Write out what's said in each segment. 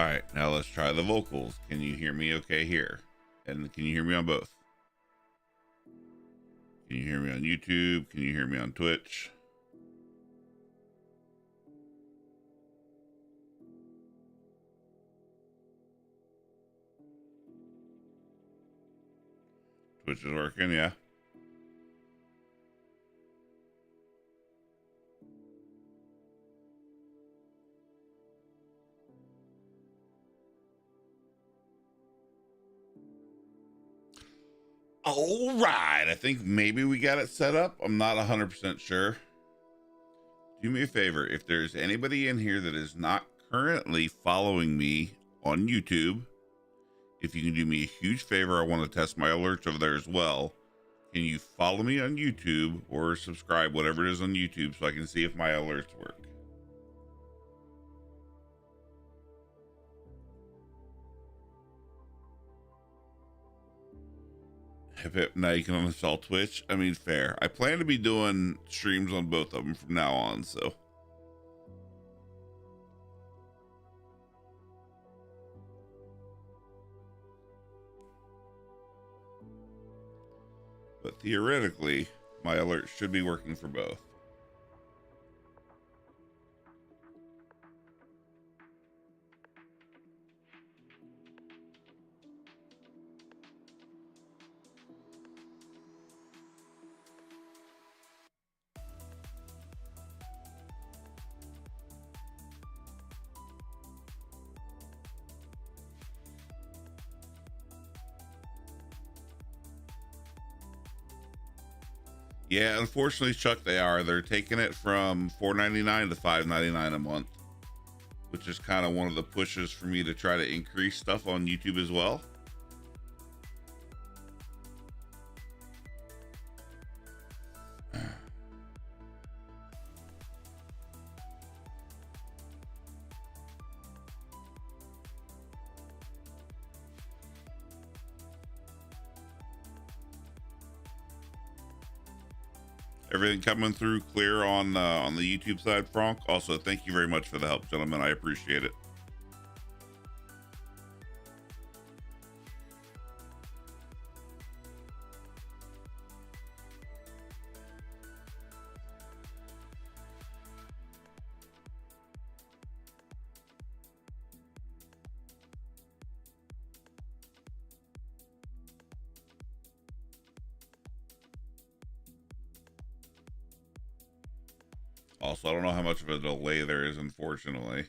All right, now let's try the vocals. Can you hear me okay here? And can you hear me on both? Can you hear me on YouTube? Can you hear me on Twitch? Twitch is working, yeah. All right, I think maybe we got it set up. I'm not 100% sure. Do me a favor, if there's anybody in here that is not currently following me on YouTube, if you can do me a huge favor, I want to test my alerts over there as well. Can you follow me on YouTube or subscribe, whatever it is on YouTube, so I can see if my alerts work? Now you can uninstall Twitch. I mean, fair. I plan to be doing streams on both of them from now on, so. But theoretically, my alert should be working for both. Yeah, unfortunately, Chuck, they're taking it from $4.99 to $5.99 a month, which is kind of one of the pushes for me to try to increase stuff on YouTube as well. Everything coming through clear on the YouTube side, Frank? Also, thank you very much for the help, gentlemen. I appreciate it. Also, I don't know how much of a delay there is, unfortunately.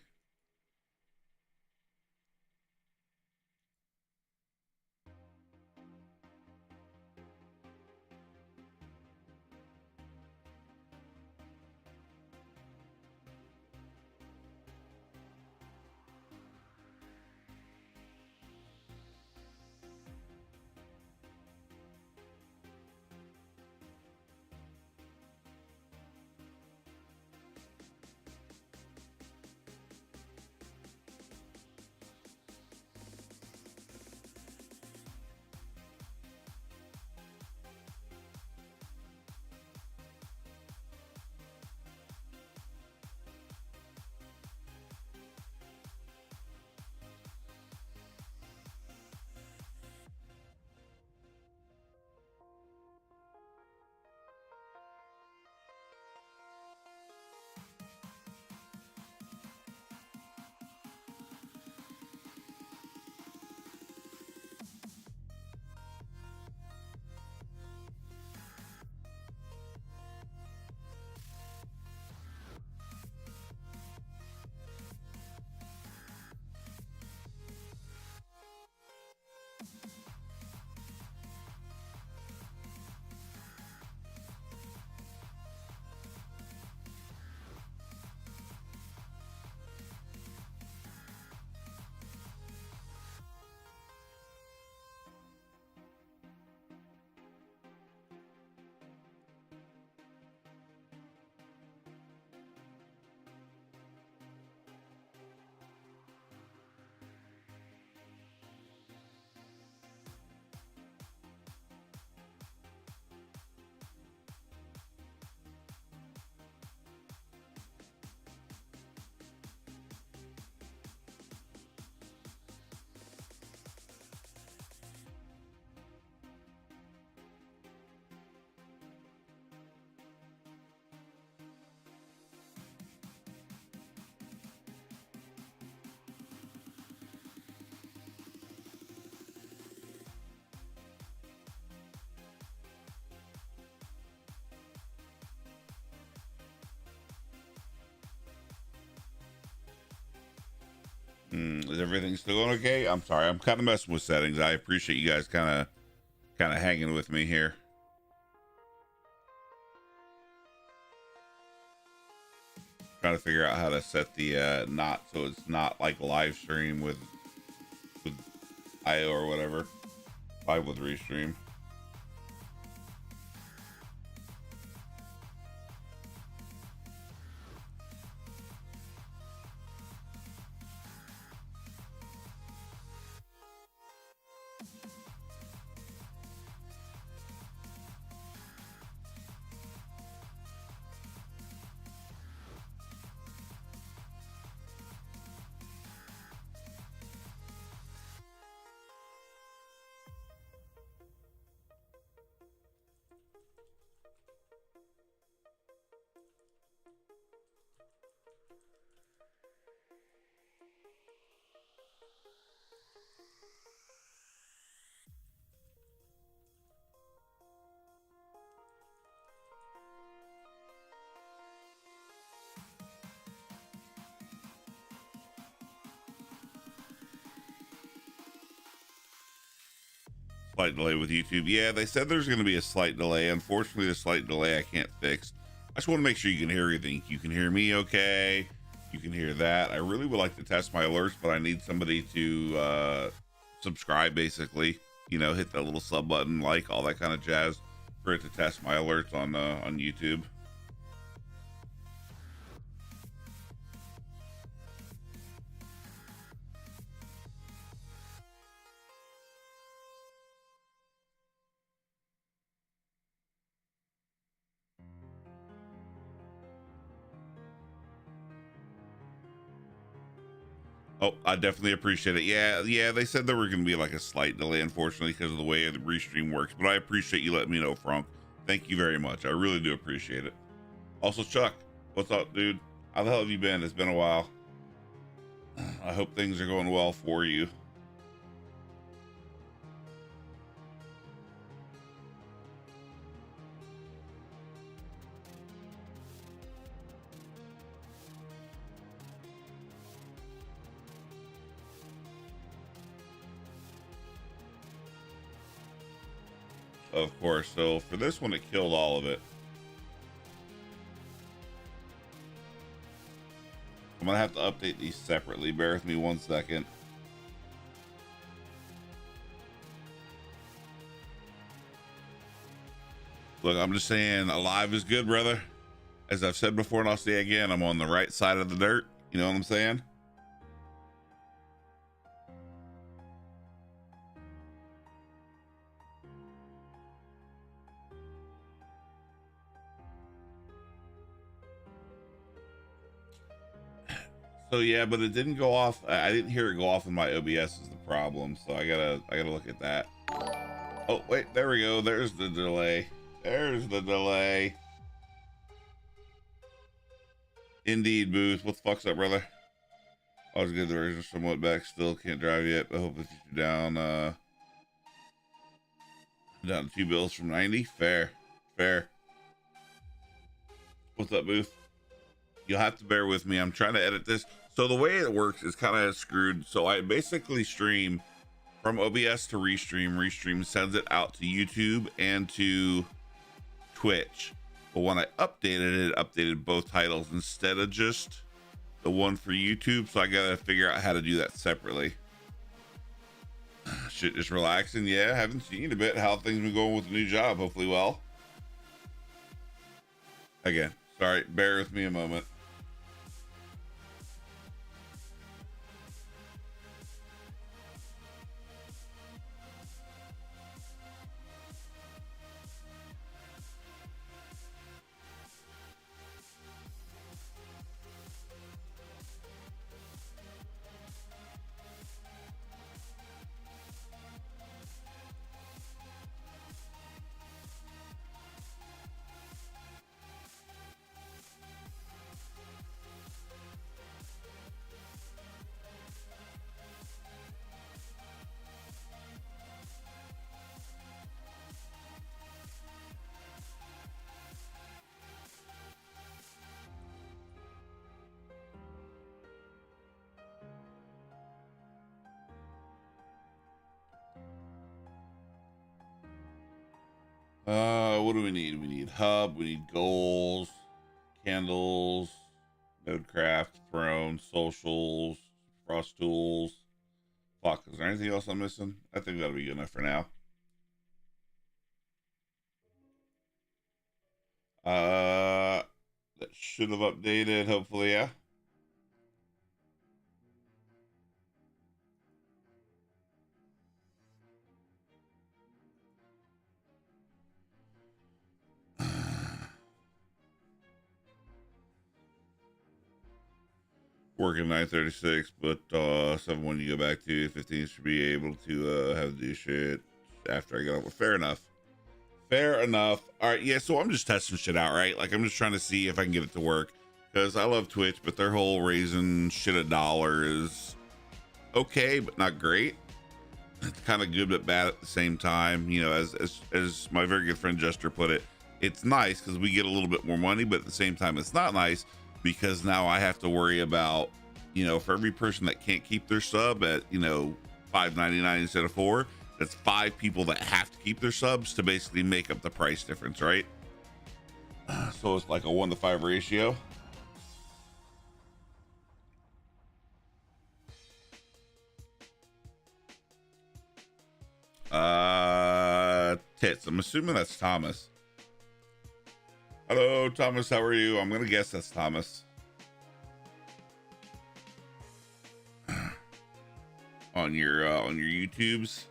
Is everything still going okay? I'm sorry, I'm kind of messing with settings. I appreciate you guys kind of hanging with me here. Trying to figure out how to set the not so it's not like live stream with IO or whatever. Live with restream. Slight delay with YouTube. Yeah, they said there's going to be a slight delay. Unfortunately, the slight delay I can't fix. I just want to make sure you can hear everything. You can hear me okay. You can hear that. I really would like to test my alerts, but I need somebody to subscribe, basically. You know, hit that little sub button, like, all that kind of jazz for it to test my alerts on YouTube. Oh, I definitely appreciate it. Yeah, they said there were going to be like a slight delay, unfortunately, because of the way the restream works. But I appreciate you letting me know, Frank. Thank you very much. I really do appreciate it. Also, Chuck, what's up, dude? How the hell have you been? It's been a while. I hope things are going well for you. Of course. So for this one, it killed all of it. I'm gonna have to update these separately. Bear with me 1 second. Look, I'm just saying, alive is good, brother. As I've said before, and I'll say again, I'm on the right side of the dirt. You know what I'm saying? So yeah, but it didn't go off. I didn't hear it go off in my OBS is the problem. So I gotta look at that. Oh wait, there we go. There's the delay. There's the delay. Indeed, Booth. What the fuck's up, brother? I was good. The version somewhat back. Still can't drive yet. I hope it's down. Down 2 bills from 90. Fair. What's up, Booth? You'll have to bear with me. I'm trying to edit this. So the way it works is kind of screwed. So I basically stream from OBS to Restream. Restream sends it out to YouTube and to Twitch. But when I updated it, updated both titles instead of just the one for YouTube. So I gotta figure out how to do that separately. Shit, just relaxing. Yeah, haven't seen you in a bit. How things been going with the new job? Hopefully well. Again, sorry, bear with me a moment. What do we need? We need hub, we need goals, candles, nodecraft, throne, socials, frost tools. Fuck, is there anything else I'm missing? I think that'll be good enough for now. That should have updated, hopefully, yeah. Working 9:36, but 7 when you go back to 15 should be able to have to do shit after I get up. Fair enough. Fair enough. All right, yeah. So I'm just testing shit out, right? Like I'm just trying to see if I can get it to work because I love Twitch, but their whole raising shit $1 is okay, but not great. It's kind of good but bad at the same time. You know, as my very good friend Jester put it, it's nice because we get a little bit more money, but at the same time, it's not nice because now I have to worry about, you know, for every person that can't keep their sub at, you know, $5.99 instead of 4, that's 5 people that have to keep their subs to basically make up the price difference, right? So it's like a 1-to-5 ratio. Tits. I'm assuming that's Thomas. Hello, Thomas. How are you? I'm gonna guess that's Thomas. On your YouTubes.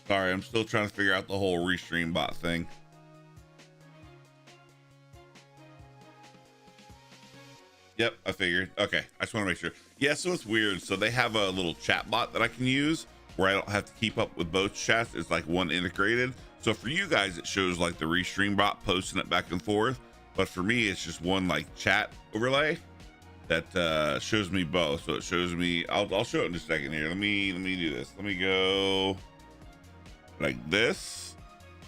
Sorry, I'm still trying to figure out the whole restream bot thing. Yep, I figured. Okay, I just want to make sure. Yeah, so it's weird. So they have a little chat bot that I can use where I don't have to keep up with both chats. It's like one integrated. So for you guys, it shows like the restream bot posting it back and forth. But for me, it's just one like chat overlay that shows me both. So it shows me. I'll show it in a second here. Let me do this. Let me go like this,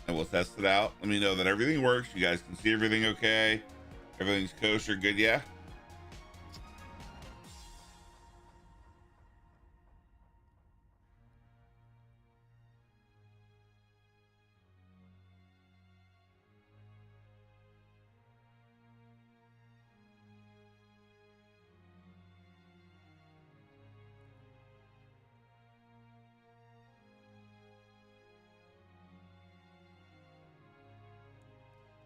and we'll test it out. Let me know that everything works. You guys can see everything okay. Everything's kosher. Good, yeah.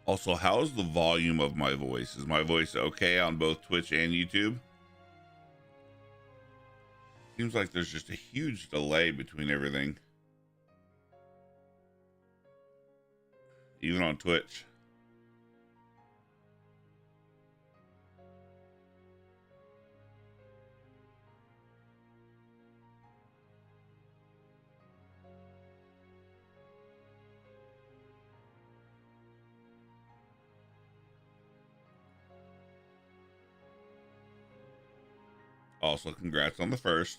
Also, how's the volume of my voice? Is my voice okay on both Twitch and YouTube? Seems like there's just a huge delay between everything. Even on Twitch. Also, congrats on the first.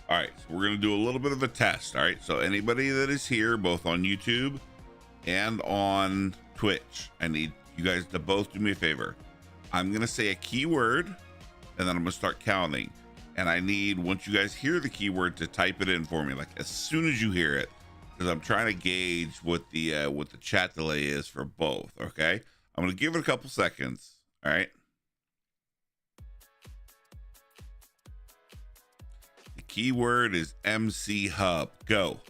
All right, so we're going to do a little bit of a test. All right, so anybody that is here, both on YouTube and on Twitch, I need you guys to both do me a favor. I'm going to say a keyword, and then I'm going to start counting. And I need, once you guys hear the keyword, to type it in for me, like as soon as you hear it, because I'm trying to gauge what the chat delay is for both. Okay, I'm going to give it a couple seconds. All right. The keyword is MCHub. Go.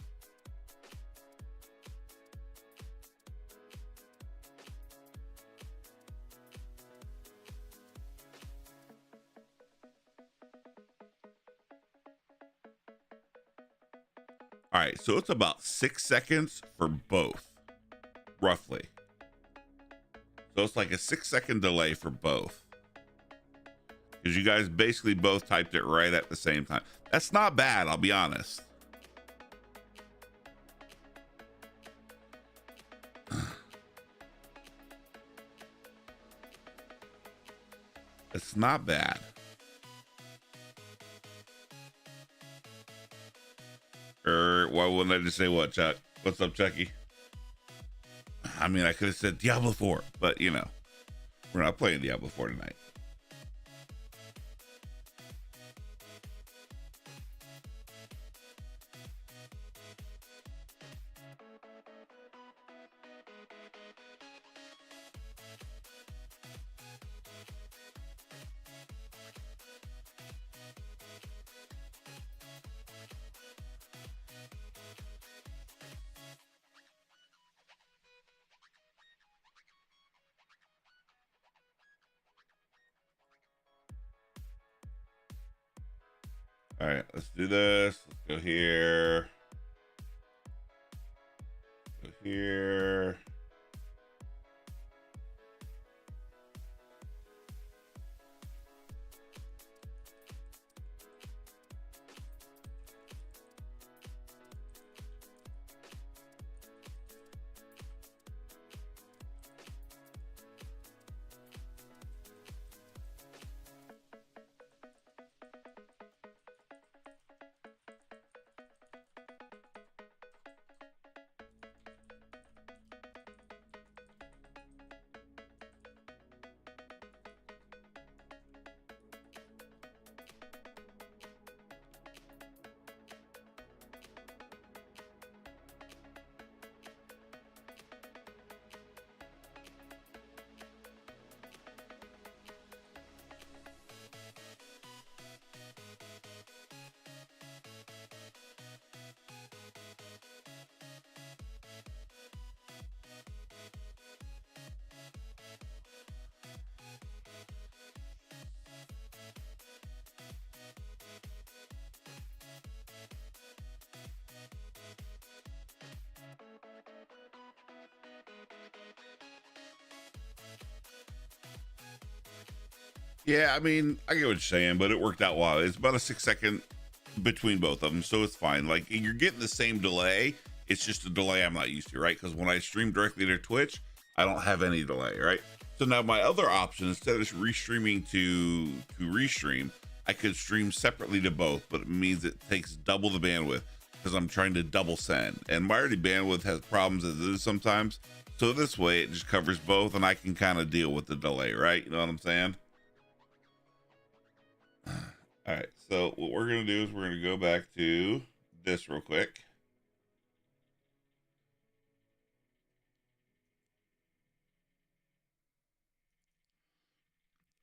All right, so it's about 6 seconds for both, roughly. So it's like a 6-second delay for both. Because you guys basically both typed it right at the same time. That's not bad, I'll be honest. It's not bad. Why wouldn't I just say what, Chuck? What's up, Chucky? I mean, I could have said Diablo 4, but you know, we're not playing Diablo 4 tonight. All right, let's do this. Let's go here. Go here. Yeah, I mean, I get what you're saying, but it worked out well. It's about a 6 second between both of them, so it's fine. Like, you're getting the same delay. It's just a delay I'm not used to, right? Because when I stream directly to Twitch, I don't have any delay, right? So now my other option, instead of restreaming to restream, I could stream separately to both, but it means it takes double the bandwidth because I'm trying to double send. And my already bandwidth has problems as it is sometimes. So this way, it just covers both, and I can kind of deal with the delay, right? You know what I'm saying? All right, so what we're going to do is we're going to go back to this real quick.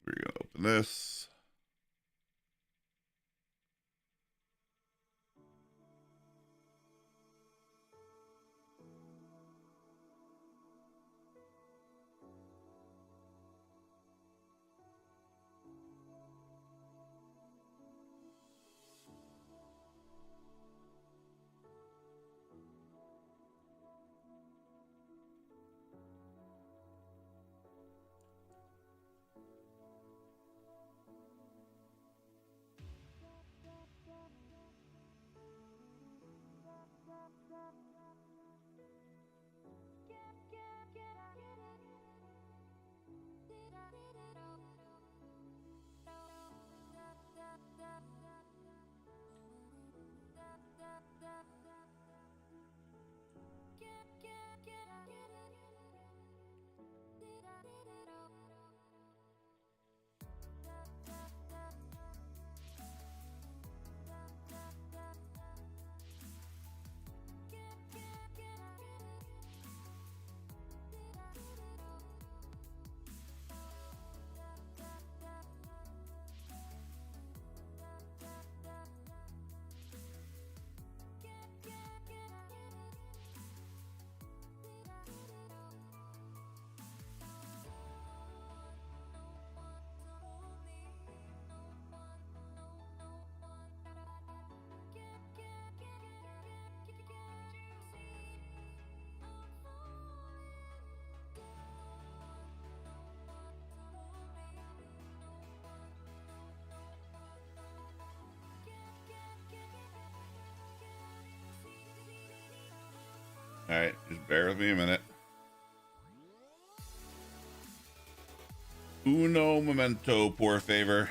We're going to open this. All right, just bear with me a minute. Uno momento, por favor.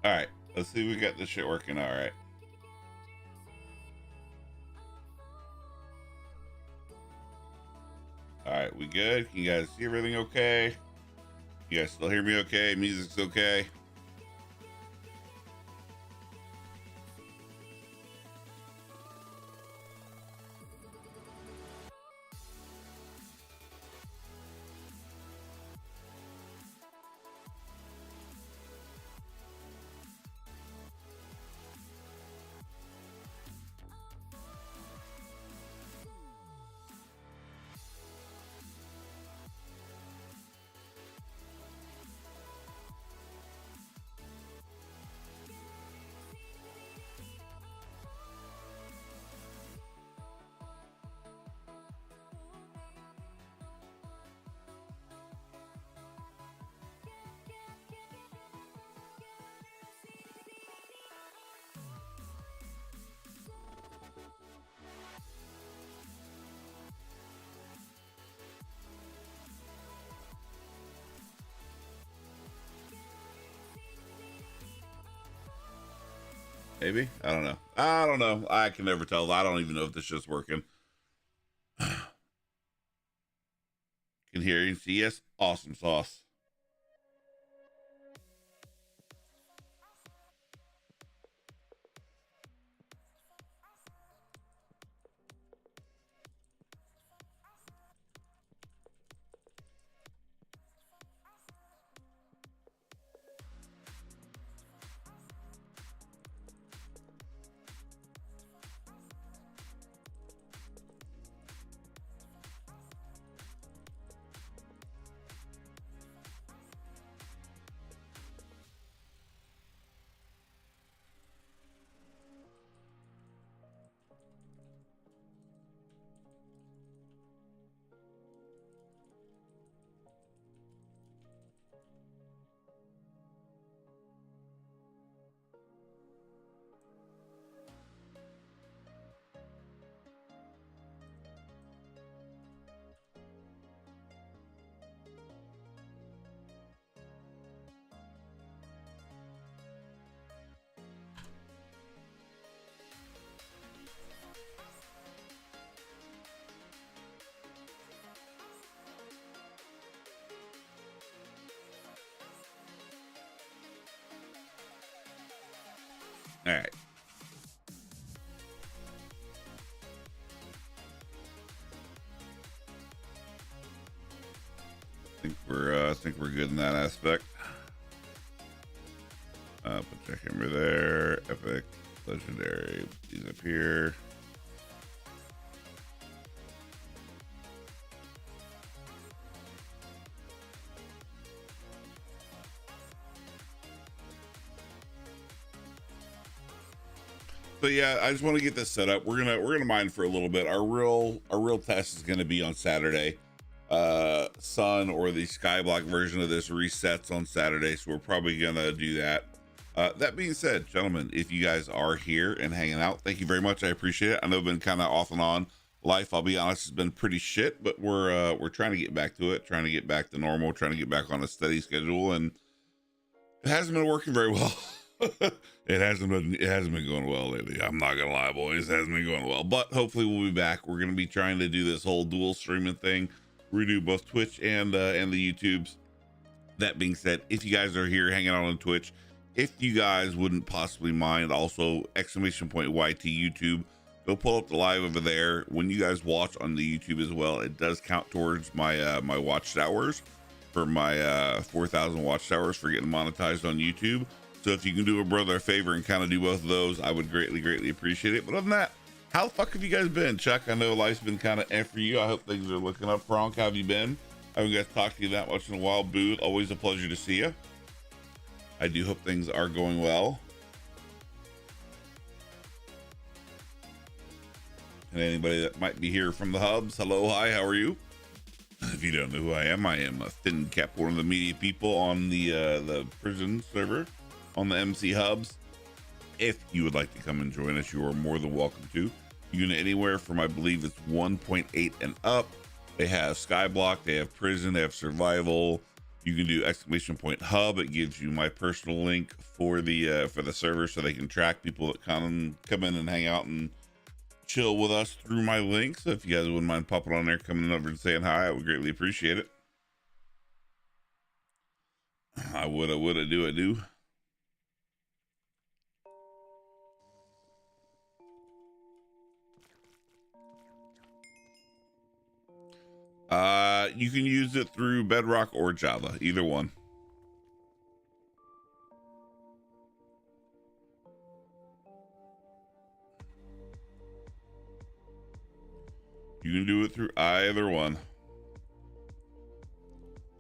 All right, let's see if we got this shit working. All right. All right, we good? Can you guys see everything okay? You guys still hear me okay? Music's okay? Maybe? I don't know. I don't know. I can never tell. I don't even know if this shit's working. Can hear you. See, yes. Awesome sauce. All right. I think we're good in that aspect. Put check hammer there. Epic, legendary. These up here. So yeah, I just want to get this set up. We're gonna mine for a little bit. Our real test is gonna be on Saturday. Sun or the Skyblock version of this resets on Saturday, so we're probably gonna do that. That being said, gentlemen, if you guys are here and hanging out, thank you very much. I appreciate it. I know I've been kind of off and on. Life, I'll be honest, has been pretty shit, but we're trying to get back to it, trying to get back to normal, trying to get back on a steady schedule, and it hasn't been working very well. It hasn't been going well lately. I'm not gonna lie, boys. It hasn't been going well, but hopefully we'll be back. We're gonna be trying to do this whole dual streaming thing. We do both Twitch and the YouTubes. That being said, if you guys are here hanging out on Twitch, if you guys wouldn't possibly mind, also !YT YouTube, go pull up the live over there. When you guys watch on the YouTube as well, it does count towards my my watchtowers for my 4,000 watchtowers for getting monetized on YouTube. So if you can do a brother a favor and kind of do both of those, I would greatly appreciate it. But other than that, how the fuck have you guys been? Chuck, I know life's been kind of for you. I hope things are looking up. Frank, how have you been? I haven't got to talk to you that much in a while. Booth, always a pleasure to see you. I do hope things are going well. And anybody that might be here from the hubs, hello, hi, how are you? If you don't know who I am a Thin Cap, one of the media people on the prison server on the MCHubs. If you would like to come and join us, you are more than welcome to. You can anywhere from, I believe it's 1.8 and up. They have Skyblock, they have prison, they have survival, You can do !hub. It gives you my personal link for the server, so they can track people that come in and hang out and chill with us through my link. So if you guys wouldn't mind popping on there, coming over and saying hi, I would greatly appreciate it. I would do. You can use it through Bedrock or Java, either one. You can do it through either one.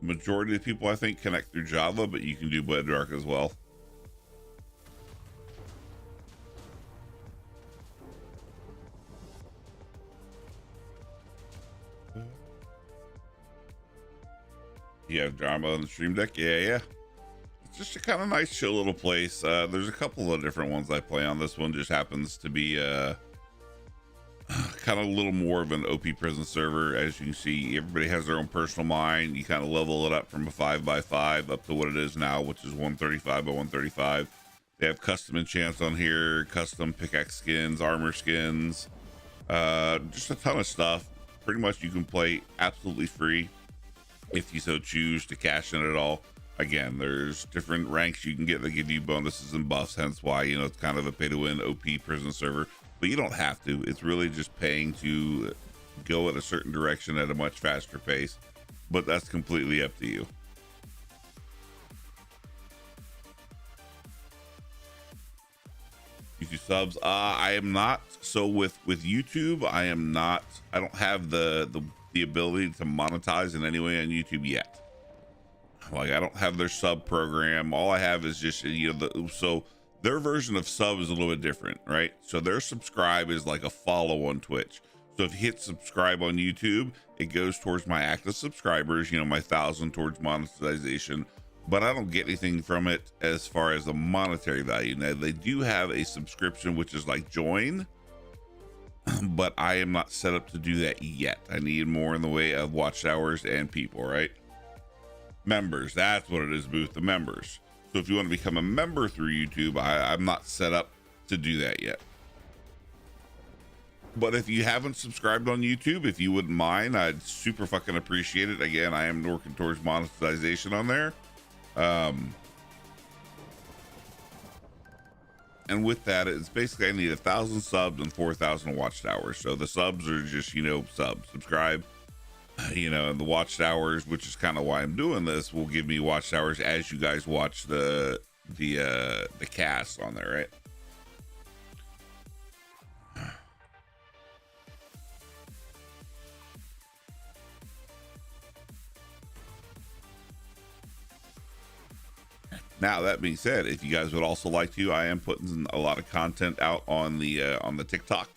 The majority of people, I think, connect through Java, but you can do Bedrock as well. You have drama on the stream deck? Yeah. It's just a kind of nice, chill little place. There's a couple of different ones I play on. This one just happens to be kind of a little more of an OP prison server. As you can see, everybody has their own personal mine. You kind of level it up from a 5x5 up to what it is now, which is 135 by 135. They have custom enchants on here, custom pickaxe skins, armor skins, just a ton of stuff. Pretty much you can play absolutely free if you so choose to cash in at all. Again, there's different ranks you can get that give you bonuses and buffs, hence why, you know, it's kind of a pay to win OP prison server, but you don't have to. It's really just paying to go in a certain direction at a much faster pace, but that's completely up to you. YouTube subs, I am not. So with YouTube, I don't have the ability to monetize in any way on YouTube yet. Like, I don't have their sub program. All I have is just, you know, so their version of sub is a little bit different, right? So their subscribe is like a follow on Twitch. So if you hit subscribe on YouTube, it goes towards my active subscribers, you know, my 1,000 towards monetization, but I don't get anything from it as far as the monetary value. Now, they do have a subscription, which is like join, but I am not set up to do that yet. I need more in the way of watch hours and people, right? Members, that's what it is, Booth, the members. So if you want to become a member through YouTube, I'm not set up to do that yet. But if you haven't subscribed on YouTube, if you wouldn't mind, I'd super fucking appreciate it. Again, I am working towards monetization on there. And with that, it's basically I need 1,000 subs and 4,000 watch hours. So the subs are just, you know, subscribe, you know, and the watch hours, which is kind of why I'm doing this, will give me watch hours as you guys watch the cast on there, right? Now, that being said, if you guys would also like to, I am putting a lot of content out on the TikTok.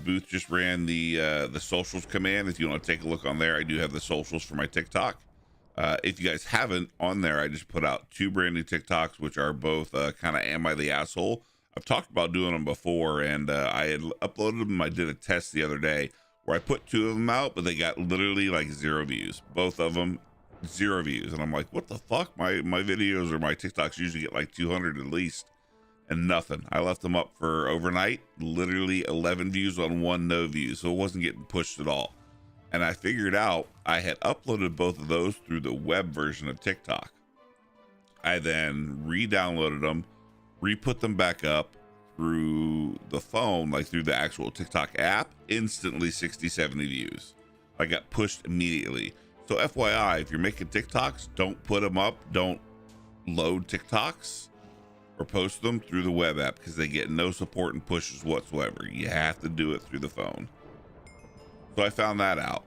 Booth just ran the socials command. If you want to take a look on there, I do have the socials for my TikTok. If you guys haven't on there, I just put out 2 brand new TikToks, which are both kind of Am I the Asshole? I've talked about doing them before, and I had uploaded them. I did a test the other day where I put 2 of them out, but they got literally like 0 views. Both of them 0 views, and I'm like, what the fuck? My videos or my TikToks usually get like 200 at least, and nothing. I left them up for overnight, literally 11 views on 1 no view, so it wasn't getting pushed at all. And I figured out I had uploaded both of those through the web version of TikTok. I then re-downloaded them, re-put them back up through the phone, like through the actual TikTok app, instantly 60, 70 views. I got pushed immediately. So FYI, if you're making TikToks, don't put them up. Don't load TikToks or post them through the web app, because they get no support and pushes whatsoever. You have to do it through the phone. So I found that out.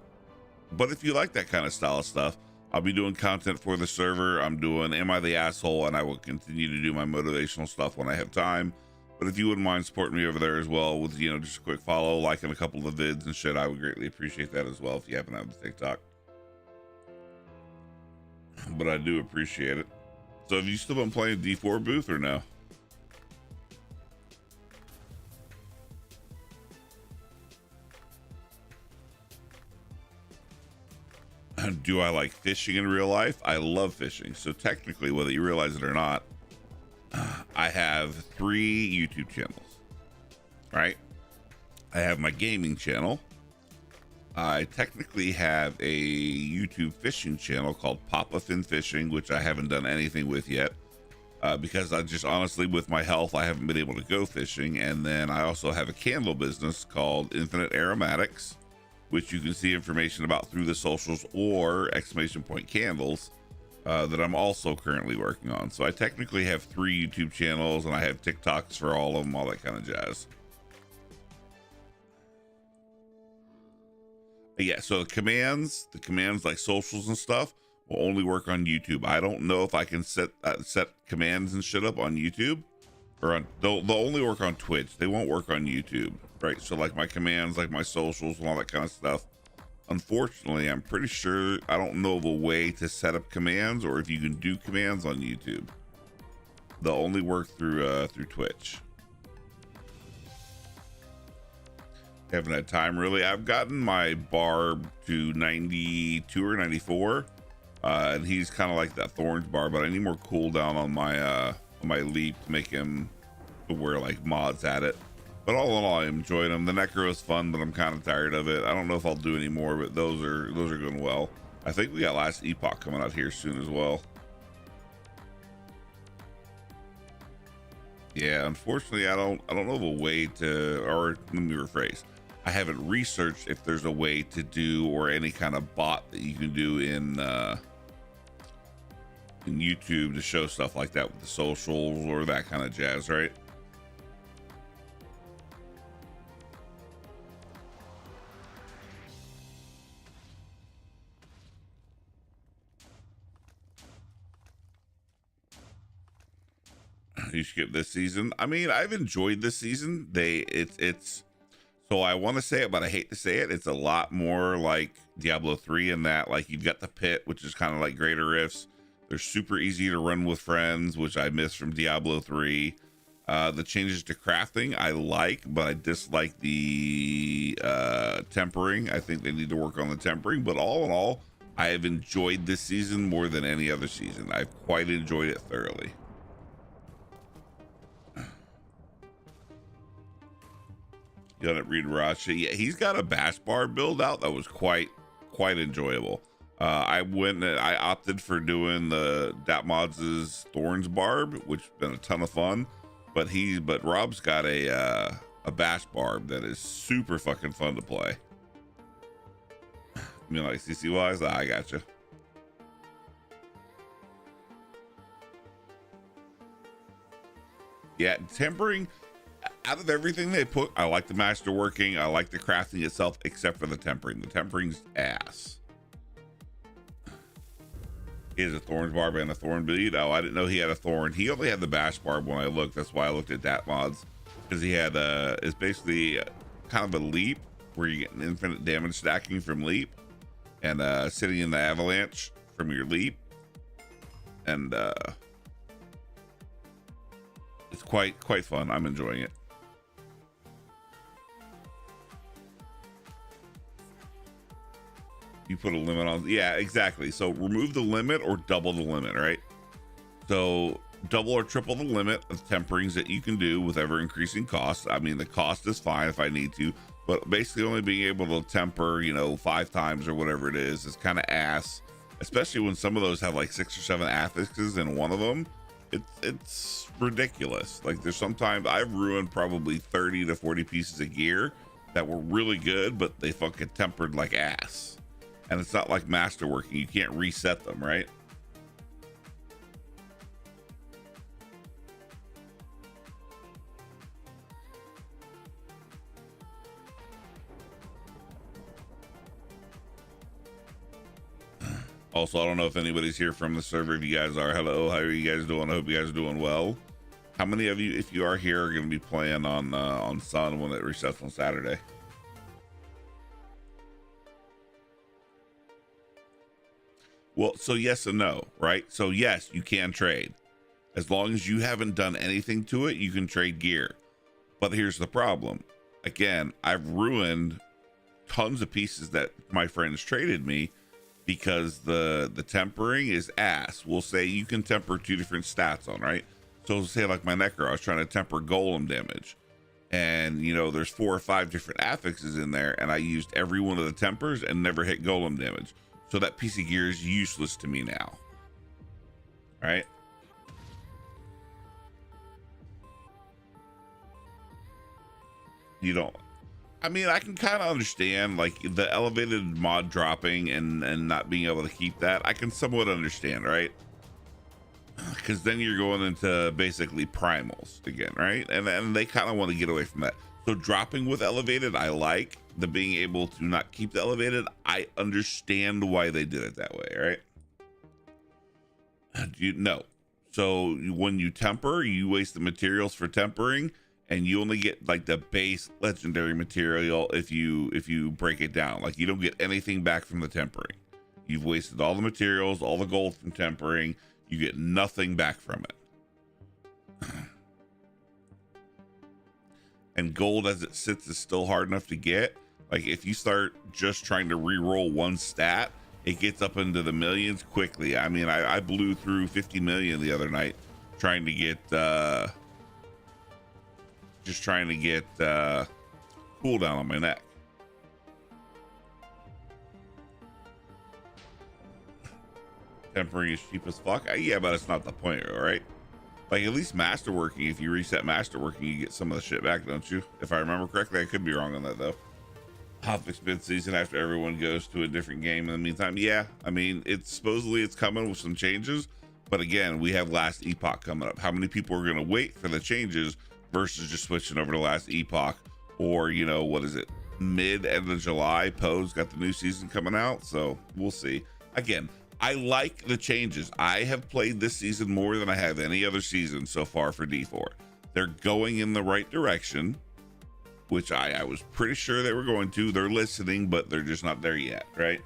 But if you like that kind of style of stuff, I'll be doing content for the server. I'm doing Am I the Asshole? And I will continue to do my motivational stuff when I have time. But if you wouldn't mind supporting me over there as well with, you know, just a quick follow, liking a couple of vids and shit, I would greatly appreciate that as well if you happen to have the TikTok. But I do appreciate it. So have you still been playing D4 Booth or no? Do I like fishing in real life? I love fishing. So technically, whether you realize it or not, I have 3 YouTube channels, right? I have my gaming channel. I technically have a YouTube fishing channel called Papa Fin Fishing, which I haven't done anything with yet. Because I just honestly, with my health, I haven't been able to go fishing. And then I also have a candle business called Infinite Aromatics, which you can see information about through the socials, or !candles, that I'm also currently working on. So I technically have 3 YouTube channels, and I have TikToks for all of them, all that kind of jazz. But yeah, so the commands like socials and stuff will only work on YouTube. I don't know if I can set commands and shit up on YouTube, or on, they'll only work on Twitch. They won't work on YouTube, right? So like my commands, like my socials and all that kind of stuff. Unfortunately, I'm pretty sure I don't know of a way to set up commands, or if you can do commands on YouTube. They'll only work through Twitch. Haven't had time really. I've gotten my barb to 92 or 94, and he's kind of like that thorns barb, but I need more cooldown on my leap to make him wear like mods at it. But all in all, I enjoyed them. The necro is fun, but I'm kind of tired of it. I don't know if I'll do any more, but those are going well. I think we got Last Epoch coming out here soon as well. Yeah, unfortunately, I don't know of a way to, or let me rephrase. I haven't researched if there's a way to do, or any kind of bot that you can do in YouTube to show stuff like that with the socials or that kind of jazz, right? You skip this season. I mean, I've enjoyed this season. It's so I want to say it, but I hate to say it. It's a lot more like Diablo 3 in that, like, you've got the pit, which is kind of like greater rifts. They're super easy to run with friends, which I miss from Diablo 3. The changes to crafting I like, but I dislike the tempering. I think they need to work on the tempering, but all in all, I have enjoyed this season more than any other season. I've quite enjoyed it thoroughly. You got to read Racha. Yeah, he's got a bash bar build out that was quite enjoyable. I opted for doing the Datmods' Thorns Barb, which has been a ton of fun. But Rob's got a bash barb that is super fucking fun to play. You mean like CC wise? I gotcha. Yeah, tempering. Out of everything they put, I like the masterworking, I like the crafting itself, except for the tempering. The tempering's ass. He has a thorns barb and a thorn bleed. Oh, I didn't know he had a thorn. He only had the bash barb when I looked. That's why I looked at that mods, because he had it's basically kind of a leap where you get an infinite damage stacking from leap, and sitting in the avalanche from your leap, and it's quite fun. I'm enjoying it. You put a limit on, yeah, exactly. So remove the limit or double the limit, right? So double or triple the limit of temperings that you can do with ever increasing costs. I mean, the cost is fine if I need to, but basically only being able to temper, 5 times or whatever it is kind of ass, especially when some of those have like 6 or 7 affixes in one of them. It's ridiculous. Like, there's sometimes I've ruined probably 30 to 40 pieces of gear that were really good, but they fucking tempered like ass. And it's not like masterworking. You can't reset them, right? Also, I don't know if anybody's here from the server. If you guys are, hello, how are you guys doing? I hope you guys are doing well. How many of you, if you are here, are going to be playing on Sun when it resets on Saturday? Well, so yes and no, right? So yes, you can trade. As long as you haven't done anything to it, you can trade gear. But here's the problem. Again, I've ruined tons of pieces that my friends traded me because the tempering is ass. We'll say you can temper two different stats on, right? So say like my Necro, I was trying to temper golem damage, and you know there's 4 or 5 different affixes in there, and I used every one of the tempers and never hit golem damage. So that piece of gear is useless to me now, right? You don't. I mean, I can kind of understand like the elevated mod dropping and not being able to keep that. I can somewhat understand, right? Because then you're going into basically primals again, right? And they kind of want to get away from that. So dropping with elevated, I like the being able to not keep the elevated. I understand why they did it that way, right? You know, so when you temper, you waste the materials for tempering, and you only get like the base legendary material if you break it down. Like you don't get anything back from the tempering. You've wasted all the materials, all the gold from tempering. You get nothing back from it. And gold as it sits is still hard enough to get. Like if you start just trying to re-roll one stat, it gets up into the millions quickly. I mean, I blew through 50 million the other night trying to get cooldown on my neck. Tempering is cheap as fuck. Yeah, but it's not the point, right? Like at least masterworking, if you reset masterworking, you get some of the shit back, don't you? If I remember correctly, I could be wrong on that though. Half expense season after everyone goes to a different game in the meantime. Yeah, I mean, it's coming with some changes, but again, we have last epoch coming up. How many people are going to wait for the changes versus just switching over to last epoch? Or, you know, what is it, end of July? Poe's got the new season coming out, so we'll see. Again, I like the changes. I have played this season more than I have any other season so far for D4. They're going in the right direction, which I was pretty sure they were going to. They're listening, but they're just not there yet, right?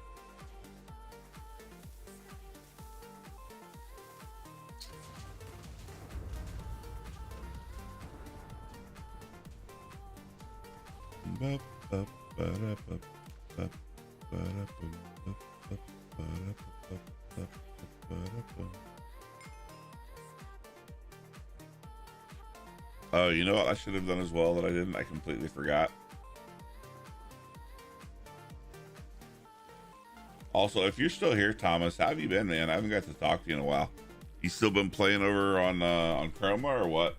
Oh, you know what I should have done as well that I didn't? I completely forgot. Also, if you're still here, Thomas, how have you been, man? I haven't got to talk to you in a while. You still been playing over on Chroma or what?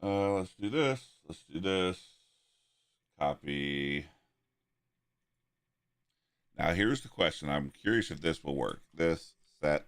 Let's do this. Let's do this. Copy. Now, here's the question. I'm curious if this will work. This set.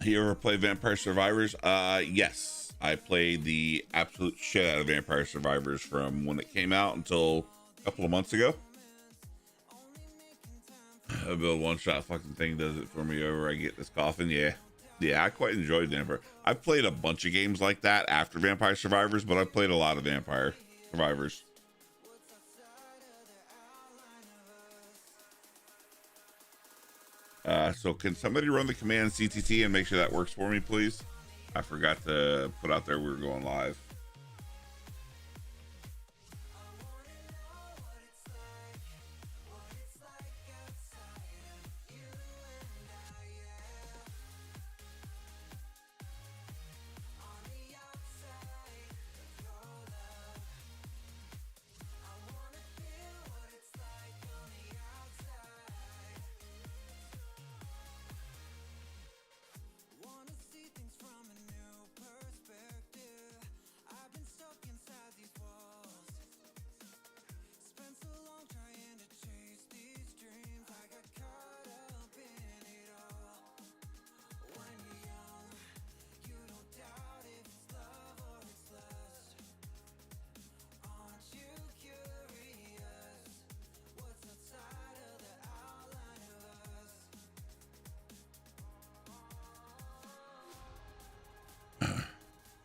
You ever play Vampire Survivors? Yes. I played the absolute shit out of Vampire Survivors from when it came out until a couple of months ago. A build one shot fucking thing does it for me over. I get this coffin. Yeah, I quite enjoyed Vampire. I've played a bunch of games like that after Vampire Survivors, but I've played a lot of Vampire Survivors. So can somebody run the command CTT and make sure that works for me, please? I forgot to put out there we were going live.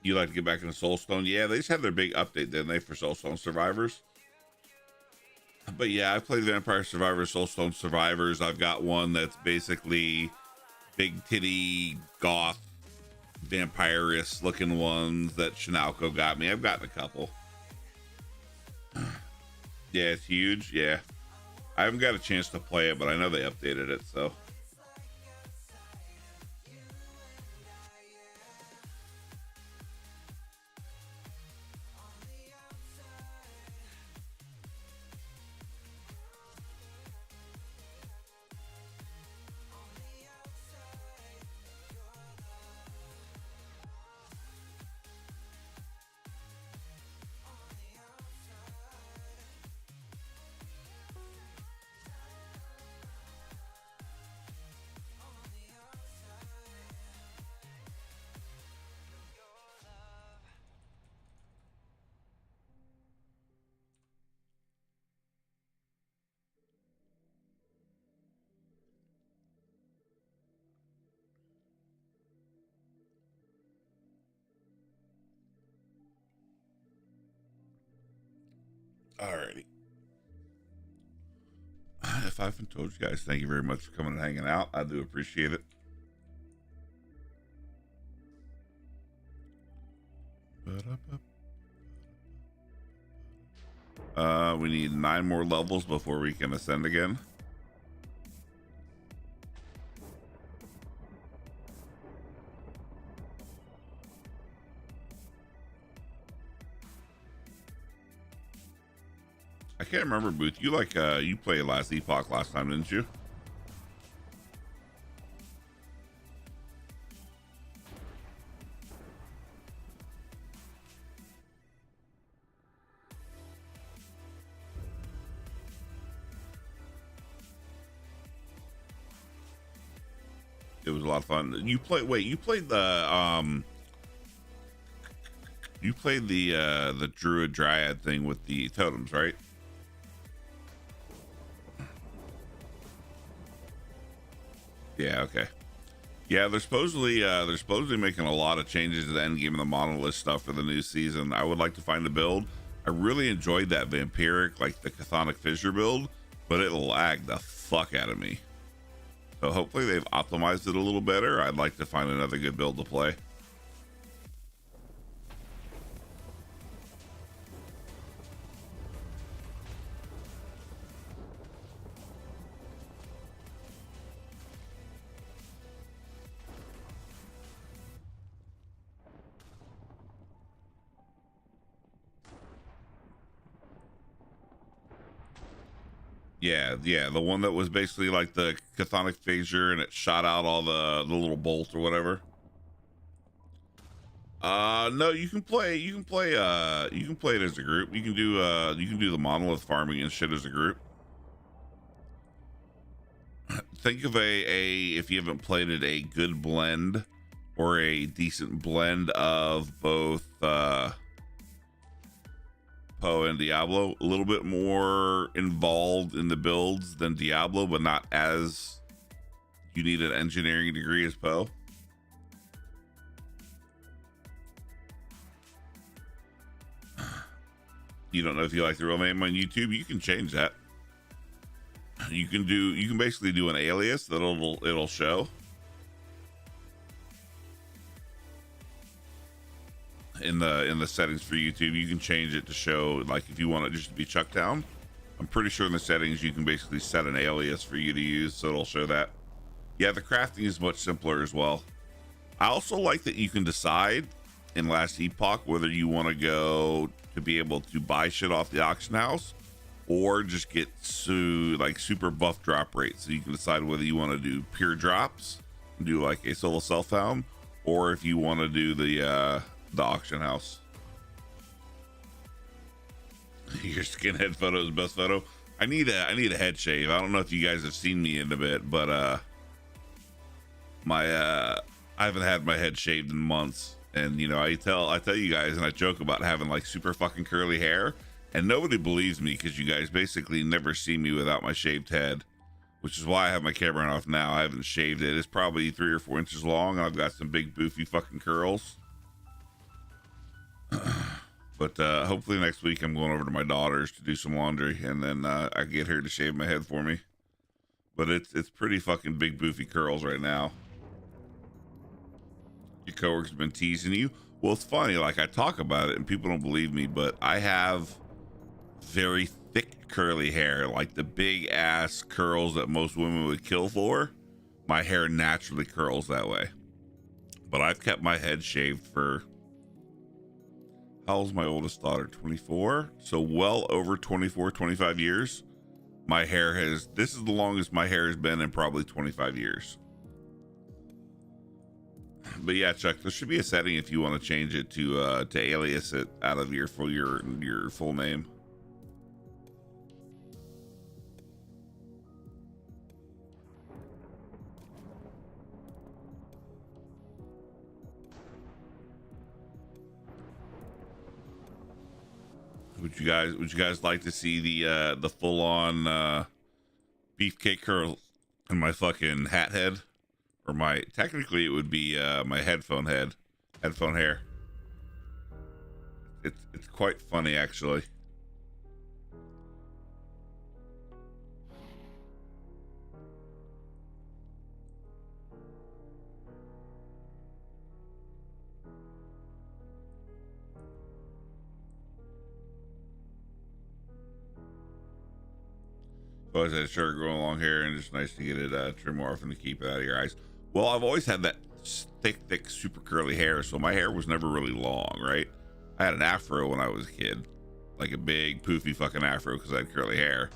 You like to get back into Soulstone? Yeah, they just had their big update, didn't they, for Soulstone Survivors? But yeah, I played Vampire Survivors, Soulstone Survivors. I've got one that's basically big titty goth vampirist looking ones that Shinalco got me. I've gotten a couple. Yeah, it's huge. Yeah, I haven't got a chance to play it, but I know they updated it, so. Alrighty. If I haven't told you guys, thank you very much for coming and hanging out. I do appreciate it. We need 9 more levels before we can ascend again. I can't remember, Booth. You you played last Epoch last time, didn't you? It was a lot of fun. You played the Druid Dryad thing with the totems, right? Yeah, okay. Yeah, they're supposedly making a lot of changes to the end game of the monolith stuff for the new season. I would like to find a build. I really enjoyed that vampiric, like the chthonic fissure build, but it lagged the fuck out of me. So hopefully they've optimized it a little better. I'd like to find another good build to play. Yeah, the one that was basically like the chthonic phasure and it shot out all the little bolts or whatever. No, you can play it as a group. You can do the monolith farming and shit as a group. Think of if you haven't played it, a good blend or a decent blend of both Poe and Diablo. A little bit more involved in the builds than Diablo, but not as you need an engineering degree as Poe. You don't know if you like the real name on YouTube? You can change that. You can basically do an alias that it'll show. In the settings for YouTube, you can change it to show, like, if you want it just to be Chucktown. I'm pretty sure in the settings you can basically set an alias for you to use, so it'll show that. Yeah, the crafting is much simpler as well. I also like that you can decide in Last Epoch whether you want to go to be able to buy shit off the auction house or just get super buff drop rate. So you can decide whether you want to do pure drops and do like a solo self found, or if you want to do the auction house. Your skinhead photo is best photo. I need a head shave. I don't know if you guys have seen me in a bit, but I haven't had my head shaved in months. And I tell you guys, and I joke about having like super fucking curly hair, and nobody believes me because you guys basically never see me without my shaved head, which is why I have my camera off now. I haven't shaved it. It's probably 3 or 4 inches long, and I've got some big boofy fucking curls. But hopefully next week I'm going over to my daughter's to do some laundry, and then I get her to shave my head for me. But it's pretty fucking big boofy curls right now. Your coworker's been teasing you. Well, it's funny, like I talk about it and people don't believe me, but I have very thick curly hair, like the big ass curls that most women would kill for. My hair naturally curls that way. But I've kept my head shaved for, how old's my oldest daughter? 24. So well over 24, 25 years. My hair this is the longest my hair has been in probably 25 years. But yeah, Chuck, there should be a setting if you want to change it to alias it out of your full name. Would you guys like to see the full on beefcake curls in my fucking hat head? Or technically it would be my headphone hair. It's quite funny actually. Always had a short growing long hair, and it's nice to get it trimmed off and to keep it out of your eyes. Well, I've always had that thick, super curly hair, so my hair was never really long, right? I had an afro when I was a kid, like a big poofy fucking afro because I had curly hair.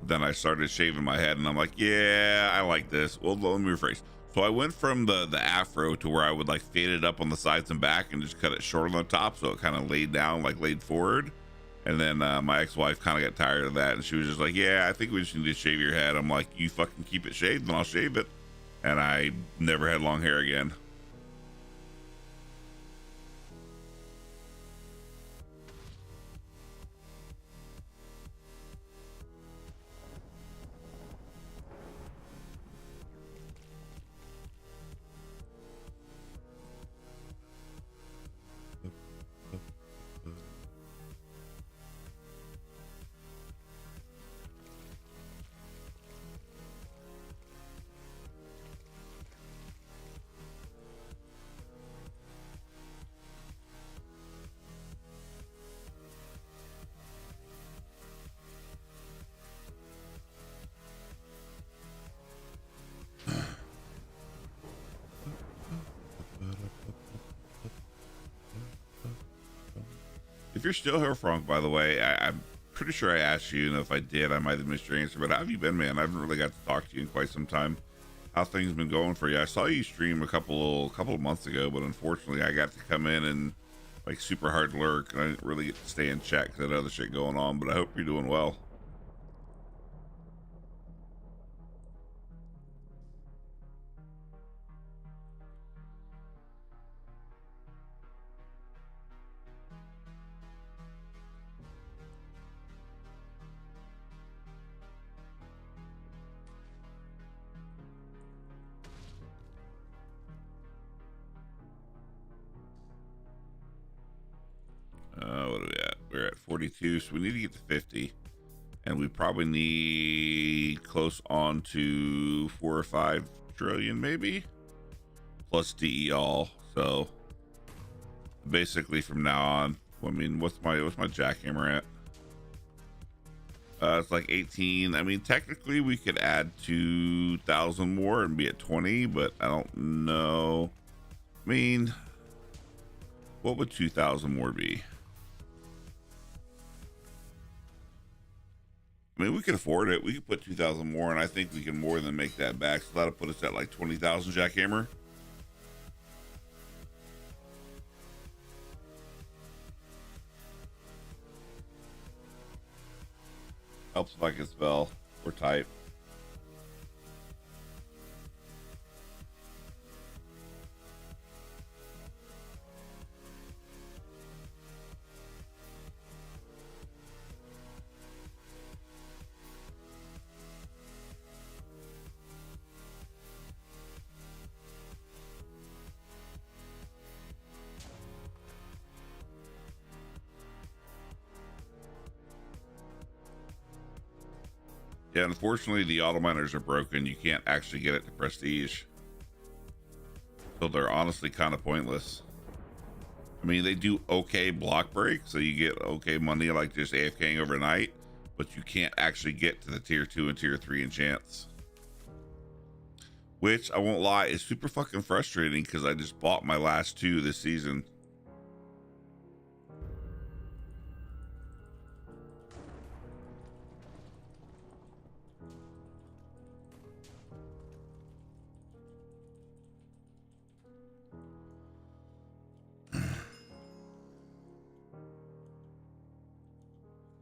Then I started shaving my head, and I'm like, yeah, I like this. Well, let me rephrase. So I went from the afro to where I would like fade it up on the sides and back and just cut it short on the top, so it kind of laid down, like laid forward. And then my ex-wife kind of got tired of that, and she was just like, yeah, I think we just need to shave your head. I'm like, you fucking keep it shaved and I'll shave it. And I never had long hair again. If you're still here, Frank, by the way, I'm pretty sure I asked you, and if I did, I might have missed your answer. But how have you been, man? I haven't really got to talk to you in quite some time. How things been going for you? I saw you stream a couple of months ago, but unfortunately, I got to come in and like super hard lurk, and I didn't really get to stay in chat because I had other shit going on. But I hope you're doing well. What are we at? We're at 42, so we need to get to 50, and we probably need close on to 4 or 5 trillion, maybe, plus DE all. So basically, from now on, I mean, what's my jackhammer at? It's like 18. I mean, technically, we could add 2,000 more and be at 20, but I don't know. I mean, what would 2,000 more be? I mean, we could afford it. We could put 2,000 more, and I think we can more than make that back. So that'll put us at like 20,000 jackhammer. Helps if I can spell or type. Yeah, unfortunately, the auto miners are broken. You can't actually get it to prestige. So they're honestly kind of pointless. I mean, they do okay block break, so you get okay money like just AFKing overnight, but you can't actually get to the tier 2 and tier 3 enchants. Which, I won't lie, is super fucking frustrating because I just bought my last 2 this season.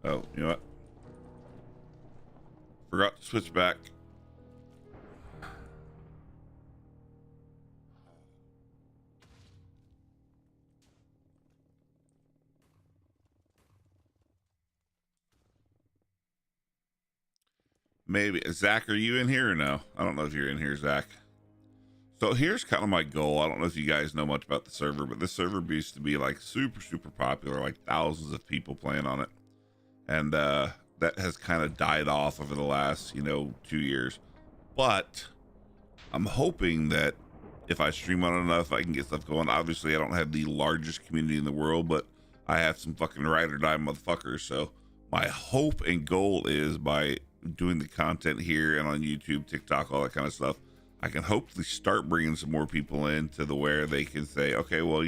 Oh, you know what? Forgot to switch back. Maybe. Zach, are you in here or no? I don't know if you're in here, Zach. So here's kind of my goal. I don't know if you guys know much about the server, but this server used to be like super popular, like thousands of people playing on it. And that has kind of died off over the last, 2 years. But I'm hoping that if I stream on enough, I can get stuff going. Obviously, I don't have the largest community in the world, but I have some fucking ride or die motherfuckers. So my hope and goal is by doing the content here and on YouTube, TikTok, all that kind of stuff, I can hopefully start bringing some more people in to the where they can say, okay, well,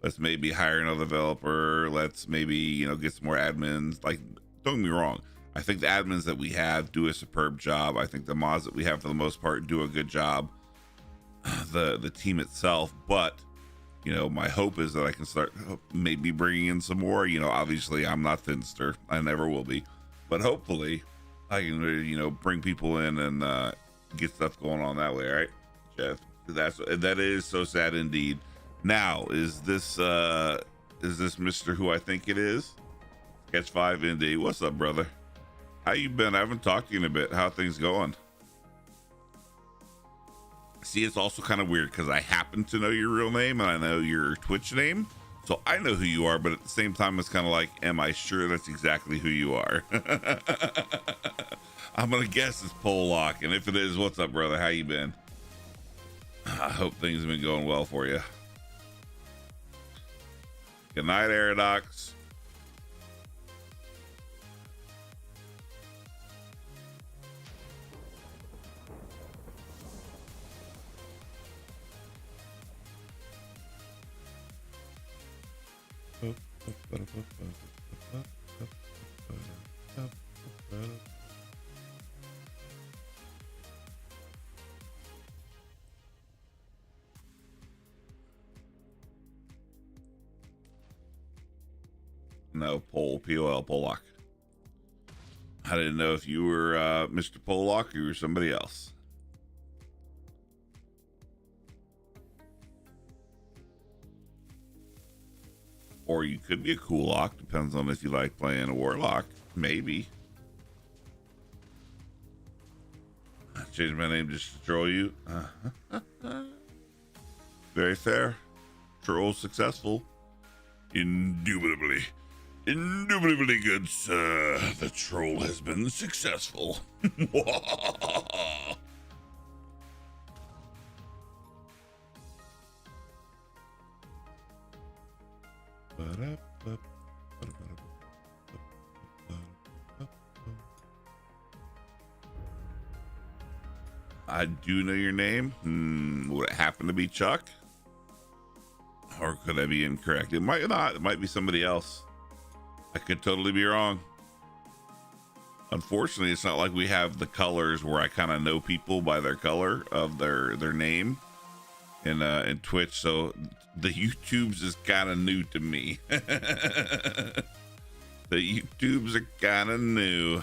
let's maybe hire another developer. Let's maybe, get some more admins. Like, don't get me wrong. I think the admins that we have do a superb job. I think the mods that we have for the most part do a good job. The team itself, but my hope is that I can start maybe bringing in some more. Obviously I'm not Finster. I never will be, but hopefully I can, bring people in and get stuff going on that way. Right, Jeff? That is so sad indeed. Now, is this Mr. who I think it is? Sketch 5 ND. What's up, brother? How you been? I haven't talked to you in a bit. How things going? See, it's also kind of weird because I happen to know your real name and I know your Twitch name, so I know who you are, but at the same time it's kind of like, am I sure that's exactly who you are? I'm gonna guess it's Pollock, and if it is, what's up, brother? How you been? I hope things have been going well for you. Good night, Aradox. No, P-O-L, Pollock. I didn't know if you were Mr. Pollock or you were somebody else. Or you could be a Coolock, depends on if you like playing a Warlock. Maybe. I changed my name just to troll you. Very fair. Troll successful. Indubitably good, sir. The troll has been successful. I do know your name. Would it happen to be Chuck? Or could I be incorrect? It might not. It might be somebody else. I could totally be wrong. Unfortunately, it's not like we have the colors where I kind of know people by their color of their name in Twitch. So the YouTubes is kind of new to me. The YouTubes are kind of new.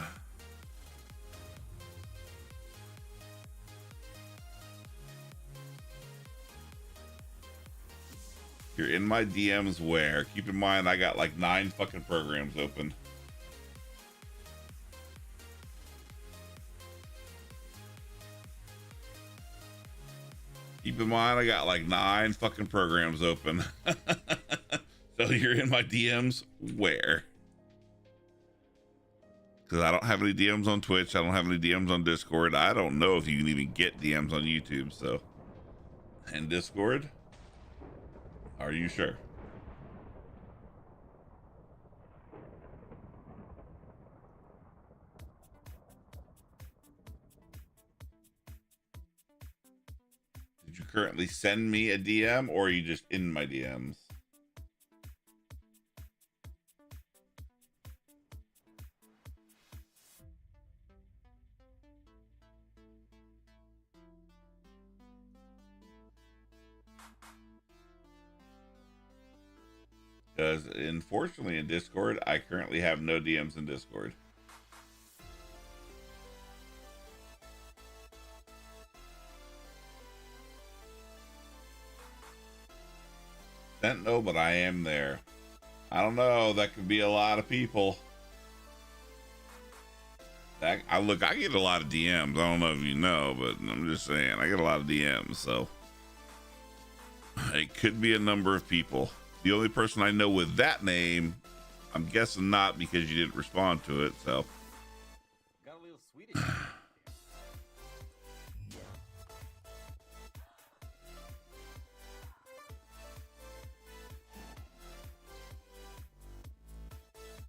You're in my DMs where? Keep in mind, I got like 9 fucking programs open. Keep in mind, I got like 9 fucking programs open. So you're in my DMs where? because I don't have any DMs on Twitch. I don't have any DMs on Discord. I don't know if you can even get DMs on YouTube. So, and Discord, are you sure? Did you currently send me a DM, or are you just in my DMs? Because unfortunately in Discord, I currently have no DMs in Discord. Sent no, but I am there. I don't know. That could be a lot of people. I get a lot of DMs. I don't know if you know, but I'm just saying I get a lot of DMs. So it could be a number of people. The only person I know with that name, I'm guessing not, because you didn't respond to it. So got a little Swedish.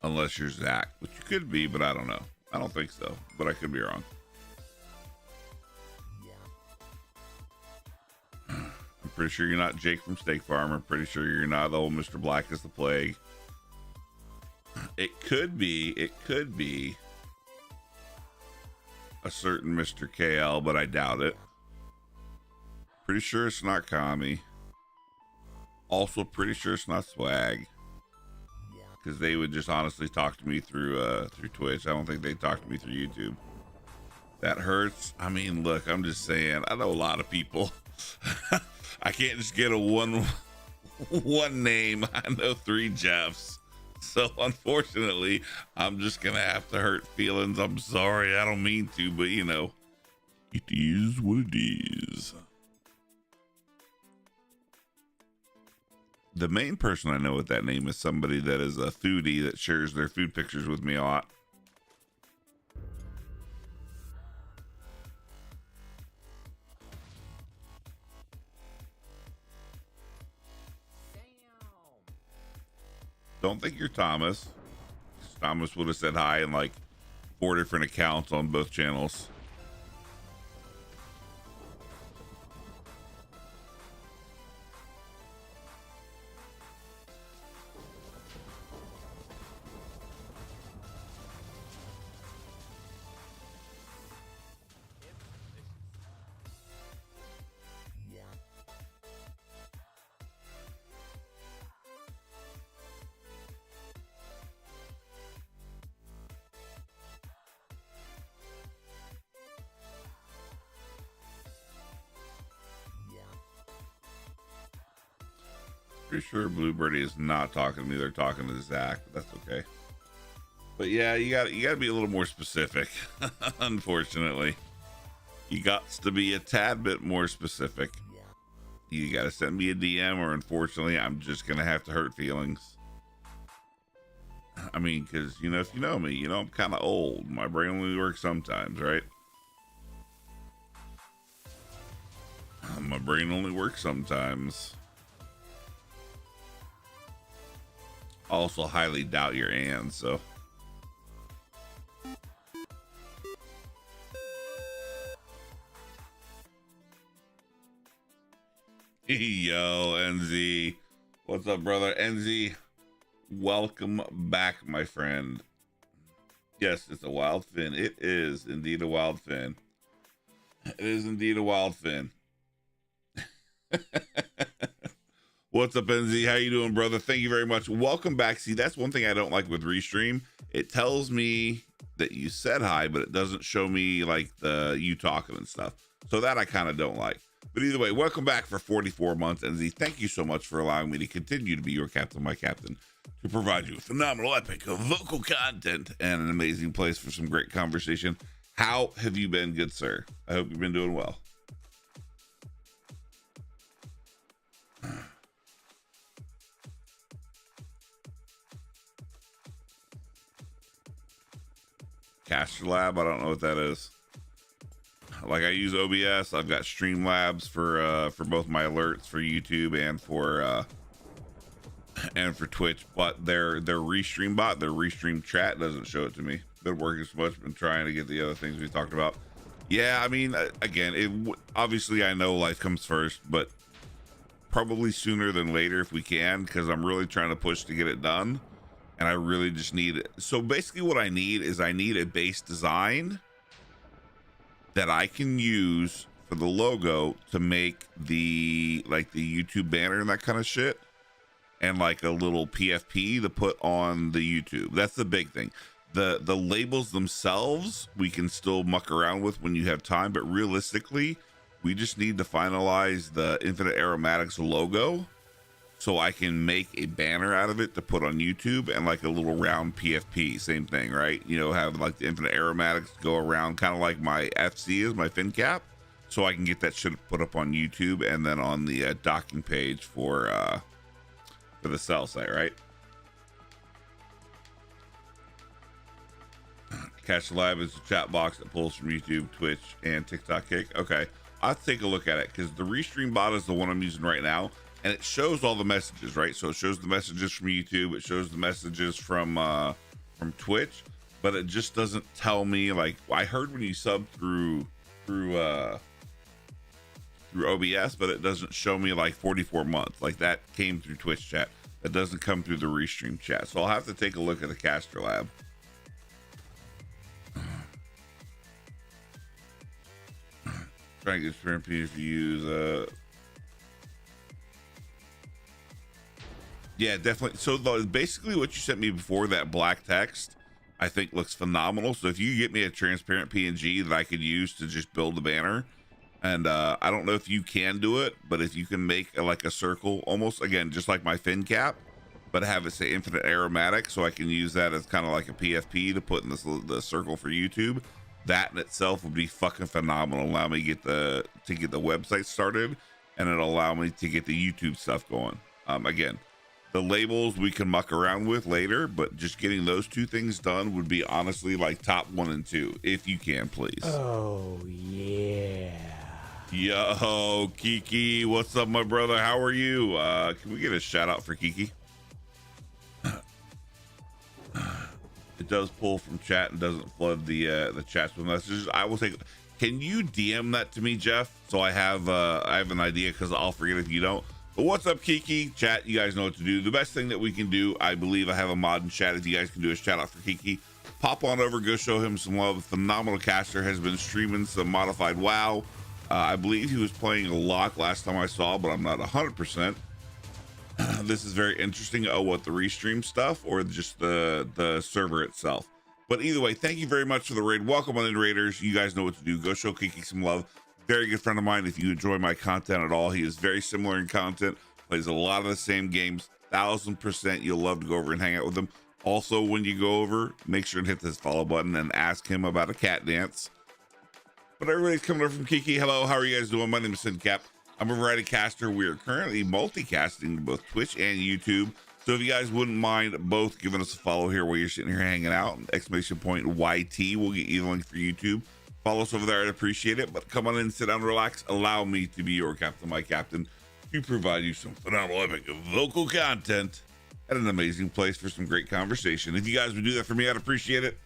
unless you're Zach, which you could be, but I don't know. I don't think so, but I could be wrong. I'm pretty sure you're not Jake from Steak Farm. I'm pretty sure you're not the old Mr. Black as the Plague. It could be a certain Mr. KL, but I doubt it. Pretty sure it's not Kami. Also pretty sure it's not Swag, because they would just honestly talk to me through Twitch. I don't think they talk to me through YouTube. That hurts. I mean, look, I'm just saying, I know a lot of people. I can't just get a one name. I know 3 Jeffs. So unfortunately, I'm just gonna have to hurt feelings. I'm sorry, I don't mean to, but you know, it is what it is. The main person I know with that name is somebody that is a foodie that shares their food pictures with me a lot. Don't think you're Thomas. Thomas would have said hi in like 4 different accounts on both channels. Pretty sure Bluebirdie is not talking to me. They're talking to Zach. But that's okay. But yeah, you got to be a little more specific. Unfortunately, you got to be a tad bit more specific. You got to send me a DM, or unfortunately, I'm just gonna have to hurt feelings. I mean, because you know, if you know me, you know I'm kind of old. My brain only works sometimes, right? My brain only works sometimes. Also highly doubt your Ann, so. Yo, NZ. What's up, brother? NZ, welcome back, my friend. Yes, it's a wild fin. It is indeed a wild fin. It is indeed a wild fin. What's up, NZ? How you doing, brother? Thank you very much. Welcome back. See, that's one thing I don't like with Restream. It tells me that you said hi, but it doesn't show me like you talking and stuff. So that I kind of don't like. But either way, welcome back for 44 months, NZ. Thank you so much for allowing me to continue to be your captain, my captain, to provide you with phenomenal, epic vocal content and an amazing place for some great conversation. How have you been, good sir? I hope you've been doing well. Caster Lab. I don't know what that is. Like I use OBS. I've got Streamlabs for both my alerts for YouTube and for Twitch. But their restream bot, their restream chat doesn't show it to me. Been working so much, been trying to get the other things we talked about. Yeah, I mean, again, obviously I know life comes first, but probably sooner than later if we can, because I'm really trying to push to get it done. And I really just need it. So basically what I need is I need a base design that I can use for the logo to make the YouTube banner and that kind of shit, and like a little PFP to put on the YouTube. That's the big thing. The labels themselves we can still muck around with when you have time, but realistically we just need to finalize the Infinite Aromatics logo so I can make a banner out of it to put on YouTube, and like a little round PFP, same thing, right? You know, have like the Infinite Aromatics go around, kind of like my FC is, my fin cap, so I can get that shit put up on YouTube and then on the docking page for the sell site, right? Cash Lab is a chat box that pulls from YouTube, Twitch, and TikTok Kick. Okay, I'll take a look at it, because the Restream bot is the one I'm using right now, and it shows all the messages, right? So it shows the messages from YouTube, it shows the messages from Twitch, but it just doesn't tell me, like, I heard when you sub through OBS, but it doesn't show me like 44 months. Like that came through Twitch chat. That doesn't come through the Restream chat. So I'll have to take a look at the Caster Lab. Trying to get sprint if you use yeah, definitely. So basically what you sent me before, that black text, I think looks phenomenal. So if you get me a transparent PNG that I could use to just build the banner, and I don't know if you can do it, but if you can make like a circle, almost again just like my fin cap, but have it say Infinite Aromatic, so I can use that as kind of like a PFP to put in the circle for YouTube. That in itself would be fucking phenomenal. Allow me to get the website started, and it'll allow me to get the YouTube stuff going. Again, the labels we can muck around with later, but just getting those two things done would be honestly like top 1 and 2, if you can, please. Oh yeah. Yo, Kiki, what's up, my brother? How are you? Can we get a shout out for Kiki? It does pull from chat and doesn't flood the chats with messages. I will take. Can you DM that to me, Jeff? So I have an idea, because I'll forget if you don't. But what's up, Kiki? Chat, you guys know what to do. The best thing that we can do, I believe I have a mod in chat, if you guys can do a shout out for Kiki. Pop on over, go show him some love. Phenomenal caster, has been streaming some modified WoW. I believe he was playing a lot last time I saw, but I'm not 100%. This is very interesting. Oh, what, the restream stuff or just the server itself? But either way, thank you very much for the raid. Welcome on in, Raiders. You guys know what to do. Go show Kiki some love. Very good friend of mine. If you enjoy my content at all, he is very similar in content, plays a lot of the same games. 1000% you'll love to go over and hang out with him. Also, when you go over, make sure and hit this follow button and ask him about a cat dance. But everybody's coming over from Kiki. Hello, how are you guys doing? My name is SidCap. I'm a variety caster. We are currently multicasting to both Twitch and YouTube. So if you guys wouldn't mind both giving us a follow here while you're sitting here hanging out, exclamation point YT will get you the link for YouTube. Follow us over there, I'd appreciate it. But come on in, sit down, relax. Allow me to be your captain, my captain, to provide you some phenomenal, epic vocal content at an amazing place for some great conversation. If you guys would do that for me, I'd appreciate it.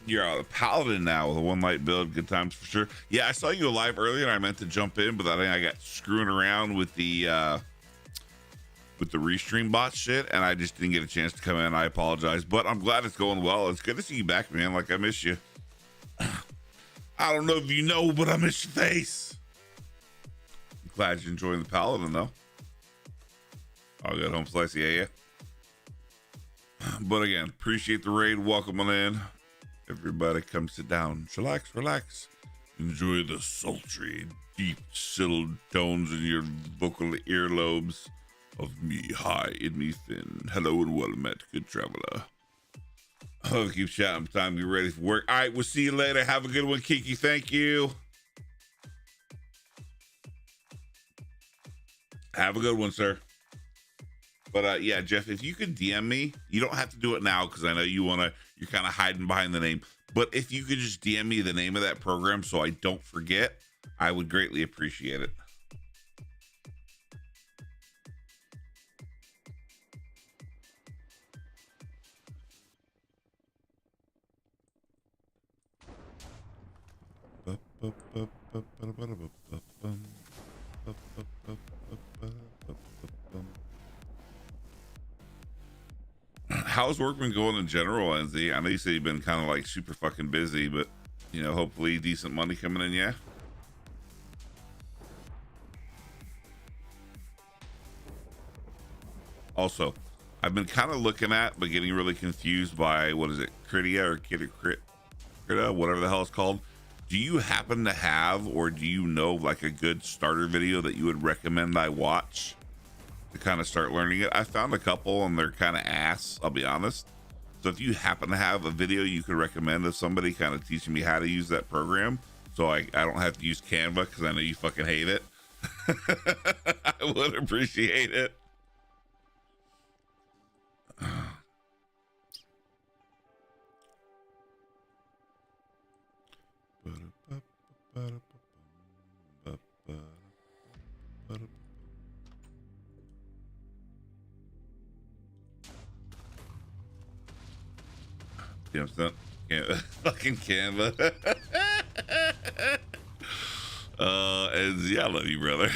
You're a paladin now with a one light build. Good times for sure. Yeah, I saw you live earlier and I meant to jump in, but I think I got screwing around with the restream bot shit, and I just didn't get a chance to come in. I apologize, but I'm glad it's going well. It's good to see you back, man. Like, I miss you. I don't know if you know, but I miss your face. I'm glad you're enjoying the paladin though. I'll get home slice, yeah. But again, appreciate the raid. Welcome on in. Everybody come sit down, relax, enjoy the sultry, deep settled tones in your vocal earlobes of me. Hi, it's me, Finn. Hello and welcome at Good Traveler. Oh, keep shouting. Time to get ready for work. All right, we'll see you later. Have a good one, Kiki. Thank you. Have a good one, sir. But yeah, Jeff, if you could DM me, you don't have to do it now because I know you're kind of hiding behind the name. But if you could just DM me the name of that program so I don't forget, I would greatly appreciate it. How's work been going in general, NZ? I know you said you've been kind of like super fucking busy, but you know, hopefully decent money coming in, yeah? Also, I've been kind of looking at, but getting really confused by, what is it, Critia or Crita, whatever the hell it's called. Do you happen to have, or do you know like a good starter video that you would recommend I watch to kind of start learning it? I found a couple and they're kind of ass, I'll be honest. So if you happen to have a video you could recommend of somebody kind of teaching me how to use that program, so I don't have to use Canva because I know you fucking hate it, I would appreciate it. You know what I'm saying? Fucking Canva. And yeah, I love you, brother.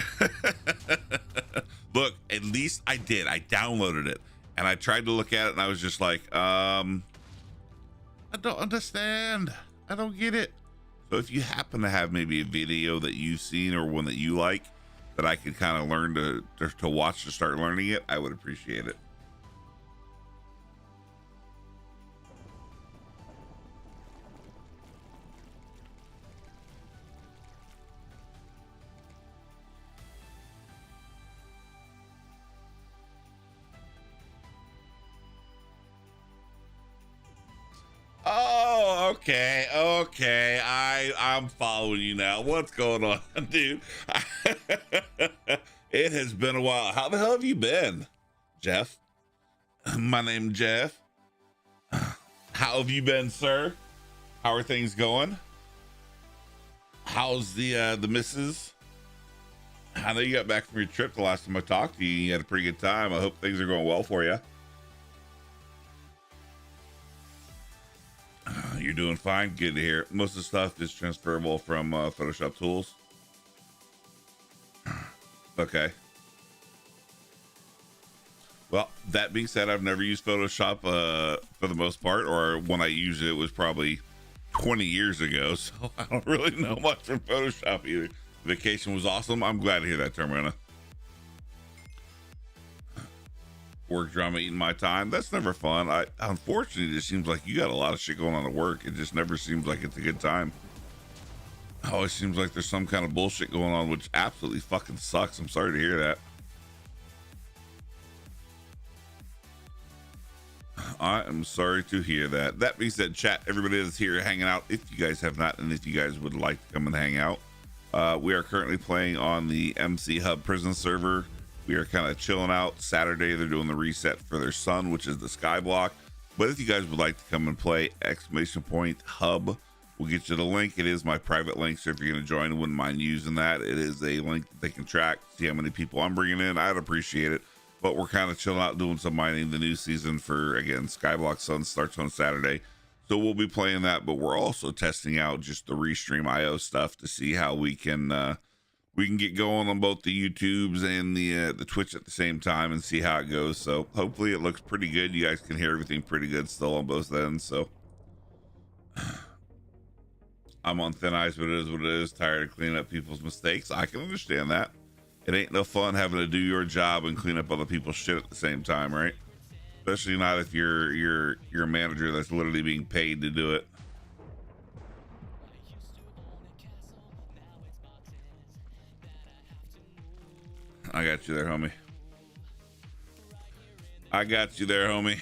Look, at least I did. I downloaded it and I tried to look at it and I was just like, I don't understand. I don't get it. So if you happen to have maybe a video that you've seen or one that you like that I could kind of learn to watch to start learning it, I would appreciate it. Oh, okay. I'm following you now. What's going on, dude? It has been a while. How the hell have you been, Jeff? My name's Jeff. How have you been, sir? How are things going? How's the missus? I know you got back from your trip the last time I talked to you. You had a pretty good time. I hope things are going well for you. You're doing fine. Good to hear. Most of the stuff is transferable from Photoshop tools. Okay. Well, that being said, I've never used Photoshop for the most part, or when I used it, it was probably 20 years ago. So I don't really know much from Photoshop either. Vacation was awesome. I'm glad to hear that, Termina. Work drama eating my time. That's never fun. Unfortunately, it just seems like you got a lot of shit going on at work. It just never seems like it's a good time. It always seems like there's some kind of bullshit going on, which absolutely fucking sucks. I'm sorry to hear that. I am sorry to hear that. That being said, chat, everybody that's here hanging out, if you guys have not, and if you guys would like to come and hang out, we are currently playing on the MCHub prison server. We are kind of chilling out. Saturday, they're doing the reset for their son, which is the Skyblock. But if you guys would like to come and play, !hub will get you the link. It is my private link, so if you're going to join, I wouldn't mind using that. It is a link that they can track, see how many people I'm bringing in. I'd appreciate it. But we're kind of chilling out, doing some mining. The new season for, again, Skyblock Sun starts on Saturday. So we'll be playing that, but we're also testing out just the Restream IO stuff to see how we can get going on both the YouTubes and the Twitch at the same time and see how it goes. So hopefully it looks pretty good. You guys can hear everything pretty good still on both ends. So I'm on thin ice, but it is what it is. Tired of cleaning up people's mistakes. I can understand that. It ain't no fun having to do your job and clean up other people's shit at the same time, right? Especially not if you're a manager that's literally being paid to do it. I got you there, homie. I got you there, homie.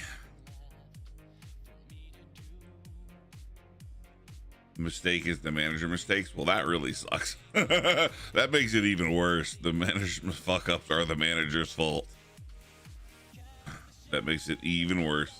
Mistake is the manager mistakes. Well, that really sucks. That makes it even worse. The management fuck ups are the manager's fault. That makes it even worse.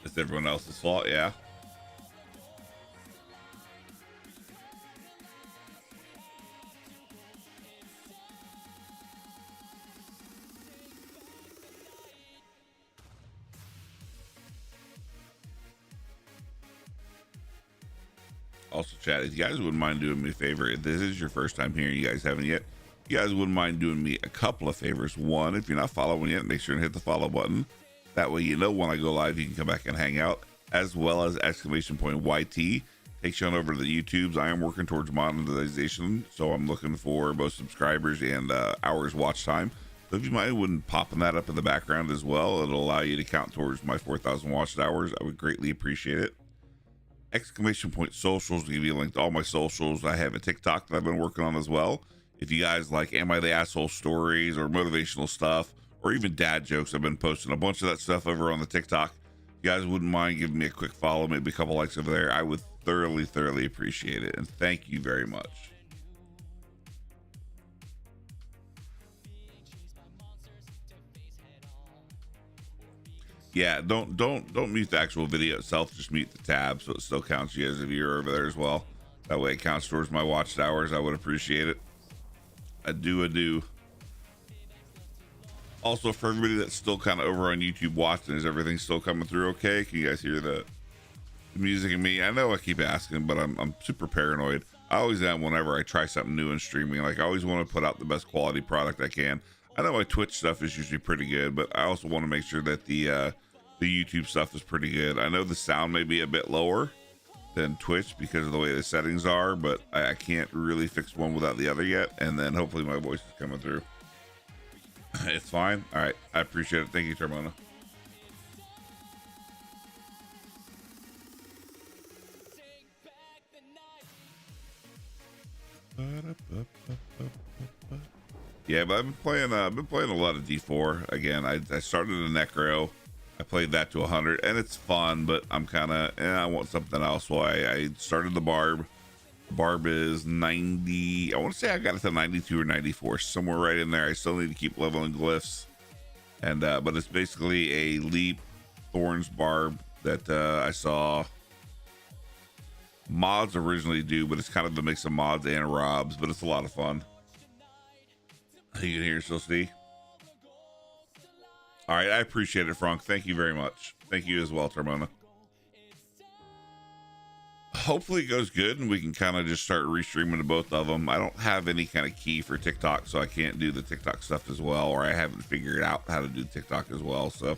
It's everyone else's fault, yeah. Also, chat, if you guys wouldn't mind doing me a favor, if this is your first time here and you guys haven't yet, you guys wouldn't mind doing me a couple of favors. One, if you're not following yet, make sure and hit the follow button. That way, you know, when I go live, you can come back and hang out, as well as !YT takes you on over to the YouTubes. I am working towards monetization, so I'm looking for both subscribers and hours watch time. So if you might wouldn't popping that up in the background as well, it'll allow you to count towards my 4,000 watched hours. I would greatly appreciate it. !Socials will give you a link to all my socials. I have a TikTok that I've been working on as well. If you guys like Am I the Asshole stories or motivational stuff or even dad jokes, I've been posting a bunch of that stuff over on the TikTok. If you guys wouldn't mind giving me a quick follow, maybe a couple likes over there, I would thoroughly appreciate it. And thank you very much. Yeah, don't mute the actual video itself, just mute the tab so it still counts you as a viewer over there as well. That way it counts towards my watched hours. I would appreciate it. I do. Also, for everybody that's still kind of over on YouTube watching, is everything still coming through okay? Can you guys hear the music and me? I know I keep asking, but I'm super paranoid. I always am whenever I try something new in streaming. Like, I always want to put out the best quality product I can. I know my Twitch stuff is usually pretty good, but I also want to make sure that the YouTube stuff is pretty good. I know the sound may be a bit lower than Twitch because of the way the settings are, but I can't really fix one without the other yet. And then hopefully my voice is coming through. It's fine. All right. I appreciate it. Thank you, Termona. Yeah, but I've been playing a lot of D4 again. I started a Necro. I played that to 100 and it's fun, but I'm kind of I want something else. So I started the Barb. Barb is 90. I want to say I got it to 92 or 94, somewhere right in there. I still need to keep leveling glyphs, and but it's basically a Leap Thorns Barb that I saw mods originally do, but it's kind of a mix of mods and robs, but it's a lot of fun. You can hear still see. All right, I appreciate it, Frank. Thank you very much. Thank you as well, Termona. Hopefully it goes good and we can kind of just start restreaming to both of them. I don't have any kind of key for TikTok, so I can't do the TikTok stuff as well, or I haven't figured out how to do TikTok as well. So,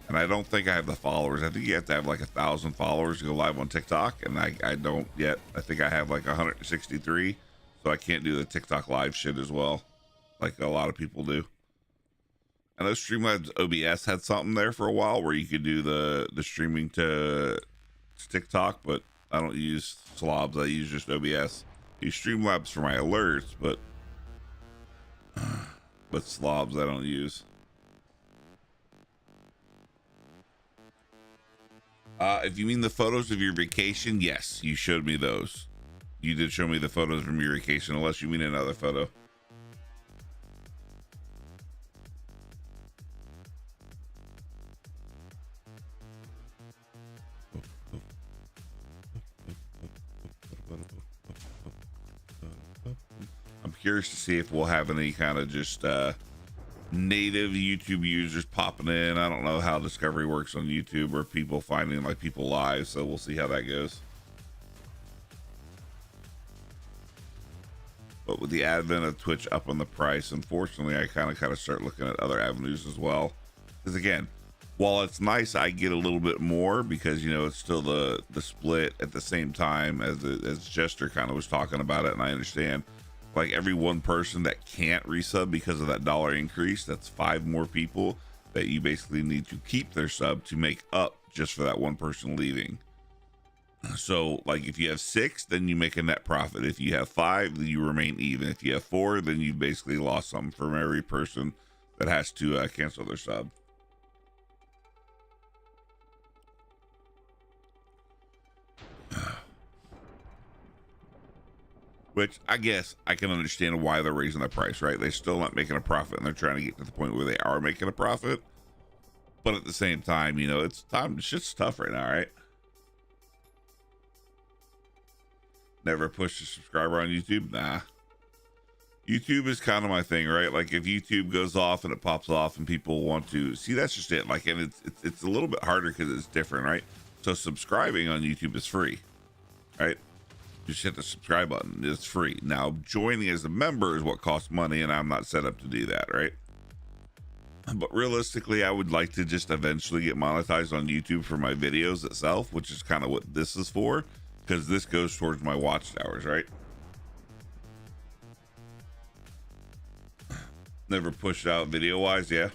and I don't think I have the followers. I think you have to have like 1,000 followers to go live on TikTok, and I don't yet. I think I have like 163, so I can't do the TikTok live shit as well, like a lot of people do. I know Streamlabs OBS had something there for a while where you could do the streaming to TikTok, but I don't use Slobs. I use just OBS. I use Streamlabs for my alerts, but Slobs I don't use. If you mean the photos of your vacation, yes, you showed me those. You did show me the photos from your vacation, unless you mean another photo. I'm curious to see if we'll have any kind of just native YouTube users popping in. I don't know how discovery works on YouTube, or people finding like people live, so we'll see how that goes. But with the advent of Twitch up on the price, unfortunately, I kind of start looking at other avenues as well. Because again, while it's nice, I get a little bit more because, you know, it's still the split at the same time as Jester kind of was talking about it, and I understand. Like every one person that can't resub because of that dollar increase, that's 5 more people that you basically need to keep their sub to make up just for that one person leaving. So like if you have 6, then you make a net profit. If you have 5, then you remain even. If you have 4, then you basically lost something from every person that has to cancel their sub. which I guess I can understand why they're raising the price, right? They're still not making a profit, and they're trying to get to the point where they are making a profit. But at the same time, you know, it's shit's tough right now, right? Never push a subscriber on YouTube. Nah. YouTube is kind of my thing, right? Like if YouTube goes off and it pops off and people want to see, that's just it. Like, and it's a little bit harder because it's different, right? So subscribing on YouTube is free, right? Just hit the subscribe button. It's free. Now joining as a member is what costs money, and I'm not set up to do that, right? But realistically, I would like to just eventually get monetized on YouTube for my videos itself, which is kind of what this is for, because this goes towards my watch hours, right? Never pushed out video wise, yeah.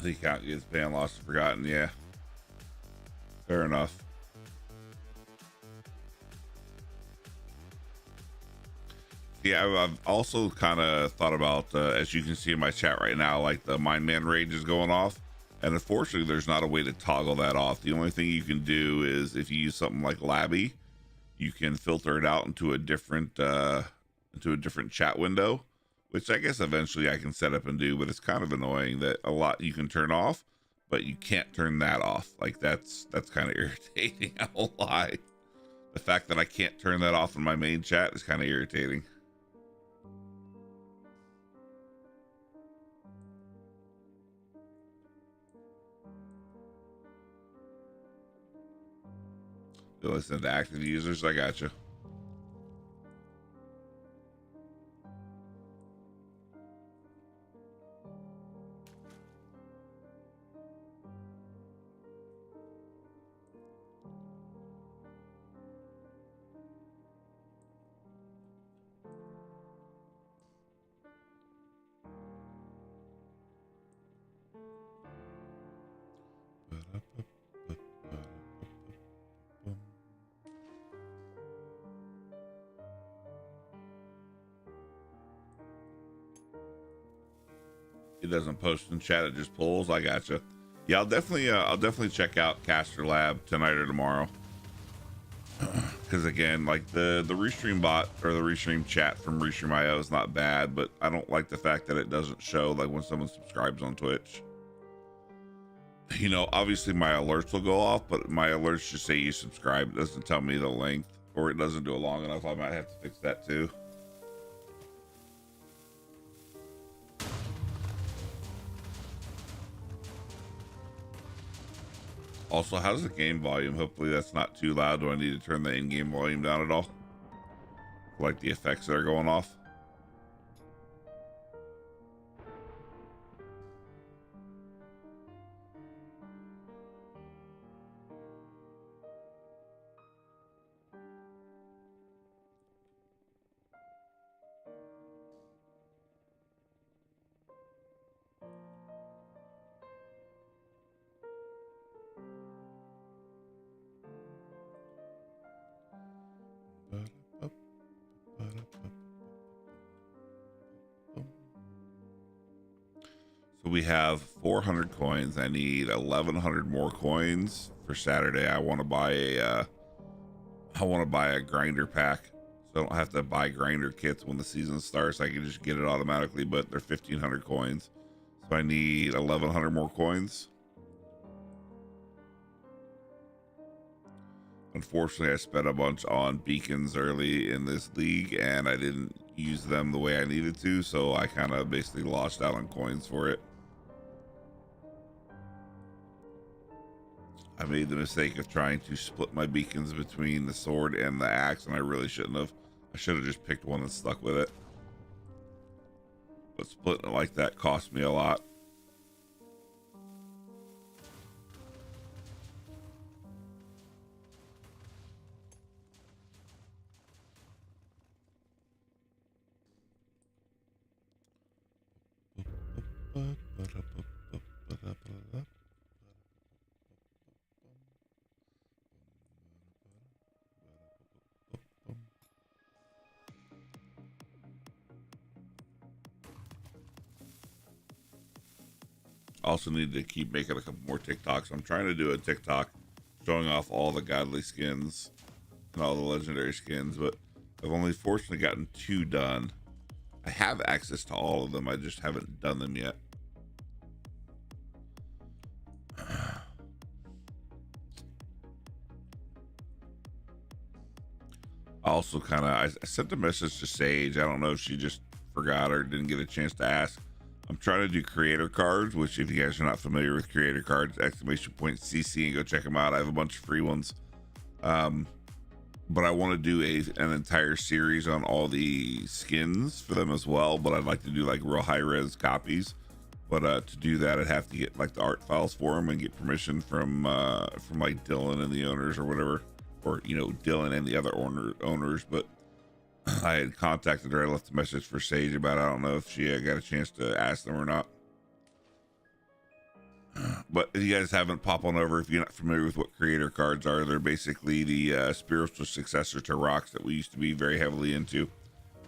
The account gets banned, lost, and forgotten. Yeah, fair enough. Yeah, I've also kind of thought about, as you can see in my chat right now, like the Mind Man rage is going off, and unfortunately, there's not a way to toggle that off. The only thing you can do is if you use something like Labby, you can filter it out into a different chat window, which I guess eventually I can set up and do, but it's kind of annoying that a lot you can turn off, but you can't turn that off. Like that's kind of irritating. I won't lie. The fact that I can't turn that off in my main chat is kind of irritating. You listen to active users, I got you. It doesn't post in chat, it just pulls. I gotcha. Yeah, I'll definitely check out Caster Lab tonight or tomorrow. Because again, like the restream bot or the restream chat from Restream.io is not bad, but I don't like the fact that it doesn't show like when someone subscribes on Twitch. You know, obviously my alerts will go off, but my alerts just say you subscribe. It doesn't tell me the length, or it doesn't do it long enough. I might have to fix that too. Also, how's the game volume? Hopefully that's not too loud. Do I need to turn the in-game volume down at all? Like the effects that are going off? So we have 400 coins. I need 1,100 more coins for Saturday. I want to buy a grinder pack, so I don't have to buy grinder kits when the season starts. I can just get it automatically, but they're 1,500 coins. So I need 1,100 more coins. Unfortunately, I spent a bunch on beacons early in this league, and I didn't use them the way I needed to, so I kind of basically lost out on coins for it. I made the mistake of trying to split my beacons between the sword and the axe, and I really shouldn't have. I should have just picked one and stuck with it. But splitting it like that cost me a lot. Also need to keep making a couple more TikToks. I'm trying to do a TikTok showing off all the godly skins and all the legendary skins, but I've only fortunately gotten 2 done. I have access to all of them. I just haven't done them yet. I also I sent a message to Sage. I don't know if she just forgot or didn't get a chance to ask. I'm trying to do creator cards, which if you guys are not familiar with creator cards, !CC and go check them out. I have a bunch of free ones. But I want to do an entire series on all the skins for them as well. But I'd like to do like real high res copies. But to do that, I'd have to get like the art files for them and get permission from like Dylan and the owners or whatever, or you know, Dylan and the other owners. But I had contacted her. I left a message for Sage about it. I don't know if she got a chance to ask them or not. But if you guys haven't, pop on over. If you're not familiar with what creator cards are, they're basically the spiritual successor to rocks that we used to be very heavily into.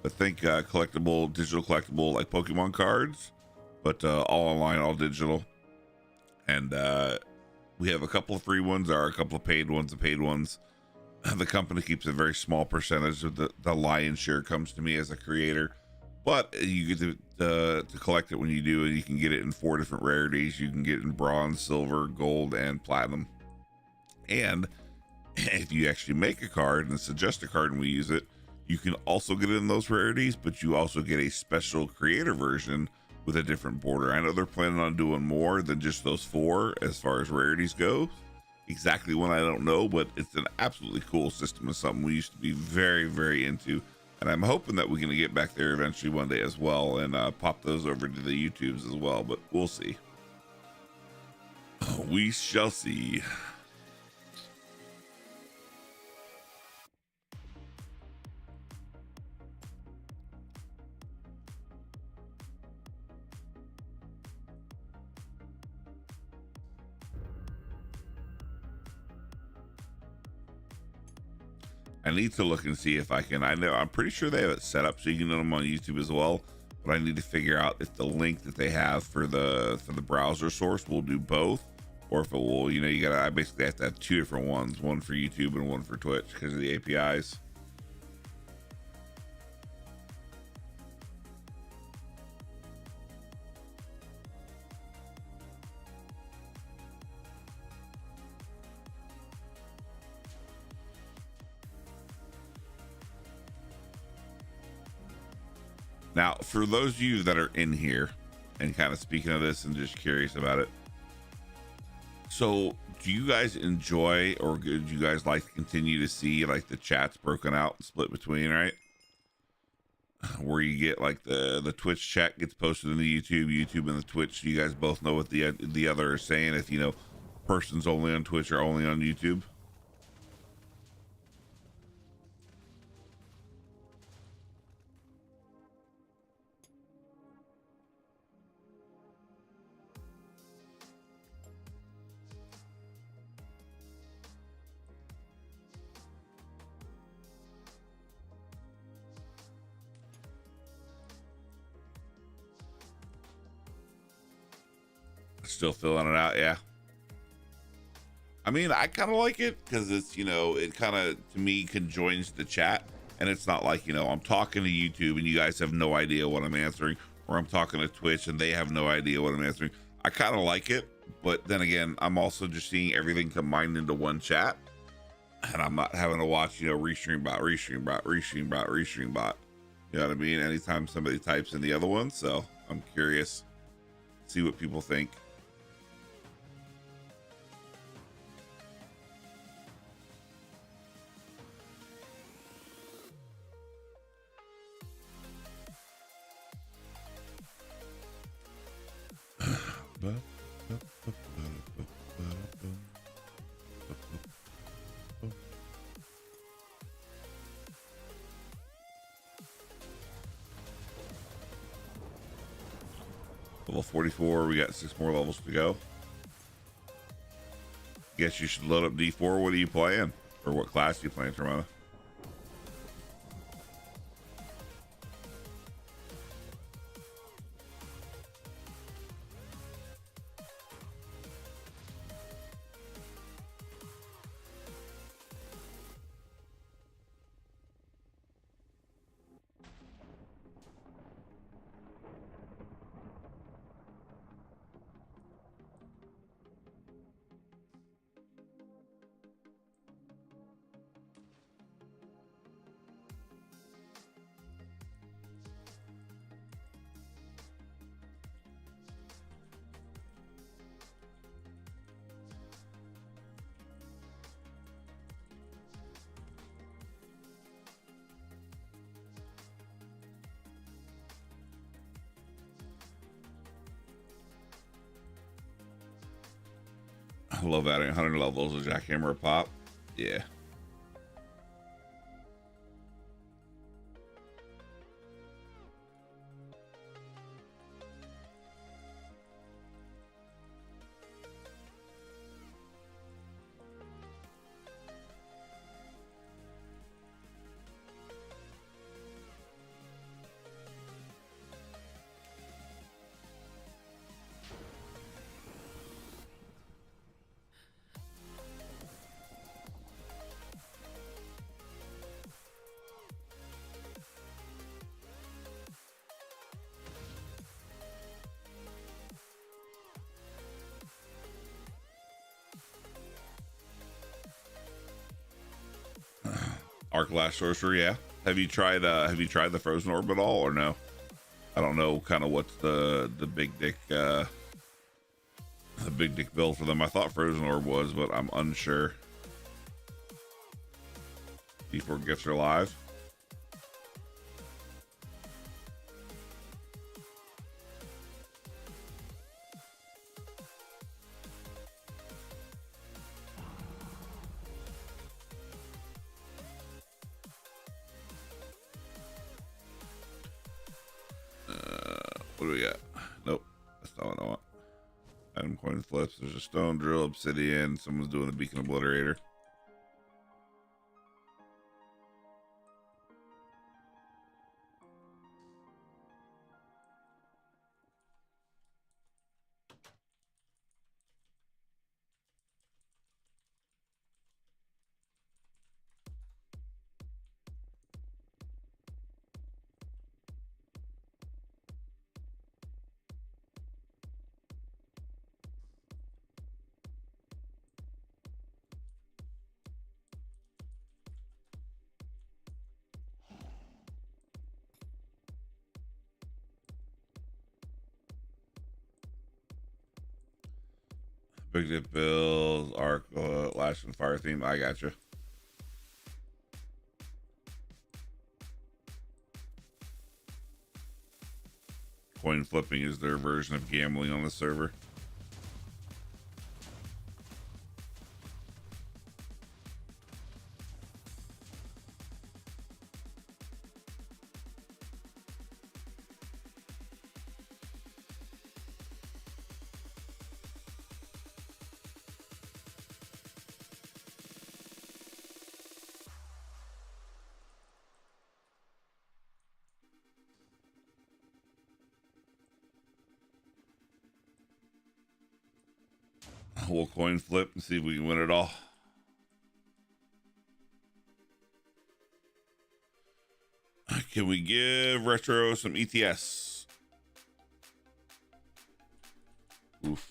But think collectible, digital collectible, like Pokemon cards, but all online, all digital. And we have a couple of free ones, or a couple of paid ones. The paid ones, the company keeps a very small percentage of the lion's share comes to me as a creator. But you get to collect it when you do, and you can get it in 4 different rarities. You can get it in bronze, silver, gold, and platinum. And if you actually make a card and suggest a card and we use it, you can also get it in those rarities, but you also get a special creator version with a different border. I know they're planning on doing more than just those 4 as far as rarities go. Exactly when, I don't know, but it's an absolutely cool system and something we used to be very, very into. And I'm hoping that we're going to get back there eventually one day as well, and pop those over to the YouTubes as well, but we'll see. We shall see. I need to look and see if I can. I'm pretty sure they have it set up so you can get them on YouTube as well, but I need to figure out if the link that they have for the browser source will do both, or if it will, you know, I basically have to have 2 different ones, one for YouTube and one for Twitch because of the APIs. Now, for those of you that are in here and kind of speaking of this and just curious about it, so do you guys enjoy, or do you guys like to continue to see like the chats broken out and split between, right? Where you get like the Twitch chat gets posted in the YouTube and the Twitch. You guys both know what the other is saying. If you know, person's only on Twitch or only on YouTube. Still filling it out, yeah. I mean, I kind of like it because it's, you know, it kind of to me conjoins the chat, and it's not like, you know, I'm talking to YouTube and you guys have no idea what I'm answering, or I'm talking to Twitch and they have no idea what I'm answering. I kind of like it, but then again, I'm also just seeing everything combined into one chat, and I'm not having to watch, you know, restream bot, restream bot, restream bot, restream bot. You know what I mean? Anytime somebody types in the other one, so I'm curious, see what people think. 44. We got 6 more levels to go. Guess you should load up D4. What are you playing? Or what class are you playing, Tremona? I love adding 100 levels of Jackhammer Pop. Yeah. Arc Lash Sorcerer, yeah. Have you tried the Frozen Orb at all, or no? I don't know kind of what's the big dick build for them. I thought Frozen Orb was, but I'm unsure. D4 gifts are live. What do we got? Nope, that's not what I want. Item coin flips. There's a stone drill, obsidian. Someone's doing a beacon obliterator. Big dip bills, arc, lash and fire theme. I got you. Coin flipping is their version of gambling on the server. We'll coin flip and see if we can win it all. Can we give Retro some ETS? Oof.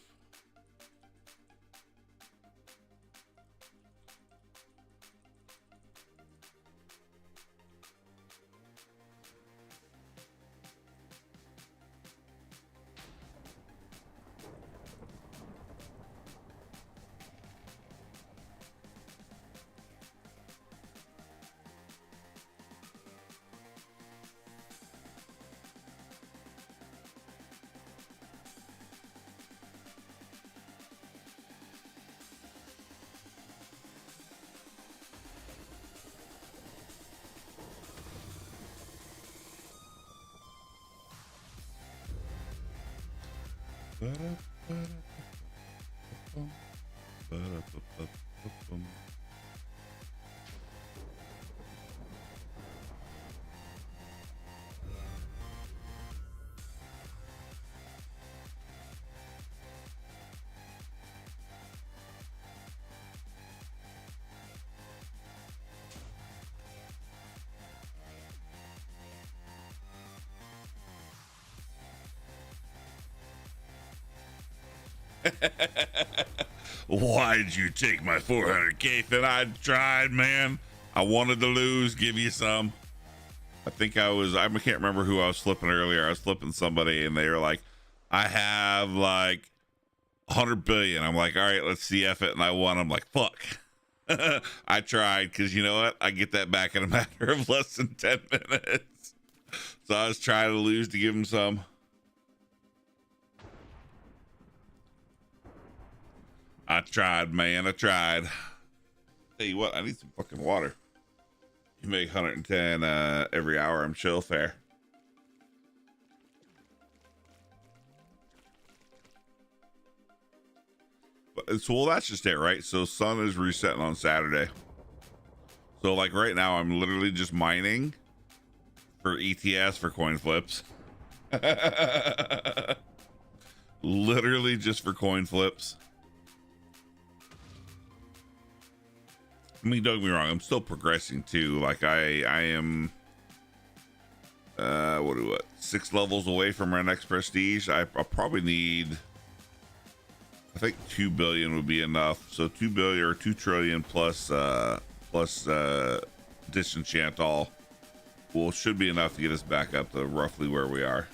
Why did you take my 400k that I tried, man? I wanted to lose, give you some. I think I can't remember who I was flipping earlier. I was flipping somebody and they were like, I have like 100 billion. I'm like, all right, let's CF it. And I won. I'm like, fuck. I tried because you know what? I get that back in a matter of less than 10 minutes. So I was trying to lose to give him some. I tried, man. I tried. Tell you what, I need some fucking water. You make 110 every hour. I'm chill fair. But so well, that's just it, right? So sun is resetting on Saturday. So like right now, I'm literally just mining for ETS for coin flips. Literally just for coin flips. I mean, don't get me wrong, I'm still progressing too. Like I am what 6 levels away from my next prestige. I'll probably need, I think 2 billion would be enough. So 2 billion or 2 trillion plus disenchant all should be enough to get us back up to roughly where we are.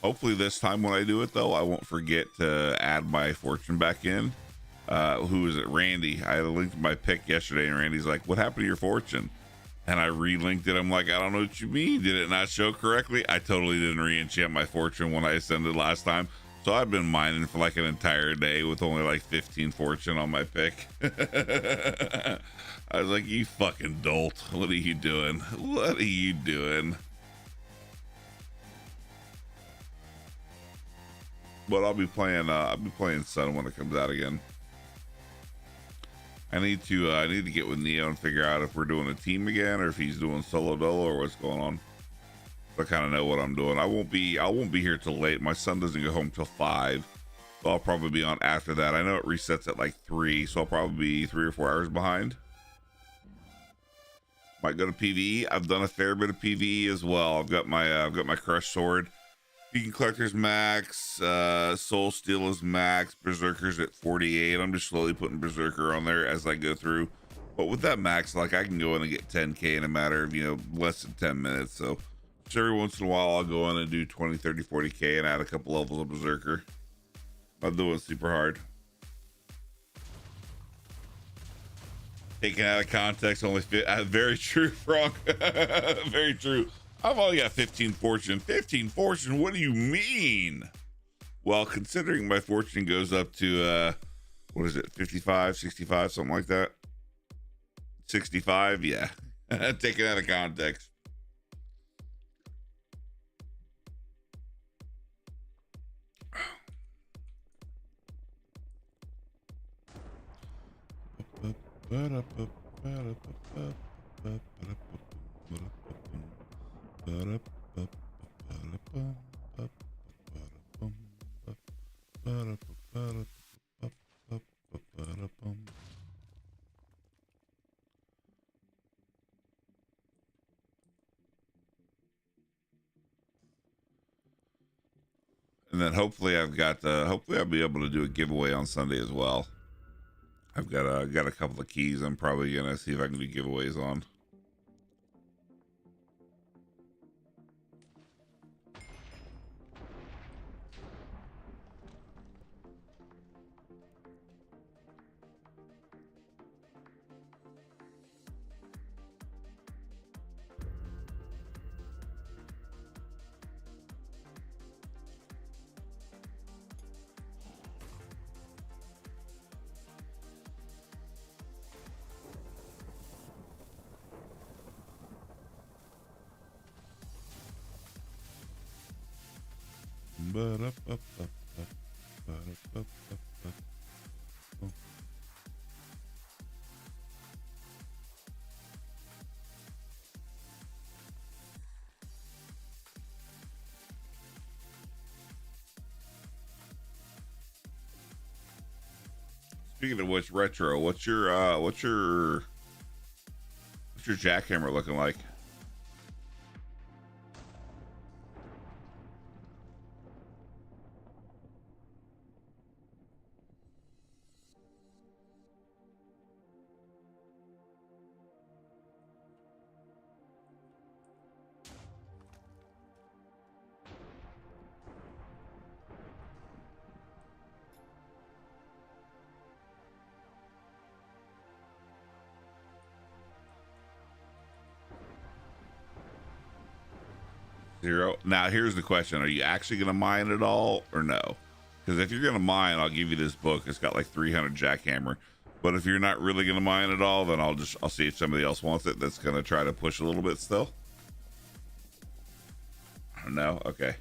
Hopefully this time when I do it though, I won't forget to add my fortune back in. Who is it? Randy. I linked my pick yesterday and Randy's like, what happened to your fortune? And I re-linked it. I'm like, I don't know what you mean. Did it not show correctly? I totally didn't re-enchant my fortune when I ascended last time. So I've been mining for like an entire day with only like 15 fortune on my pick. I was like, you fucking dolt. What are you doing? What are you doing? But I'll be playing Sun when it comes out again. I need to get with Neo and figure out if we're doing a team again or if he's doing solo dolo or what's going on. I kind of know what I'm doing. I won't be here till late. My son doesn't go home till 5. So I'll probably be on after that. I know it resets at like 3, so I'll probably be 3 or 4 hours behind. Might go to PvE. I've done a fair bit of PvE as well. I've got my crushed sword. Beacon Collector's max, Soul Steel is max, Berserker's at 48. I'm just slowly putting Berserker on there as I go through. But with that max, like I can go in and get 10k in a matter of, less than 10 minutes. So just every once in a while, I'll go in and do 20, 30, 40k and add a couple levels of Berserker. I'm doing super hard. Taken out of context, only fit. Very true, Frank. Very true. I've only got 15 fortune. 15 fortune? What do you mean? Well, considering my fortune goes up to, what is it, 55, 65, something like that? 65? Yeah. Take it out of context. And then hopefully hopefully I'll be able to do a giveaway on Sunday as well. I've got a couple of keys I'm probably gonna see if I can do giveaways on. Speaking of which, retro, what's your jackhammer looking like? Zero. Now here's the question: are you actually going to mine it all or no? Because if you're going to mine, I'll give you this book. It's got like 300 jackhammer. But if you're not really going to mine it all, then I'll see if somebody else wants it. That's going to try to push a little bit still. No. Okay.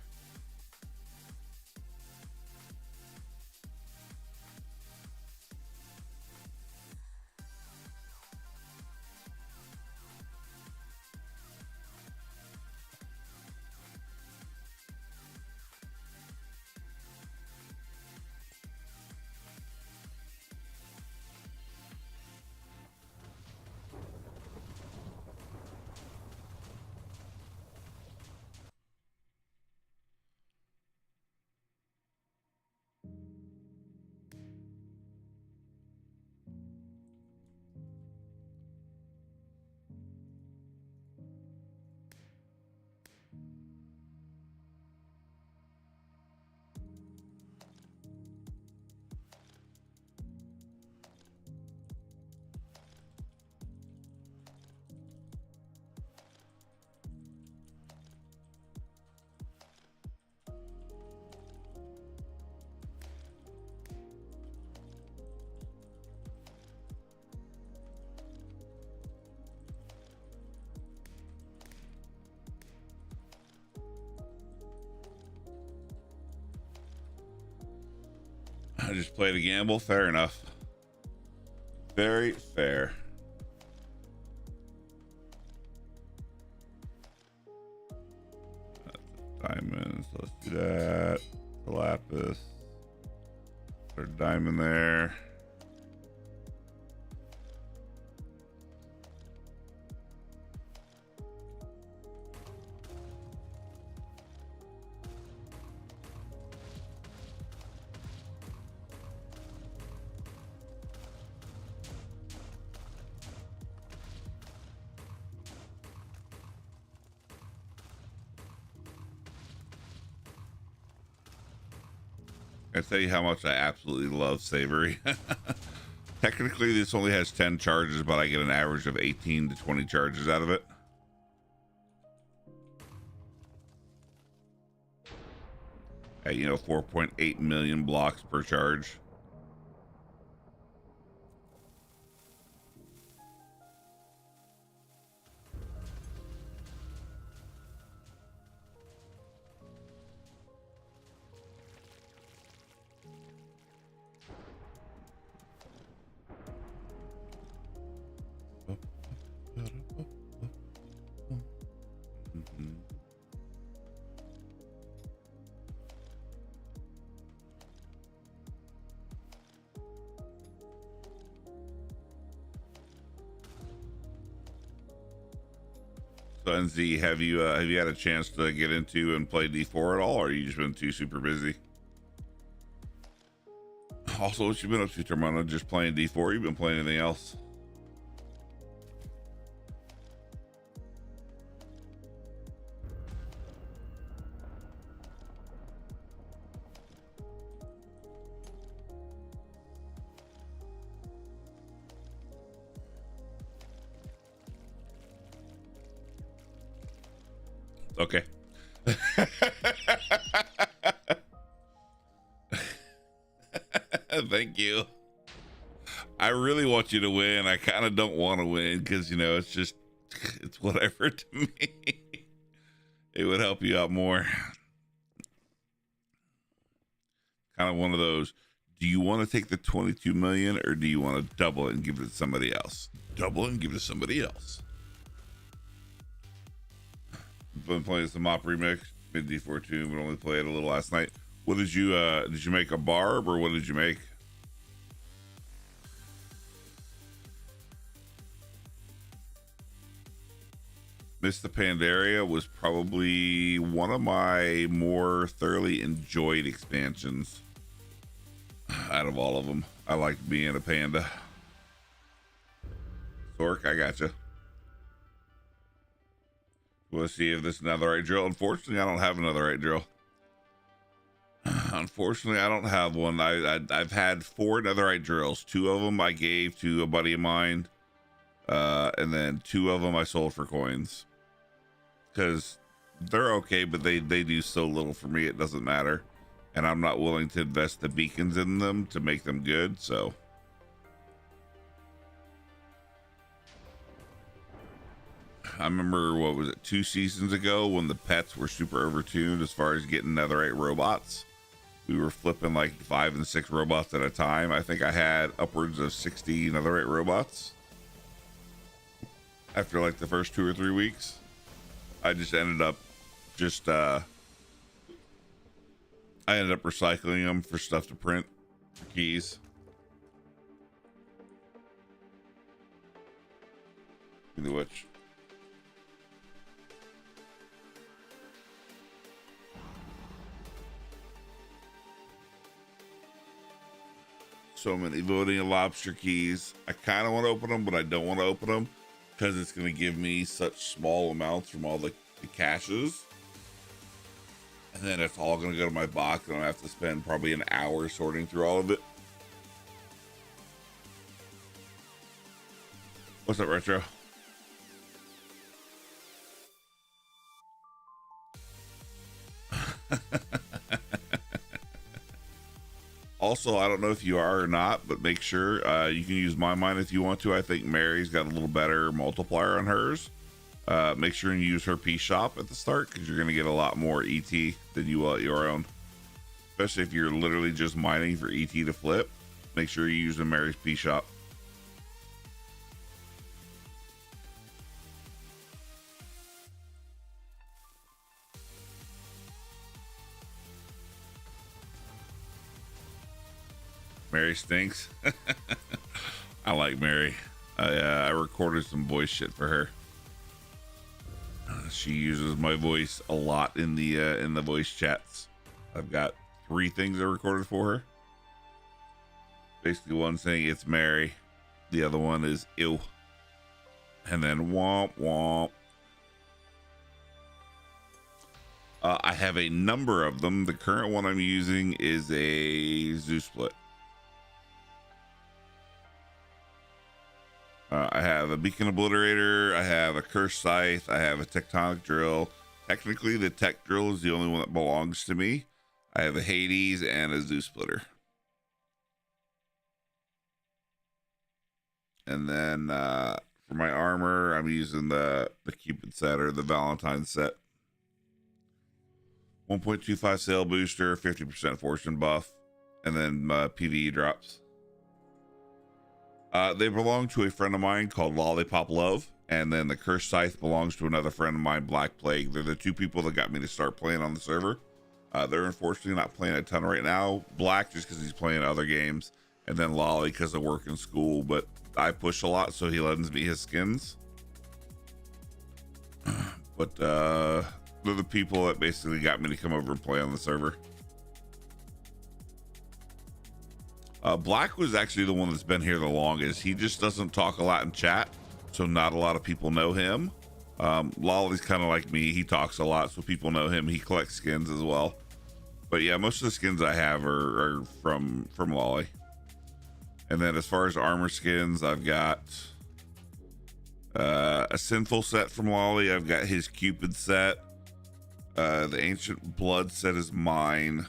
I just played a gamble. Fair enough. Very fair. Diamonds. Let's do that. The lapis. Put a diamond there. I tell you how much I absolutely love Savory. Technically, this only has 10 charges, but I get an average of 18 to 20 charges out of it. At, 4.8 million blocks per charge. So NZ, have you had a chance to get into and play D4 at all, or you just been too super busy? Also, what you been up to, Termana? Just playing D4? You've been playing anything else? Okay. Thank you. I really want you to win. I kind of don't want to win because, it's whatever to me. It would help you out more. kind of one of those. Do you want to take the 22 million or do you want to double it and give it to somebody else? Double it and give it to somebody else. Been playing some Mop Remix, mid D4 tune, but only played a little last night. What did you make a barb or what did you make? Mr. Pandaria was probably one of my more thoroughly enjoyed expansions out of all of them. I liked being a panda. Sork, I gotcha. We'll see if this is netherite drill. Unfortunately, I don't have a netherite drill. Unfortunately, I don't have one. I've had 4 netherite drills. 2 of them I gave to a buddy of mine. And then 2 of them I sold for coins. Because they're okay, but they do so little for me, it doesn't matter. And I'm not willing to invest the beacons in them to make them good, so. I remember, what was it, 2 seasons ago when the pets were super overtuned as far as getting netherite robots. We were flipping like 5 and 6 robots at a time. I think I had upwards of 60 netherite robots. After like the first 2 or 3 weeks. I just ended up I ended up recycling them for stuff to print, for keys. Either which. So many voting and lobster keys. I kind of want to open them, but I don't want to open them because it's going to give me such small amounts from all the caches. And then it's all going to go to my box and I have to spend probably an hour sorting through all of it. What's up, Retro? Also, I don't know if you are or not, but make sure you can use my mine if you want to. I think Mary's got a little better multiplier on hers. Make sure and use her P shop at the start because you're going to get a lot more ET than you will at your own. Especially if you're literally just mining for ET to flip. Make sure you use the Mary's P shop. Mary stinks. I like Mary. I recorded some voice shit for her. She uses my voice a lot in the voice chats. I've got 3 things I recorded for her. Basically, one saying it's Mary, the other one is ew, and then womp womp. I have a number of them. The current one I'm using is a zoo split. I have a beacon obliterator, I have a cursed scythe, I have a tectonic drill. Technically, the tech drill is the only one that belongs to me. I have a Hades and a zoo splitter. And then for my armor, I'm using the Cupid set or the Valentine set. 1.25 sail booster, 50% fortune buff, and then PvE drops. They belong to a friend of mine called Lollipop Love, and then the Cursed Scythe belongs to another friend of mine, Black Plague. They're the 2 people that got me to start playing on the server. They're unfortunately not playing a ton right now. Black just because he's playing other games, and then Lolly because of work and school. But I push a lot, so he lends me his skins. But they're the people that basically got me to come over and play on the server. Black was actually the one that's been here the longest. He just doesn't talk a lot in chat, so not a lot of people know him. Lolly's kind of like me. He talks a lot, so people know him. He collects skins as well. But yeah, most of the skins I have are from Lolly. And then as far as armor skins, I've got a Sinful set from Lolly. I've got his Cupid set. The Ancient Blood set is mine.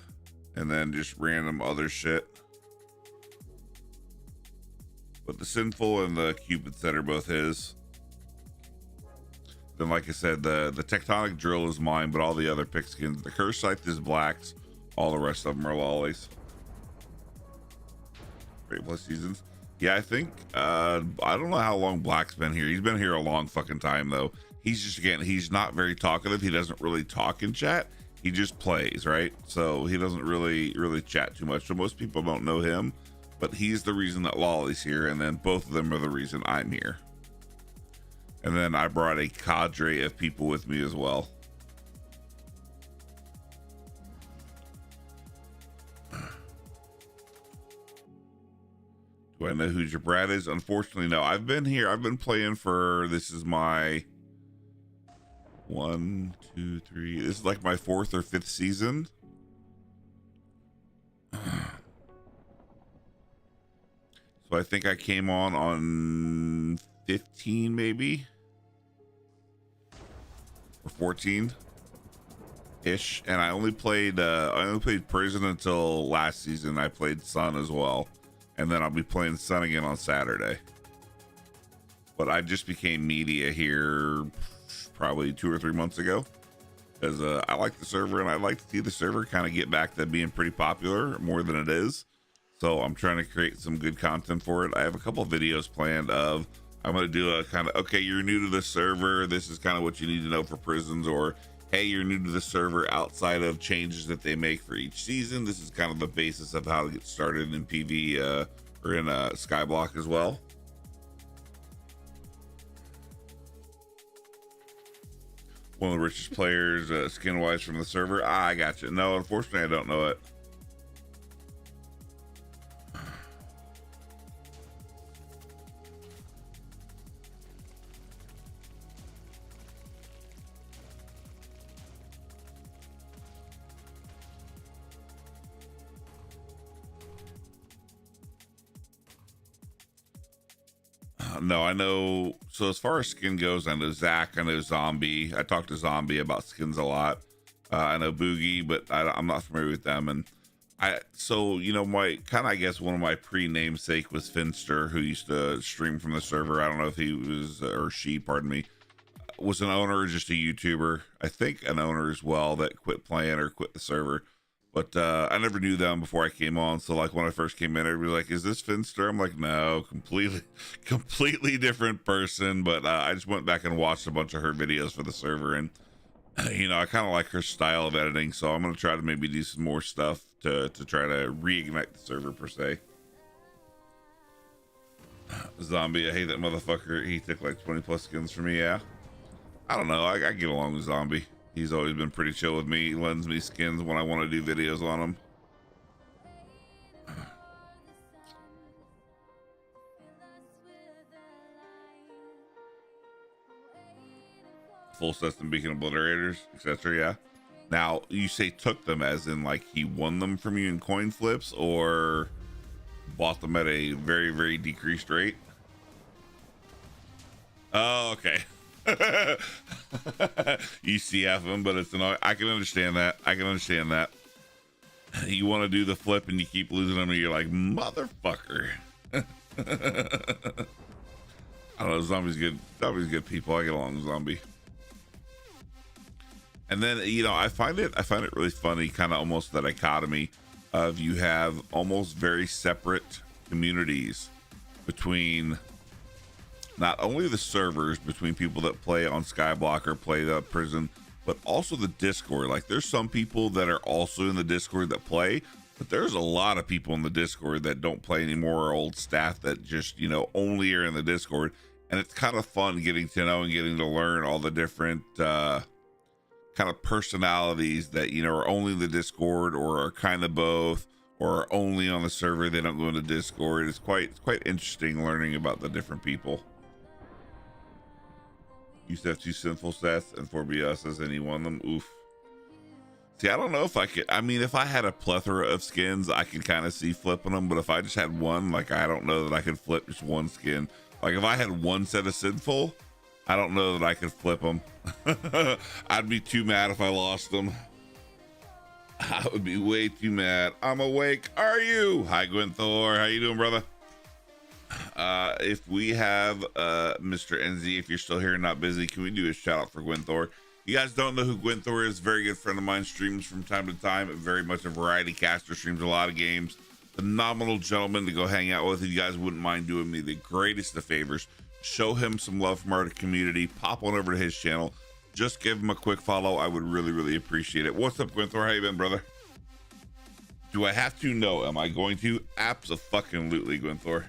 And then just random other shit. But the Sinful and the Cupid set are both his. Then, like I said, the Tectonic Drill is mine, but all the other pick skins, the Curse Scythe is Black's. All the rest of them are Lolly's. 8+ seasons. Yeah, I think I don't know how long Black's been here. He's been here a long fucking time though. He's just, again, he's not very talkative. He doesn't really talk in chat. He just plays, right? So he doesn't really chat too much. So most people don't know him, but he's the reason that Lolly's here, and then both of them are the reason I'm here. And then I brought a cadre of people with me as well. Do I know who your Brad is? Unfortunately, no. I've been here. I've been playing for, this is my 1, 2, 3. This is like my 4th or 5th season. So I think I came on 15 maybe, or 14 ish, and I only played Prison until last season. I played Sun as well, and then I'll be playing Sun again on Saturday. But I just became media here probably 2 or 3 months ago, because I like the server, and I'd like to see the server kind of get back to being pretty popular more than it is. So I'm trying to create some good content for it. I have a couple of videos planned of, I'm going to do a kind of, okay, you're new to the server, this is kind of what you need to know for Prisons, or hey, you're new to the server outside of changes that they make for each season. This is kind of the basis of how to get started in PV or in Skyblock as well. One of the richest players skin wise from the server. I got you. No, unfortunately I don't know it. No, I know. So as far as skin goes, I know Zach, I know Zombie. I talk to Zombie about skins a lot. I know Boogie, but I'm not familiar with them. And so, you know, my kind of, I guess one of my pre-namesake was Finster, who used to stream from the server. I don't know if he was, or she, pardon me, was an owner or just a YouTuber. I think an owner as well that quit playing or quit the server. But I never knew them before I came on. So like when I first came in, everybody was like, is this Finster? I'm like, no, completely different person. But I just went back and watched a bunch of her videos for the server. And, you know, I kind of like her style of editing. So I'm going to try to maybe do some more stuff to try to reignite the server per se. Zombie, I hate that motherfucker. He took like 20+ skins for me. Yeah. I don't know. I get along with Zombie. He's always been pretty chill with me. He lends me skins when I want to do videos on him. Full system beacon obliterators, etc. Yeah. Now, you say took them as in like he won them from you in coin flips, or bought them at a very decreased rate? Oh, okay. You CF them, but it's annoying. I can understand that. You want to do the flip and you keep losing them and you're like, motherfucker. I don't know. Zombie's good people. I get along with Zombie. And then, you know, I find it really funny, kind of almost the dichotomy of, you have almost very separate communities between not only the servers, between people that play on Skyblock or play the Prison, but also the Discord. Like, there's some people that are also in the Discord that play, but there's a lot of people in the Discord that don't play anymore, or old staff that just, you know, only are in the Discord. And it's kind of fun getting to know and getting to learn all the different kind of personalities that, you know, are only in the Discord, or are kind of both, or are only on the server, they don't go into Discord. It's quite interesting learning about the different people. Used to have 2 sinful sets and 4 BSs, and he won them. Oof. See, I don't know if I could. I mean, if I had a plethora of skins, I could kind of see flipping them. But if I just had one, like, I don't know that I could flip just one skin. Like, if I had one set of sinful, I don't know that I could flip them. I'd be too mad if I lost them. I would be way too mad. I'm awake. Are you? Hi, Gwynthor. How you doing, brother? If we have Mr. NZ, if you're still here and not busy, can we do a shout out for Gwynthor? You guys don't know who Gwynthor is. Very good friend of mine, streams from time to time. Very much a variety caster, streams a lot of games. phenomenal gentleman to go hang out with. If you guys wouldn't mind doing me the greatest of favors, show him some love from our community. Pop on over to his channel. Just give him a quick follow. I would really, really appreciate it. What's up, Gwynthor? How you been, brother? Do I have to? No. Am I going to? Abso-fucking-lutely, Gwynthor.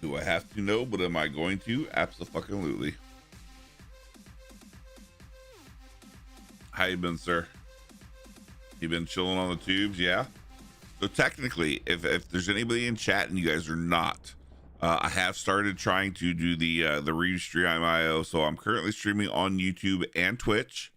Do I have to? No, but am I going to? Abso-fucking-lutely. How you been, sir? You been chilling on the tubes? Yeah. So technically, if there's anybody in chat and you guys are not, I have started trying to do the restream IO. So I'm currently streaming on YouTube and Twitch.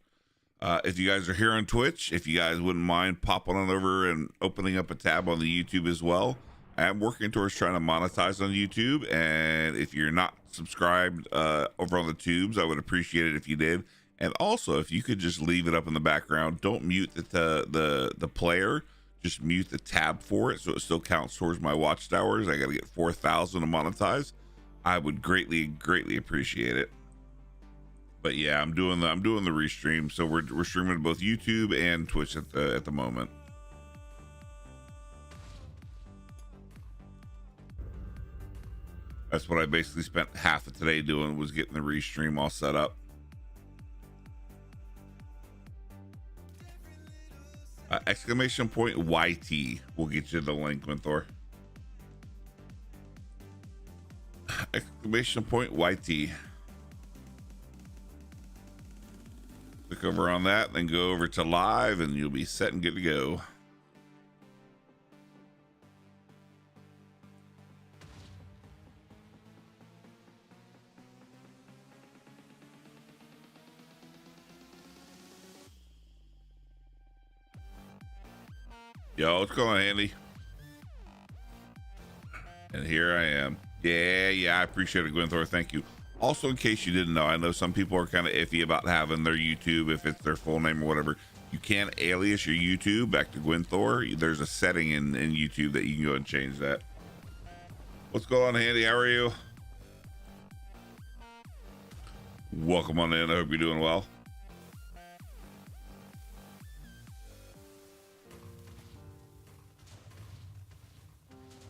If you guys are here on Twitch, if you guys wouldn't mind popping on over and opening up a tab on the YouTube as well. I am working towards trying to monetize on YouTube, and if you're not subscribed over on the tubes, I would appreciate it if you did. And also, if you could just leave it up in the background, don't mute the player, just mute the tab for it so it still counts towards my watch hours. I got to get 4,000 to monetize. I would greatly appreciate it. But yeah, I'm doing the restream, so we're streaming to both YouTube and Twitch at the moment. That's what I basically spent half of today doing, was getting the restream all set up. Exclamation point YT will get you the link, Gwynthor. Exclamation point YT. Click over on that, then go over to live, and you'll be set and good to go. Yo, what's going on, Andy? And here I am. Yeah, I appreciate it, Gwynthor. Thank you. Also, in case you didn't know, I know some people are kind of iffy about having their YouTube, if it's their full name or whatever. You can alias your YouTube back to Gwynthor. There's a setting in YouTube that you can go and change that. What's going on, Andy? How are you? Welcome on in. I hope you're doing well.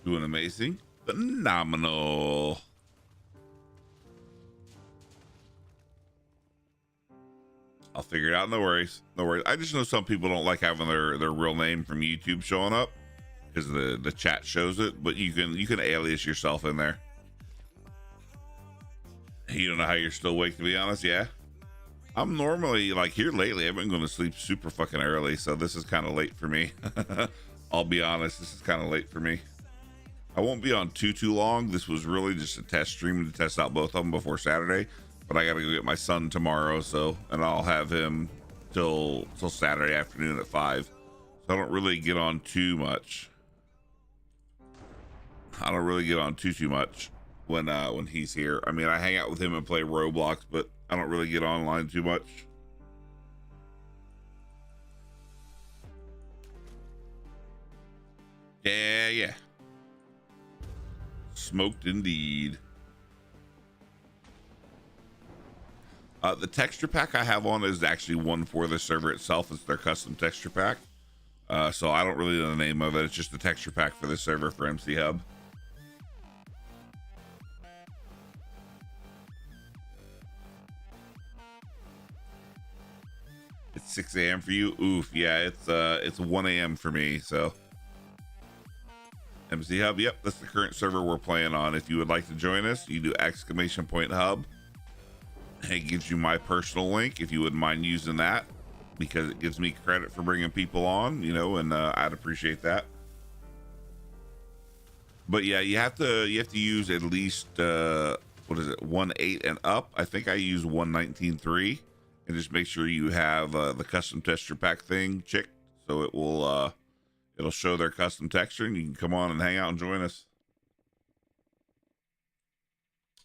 Doing amazing. Phenomenal. I'll figure it out. No worries. No worries. I just know some people don't like having their real name from YouTube showing up because the chat shows it, but you can alias yourself in there. You don't know how you're still awake, to be honest. Yeah. I'm normally, like, here lately, I've been going to sleep super fucking early, so this is kind of late for me. I'll be honest, this is kind of late for me. I won't be on too long. This was really just a test stream to test out both of them before Saturday, but I got to go get my son tomorrow, and I'll have him till Saturday afternoon at 5. So I don't really get on too much. I don't really get on too much when he's here. I mean, I hang out with him and play Roblox, but I don't really get online too much. Yeah. Smoked indeed. The texture pack I have on is actually one for the server itself. It's their custom texture pack. So I don't really know the name of it. It's just the texture pack for the server for MCHub. It's 6 a.m. for you. Oof, yeah, it's 1 a.m. for me. So MCHub, yep, that's the current server we're playing on. If you would like to join us, you do !hub. It gives you my personal link if you wouldn't mind using that, because it gives me credit for bringing people on, and I'd appreciate that. But yeah, you have to use at least 1.8 and up. I think I use 1.19.3, and just make sure you have the custom texture pack thing checked, so it will it'll show their custom texture, and you can come on and hang out and join us.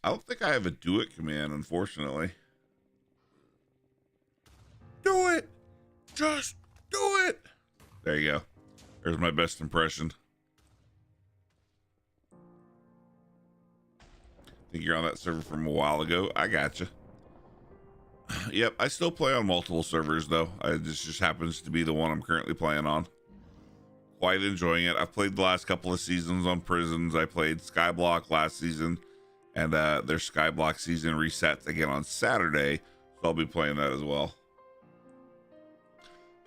I don't think I have a do it command, unfortunately. Do it! Just do it! There you go. There's my best impression. I think you're on that server from a while ago. I gotcha. Yep, I still play on multiple servers though. This just happens to be the one I'm currently playing on. Quite enjoying it. I've played the last couple of seasons on Prisons. I played Skyblock last season, and their Skyblock season resets again on Saturday, so I'll be playing that as well.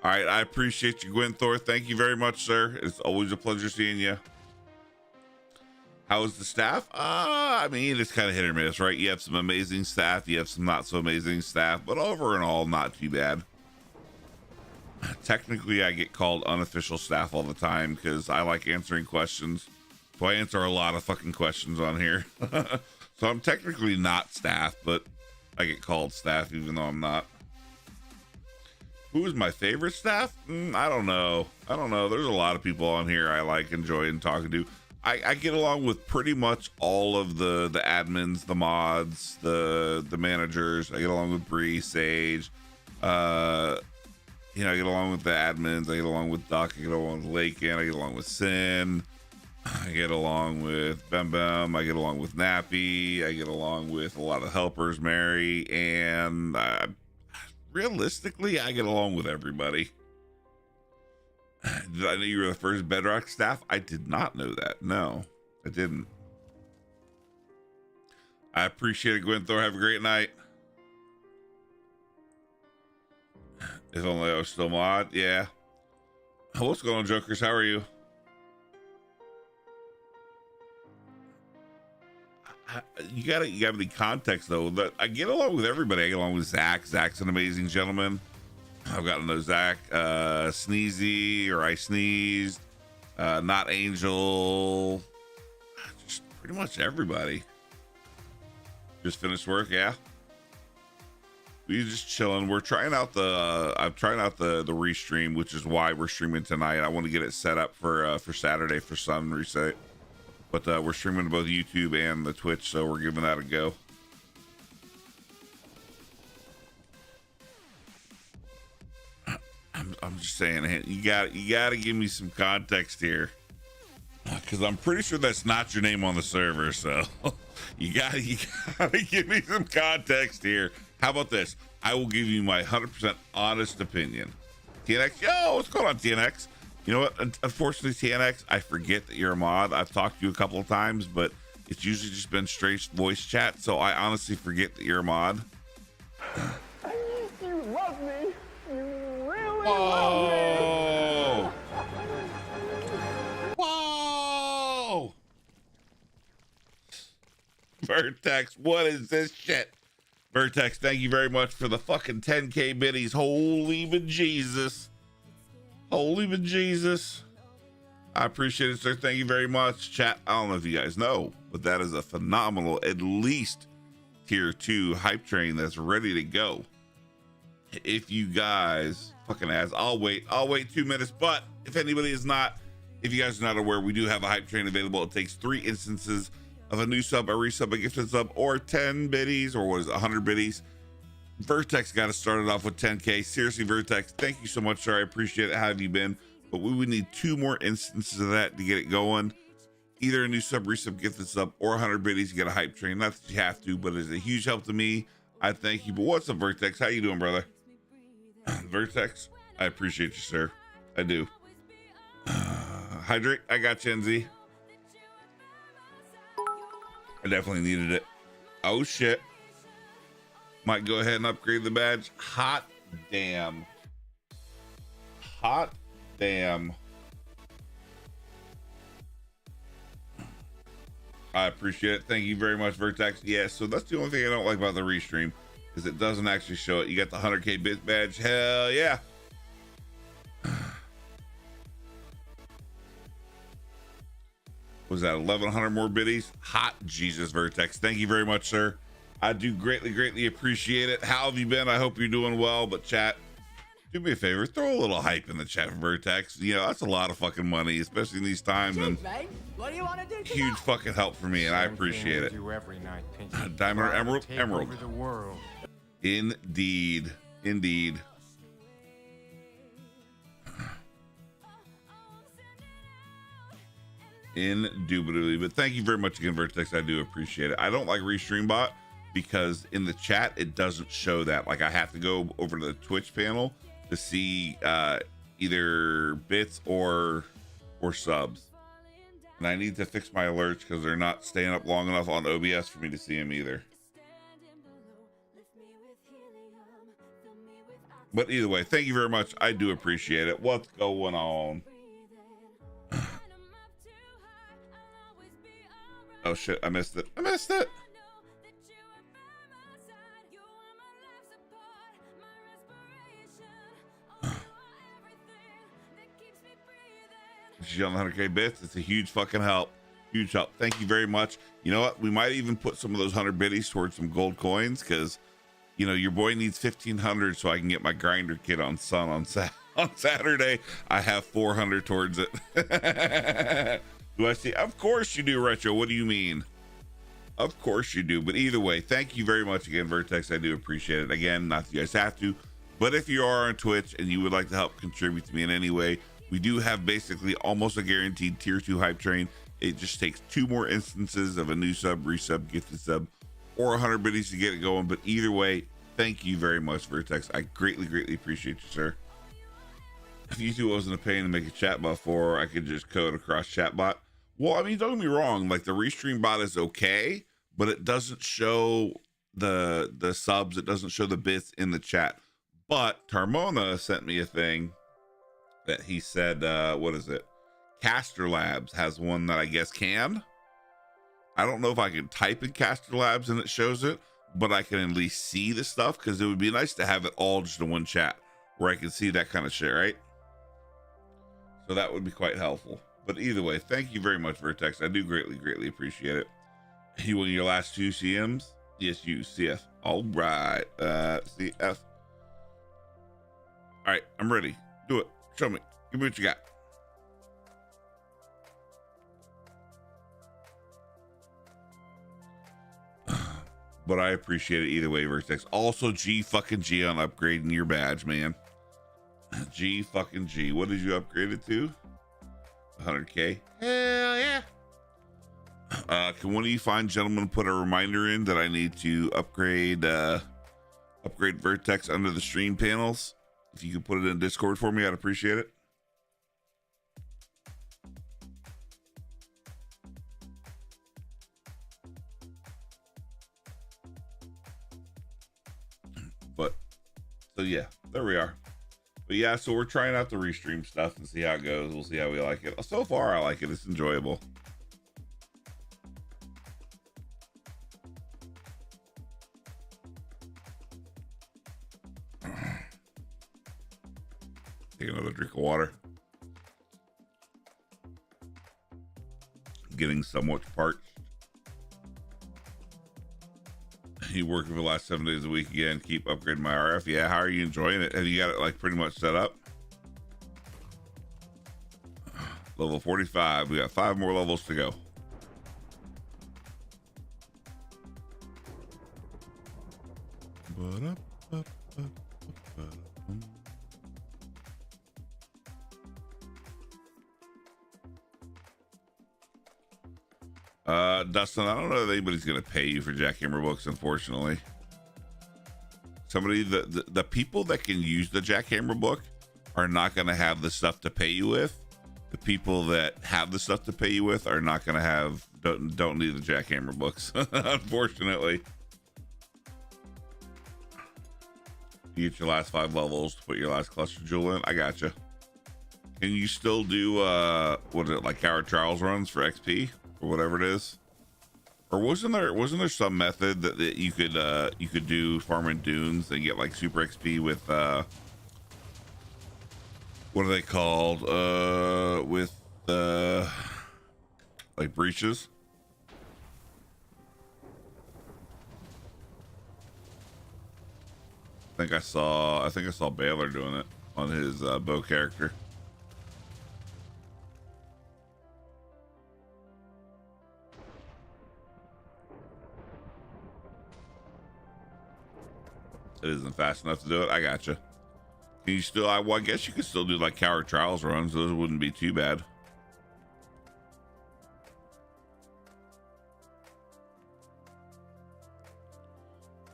All right, I appreciate you, Gwynthor. Thank you very much, sir. It's always a pleasure seeing you. How's the staff? I mean, it's kind of hit or miss, right? You have some amazing staff, you have some not so amazing staff, but over and all, not too bad. Technically, I get called unofficial staff all the time because I like answering questions. So I answer a lot of fucking questions on here. So I'm technically not staff, but I get called staff even though I'm not. Who is my favorite staff? I don't know. There's a lot of people on here I like enjoying talking to. I get along with pretty much all of the admins, the mods, the managers. I get along with Bree, Sage. I get along with the admins. I get along with Duck. I get along with Lakin. I get along with Sin. I get along with Bem Bem. I get along with Nappy. I get along with a lot of helpers, Mary, and realistically, I get along with everybody. Did I know you were the first Bedrock staff? I did not know that. No, I didn't. I appreciate it, Gwynthor. Have a great night. If only I was still mod. Yeah. What's going on, Jokers? How are you? You gotta the context though. That I get along with everybody. I get along with Zach. Zach's an amazing gentleman. I've gotten to know Zach, Sneezy, or I sneezed, not Angel, just pretty much everybody. Just finished work, yeah. We just chilling. We're trying out I'm trying out the restream, which is why we're streaming tonight. I want to get it set up for Saturday for Sun Reset, but we're streaming to both YouTube and the Twitch, so we're giving that a go. I'm just saying, you got to give me some context here, because I'm pretty sure that's not your name on the server. So you gotta give me some context here. How about this? I will give you my 100% honest opinion. TNX, yo, what's going on, TNX? You know what? Unfortunately, TNX, I forget that you're a mod. I've talked to you a couple of times, but it's usually just been straight voice chat. So I honestly forget that you're a mod. You love me. You really Whoa! Whoa! Vertex, what is this shit? Vertex, thank you very much for the fucking 10K biddies. Holy bejesus. Holy bejesus. I appreciate it, sir. Thank you very much. Chat, I don't know if you guys know, but that is a phenomenal, at least tier 2 hype train that's ready to go. If you guys fucking ask, I'll wait 2 minutes. But if anybody is not, if you guys are not aware, we do have a hype train available. It takes 3 instances of a new sub, a resub, a gifted sub, or 10 biddies, or what is it, 100 biddies. Vertex got us started off with 10K. Seriously, Vertex, thank you so much, sir. I appreciate it. How have you been? But we would need 2 more instances of that to get it going. Either a new sub, resub, gifted sub, or 100 biddies to get a hype train. Not that you have to, but it's a huge help to me. I thank you. But what's up, Vertex? How you doing, brother? Vertex, I appreciate you, sir. I do. Hydrate, I got you, NZ. I definitely needed it. Oh shit. Might go ahead and upgrade the badge. Hot damn. Hot damn. I appreciate it. Thank you very much, Vertex. Yeah, so that's the only thing I don't like about the restream, is it doesn't actually show it. You got the 100K bit badge. Hell yeah. Was that 1,100 more biddies? Hot Jesus, Vertex. Thank you very much, sir. I do greatly appreciate it. How have you been? I hope you're doing well. But chat, do me a favor, throw a little hype in the chat for Vertex. You know, that's a lot of fucking money, especially in these times. And what do you want to do? huge fucking help for me, and I appreciate it. Diamond or emerald? Emerald. Indeed. Indubitably. But thank you very much again, Vertex. I do appreciate it. I don't like Restream Bot because in the chat it doesn't show that. Like I have to go over to the Twitch panel to see either bits or subs, and I need to fix my alerts because they're not staying up long enough on OBS for me to see them either. But either way, thank you very much. I do appreciate it. What's going on? Oh shit, I missed it. I missed it. She's on 100k bits. It's a huge fucking help. Huge help. Thank you very much. You know what? We might even put some of those 100 biddies towards some gold coins, because you know your boy needs 1,500 so I can get my grinder kit on Sun on Saturday. I have 400 towards it. Do I see? Of course you do, Retro. What do you mean? Of course you do. But either way, thank you very much again, Vertex. I do appreciate it. Again, not that you guys have to, but if you are on Twitch and you would like to help contribute to me in any way, we do have basically almost a guaranteed tier 2 hype train. It just takes 2 more instances of a new sub, resub, gifted sub, or 100 biddies to get it going. But either way, thank you very much, Vertex. I greatly appreciate you, sir. If YouTube wasn't a pain to make a chatbot for, I could just code across chatbot. Well, I mean, don't get me wrong, like the restream bot is okay, but it doesn't show the subs, it doesn't show the bits in the chat. But Tarmona sent me a thing that he said, what is it? Caster Labs has one that I guess can. I don't know if I can type in Caster Labs and it shows it, but I can at least see the stuff, because it would be nice to have it all just in one chat where I can see that kind of shit, right? So that would be quite helpful. But either way, thank you very much, Vertex. I do greatly appreciate it. You won your last 2 CMs? Yes, you, CF. All right, CF. All right, I'm ready. Do it. Show me. Give me what you got. But I appreciate it either way, Vertex. Also, G fucking G on upgrading your badge, man. G fucking G. What did you upgrade it to? 100k. Hell yeah. Can one of you fine gentlemen put a reminder in that I need to upgrade upgrade Vertex under the stream panels? If you could put it in Discord for me, I'd appreciate it. But so yeah, there we are. But yeah, so we're trying out the restream stuff and see how it goes. We'll see how we like it. So far, I like it. It's enjoyable. Take another drink of water. Getting somewhat parched. You working for the last 7 days a week again. Keep upgrading my RF. Yeah, how are you enjoying it? Have you got it like pretty much set up? Level 45. We got 5 more levels to go. Dustin, I don't know if anybody's gonna pay you for Jackhammer books, unfortunately. Somebody, the people that can use the Jackhammer book are not gonna have the stuff to pay you with. The people that have the stuff to pay you with are not gonna have, don't need the Jackhammer books, unfortunately. You get your last 5 levels to put your last cluster jewel in. I gotcha. Can you still do what is it, like Howard Charles runs for XP or whatever it is? Or wasn't there some method that you could do farming dunes and get like super XP with what are they called, with like breaches? I think I saw Baylor doing it on his bow character. It isn't fast enough to do it. I gotcha. Can you still? Well, I guess you could still do like Coward Trials runs. Those wouldn't be too bad.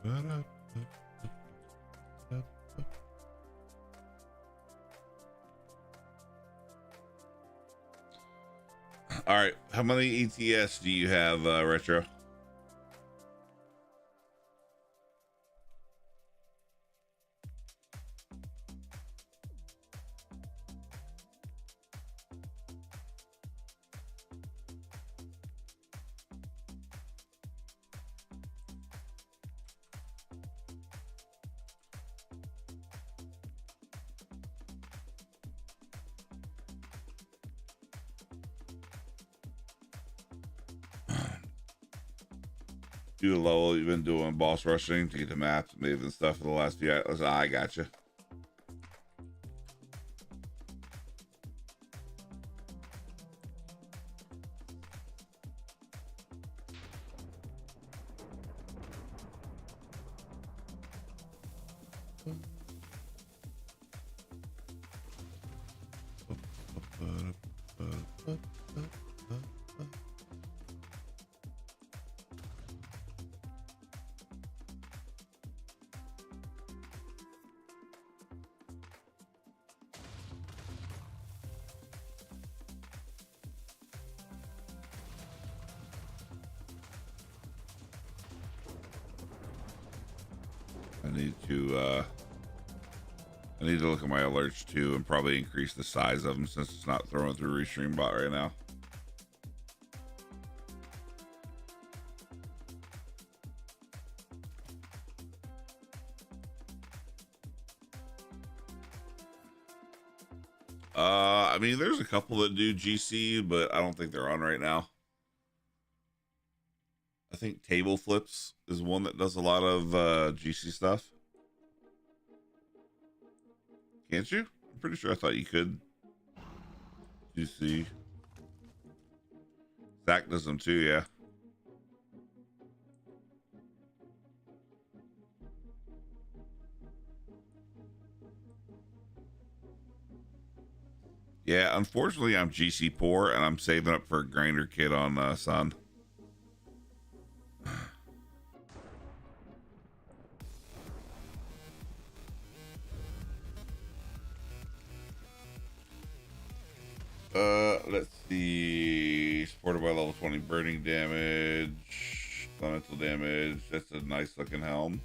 All right, how many ETS do you have, Retro? Do a level you've been doing boss rushing to get the maps moving and stuff for the last few hours. I gotcha. I need to look at my alerts too and probably increase the size of them since it's not throwing through Restream bot right now. I mean, there's a couple that do GC, but I don't think they're on right now. I think Table Flips is one that does a lot of GC stuff. Can't you? I'm pretty sure I thought you could. GC. Zach does them too, yeah. Yeah, unfortunately, I'm GC poor, and I'm saving up for a grinder kit on Sun. Let's see. Supported by level 20 burning damage, elemental damage. That's a nice looking helm.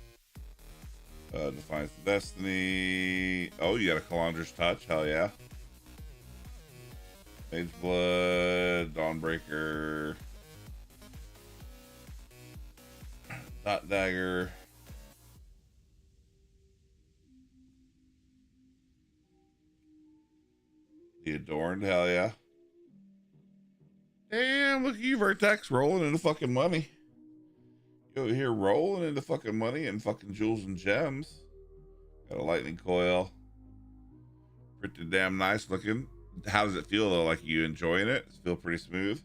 Defiance of Destiny. Oh, you got a Calandra's Touch. Hell yeah. Mage Blood, Dawnbreaker, Dot Dagger. The Adorned, hell yeah. Damn, look at you, Vertex, rolling into fucking money. You over here rolling into fucking money and fucking jewels and gems. Got a lightning coil. Pretty damn nice looking. How does it feel though? Like you enjoying it? Does it feel pretty smooth?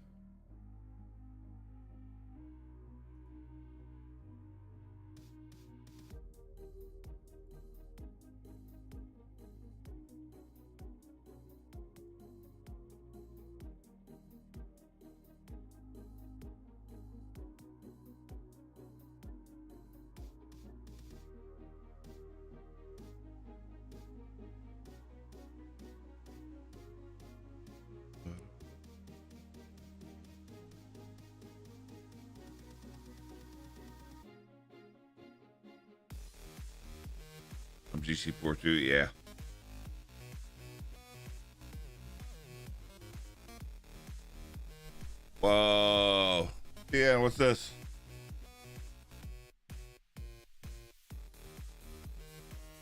From GC42, yeah. Whoa. Yeah, what's this?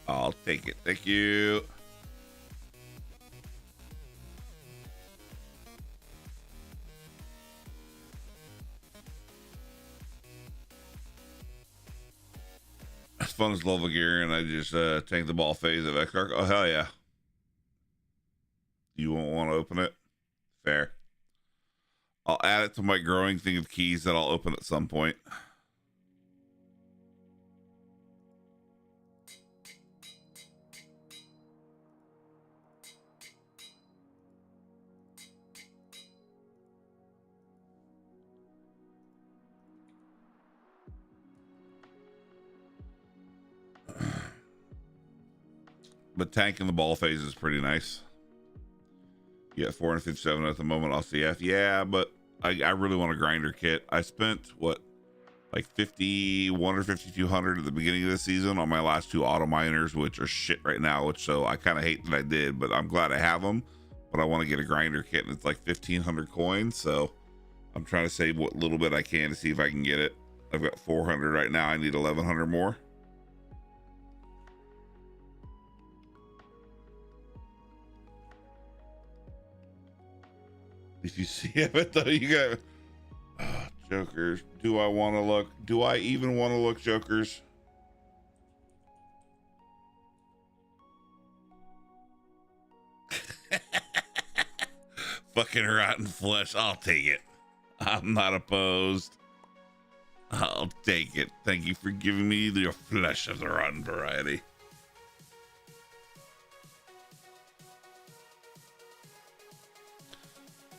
I'll take it. Thank you. As fun as level gear, and I just tank the ball phase of X-Arc. Oh, hell yeah. You won't want to open it? Fair. I'll add it to my growing thing of keys that I'll open at some point. but tanking the ball phase is pretty nice. Yeah, 457 at the moment LCF. Yeah, but I really want a grinder kit. I spent what, like 51 or 5200 at the beginning of the season on my last two auto miners, which are shit right now, which so I kind of hate that I did, but I'm glad I have them. But I want to get a grinder kit, and it's like 1500 coins, so I'm trying to save what little bit I can to see if I can get it. I've got 400 right now. I need 1100 more. If you see it though, you got jokers. Do I want to look? Do I even want to look, jokers? Fucking rotten flesh. I'll take it. I'm not opposed. I'll take it. Thank you for giving me the flesh of the rotten variety.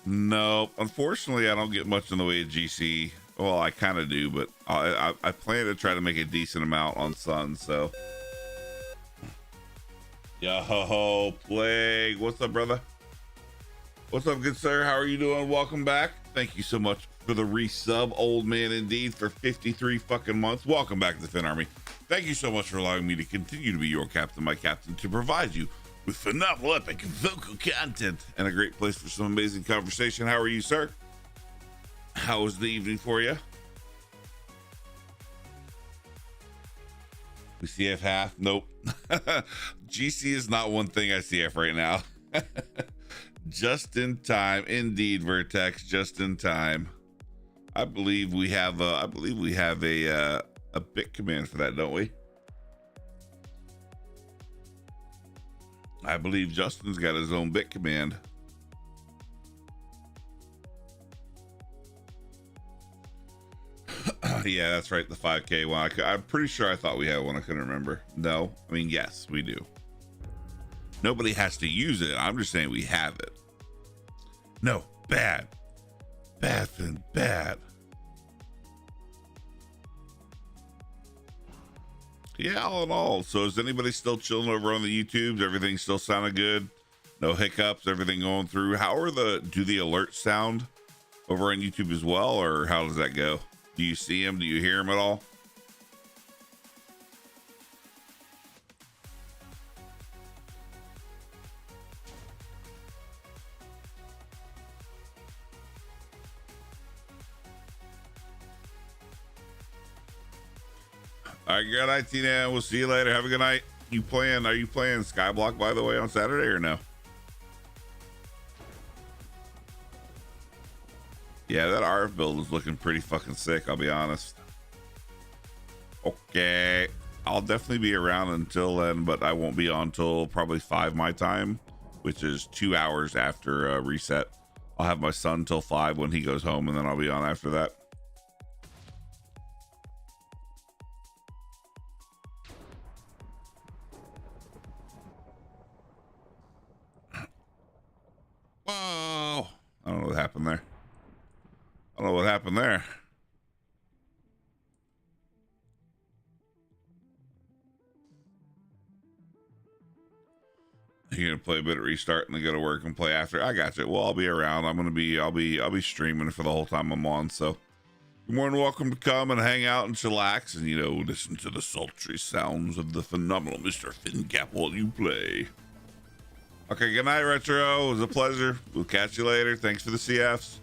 Nope. Unfortunately, I don't get much in the way of GC. Well, I kind of do, but I plan to try to make a decent amount on Sun, so. Yo, Plague. What's up, brother? What's up, good sir? How are you doing? Welcome back. Thank you so much for the resub, old man indeed, for 53 fucking months. Welcome back to the Fin Army. Thank you so much for allowing me to continue to be your captain, my captain, to provide you with phenomenal epic vocal content and a great place for some amazing conversation. How are you, sir? How was the evening for you? We CF half? Nope. GC is not one thing I CF right now. Just in time, indeed, Vertex. Just in time. I believe we have a bit command for that, don't we? I believe Justin's got his own bit command. Yeah, that's right. The 5K one. I'm pretty sure I thought we had one. I couldn't remember. No, I mean, yes, we do. Nobody has to use it. I'm just saying we have it. No, bad. Bad, Finn, bad. Yeah, all in all. So is anybody still chilling over on the YouTubes? Everything still sounding good? No hiccups, everything going through? Do the alerts sound over on YouTube as well, or how does that go? Do you see them? Do you hear them at all? All right, good night, Tina. We'll see you later. Have a good night. Are you playing Skyblock, by the way, on Saturday or no? Yeah, that RF build is looking pretty fucking sick, I'll be honest. Okay. I'll definitely be around until then, but I won't be on until probably 5 my time, which is 2 hours after reset. I'll have my son till 5 when he goes home, and then I'll be on after that. Whoa. I don't know what happened there. I don't know what happened there. You're gonna play a bit of restart and then go to work and play after. I got you. Well, I'll be around. I'll be streaming for the whole time I'm on. So you're more than welcome to come and hang out and chillax and, you know, listen to the sultry sounds of the phenomenal Mr. FinCap while you play. Okay, good night, Retro. It was a pleasure. We'll catch you later. Thanks for the CFs.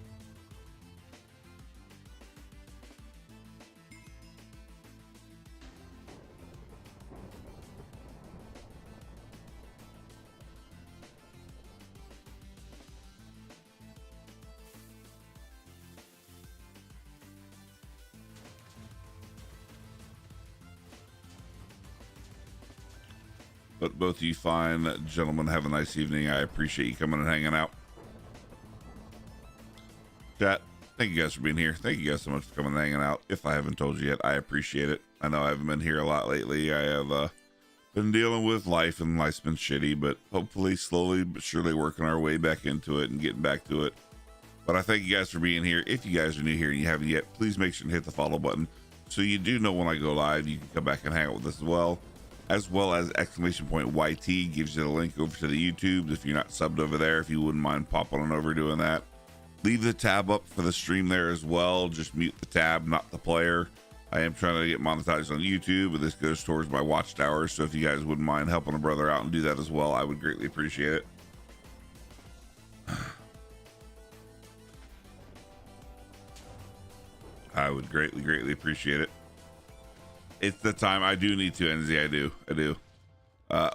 But both of you fine gentlemen, have a nice evening. I appreciate you coming and hanging out. Chat, thank you guys for being here. Thank you guys so much for coming and hanging out. If I haven't told you yet, I appreciate it. I know I haven't been here a lot lately. I have been dealing with life, and life's been shitty, but hopefully slowly but surely working our way back into it and getting back to it. But I thank you guys for being here. If you guys are new here and you haven't yet, please make sure to hit the follow button so you do know when I go live. You can come back and hang out with us as well. as well as !YT gives you the link over to the YouTube. If you're not subbed over there, if you wouldn't mind popping on over doing that. Leave the tab up for the stream there as well. Just mute the tab, not the player. I am trying to get monetized on YouTube, but this goes towards my watchtowers. So if you guys wouldn't mind helping a brother out and do that as well, I would greatly appreciate it. I would greatly appreciate it. It's the time. I do need to, NZ. I do.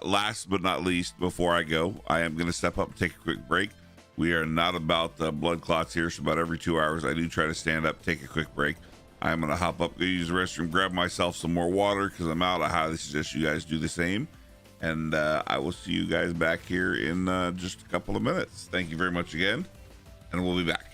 Last but not least, before I go, I am going to step up and take a quick break. We are not about blood clots here, so about every 2 hours, I do try to stand up, take a quick break. I'm going to hop up, go use the restroom, grab myself some more water because I'm out. I highly suggest you guys do the same. And I will see you guys back here in just a couple of minutes. Thank you very much again, and we'll be back.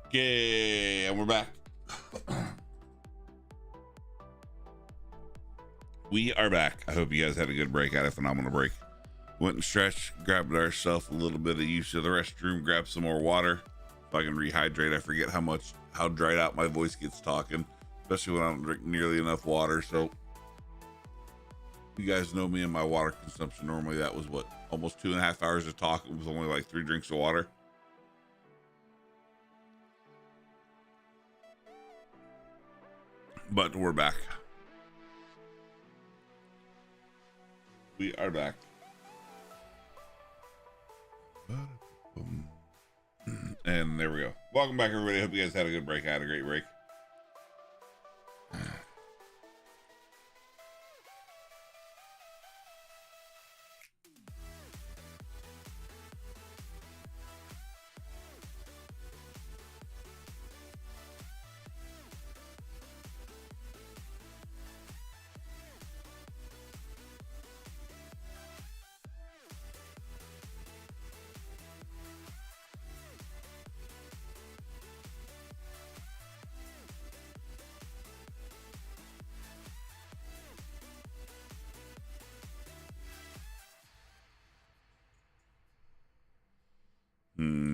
Okay, and we're back. We are back. I hope you guys had a good break. I had a phenomenal break. Went and stretched, grabbed ourselves a little bit of use of the restroom, grabbed some more water. If I can rehydrate, I forget how dried out my voice gets talking, especially when I don't drink nearly enough water. So you guys know me and my water consumption. Normally that was what, almost 2.5 hours of talk. It was only like 3 drinks of water. But we're back. We are back. And there we go. Welcome back, everybody. Hope you guys had a good break. I had a great break.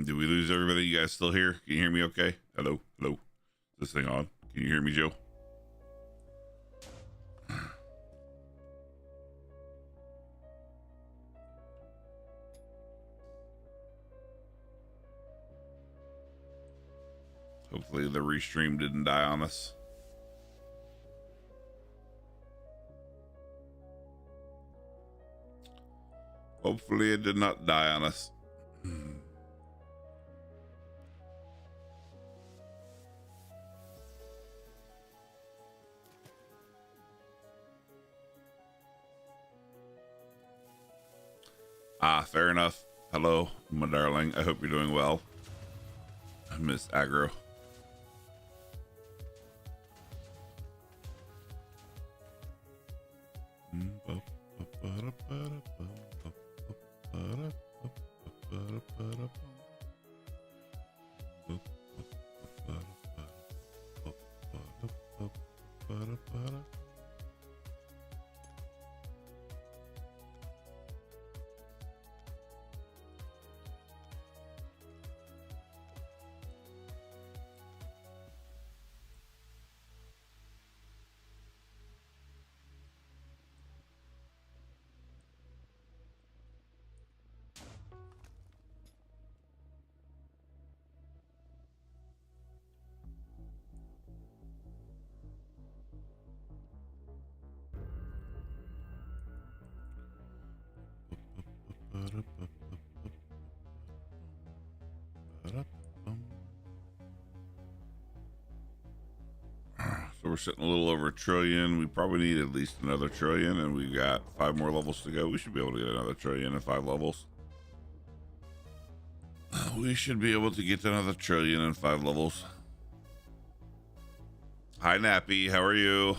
Did we lose everybody? You guys still here? Can you hear me okay? Hello? Hello? Is this thing on? Can you hear me, Joe? Hopefully the restream didn't die on us. Hopefully it did not die on us. Fair enough. Hello, my darling. I hope you're doing well. Miss Aggro. So we're sitting a little over 1 trillion. We probably need at least another 1 trillion, and we've got 5 more levels to go. We should be able to get another 1 trillion in 5 levels. We should be able to get another 1 trillion in 5 levels. Hi, Nappy. How are you?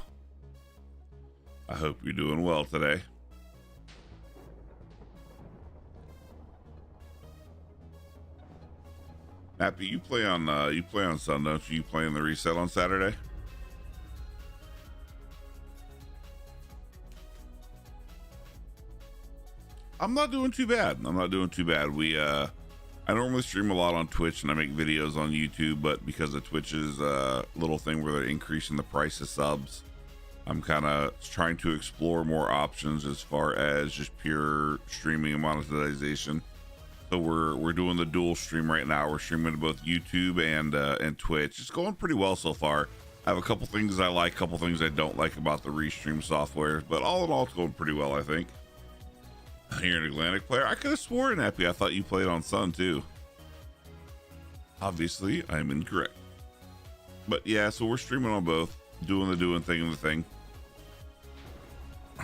I hope you're doing well today. Nappy, you play on Sun, don't you? You play in the reset on Saturday? I'm not doing too bad. I normally stream a lot on Twitch and I make videos on YouTube, but because of Twitch's little thing where they're increasing the price of subs, I'm kind of trying to explore more options as far as just pure streaming and monetization. So we're doing the dual stream right now. We're streaming to both YouTube and Twitch. It's going pretty well so far. I have a couple things I like, a couple things I don't like about the Restream software, but all in all, it's going pretty well, I think. You're an Atlantic player. I could have sworn, Epi, I thought you played on Sun too. Obviously, I'm incorrect. But yeah, so we're streaming on both, doing the thing.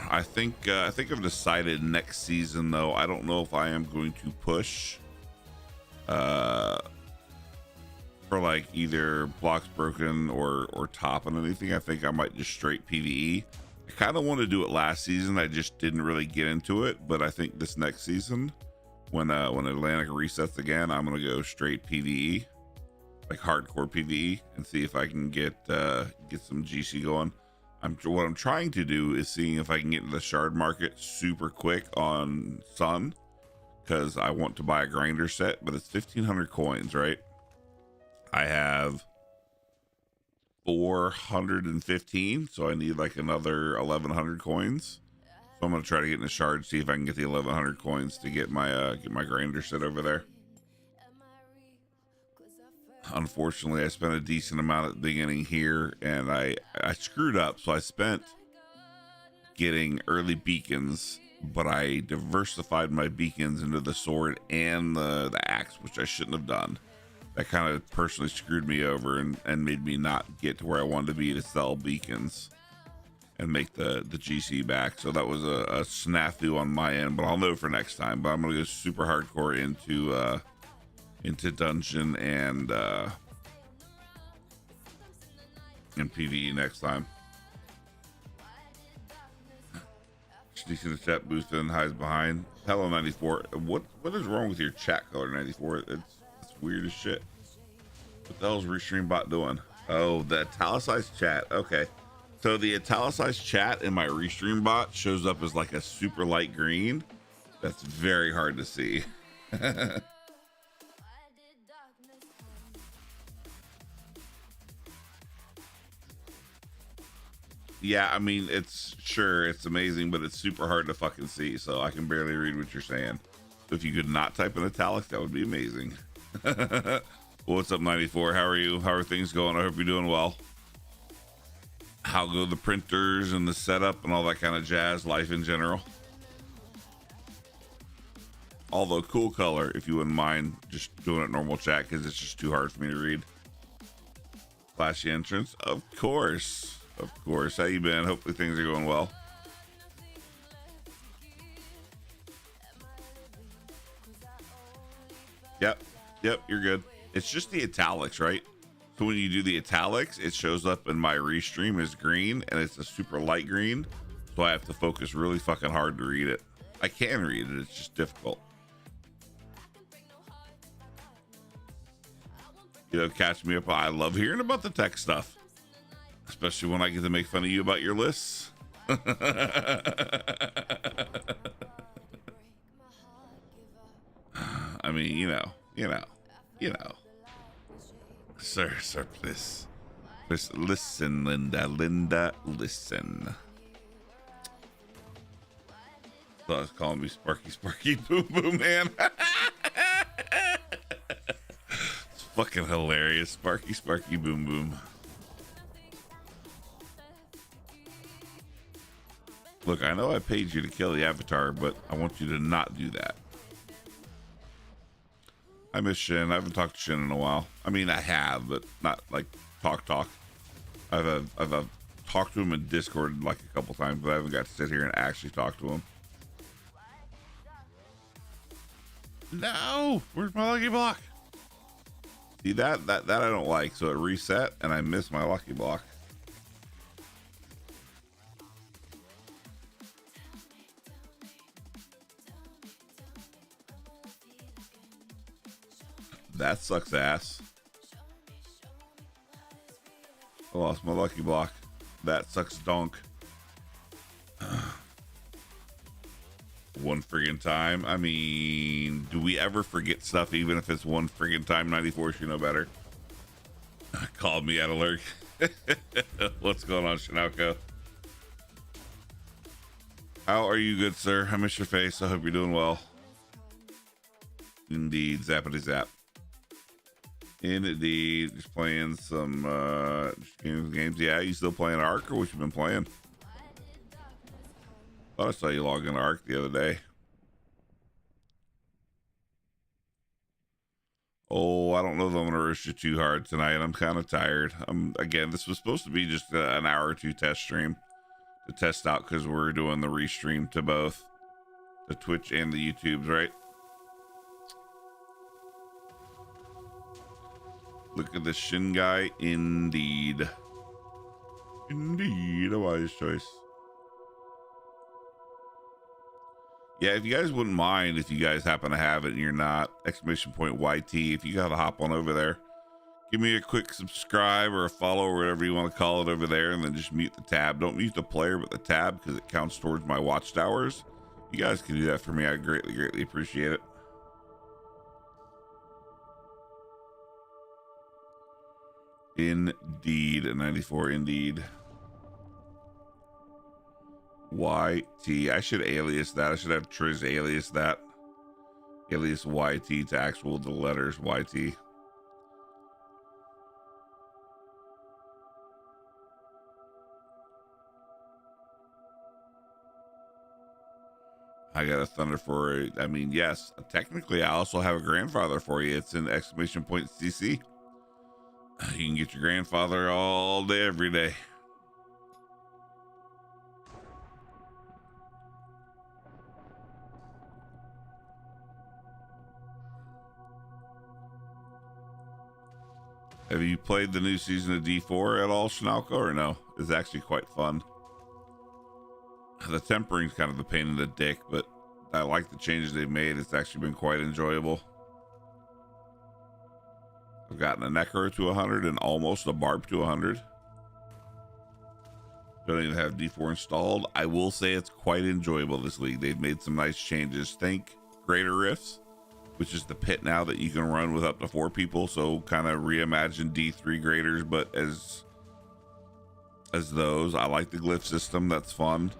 I think I've decided next season though. I don't know if I am going to push for like either blocks broken or top on anything. I think I might just straight PvE. I kind of wanted to do it last season. I just didn't really get into it, but I think this next season when Atlantic resets again, I'm gonna go straight PvE. like hardcore PvE, and see if I can get some GC going. What I'm trying to do is seeing if I can get into the shard market super quick on Sun, because I want to buy a grinder set, but it's 1,500 coins, right? I have 415, so I need like another 1,100 coins. So I'm gonna try to get in the shard, see if I can get the 1,100 coins to get my grinder set over there. Unfortunately, I spent a decent amount at the beginning here, and I screwed up. So I spent getting early beacons, but I diversified my beacons into the sword and the axe, which I shouldn't have done. That kind of personally screwed me over and made me not get to where I wanted to be to sell beacons and make the GC back. So that was a snafu on my end, but I'll know for next time. But I'm gonna go super hardcore into dungeon and PvE next time. Sneaks in the chat, boost and hides behind. Hello 94. What is wrong with your chat color 94? It's weird as shit. What the hell's Restream bot doing? Oh, the italicized chat. Okay. So the italicized chat in my Restream bot shows up as like a super light green. That's very hard to see. Yeah, I mean, it's amazing, but it's super hard to fucking see, so I can barely read what you're saying. So if you could not type in italics, that would be amazing. What's up, 94? How are you? How are things going? I hope you're doing well. How go the printers and the setup and all that kind of jazz, life in general? Although cool color, if you wouldn't mind just doing it normal chat, because it's just too hard for me to read. Flashy entrance, of course. Of course. How you been? Hopefully things are going well. Yep, you're good. It's just the italics, right? So when you do the italics, it shows up in my restream as green, and it's a super light green. So I have to focus really fucking hard to read it. I can read it, it's just difficult. You know, catch me up. I love hearing about the tech stuff, especially when I get to make fun of you about your lists. I mean, you know. Sir, please. Just listen, Linda, listen. So I was calling me Sparky, Boom Boom, man. It's fucking hilarious. Sparky, Boom Boom. Look, I know I paid you to kill the avatar, but I want you to not do that. I miss Shin. I haven't talked to Shin in a while. I mean, I have, but not like talk. I've talked to him in Discord like a couple times, but I haven't got to sit here and actually talk to him. No, where's my lucky block? See that I don't like. So it reset, and I missed my lucky block. That sucks ass. I lost my lucky block. That sucks donk. One friggin' time. I mean, do we ever forget stuff even if it's one friggin' time? 94, you know better. Called me out of lurk. What's going on, Shinauko? How are you, good sir? I miss your face. I hope you're doing well. Indeed, zappity zap. Indeed, just playing some games. Yeah, you still playing Ark, or what you been playing? Thought I saw you log in Ark the other day. Oh, I don't know if I'm gonna rush you too hard tonight. I'm kind of tired. Again, this was supposed to be just an hour or two test stream to test out, because we're doing the restream to both the Twitch and the YouTubes, right? Look at the Shin guy. Indeed, a wise choice. Yeah, if you guys wouldn't mind, if you guys happen to have it and you're not, !YT, if you gotta hop on over there, give me a quick subscribe or a follow or whatever you want to call it over there, and then just mute the tab. Don't mute the player, but the tab, because it counts towards my watchtowers. You guys can do that for me. I greatly appreciate it. Indeed, a 94, indeed. YT. I should alias that. I should have Triz alias that. Alias YT to actual the letters YT. I got a thunder for it. I mean, yes, technically I also have a grandfather for you. It's in exclamation point CC. You can get your grandfather all day, every day. Have you played the new season of D4 at all, Schnauko, or no? It's actually quite fun. The tempering's kind of a pain in the dick, but I like the changes they've made. It's actually been quite enjoyable. I've gotten a Necro to 100 and almost a Barb to 100. Don't even have D4 installed. I will say it's quite enjoyable, this league. They've made some nice changes. Think Greater Rifts, which is the pit now that you can run with up to 4 people. So kind of reimagine D3 graders, but as those. I like the glyph system. That's fun.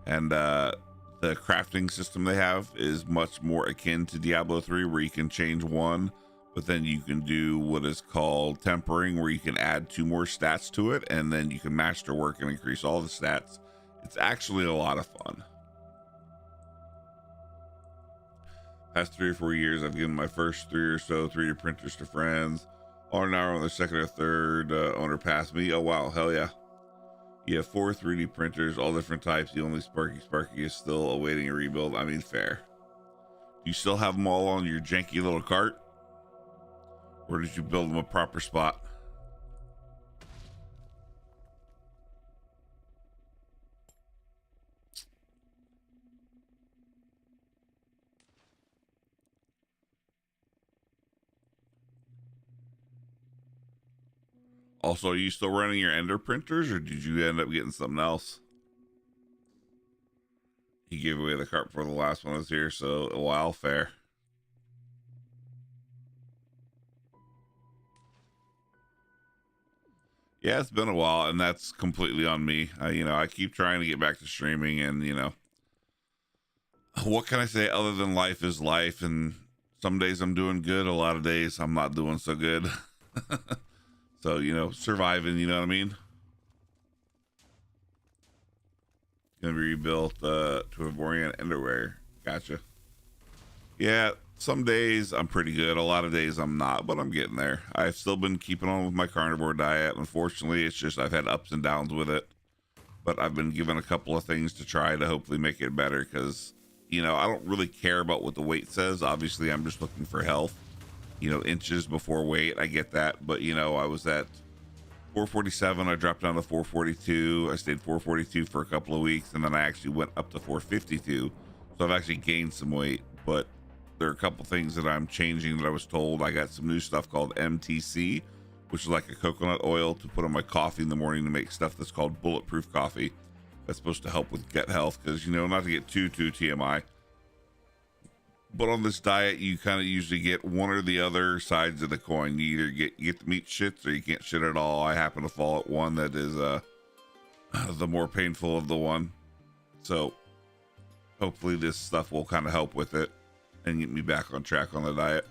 And the crafting system they have is much more akin to Diablo 3, where you can change one, but then you can do what is called tempering, where you can add 2 more stats to it, and then you can masterwork and increase all the stats. It's actually a lot of fun. Past 3 or 4 years, I've given my first 3 or so 3D printers to friends. Or now on the second or third owner passed me. Oh wow, hell yeah. You have 4 3D printers, all different types. The only Sparky is still awaiting a rebuild. I mean, fair. You still have them all on your janky little cart? Or did you build them a proper spot? Also, are you still running your Ender printers, or did you end up getting something else? He gave away the cart before the last one was here, so a while fair. Yeah, it's been a while, and that's completely on me. I keep trying to get back to streaming, and what can I say other than life is life, and some days I'm doing good, a lot of days I'm not doing so good. So, surviving, you know what I mean? Gonna be rebuilt to Ivorian underwear. Gotcha. Yeah, some days I'm pretty good. A lot of days I'm not, but I'm getting there. I've still been keeping on with my carnivore diet. Unfortunately, it's just I've had ups and downs with it. But I've been given a couple of things to try to hopefully make it better, because, I don't really care about what the weight says. Obviously, I'm just looking for health. Inches before weight. I get that. But, I was at 447. I dropped down to 442. I stayed 442 for a couple of weeks, and then I actually went up to 452. So I've actually gained some weight, but there are a couple things that I'm changing that I was told. I got some new stuff called MTC, which is like a coconut oil to put on my coffee in the morning to make stuff that's called bulletproof coffee. That's supposed to help with gut health, because, not to get too TMI. But on this diet, you kind of usually get one or the other sides of the coin. You either get the meat shits, or you can't shit at all. I happen to fall at one that is the more painful of the one. So hopefully this stuff will kind of help with it and get me back on track on the diet.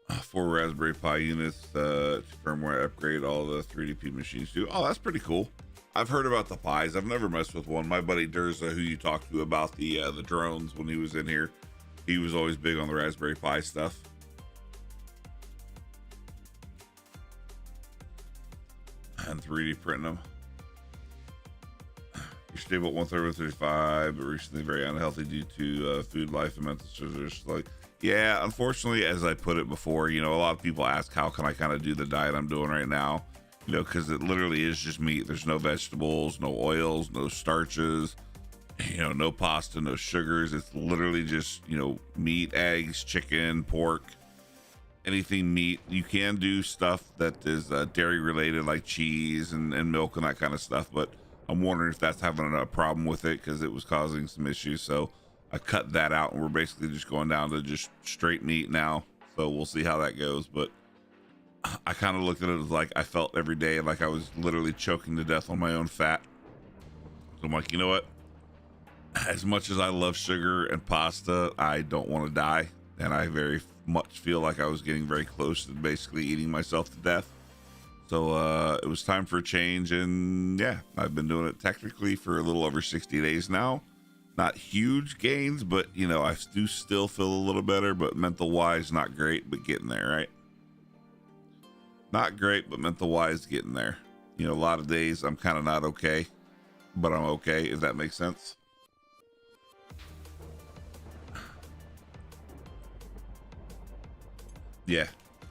4 Raspberry Pi units to firmware upgrade all the 3DP machines too. Oh, that's pretty cool. I've heard about the Pis. I've never messed with one. My buddy Durza, who you talked to about the drones when he was in here, he was always big on the Raspberry Pi stuff. And 3D printing them. You're stable at 130, but recently very unhealthy due to food, life, and mental stressors. Like, yeah, unfortunately, as I put it before, a lot of people ask how can I kind of do the diet I'm doing right now. Because it literally is just meat. There's no vegetables, no oils, no starches, no pasta, no sugars. It's literally just, meat, eggs, chicken, pork, anything meat. You can do stuff that is dairy related, like cheese and milk and that kind of stuff, but I'm wondering if that's having a problem with it because it was causing some issues. So I cut that out, and we're basically just going down to just straight meat now. So we'll see how that goes. But I kind of looked at it as like I felt every day like I was literally choking to death on my own fat. So I'm like, you know what? As much as I love sugar and pasta, I don't want to die. And I very much feel like I was getting very close to basically eating myself to death. So it was time for a change. And yeah, I've been doing it technically for a little over 60 days now. Not huge gains, but you know, I do still feel a little better, but mental wise, not great, but getting there, right? Not great, but mental wise, getting there. You know, a lot of days I'm kind of not okay, but I'm okay, if that makes sense. Yeah.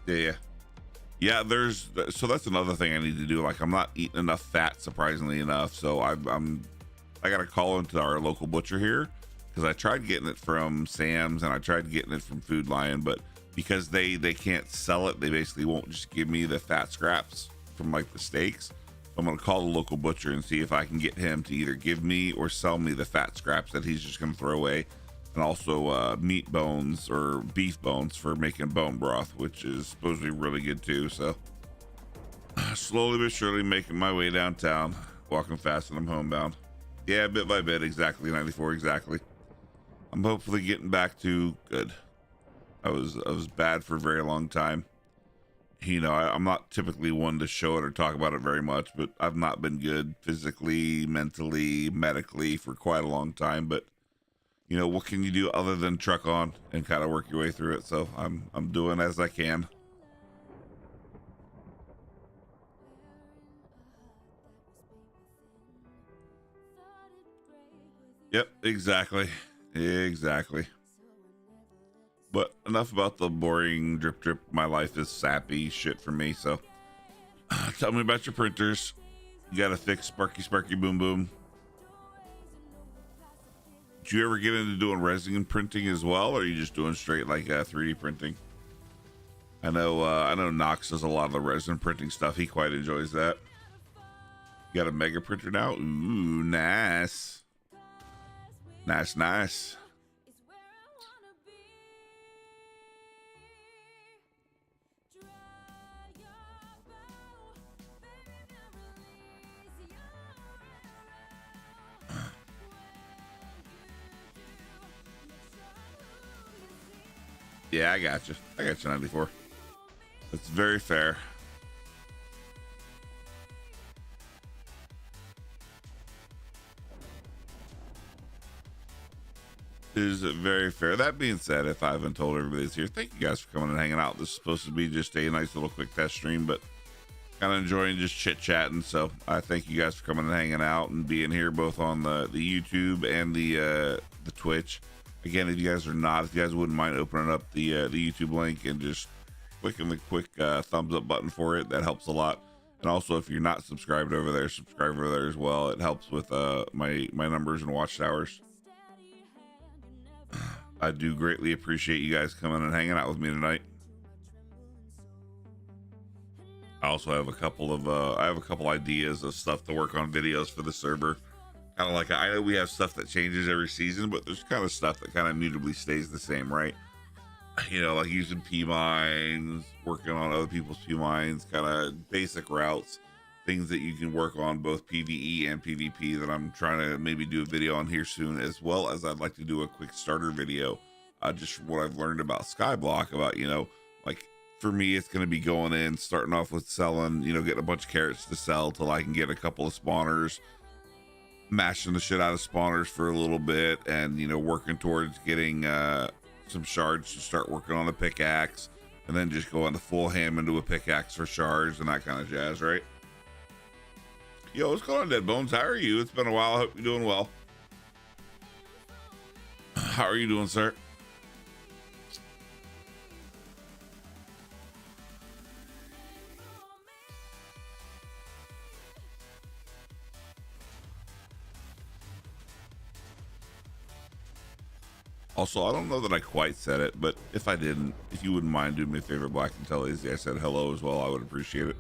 So that's another thing I need to do. Like, I'm not eating enough fat, surprisingly enough. So I got to call into our local butcher here, because I tried getting it from Sam's and I tried getting it from Food Lion, but because they can't sell it, they basically won't just give me the fat scraps from like the steaks. So I'm gonna call the local butcher and see if I can get him to either give me or sell me the fat scraps that he's just gonna throw away, and also meat bones or beef bones for making bone broth, which is supposed to be really good too. So slowly but surely making my way downtown, walking fast, and I'm homebound. Yeah, bit by bit, exactly. 94, exactly. I'm hopefully getting back to good. I was bad for a very long time. You know, I'm not typically one to show it or talk about it very much, but I've not been good physically, mentally, medically for quite a long time. But you know, what can you do other than truck on and kind of work your way through it? So I'm doing as I can. Yep, exactly. But enough about the boring drip. My life is sappy shit for me. So tell me about your printers. You got a thick sparky boom boom. Did you ever get into doing resin printing as well, or are you just doing straight like 3D printing? I know Knox does a lot of the resin printing stuff. He quite enjoys that. You got a mega printer now? Ooh, nice. Yeah, I got you 94. That's very fair. Is very fair. That being said, if I haven't told everybody's here, thank you guys for coming and hanging out. This is supposed to be just a nice little quick test stream, but kind of enjoying just chit chatting. So I thank you guys for coming and hanging out and being here, both on the YouTube and the Twitch. Again, if you guys wouldn't mind opening up the YouTube link and just clicking the quick thumbs up button for it, that helps a lot. And also, if you're not subscribed over there, subscribe over there as well. It helps with my numbers and watch hours. I do greatly appreciate you guys coming and hanging out with me tonight. I also have a couple ideas of stuff to work on videos for the server. Kind of like, I know we have stuff that changes every season, but there's kind of stuff that kind of mutably stays the same, right? You know, like using P mines, working on other people's P mines, kind of basic routes, things that you can work on both PvE and PvP that I'm trying to maybe do a video on here soon, as well as I'd like to do a quick starter video, just from what I've learned about Skyblock, about, you know, like for me, it's going to be going in, starting off with selling, you know, getting a bunch of carrots to sell till I can get a couple of spawners, mashing the shit out of spawners for a little bit, and, you know, working towards getting some shards to start working on the pickaxe, and then just go into full ham into a pickaxe for shards and that kind of jazz, right? Yo, what's going on, Dead Bones? How are you? It's been a while. I hope you're doing well. How are you doing, sir? Also, I don't know that I quite said it, but if I didn't, if you wouldn't mind doing me a favor, Black, and tell Izzy I said hello as well, I would appreciate it.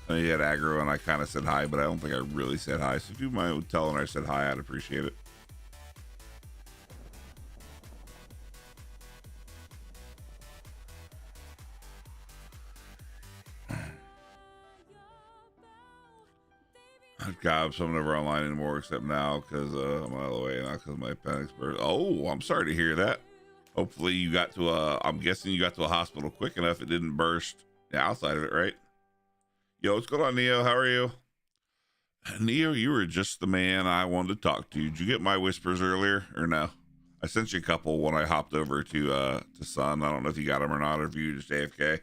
I know he had aggro and I kind of said hi, but I don't think I really said hi. So if you mind telling her I said hi, I'd appreciate it. God, I'm never online anymore except now because I'm out of the way, not because my appendix burst. Oh, I'm sorry to hear that. Hopefully you got to I'm guessing you got to a hospital quick enough it didn't burst outside of it, right? Yo, what's going on, Neo? How are you? Neo, you were just the man I wanted to talk to. Did you get my whispers earlier or no? I sent you a couple when I hopped over to Sun. I don't know if you got them or not, or if you just AFK.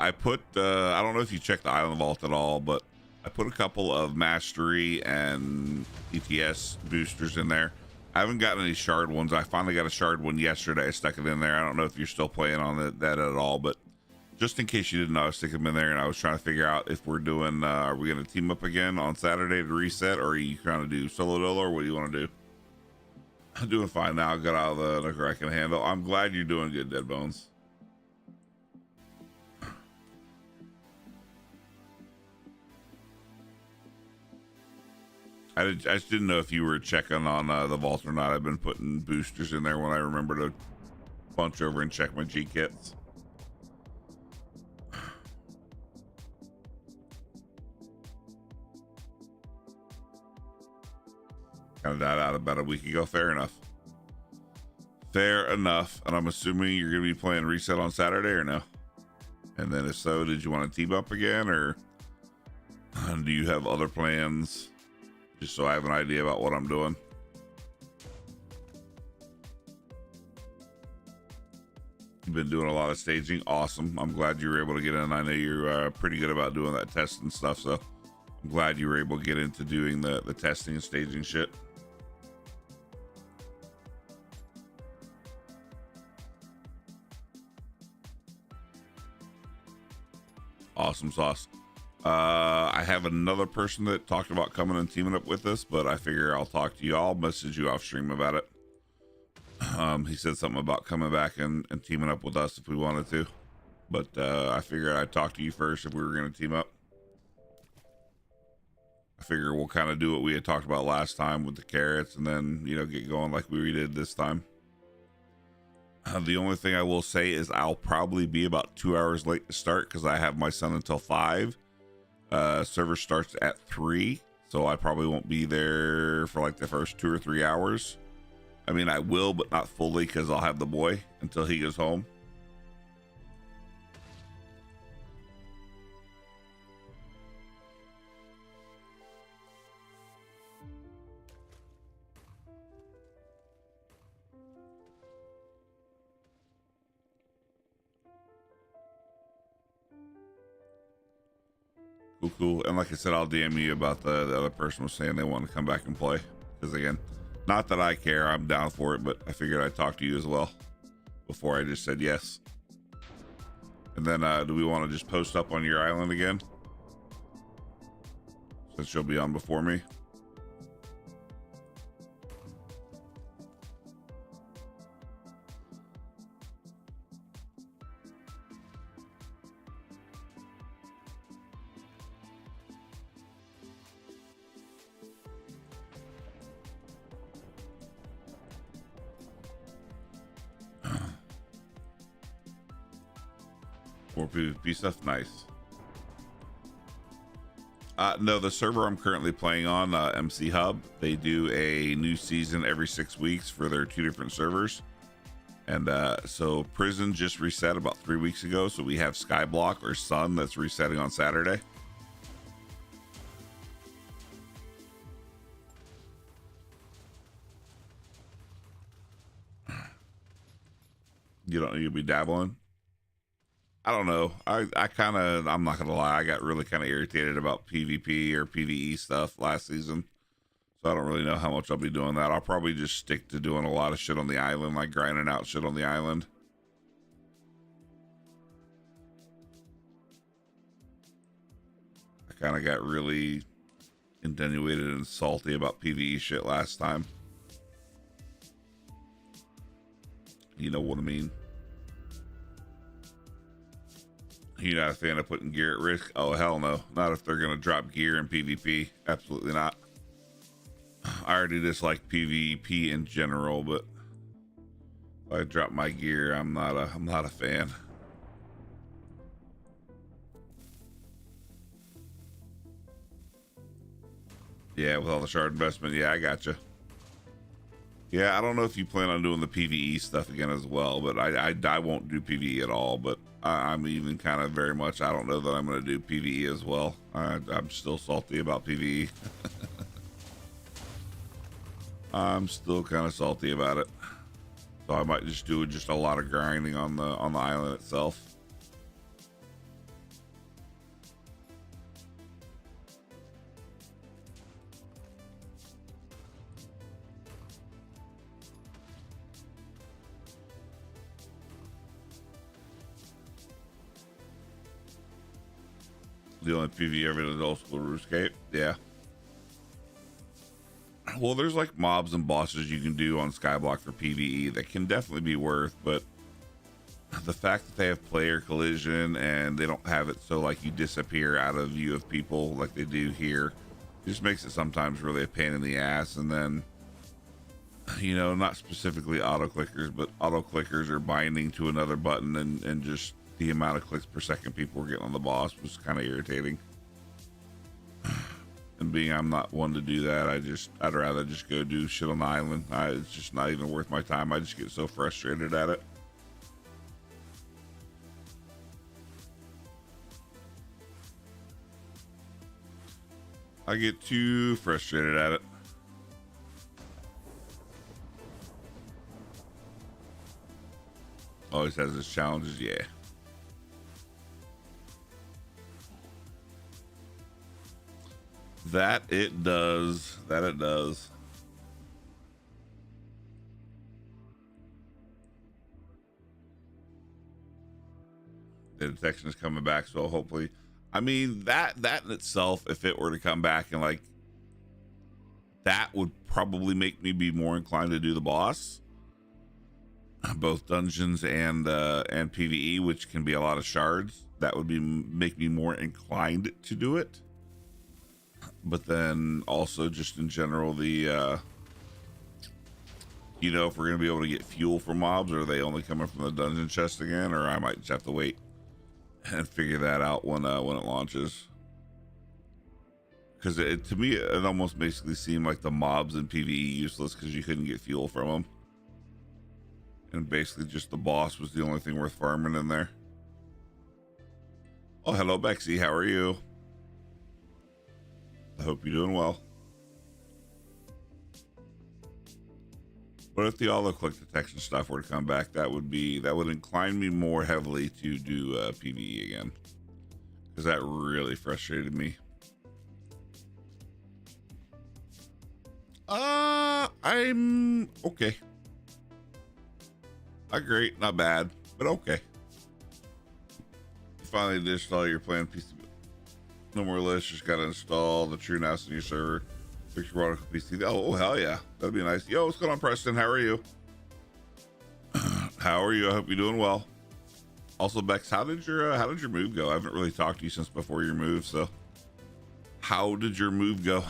I put, I don't know if you checked the Island Vault at all, but I put a couple of Mastery and ETS boosters in there. I haven't gotten any shard ones. I finally got a shard one yesterday. I stuck it in there. I don't know if you're still playing on that at all, but just in case you didn't know, I was sticking them in there and I was trying to figure out if we're doing, are we going to team up again on Saturday to reset, or are you trying to do solo dolo, or what do you want to do? I'm doing fine now. I got out of the liquor I can handle. I'm glad you're doing good, Dead Bones. I just didn't know if you were checking on the vault or not. I've been putting boosters in there when I remember to bunch over and check my G kits. Kind of died out about a week ago. Fair enough. Fair enough. And I'm assuming you're going to be playing reset on Saturday or no? And then if so, did you want to team up again, or do you have other plans? Just so I have an idea about what I'm doing. You've been doing a lot of staging. Awesome. I'm glad you were able to get in. I know you're pretty good about doing that test and stuff, so I'm glad you were able to get into doing the testing and staging shit. Awesome sauce. I have another person that talked about coming and teaming up with us, but I figure I'll talk to you. I'll message you off stream about it. He said something about coming back and teaming up with us if we wanted to, but I figured I'd talk to you first if we were going to team up. I figure we'll kind of do what we had talked about last time with the carrots, and then, you know, get going like we did this time. The only thing I will say is I'll probably be about 2 hours late to start because I have my son until 5. Server starts at 3, so I probably won't be there for like the first 2 or 3 hours. I mean, I will, but not fully because I'll have the boy until he goes home. Cool. And like I said, I'll DM you about the other person was saying they want to come back and play. Because again, not that I care, I'm down for it, but I figured I'd talk to you as well before I just said yes. And then do we want to just post up on your island again, since you'll be on before me? More PvP stuff, nice. No, the server I'm currently playing on, MCHub, they do a new season every 6 weeks for their 2 different servers. And so Prison just reset about 3 weeks ago, so we have Skyblock or Sun that's resetting on Saturday. You'll be dabbling. I don't know. I kind of, I'm not gonna lie, I got really kind of irritated about PvP or PvE stuff last season, So I don't really know how much I'll be doing that. I'll probably just stick to doing a lot of shit on the island, like grinding out shit on the island. I kind of got really insinuated and salty about PvE shit last time. You know what I mean? You're not a fan of putting gear at risk? Oh, hell no. Not if they're going to drop gear in PvP. Absolutely not. I already dislike PvP in general, but if I drop my gear, I'm not a fan. Yeah, with all the shard investment. Yeah, I gotcha. Yeah, I don't know if you plan on doing the PvE stuff again as well, but I won't do PvE at all, but I'm even kind of very much, I don't know that I'm going to do PvE as well. I'm still salty about PvE. I'm still kind of salty about it. So I might just do just a lot of grinding on the island itself. The only PvE ever did is old school RuneScape. Yeah. Well, there's like mobs and bosses you can do on Skyblock for PvE that can definitely be worth, but the fact that they have player collision and they don't have it so like you disappear out of view of people like they do here, just makes it sometimes really a pain in the ass. And then, you know, not specifically auto clickers, but auto clickers are binding to another button, and just the amount of clicks per second people were getting on the boss was kind of irritating. And being I'm not one to do that, I'd rather just go do shit on the island. It's just not even worth my time. I just get so frustrated at it. I get too frustrated at it. Always has its challenges, yeah. That it does. That it does. The detection is coming back, so hopefully, I mean, that in itself, if it were to come back, and like that would probably make me be more inclined to do the boss, both dungeons and PvE, which can be a lot of shards. That would make me more inclined to do it. But then also just in general, the you know, if we're gonna be able to get fuel from mobs, or are they only coming from the dungeon chest again, or I might just have to wait and figure that out when it launches. Because to me, it almost basically seemed like the mobs in PvE useless because you couldn't get fuel from them, and basically just the boss was the only thing worth farming in there. Oh, hello Bexy, how are you? I hope you're doing well. But if the auto click detection stuff were to come back, that would incline me more heavily to do PvE again, because that really frustrated me. I'm okay. Not great, not bad, but okay. You finally did install your planned PC. No more lists, just gotta install the True NAS in your server. Fix your Radical PC. Oh, hell yeah. That'd be nice. Yo, what's going on, Preston? How are you? How are you? I hope you're doing well. Also, Bex, how did your move go? I haven't really talked to you since before your move, so how did your move go?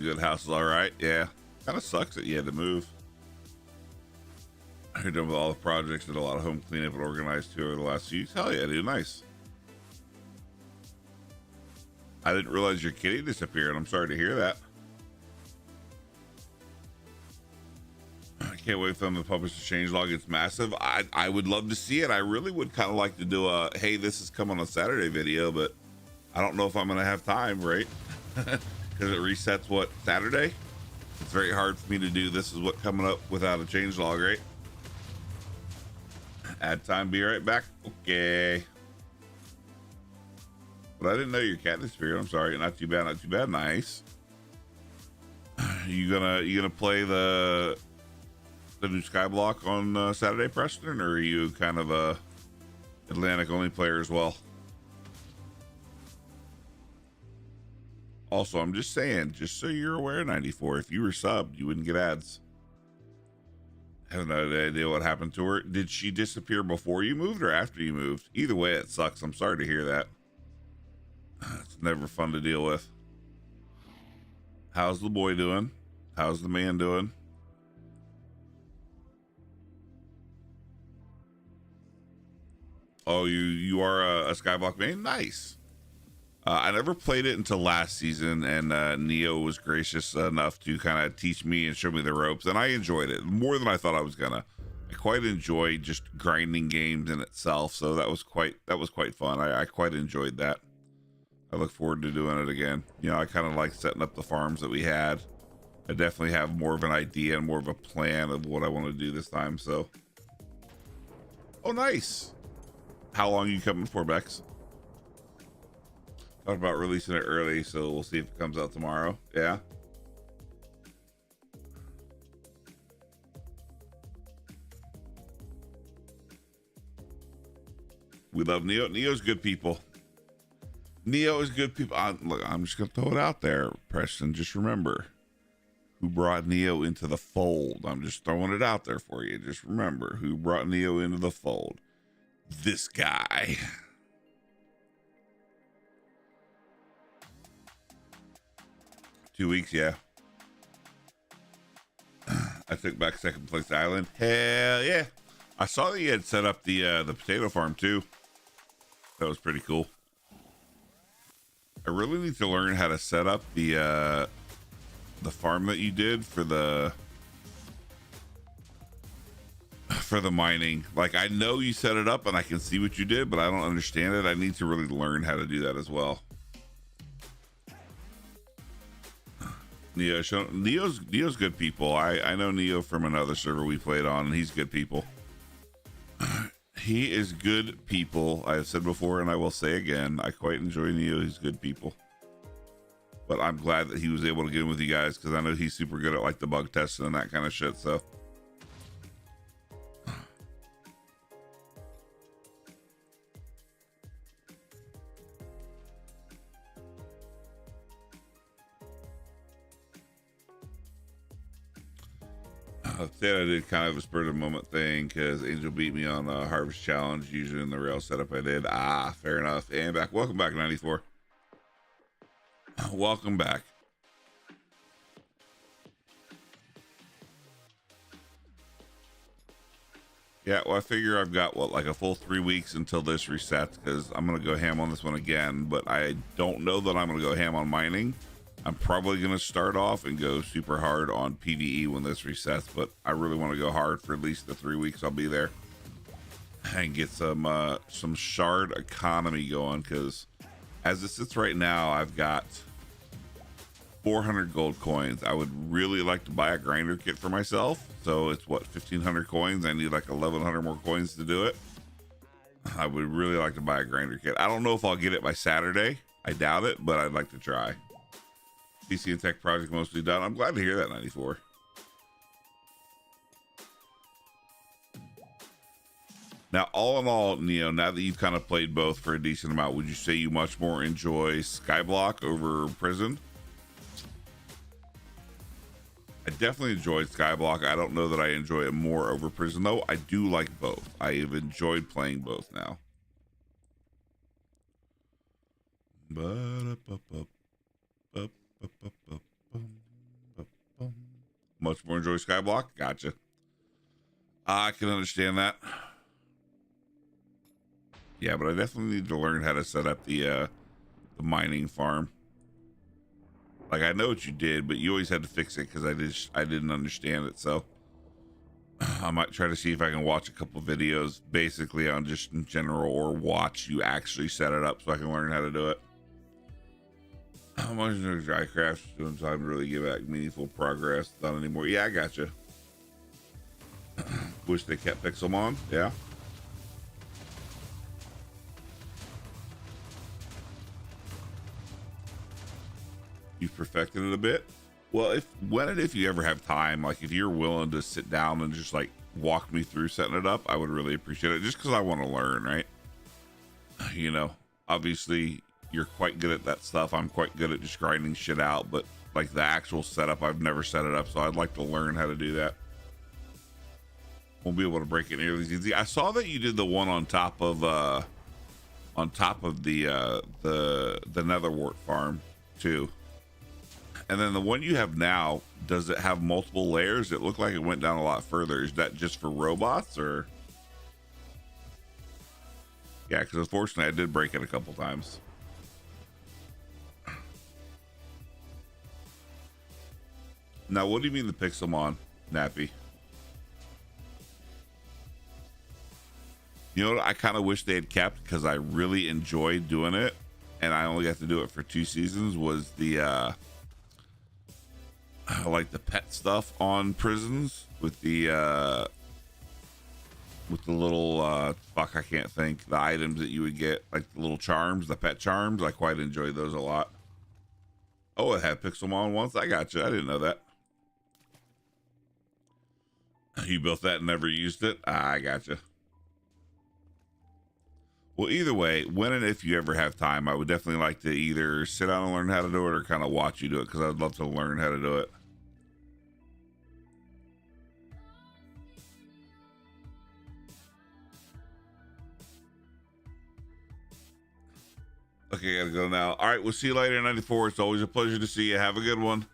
Good house is all right. Yeah, kind of sucks that you had to move. You're done with all the projects, did a lot of home cleanup and organized too over the last few weeks. Hell yeah, dude, nice. I didn't realize your kitty disappeared. I'm sorry to hear that. I can't wait for them to publish the changelog. It's massive. I would love to see it. I really would kind of like to do a hey, this is coming on Saturday video, but I don't know if I'm gonna have time, right? Because it resets what, Saturday? It's very hard for me to do this is what coming up without a change log, right? Add time, be right back. Okay. But I didn't know your cat disappeared. I'm sorry. Not too bad, not too bad. Nice. You gonna play the new Skyblock on Saturday, Preston, or are you kind of a Atlantic only player as well? Also, I'm just saying, just so you're aware, 94, if you were subbed, you wouldn't get ads. I have no idea what happened to her. Did she disappear before you moved or after you moved? Either way, it sucks. I'm sorry to hear that. It's never fun to deal with. How's the boy doing? How's the man doing? Oh, you are a Skyblock main? Nice. I never played it until last season, and Neo was gracious enough to kind of teach me and show me the ropes, and I enjoyed it more than I thought I was gonna. I quite enjoyed just grinding games in itself, so that was quite fun. I quite enjoyed that. I look forward to doing it again. You know, I kind of like setting up the farms that we had. I definitely have more of an idea and more of a plan of what I want to do this time. So, oh, nice. How long are you coming for, Bex? Thought about releasing it early, so we'll see if it comes out tomorrow. Yeah. We love Neo. Neo's good people. Neo is good people. Look, I'm just gonna throw it out there, Preston. Just remember who brought Neo into the fold. I'm just throwing it out there for you. Just remember who brought Neo into the fold. This guy. 2 weeks, yeah. I took back second place island. Hell yeah. I saw that you had set up the potato farm too. That was pretty cool. I really need to learn how to set up the farm that you did for the mining. Like, I know you set it up and I can see what you did, but I don't understand it. I need to really learn how to do that as well. Neo's good people. I know Neo from another server we played on, and he's good people. He is good people. I have said before, and I will say again, I quite enjoy Neo. He's good people. But I'm glad that he was able to get in with you guys, because I know he's super good at like the bug testing and that kind of shit. So Instead, I did kind of a spur of the moment thing because Angel beat me on a Harvest Challenge, usually in the rail setup I did. Fair enough. And back. Welcome back, 94. Welcome back. Yeah, well, I figure I've got, like a full 3 weeks until this resets, because I'm going to go ham on this one again, but I don't know that I'm going to go ham on mining. I'm probably going to start off and go super hard on PvE when this resets, but I really want to go hard for at least the 3 weeks I'll be there and get some shard economy going, because as it sits right now, I've got 400 gold coins. I would really like to buy a grinder kit for myself. So it's what, 1,500 coins? I need like 1,100 more coins to do it. I would really like to buy a grinder kit. I don't know if I'll get it by Saturday. I doubt it, but I'd like to try. PC and Tech project mostly done. I'm glad to hear that, 94. Now, all in all, Neo, now that you've kind of played both for a decent amount, would you say you much more enjoy Skyblock over Prison? I definitely enjoyed Skyblock. I don't know that I enjoy it more over Prison, though. I do like both. I have enjoyed playing both now. Much more enjoy Skyblock? Gotcha. I can understand that. Yeah, but I definitely need to learn how to set up the mining farm. Like, I know what you did, but you always had to fix it because I didn't understand it. So I might try to see if I can watch a couple videos basically on just in general, or watch you actually set it up so I can learn how to do it. How much of dry crafts doing time to really give back meaningful progress? Not anymore. Yeah, I gotcha. Wish they kept Pixelmon. Yeah. You've perfected it a bit. Well, if you ever have time, like if you're willing to sit down and just like walk me through setting it up, I would really appreciate it, just because I want to learn, right? You know, obviously you're quite good at that stuff. I'm quite good at just grinding shit out, but like the actual setup, I've never set it up, so I'd like to learn how to do that. Won't be able to break it nearly as easy. I saw that you did the one on top of the Netherwart farm too. And then the one you have now, does it have multiple layers? It looked like it went down a lot further. Is that just for robots, or? Yeah, because unfortunately I did break it a couple times. Now, what do you mean the Pixelmon, Nappy? You know what I kind of wish they had kept, because I really enjoyed doing it, and I only got to do it for 2 seasons, was the like the pet stuff on prisons with the little fuck, I can't think, the items that you would get, like the little charms, the pet charms. I quite enjoyed those a lot. Oh, it had Pixelmon once. I got you. I didn't know that. You built that and never used it. I got you. Well, either way, when and if you ever have time, I would definitely like to either sit down and learn how to do it, or kind of watch you do it, because I'd love to learn how to do it. Okay, I gotta go now. All right, we'll see you later, 94. It's always a pleasure to see you. Have a good one.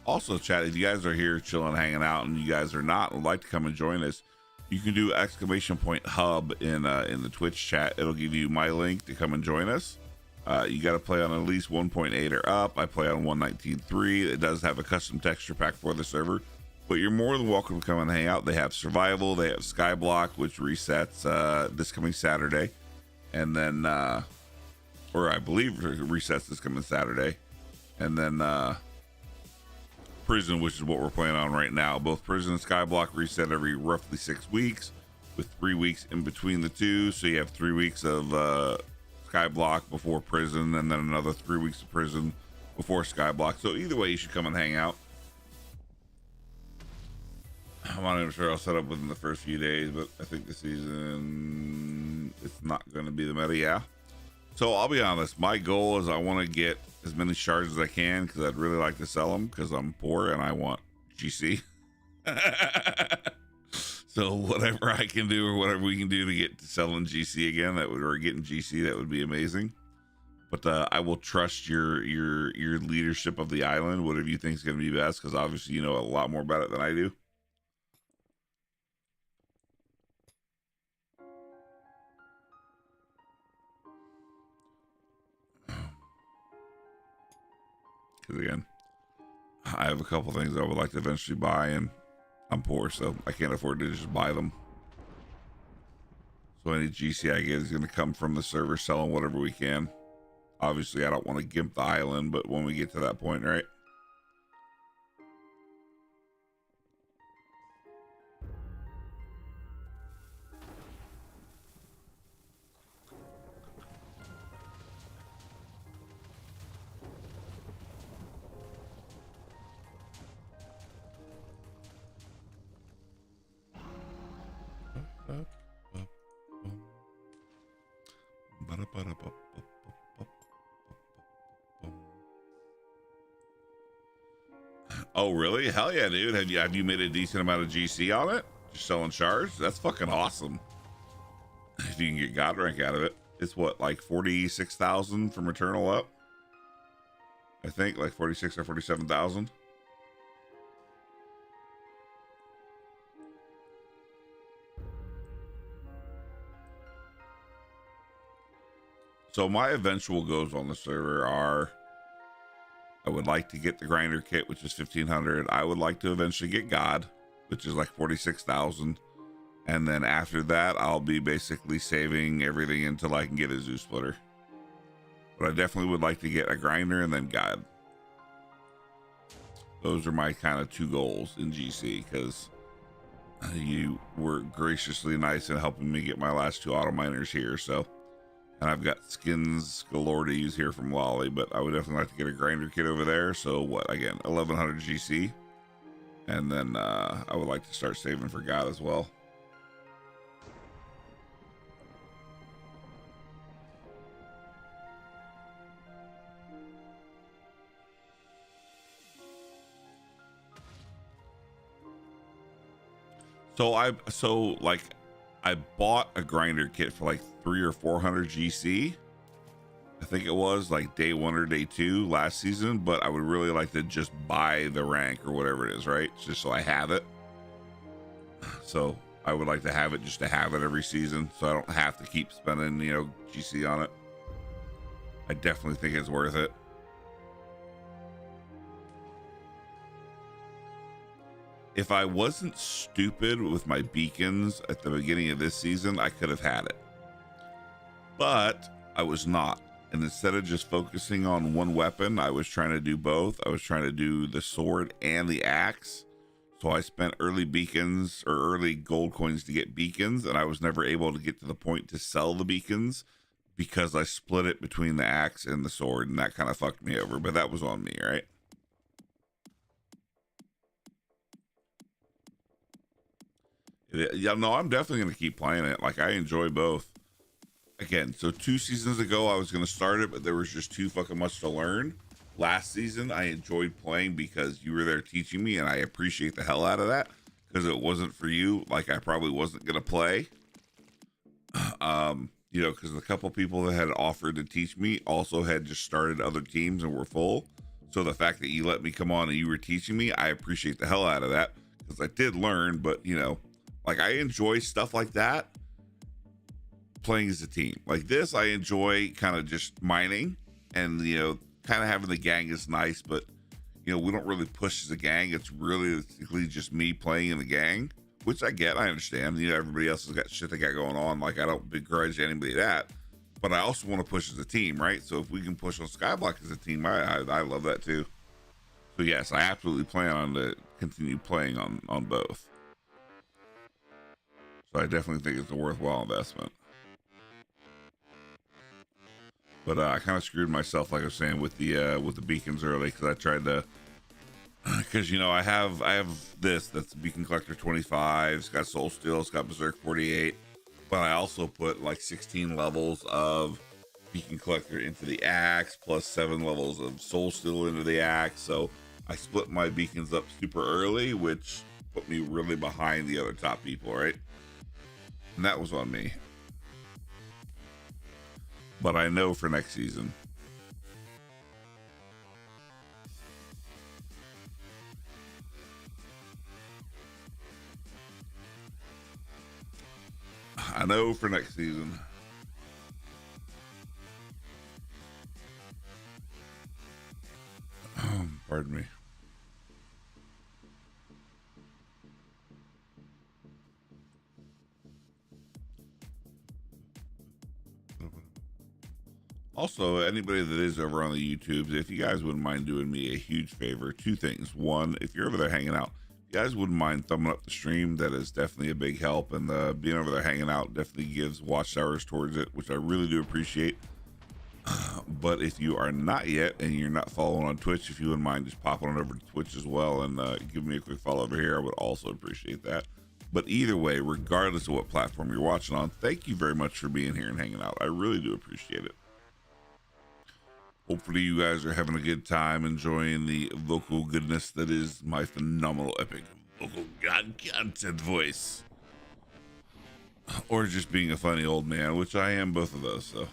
Also, chat, if you guys are here chilling, hanging out, and you guys are not, would like to come and join us, you can do !hub in the Twitch chat. It'll give you my link to come and join us. You got to play on at least 1.8 or up. I play on 1.19.3. It does have a custom texture pack for the server, but you're more than welcome to come and hang out. They have survival, they have skyblock, which resets this coming Saturday, and then or I believe resets this coming Saturday, and then prison, which is what we're playing on right now. Both prison and skyblock reset every roughly 6 weeks, with 3 weeks in between the two. So you have 3 weeks of skyblock before prison, and then another 3 weeks of prison before skyblock. So either way, you should come and hang out. I'm not even sure I'll set up within the first few days, but I think the season, it's not going to be the meta. Yeah. So I'll be honest, my goal is I want to get as many shards as I can, because I'd really like to sell them, because I'm poor and I want GC. So whatever I can do, or whatever we can do to get to selling GC again, that would, or getting GC, that would be amazing. But I will trust your leadership of the island, whatever you think is going to be best, because obviously you know a lot more about it than I do. Because again, I have a couple things I would like to eventually buy, and I'm poor, so I can't afford to just buy them. So any GC I get is going to come from the server selling whatever we can. Obviously, I don't want to gimp the island, but when we get to that point, right? Oh, really? Hell yeah, dude. Have you made a decent amount of GC on it? Just selling shards? That's fucking awesome. If you can get God rank out of it. It's what, like 46,000 from Eternal up? I think like 46 or 47,000. So my eventual goals on the server are I would like to get the grinder kit, which is 1,500. I would like to eventually get God, which is like 46,000. And then after that, I'll be basically saving everything until I can get a Zoo Splitter. But I definitely would like to get a grinder and then God. Those are my kind of 2 goals in GC, because you were graciously nice in helping me get my last 2 auto miners here. So, and I've got skins galore to use here from Lolly, but I would definitely like to get a grinder kit over there. So what, again, 1,100 GC. And then I would like to start saving for God as well. So I bought a grinder kit for like 300 or 400 GC. I think it was like day 1 or day 2 last season, but I would really like to just buy the rank or whatever it is, right? Just so I have it. So I would like to have it just to have it every season, so I don't have to keep spending, you know, GC on it. I definitely think it's worth it. If I wasn't stupid with my beacons at the beginning of this season, I could have had it. But I was not. And instead of just focusing on one weapon, I was trying to do both. I was trying to do the sword and the axe. So I spent early beacons or early gold coins to get beacons, and I was never able to get to the point to sell the beacons because I split it between the axe and the sword, and that kind of fucked me over. But that was on me, right? Yeah, no, I'm definitely going to keep playing it. Like, I enjoy both. Again, so 2 seasons ago, I was going to start it, but there was just too fucking much to learn. Last season, I enjoyed playing because you were there teaching me, and I appreciate the hell out of that. Because it wasn't for you, like, I probably wasn't going to play. You know, because the couple people that had offered to teach me also had just started other teams and were full. So the fact that you let me come on and you were teaching me, I appreciate the hell out of that. Because I did learn, but, you know, like, I enjoy stuff like that, playing as a team. Like this, I enjoy kind of just mining, and, you know, kind of having the gang is nice, but, you know, we don't really push as a gang. It's really just me playing in the gang, which I get, I understand. You know, everybody else has got shit they got going on. Like, I don't begrudge anybody that, but I also want to push as a team, right? So if we can push on Skyblock as a team, I love that too. So yes, I absolutely plan on to continue playing on both. So I definitely think it's a worthwhile investment. But I kind of screwed myself, like I was saying, with the beacons early, because I tried to, because, you know, I have this that's Beacon Collector 25. It's got Soul Steel, it's got Berserk 48, but I also put like 16 levels of Beacon Collector into the axe, plus 7 levels of Soul Steel into the axe. So I split my beacons up super early, which put me really behind the other top people, right? And that was on me. But I know for next season. I know for next season. Pardon me. Also, anybody that is over on the YouTubes, if you guys wouldn't mind doing me a huge favor, 2 things. 1, if you're over there hanging out, you guys wouldn't mind thumbing up the stream. That is definitely a big help, and being over there hanging out definitely gives watch hours towards it, which I really do appreciate. But if you are not yet and you're not following on Twitch, if you wouldn't mind just popping on over to Twitch as well and give me a quick follow over here, I would also appreciate that. But either way, regardless of what platform you're watching on, thank you very much for being here and hanging out. I really do appreciate it. Hopefully you guys are having a good time enjoying the vocal goodness that is my phenomenal epic vocal god content voice. Or just being a funny old man, which I am both of those, so.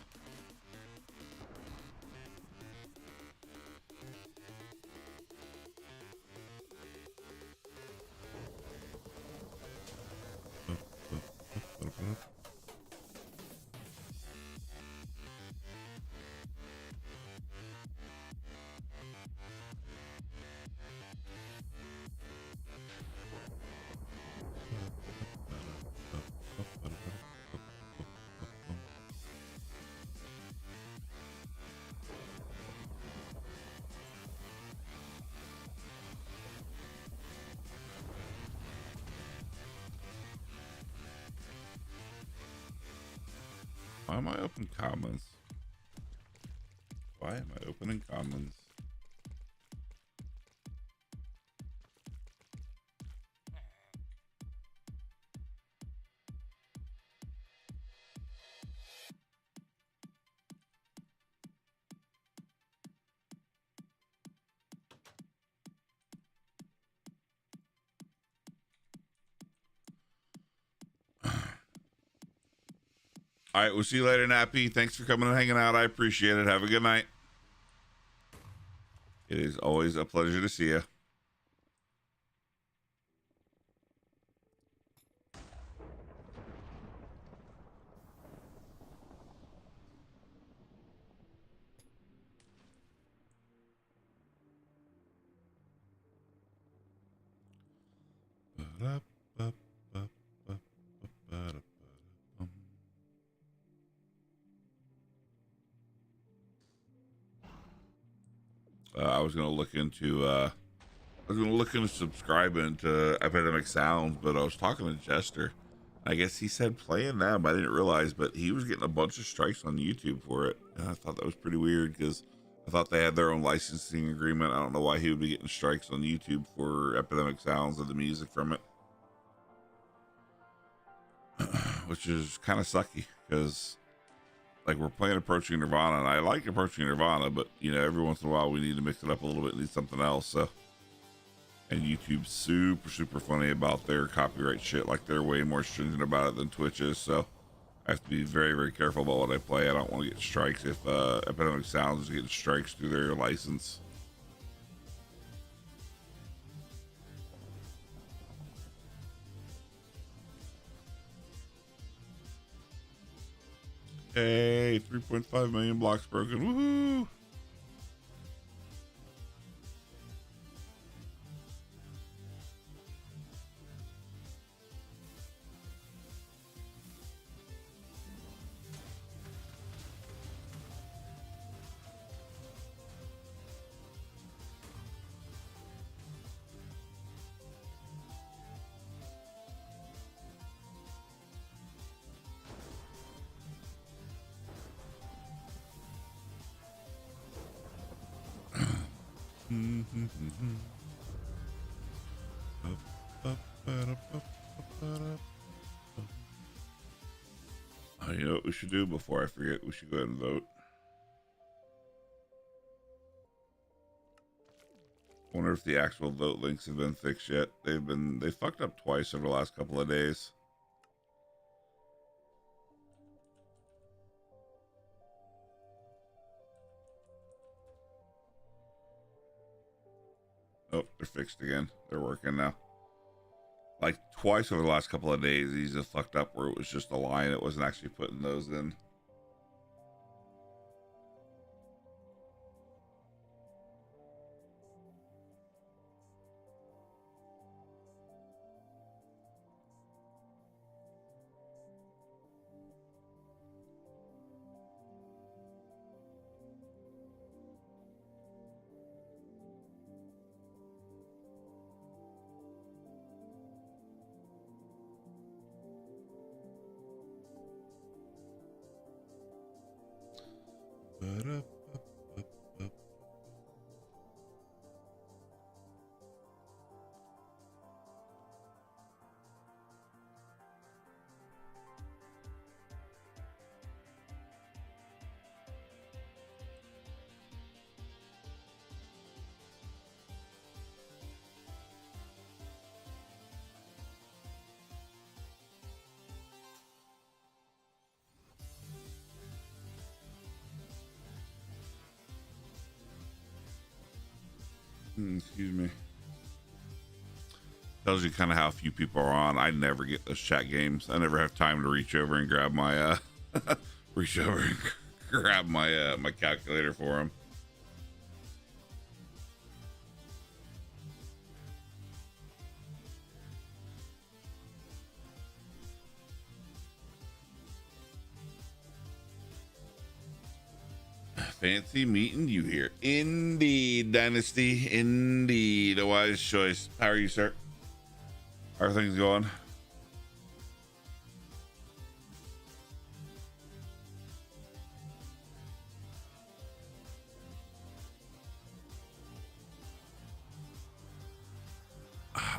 Why am I open comments? Why am I opening comments? All right, we'll see you later, Nappy. Thanks for coming and hanging out. I appreciate it. Have a good night. It is always a pleasure to see you. I was gonna look into subscribing to Epidemic Sounds, but I was talking to Jester. I guess he said playing them. I didn't realize, but he was getting a bunch of strikes on YouTube for it. And I thought that was pretty weird because I thought they had their own licensing agreement. I don't know why he would be getting strikes on YouTube for Epidemic Sounds and the music from it. Which is kind of sucky because like we're playing Approaching Nirvana and I like Approaching Nirvana, but you know, every once in a while we need to mix it up a little bit, need something else. So, and YouTube's super funny about their copyright shit. Like they're way more stringent about it than Twitch is. So I have to be very careful about what I play. I don't want to get strikes if Epidemic Sounds is getting strikes through their license. Hey, 3.5 million blocks broken. Woohoo! You know what we should do before I forget? We should go ahead and vote. Wonder if the actual vote links have been fixed yet. They fucked up twice over the last couple of days. Oh, they're fixed again. They're working now. Like twice over the last couple of days, these have fucked up where it was just a line. It wasn't actually putting those in. Excuse me. Tells you kind of how few people are on. I never get those chat games. I never have time to reach over and grab my my calculator for them. Fancy meeting you here. Indeed, Dynasty. Indeed, a wise choice. How are you, sir? How are things going?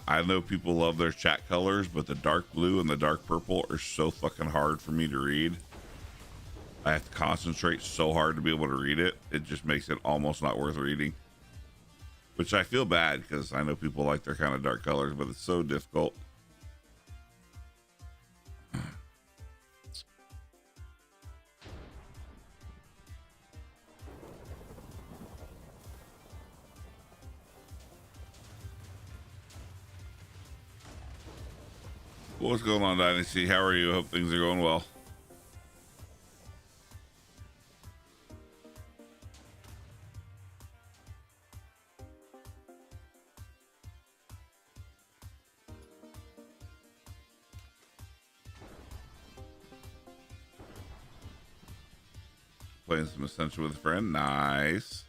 I know people love their chat colors, but the dark blue and the dark purple are so fucking hard for me to read. I have to concentrate so hard to be able to read it. It just makes it almost not worth reading. Which I feel bad because I know people like their kind of dark colors, but it's so difficult. What's going on, Dynasty? How are you? Hope things are going well. Playing some Ascension with a friend. Nice.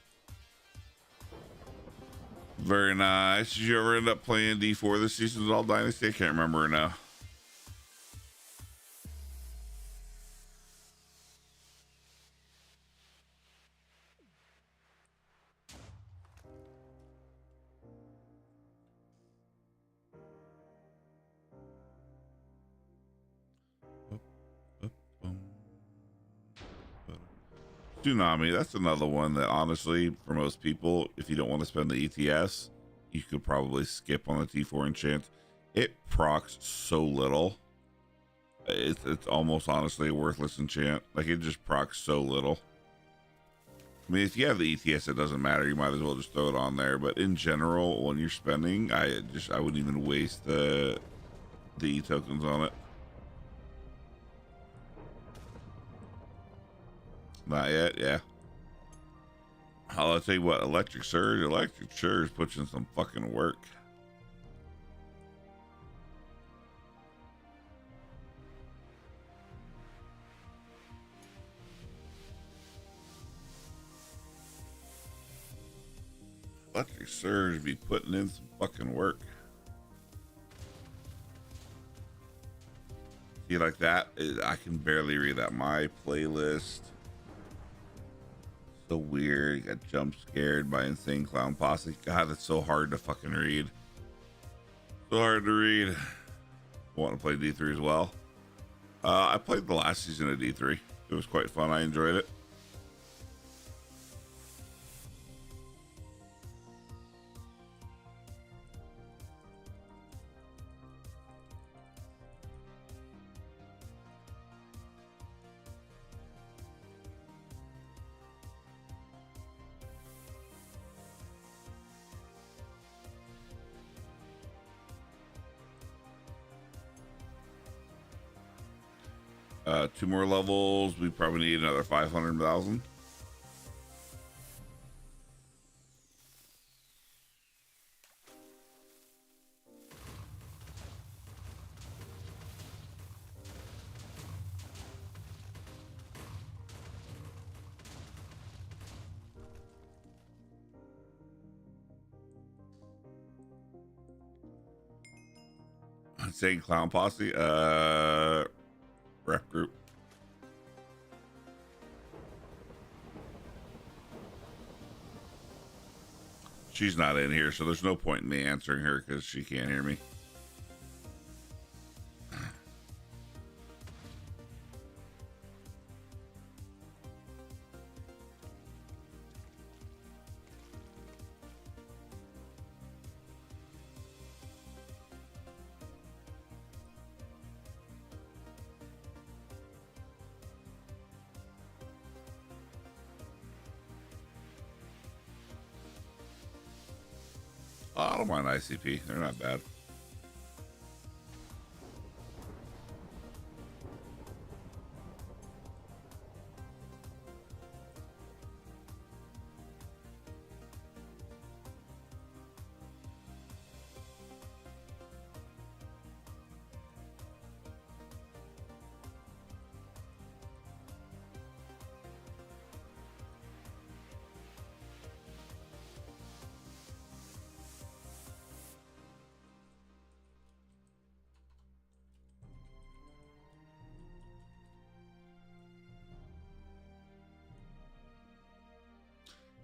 Very nice. Did you ever end up playing D4 this season with all Dynasty? I can't remember now. Tsunami, that's another one that honestly, for most people, if you don't want to spend the ETS, you could probably skip on the T4 enchant. It procs so little. It's almost honestly a worthless enchant. Like, it just procs so little. I mean, if you have the ETS, it doesn't matter. You might as well just throw it on there. But in general, when you're spending, I wouldn't even waste the E tokens on it. Not yet, yeah. I'll tell you what, Electric Surge puts in some fucking work. Electric Surge be putting in some fucking work. See, like that, I can barely read that. My playlist. So weird. You got jump scared by Insane Clown Posse. God, that's so hard to fucking read. So hard to read. I want to play D3 as well. I played the last season of D3. It was quite fun. I enjoyed it. Two more levels. We probably need another 500,000. Insane Clown Posse. Rep group. She's not in here, so there's no point in me answering her because she can't hear me. I don't mind ICP. They're not bad.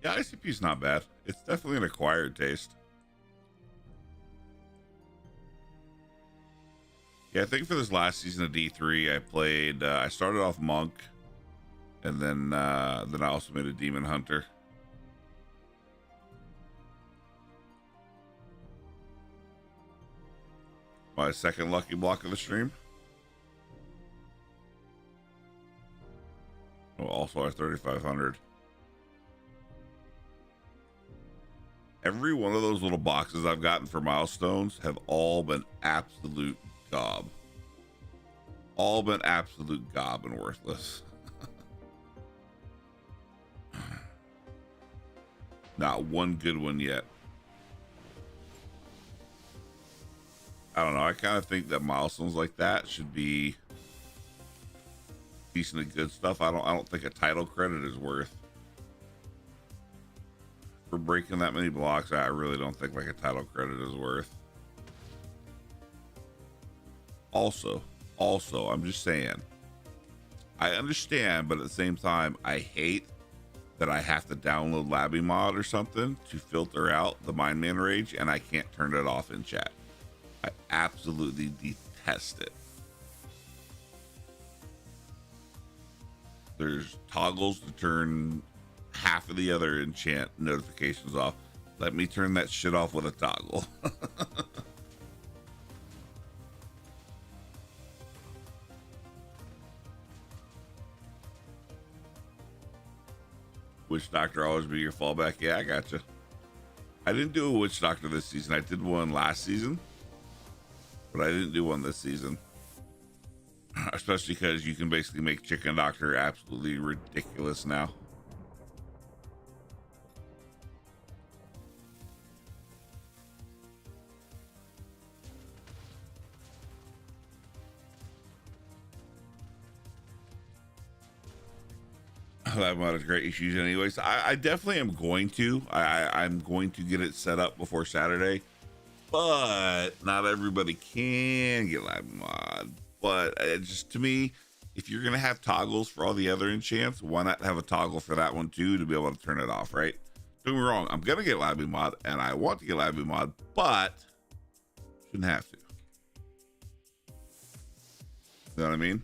Yeah, ICP is not bad. It's definitely an acquired taste. Yeah, I think for this last season of D3, I played. I started off monk, and then I also made a demon hunter. My second lucky block of the stream. Oh, also our 3,500. Every one of those little boxes I've gotten for milestones have all been absolute gob. All been absolute gob and worthless. Not one good one yet. I don't know. I kind of think that milestones like that should be decent and good stuff. I don't think a title credit is worth for breaking that many blocks. I really don't think like a title credit is worth. Also, I'm just saying, I understand, but at the same time, I hate that I have to download Labby Mod or something to filter out the Mind Man Rage, and I can't turn it off in chat. I absolutely detest it. There's toggles to turn half of the other enchant notifications off. Let me turn that shit off with a toggle. Witch Doctor always be your fallback? Yeah, I gotcha. I didn't do a Witch Doctor this season. I did one last season, but I didn't do one this season. Especially because you can basically make Chicken Doctor absolutely ridiculous now. That mod has great issues anyways. I definitely am going to. I'm going to get it set up before Saturday, but not everybody can get live mod. But just to me, if you're gonna have toggles for all the other enchants, why not have a toggle for that one too to be able to turn it off, right? Don't get me wrong, I'm gonna get Labby mod and I want to get Labby mod, but shouldn't have to. You know what I mean?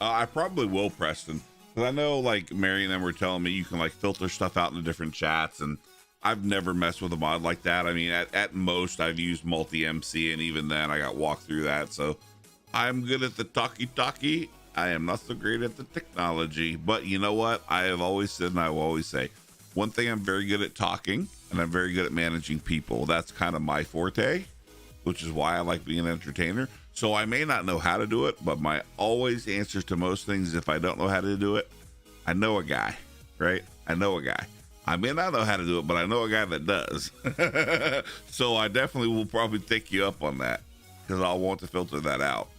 I probably will, Preston, because I know like Mary and them were telling me you can like filter stuff out in the different chats, and I've never messed with a mod like that. I mean, at most I've used multi MC, and even then I got walked through that. So I'm good at the talkie. I am not so great at the technology, but you know what? I have always said, and I will always say, one thing I'm very good at talking, and I'm very good at managing people. That's kind of my forte, which is why I like being an entertainer. So I may not know how to do it, but my always answer to most things, if I don't know how to do it, I know a guy, right? I know a guy. I may not know how to do it, but I know a guy that does. So I definitely will probably take you up on that, because I'll want to filter that out.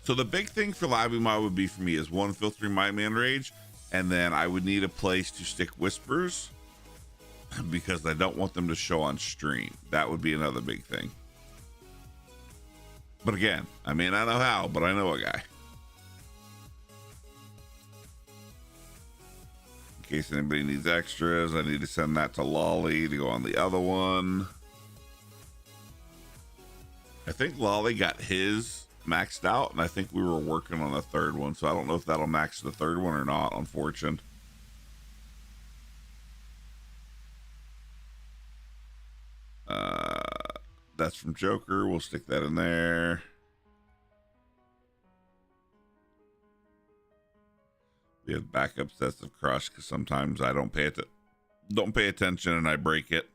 So the big thing for Labby Mod would be for me is one, filtering my man rage, and then I would need a place to stick whispers, because I don't want them to show on stream. That would be another big thing. But again, I mean, I know how, but I know a guy. In case anybody needs extras, I need to send that to Lolly to go on the other one. I think Lolly got his maxed out, and I think we were working on a third one, so I don't know if that'll max the third one or not, unfortunately. That's from Joker. We'll stick that in there. We have backup sets of Crush because sometimes I don't pay attention and I break it.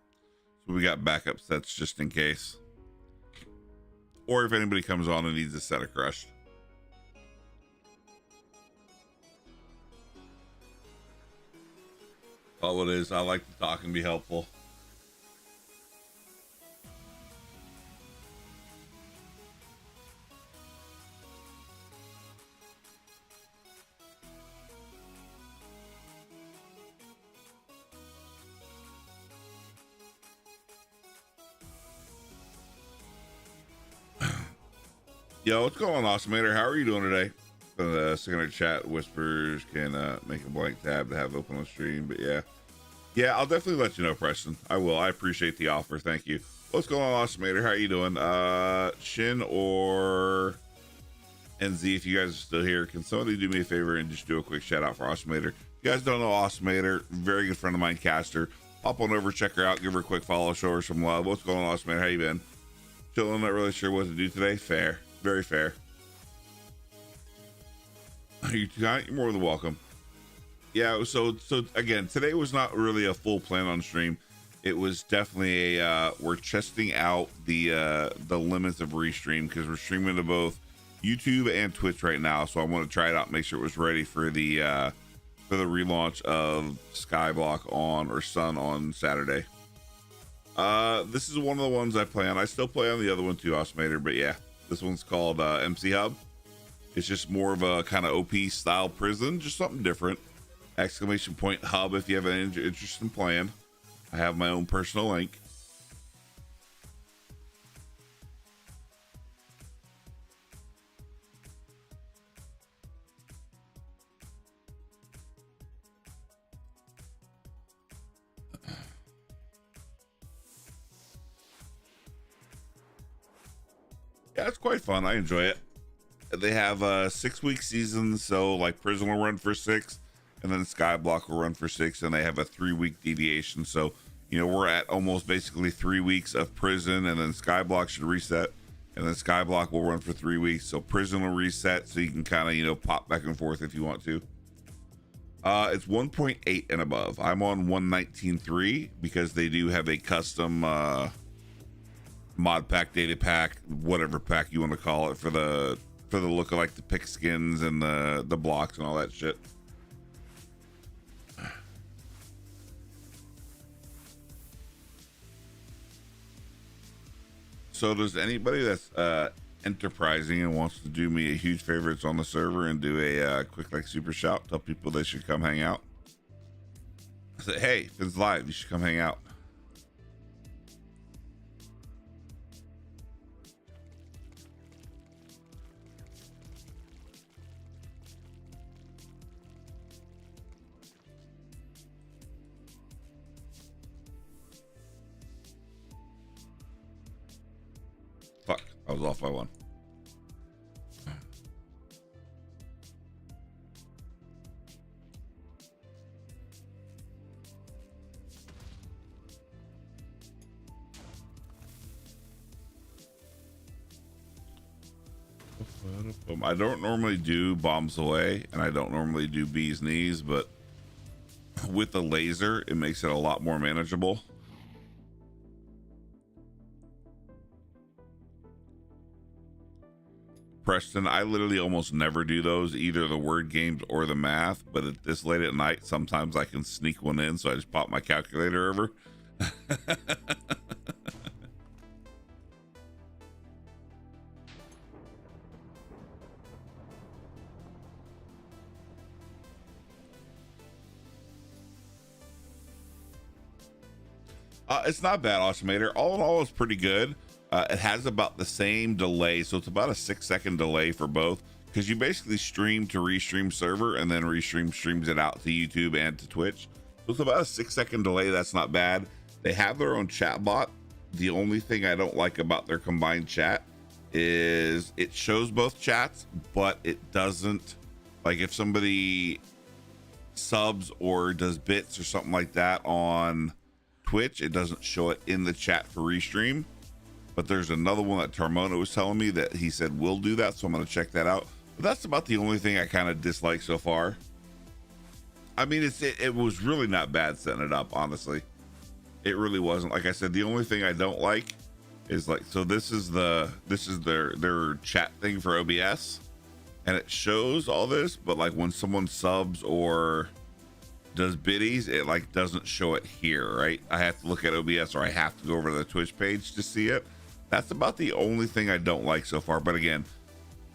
So we got backup sets just in case. Or if anybody comes on and needs a set of Crush. All it is, I like to talk and be helpful. Yo, what's going on, Awesomator? How are you doing today? The secondary chat whispers can make a blank tab to have open on stream, but yeah, I'll definitely let you know, Preston. I will. I appreciate the offer. Thank you. What's going on, Awesomator? How are you doing? Shin or NZ, if you guys are still here, can somebody do me a favor and just do a quick shout out for Awesomator? If you guys don't know Awesomator, very good friend of mine, Caster. Hop on over, check her out, give her a quick follow, show her some love. What's going on, Awesomator? How you been? Chilling, not really sure what to do today. Fair. Very fair. You're more than welcome. Yeah, so again, today was not really a full plan on stream. It was definitely a we're testing out the limits of restream because we're streaming to both YouTube and Twitch right now. So I want to try it out, make sure it was ready for the relaunch of Skyblock or Sun on Saturday. This is one of the ones I play on. I still play on the other one too, Awesomator, but yeah. This one's called MCHub. It's just more of a kind of OP style prison, just something different. Exclamation point hub if you have an interest in playing. I have my own personal link. Yeah, it's quite fun. I enjoy it. They have 6-week seasons, so like Prison will run for 6, and then Skyblock will run for 6, and they have a 3-week deviation. So, you know, we're at almost basically 3 weeks of Prison, and then Skyblock should reset, and then Skyblock will run for 3 weeks. So Prison will reset, so you can kind of, you know, pop back and forth if you want to. It's 1.8 and above. I'm on 119.3 because they do have a custom mod pack, data pack, whatever pack you want to call it, for the look of like the pick skins and the blocks and all that shit. So does anybody that's enterprising and wants to do me a huge favorites on the server and do a quick like super shout, tell people they should come hang out? I said, hey, if it's live, you should come hang out. Fuck, I was off by 1. I don't normally do bombs away, and I don't normally do bee's knees, but with the laser, it makes it a lot more manageable. Preston, I literally almost never do those, either the word games or the math, but at this late at night, sometimes I can sneak one in, so I just pop my calculator over. It's not bad, Awesomator. All in all, it's pretty good. It has about the same delay, so it's about a 6-second delay for both, because you basically stream to Restream server and then Restream streams it out to YouTube and to Twitch. So it's about a 6-second delay. That's not bad. They have their own chat bot. The only thing I don't like about their combined chat is it shows both chats, but it doesn't, like if somebody subs or does bits or something like that on Twitch, it doesn't show it in the chat for Restream. But there's another one that Tarmona was telling me that he said will do that, so I'm going to check that out. But that's about the only thing I kind of dislike so far. I mean, it was really not bad setting it up, honestly. It really wasn't. Like I said, the only thing I don't like is like, so this is their chat thing for OBS, and it shows all this, but like when someone subs or does biddies, it like doesn't show it here, right? I have to look at OBS, or I have to go over to the Twitch page to see it. That's about the only thing I don't like so far. But again,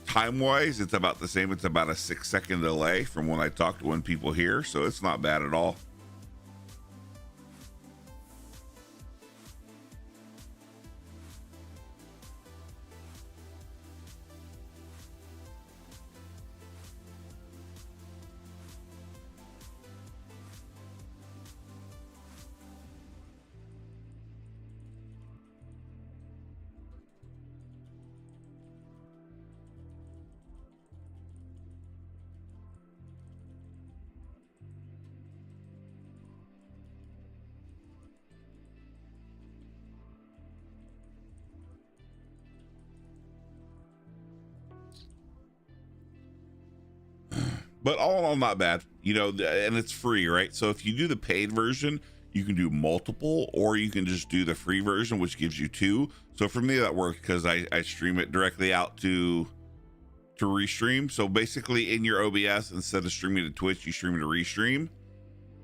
time wise, it's about the same. It's about a 6-second delay from when I talk to when people hear, so it's not bad at all. But all in all, not bad, you know, and it's free, right? So if you do the paid version, you can do multiple, or you can just do the free version, which gives you 2. So for me, that works because I stream it directly out to Restream. So basically in your OBS, instead of streaming to Twitch, you stream to Restream,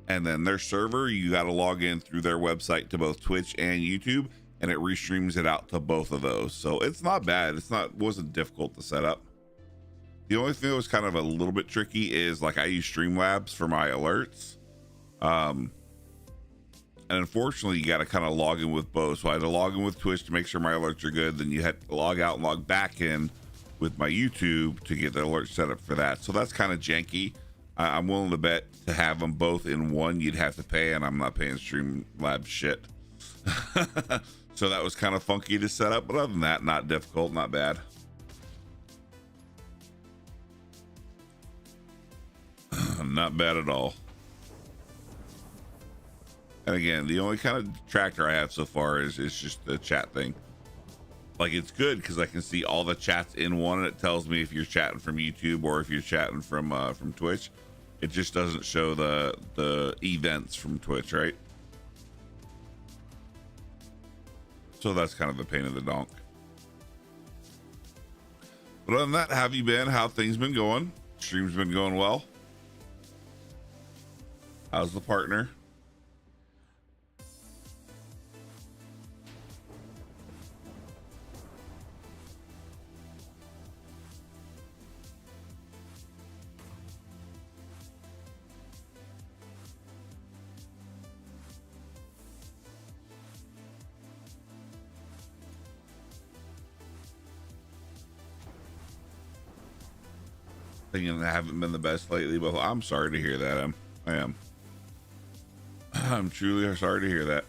and then their server, you got to log in through their website to both Twitch and YouTube, and it restreams it out to both of those. So it's not bad. Wasn't difficult to set up. The only thing that was kind of a little bit tricky is like I use Streamlabs for my alerts. And unfortunately, you got to kind of log in with both. So I had to log in with Twitch to make sure my alerts are good. Then you had to log out and log back in with my YouTube to get the alert set up for that. So that's kind of janky. I'm willing to bet to have them both in one, you'd have to pay, and I'm not paying Streamlabs shit. So that was kind of funky to set up. But other than that, not difficult, not bad. Not bad at all. And again, the only kind of detractor I have so far is just the chat thing. Like, it's good because I can see all the chats in one, and it tells me if you're chatting from YouTube or if you're chatting from Twitch. It just doesn't show the events from Twitch, right? So that's kind of a pain in the donk. But other than that, how have you been? How things been going? Stream's been going well. How's the partner? Thinking I haven't been the best lately, but I'm sorry to hear that. I am. I'm truly sorry to hear that.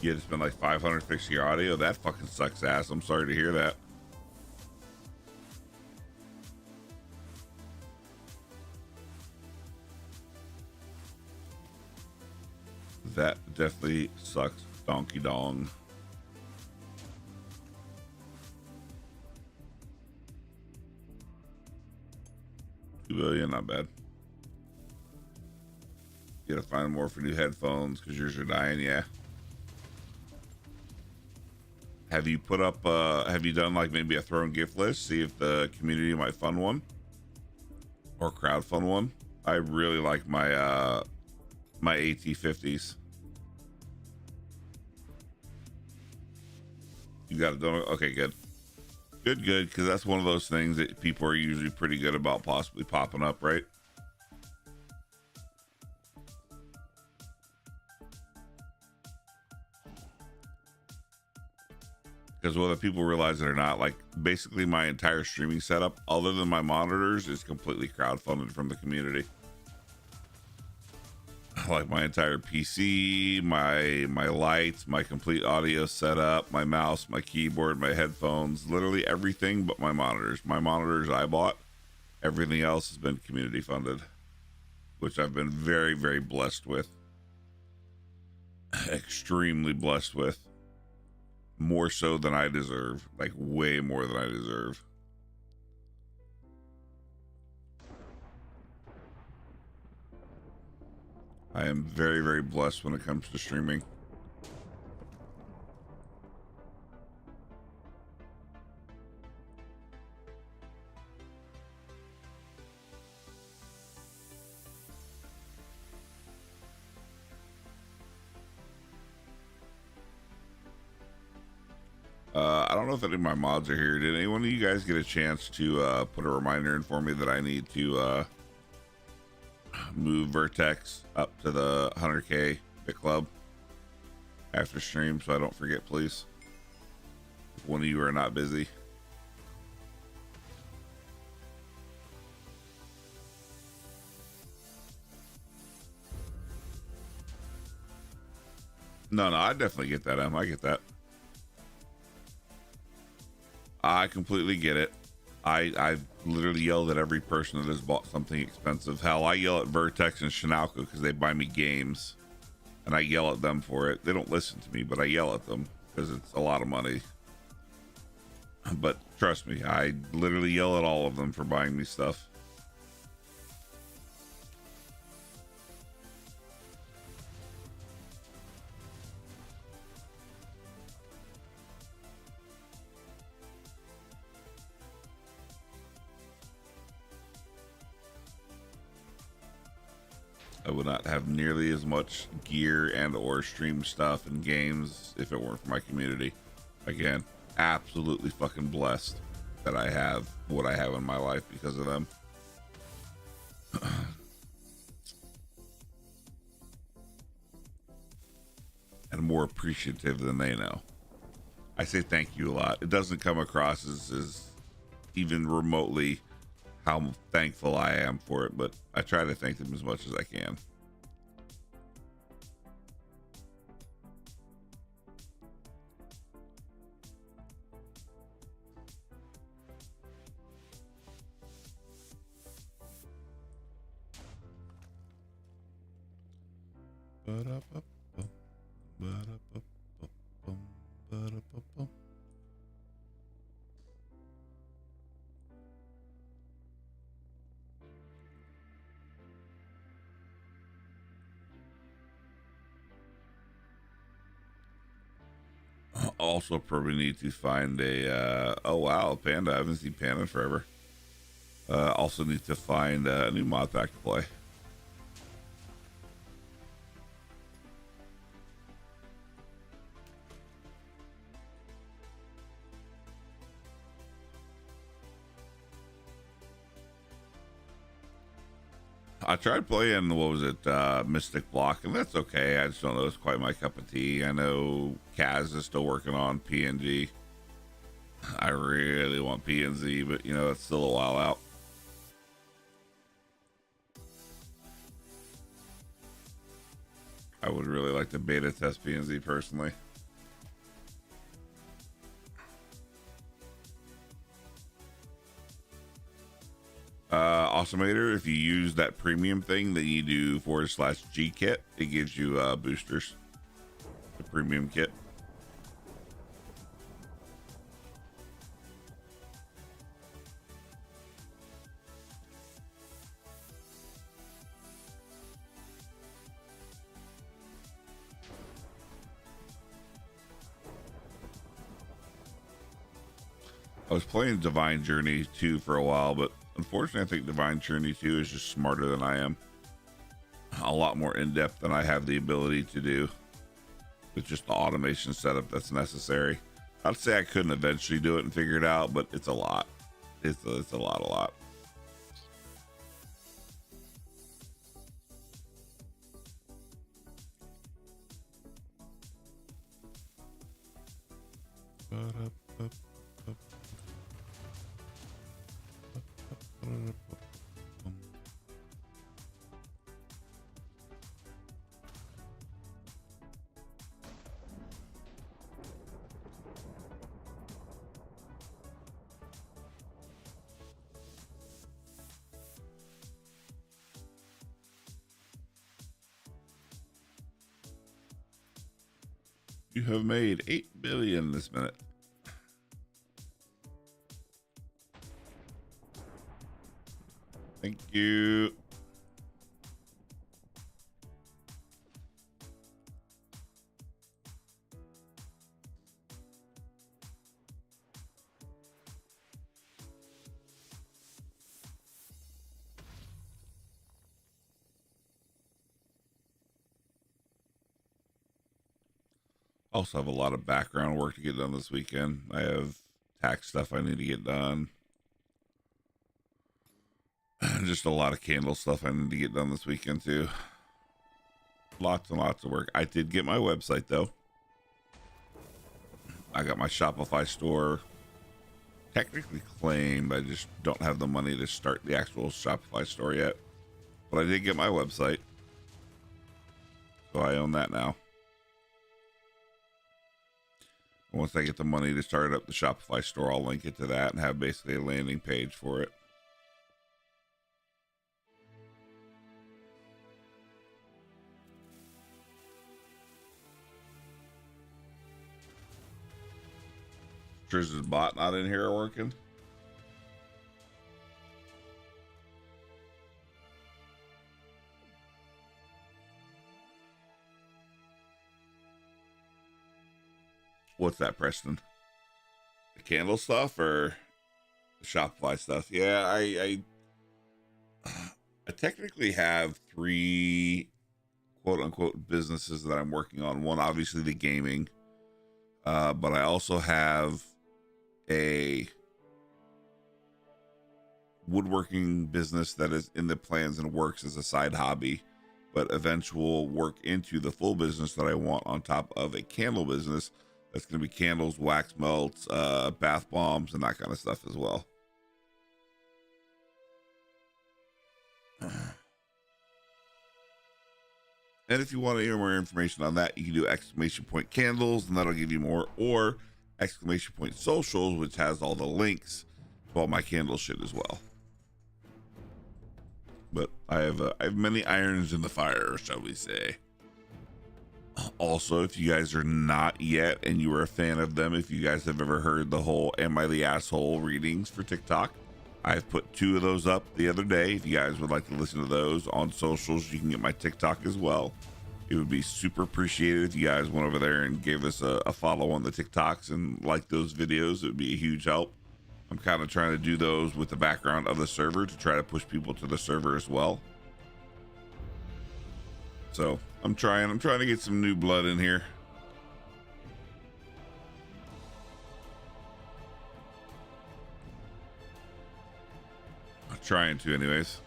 You had to spend like $500 fixing your audio. That fucking sucks ass. I'm sorry to hear that. That definitely sucks. Donkey dong. $2 billion, not bad. You gotta find more for new headphones because yours are dying. Yeah. Have you put up? Have you done like maybe a thrown gift list? See if the community might fund one or crowdfund one. I really like my my AT50s. You got it done? Okay, good. Good, because that's one of those things that people are usually pretty good about possibly popping up, right? Because whether people realize it or not, like basically my entire streaming setup, other than my monitors, is completely crowdfunded from the community. Like my entire PC, my lights, my complete audio setup, my mouse, my keyboard, my headphones, literally everything but my monitors. My monitors I bought. Everything else has been community funded, which I've been very, very blessed with. Extremely blessed with. More so than I deserve. Like way more than I deserve. I am very, very blessed when it comes to streaming. I don't know if any of my mods are here. Did anyone of you guys get a chance to put a reminder in for me that I need to move Vertex up to the 100K bit club after stream so I don't forget, please? If one of you are not busy. No, I definitely get that, Em. I get that. I completely get it. I literally yelled at every person that has bought something expensive. Hell, I yell at Vertex and Shinalco because they buy me games, and I yell at them for it. They don't listen to me, but I yell at them because it's a lot of money. But trust me, I literally yell at all of them for buying me stuff. I would not have nearly as much gear and or stream stuff and games if it weren't for my community. Again, absolutely fucking blessed that I have what I have in my life because of them. And more appreciative than they know. I say thank you a lot. It doesn't come across as even remotely how thankful I am for it, but I try to thank them as much as I can. Also probably need to find a oh wow, Panda. I haven't seen Panda in forever. Also need to find a new mod pack to play. I tried playing, what was it, Mystic Block, and that's okay. I just don't know it's quite my cup of tea. I know Kaz is still working on PNG. I really want PNZ, but you know, it's still a while out. I would really like to beta test PNZ personally. Awesomator, if you use that premium thing that you do /G kit, it gives you boosters. The premium kit. I was playing Divine Journey 2 for a while, but unfortunately, I think Divine Journey 2 is just smarter than I am. A lot more in-depth than I have the ability to do with just the automation setup that's necessary. I'd say I couldn't eventually do it and figure it out, but it's a lot. It's a lot. You have made 8 billion this minute. Thank you. Also have a lot of background work to get done this weekend. I have tax stuff I need to get done. Just a lot of candle stuff I need to get done this weekend too. Lots and lots of work. I did get my website though. I got my Shopify store technically claimed. I just don't have the money to start the actual Shopify store yet. But I did get my website. So I own that now. Once I get the money to start up the Shopify store, I'll link it to that and have basically a landing page for it. Triz's bot not in here working. What's that, Preston? The candle stuff or the Shopify stuff? Yeah, I technically have 3 quote unquote businesses that I'm working on. One, obviously the gaming, but I also have a woodworking business that is in the plans and works as a side hobby, but eventual work into the full business that I want on top of a candle business. That's going to be candles, wax melts, bath bombs, and that kind of stuff as well. And if you want to hear more information on that, you can do exclamation point candles, and that'll give you more, or exclamation point socials, which has all the links to all my candle shit as well. But I have many irons in the fire, shall we say. Also, if you guys are not yet and you are a fan of them, if you guys have ever heard the whole Am I the Asshole readings for TikTok, I've put 2 of those up the other day. If you guys would like to listen to those on socials, you can get my TikTok as well. It would be super appreciated if you guys went over there and gave us a follow on the TikToks and like those videos. It would be a huge help. I'm kind of trying to do those with the background of the server to try to push people to the server as well. So I'm trying to get some new blood in here. I'm trying to anyways.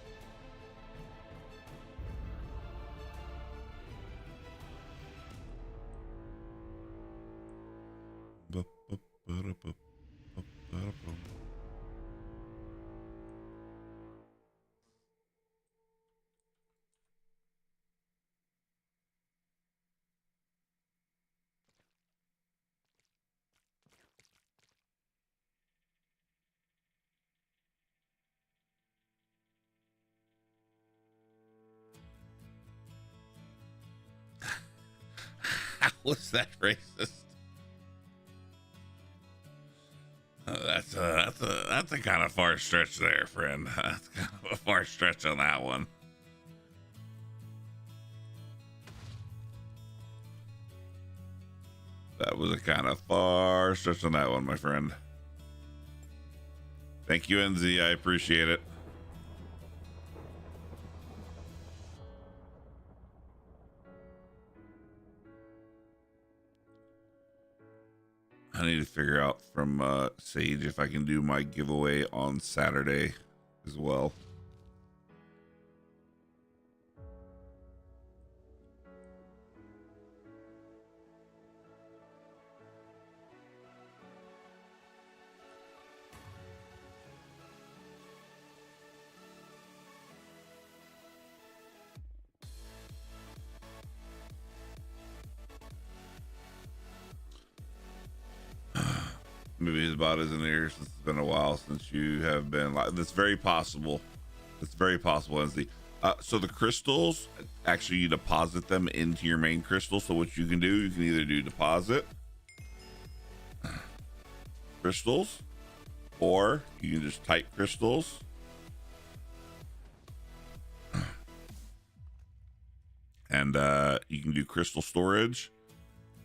How was that racist? That's a kind of far stretch there, friend. That's kind of a far stretch on that one. That was a kind of far stretch on that one, my friend. Thank you, NZ. I appreciate it. I need to figure out from Sage if I can do my giveaway on Saturday as well. Maybe his bot isn't here since it's been a while since you have been live. That's very possible. It's very possible, Enzy. So the crystals, actually you deposit them into your main crystal. So what you can do, you can either do deposit crystals, or you can just type crystals. And you can do crystal storage,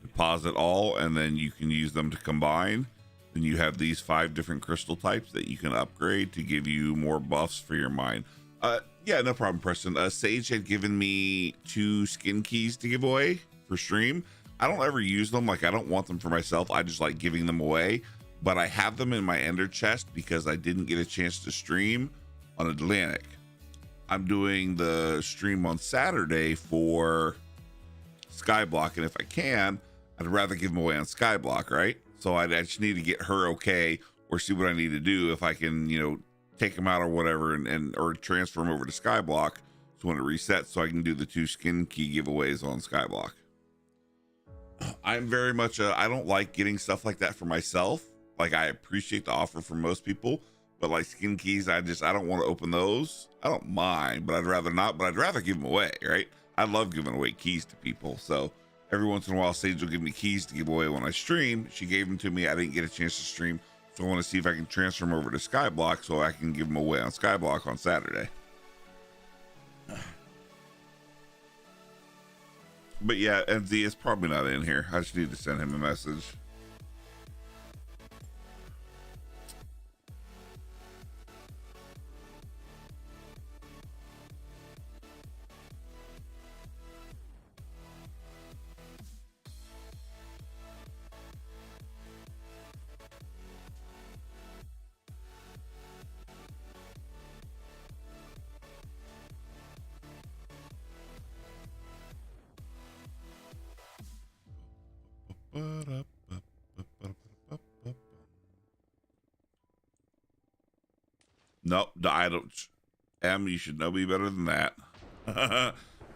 deposit all, and then you can use them to combine. Then you have these 5 different crystal types that you can upgrade to give you more buffs for your mind. Yeah, no problem, Preston. Sage had given me 2 skin keys to give away for stream. I don't ever use them. Like, I don't want them for myself. I just like giving them away. But I have them in my ender chest because I didn't get a chance to stream on Atlantic. I'm doing the stream on Saturday for Skyblock, and if I can, I'd rather give them away on Skyblock, right? So I just need to get her okay, or see what I need to do if I can, you know, take them out or whatever, and or transfer them over to Skyblock so when it resets, so I can do the 2 skin key giveaways on Skyblock. I'm very much I don't like getting stuff like that for myself. Like, I appreciate the offer from most people, but like skin keys, I don't want to open those. I don't mind, but I'd rather not. But I'd rather give them away, right? I love giving away keys to people. So every once in a while, Sage will give me keys to give away when I stream. She gave them to me. I didn't get a chance to stream, so I want to see if I can transfer them over to Skyblock so I can give them away on Skyblock on Saturday. But yeah, MZ is probably not in here. I just need to send him a message. Nope, I don't. You should know me better than that.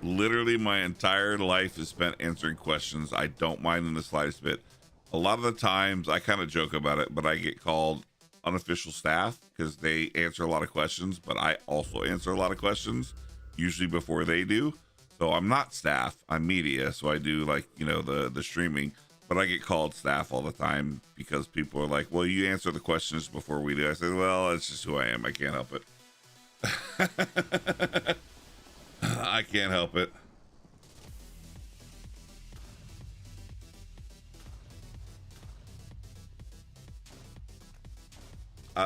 Literally, my entire life is spent answering questions. I don't mind in the slightest bit. A lot of the times, I kind of joke about it, but I get called unofficial staff because they answer a lot of questions, but I also answer a lot of questions, usually before they do. So I'm not staff, I'm media. So I do, like, you know, the streaming, but I get called staff all the time because people are like, well, you answer the questions before we do. I say, well, it's just who I am. I can't help it. I can't help it.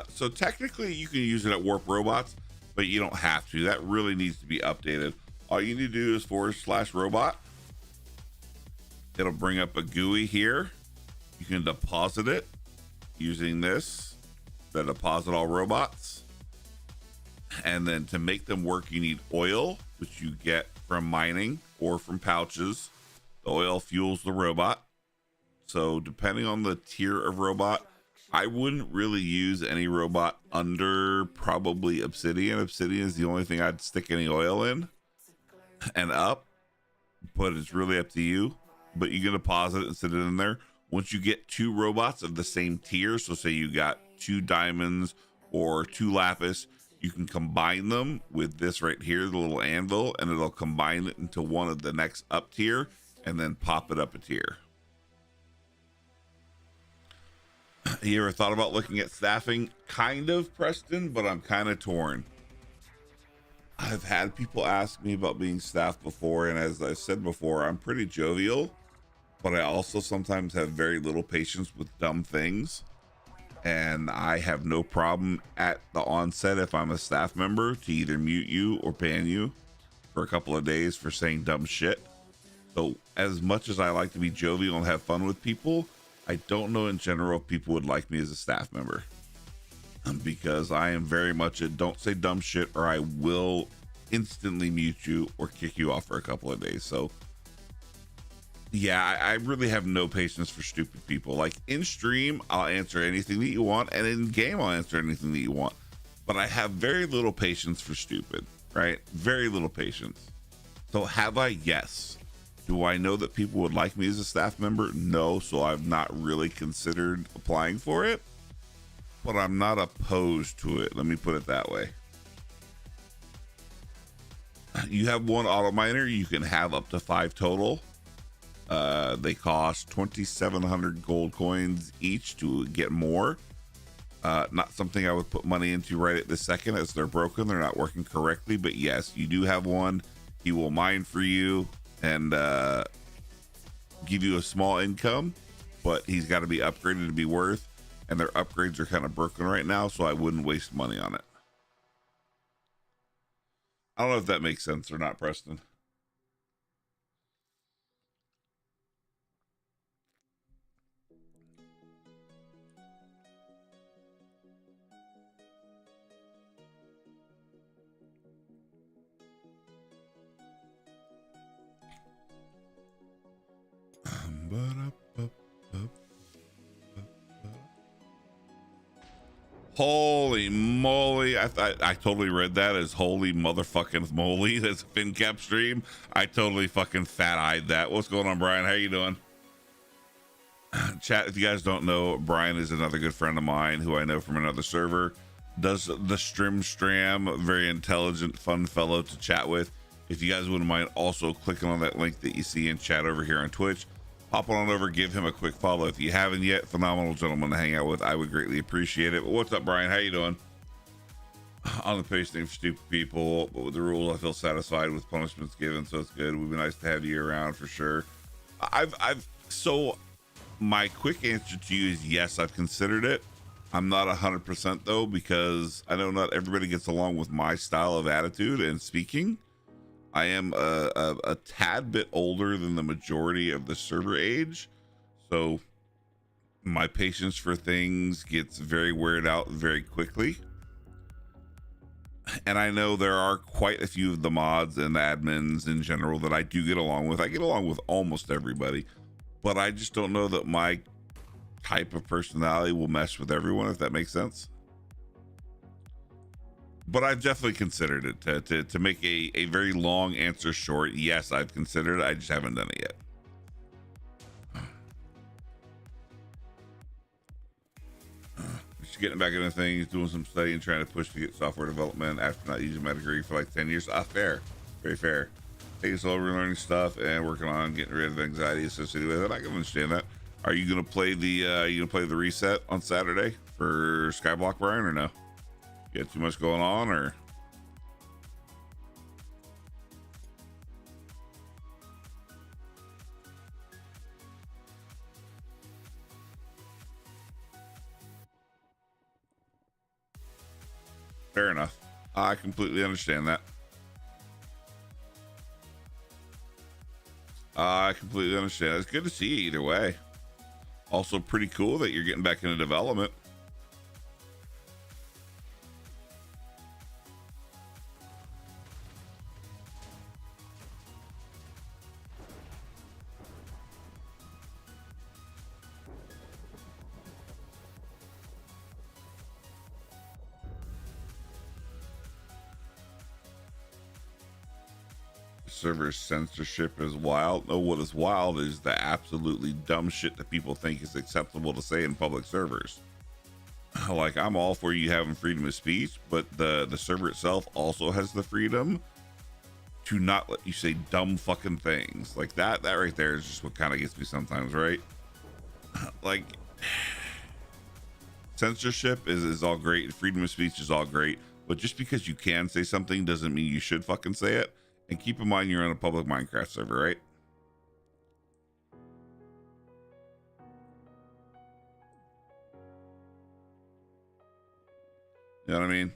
So technically you can use it at Warp Robots, but you don't have to. That really needs to be updated. All you need to do is /robot. It'll bring up a GUI here. You can deposit it using this, the deposit all robots. And then to make them work, you need oil, which you get from mining or from pouches. The oil fuels the robot. So depending on the tier of robot, I wouldn't really use any robot under probably Obsidian. Obsidian is the only thing I'd stick any oil in and up, but it's really up to you. But you can deposit it and sit it in there. Once you get 2 robots of the same tier, so say you got 2 diamonds or 2 lapis, you can combine them with this right here, the little anvil, and it'll combine it into one of the next up tier and then pop it up a tier. You ever thought about looking at staffing? Kind of, Preston, but I'm kind of torn. I've had people ask me about being staffed before, and as I've said before, I'm pretty jovial, but I also sometimes have very little patience with dumb things. And I have no problem at the onset, if I'm a staff member, to either mute you or ban you for a couple of days for saying dumb shit. So as much as I like to be jovial and have fun with people, I don't know in general if people would like me as a staff member, because I am very much a don't say dumb shit or I will instantly mute you or kick you off for a couple of days. So yeah, I really have no patience for stupid people. Like in stream, I'll answer anything that you want, and in game, I'll answer anything that you want. But I have very little patience for stupid, right? Very little patience. So have I? Yes. Do I know that people would like me as a staff member? No. So I've not really considered applying for it, but I'm not opposed to it. Let me put it that way. You have one auto miner. You can have up to 5 total. They cost 2,700 gold coins each to get more. Not something I would put money into right at this second, as they're broken. They're not working correctly, but yes, you do have one. He will mine for you and give you a small income, but he's got to be upgraded to be worth, and their upgrades are kind of broken right now, so I wouldn't waste money on it. I don't know if that makes sense or not, Preston. Holy moly. I totally read that as holy motherfucking moly. That's a FinCap stream. I totally fucking fat-eyed that. What's going on, Brian? How you doing? Chat, if you guys don't know, Brian is another good friend of mine who I know from another server. Does the Stram, very intelligent, fun fellow to chat with. If you guys wouldn't mind also clicking on that link that you see in chat over here on Twitch, hop on over, give him a quick follow if you haven't yet. Phenomenal gentleman to hang out with. I would greatly appreciate it. But what's up, Brian? How you doing? On the page name for stupid people, but with the rules, I feel satisfied with punishments given, so it's good. It would be nice to have you around for sure. So my quick answer to you is yes, I've considered it. I'm not 100% though, because I know not everybody gets along with my style of attitude and speaking. I am a tad bit older than the majority of the server age, so my patience for things gets very weared out very quickly. And I know there are quite a few of the mods and the admins in general that I do get along with. I get along with almost everybody, but I just don't know that my type of personality will mesh with everyone, if that makes sense. But I've definitely considered it. To make a very long answer short, yes, I've considered it. I just haven't done it yet. Just getting back into things, doing some studying, trying to push to get software development after not using my degree for like 10 years. Fair. Very fair. Taking slow, relearning stuff and working on getting rid of anxiety associated with it. I can understand that. Are you gonna play the reset on Saturday for Skyblock, Brian, or no? You got too much going on, or? Fair enough. I completely understand that. I completely understand. It's good to see you either way. Also pretty cool that you're getting back into development. Server censorship is wild. No, what is wild is the absolutely dumb shit that people think is acceptable to say in public servers. Like, I'm all for you having freedom of speech, but the server itself also has the freedom to not let you say dumb fucking things. Like that right there is just what kind of gets me sometimes, right? Like, censorship is all great, freedom of speech is all great, but just because you can say something doesn't mean you should fucking say it. And keep in mind, you're on a public Minecraft server, right? You know what I mean?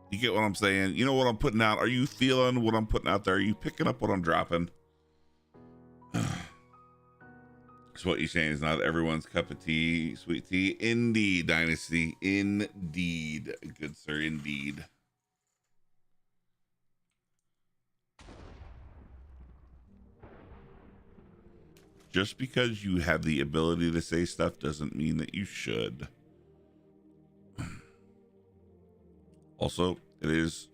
You get what I'm saying? You know what I'm putting out? Are you feeling what I'm putting out there? Are you picking up what I'm dropping? So what you're saying is not everyone's cup of tea, sweet tea. Indeed, Dynasty. Indeed. Good sir, indeed. Just because you have the ability to say stuff doesn't mean that you should. Also, it is,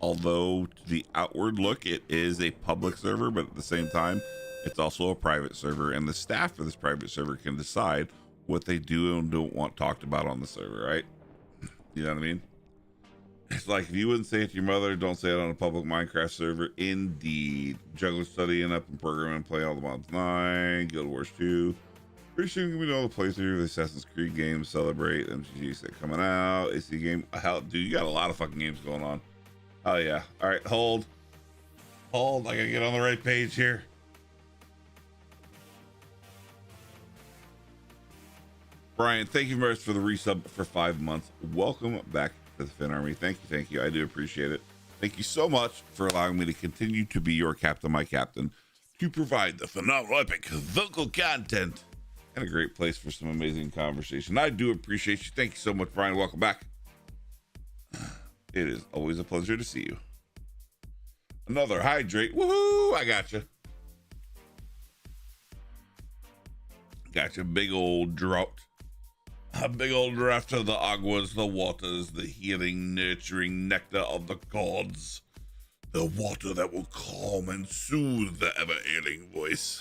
although to the outward look, it is a public server, but at the same time, it's also a private server, and the staff of this private server can decide what they do and don't want talked about on the server, right? You know what I mean? It's like, if you wouldn't say it to your mother, don't say it on a public Minecraft server. Indeed. Juggler studying up and programming, play all the mods 9, Guild Wars 2. Pretty soon we know the playthrough of the Assassin's Creed games, Celebrate, MCG set coming out, AC game. Hell, dude, you got a lot of fucking games going on. Oh yeah. All right, hold. I gotta get on the right page here. Brian, thank you very much for the resub for 5 months. Welcome back to the Finn Army. Thank you. I do appreciate it. Thank you so much for allowing me to continue to be your captain, my captain, to provide the phenomenal epic vocal content and a great place for some amazing conversation. I do appreciate you. Thank you so much, Brian. Welcome back. It is always a pleasure to see you. Another hydrate. Woohoo! I got you. Got you. Big old drought. A big old draft of the aguas, the waters, the healing, nurturing nectar of the gods. The water that will calm and soothe the ever-ailing voice.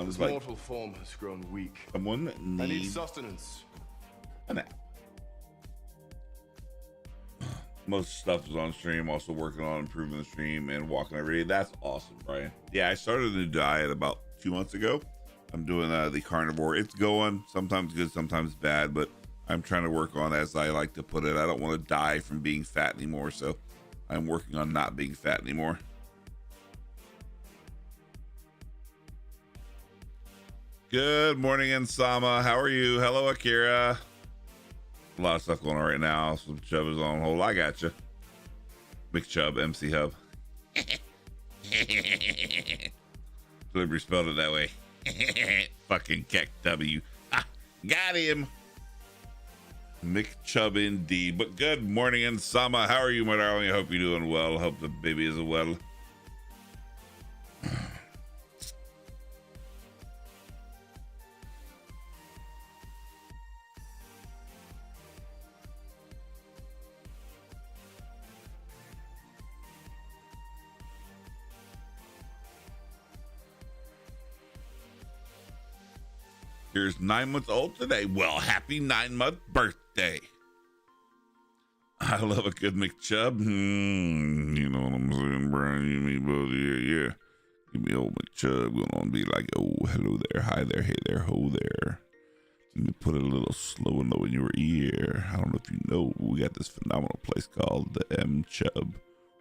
His mortal form has grown weak. Someone I need needs sustenance. a nap. Most stuff is on stream. Also working on improving the stream and walking every day. That's awesome, Brian. Yeah, I started a new diet about 2 months ago. I'm doing the carnivore. It's going, sometimes good, sometimes bad, but I'm trying to work on, as I like to put it, I don't want to die from being fat anymore, so I'm working on not being fat anymore. Good morning, Insama. How are you? Hello, Akira. A lot of stuff going on right now. Some Chubb is on hold. I got you. MCHub, MCHub. Delivery spelled it that way. Fucking Keck W. Ah, got him. MCHub indeed. But good morning, Insama. How are you, my darling? I hope you're doing well. Hope the baby is well. Here's 9 months old today. Well, happy 9-month birthday. I love a good MCHub. You know what I'm saying, Brian? You mean, both, yeah. Give me old MCHub. Gonna be like, oh, hello there, hi there, hey there, ho there. Let me put it a little slow and low in your ear. I don't know if you know, we got this phenomenal place called the MCHub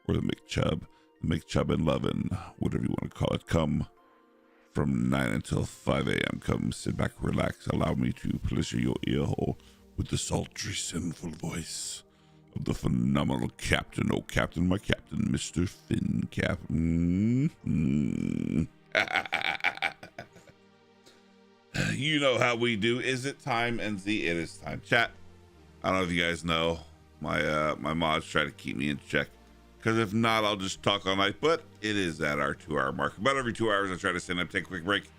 or the MCHub. The MCHub and Lovin', whatever you want to call it. Come from 9 until 5 a.m. Come sit back, relax, allow me to pleasure your ear hole with the sultry, sinful voice of the phenomenal captain. Oh, captain, my captain, Mr. Finn Cap. You know how we do. Is it time, NZ? It is time. Chat, I don't know if you guys know, my mods try to keep me in check, because if not, I'll just talk all night. But it is at our 2-hour mark. About every 2 hours, I try to stand up, take a quick break,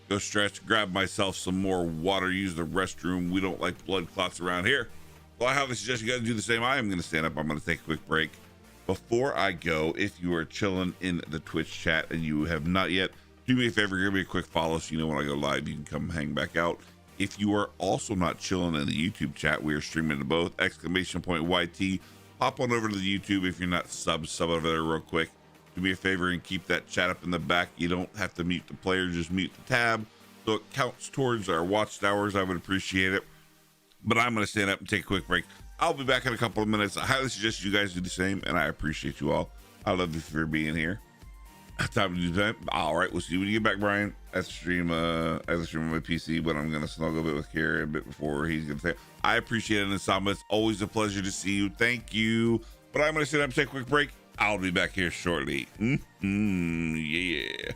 go stretch, grab myself some more water, use the restroom. We don't like blood clots around here. So I highly suggest you guys do the same. I am going to stand up. I'm going to take a quick break. Before I go, if you are chilling in the Twitch chat and you have not yet, do me a favor, give me a quick follow so you know when I go live, you can come hang back out. If you are also not chilling in the YouTube chat, we are streaming to both, ! YT. Hop on over to the YouTube. If you're not sub over there real quick. Do me a favor and keep that chat up in the back. You don't have to mute the player, just mute the tab. So it counts towards our watch hours. I would appreciate it. But I'm going to stand up and take a quick break. I'll be back in a couple of minutes. I highly suggest you guys do the same, and I appreciate you all. I love you for being here. Time to do that. All right, we'll see you when you get back, Brian. I stream on my PC, but I'm gonna snuggle a bit with Kara a bit before he's gonna say. I appreciate it, Insama. It's always a pleasure to see you. Thank you. But I'm gonna sit up and take a quick break. I'll be back here shortly. Yeah.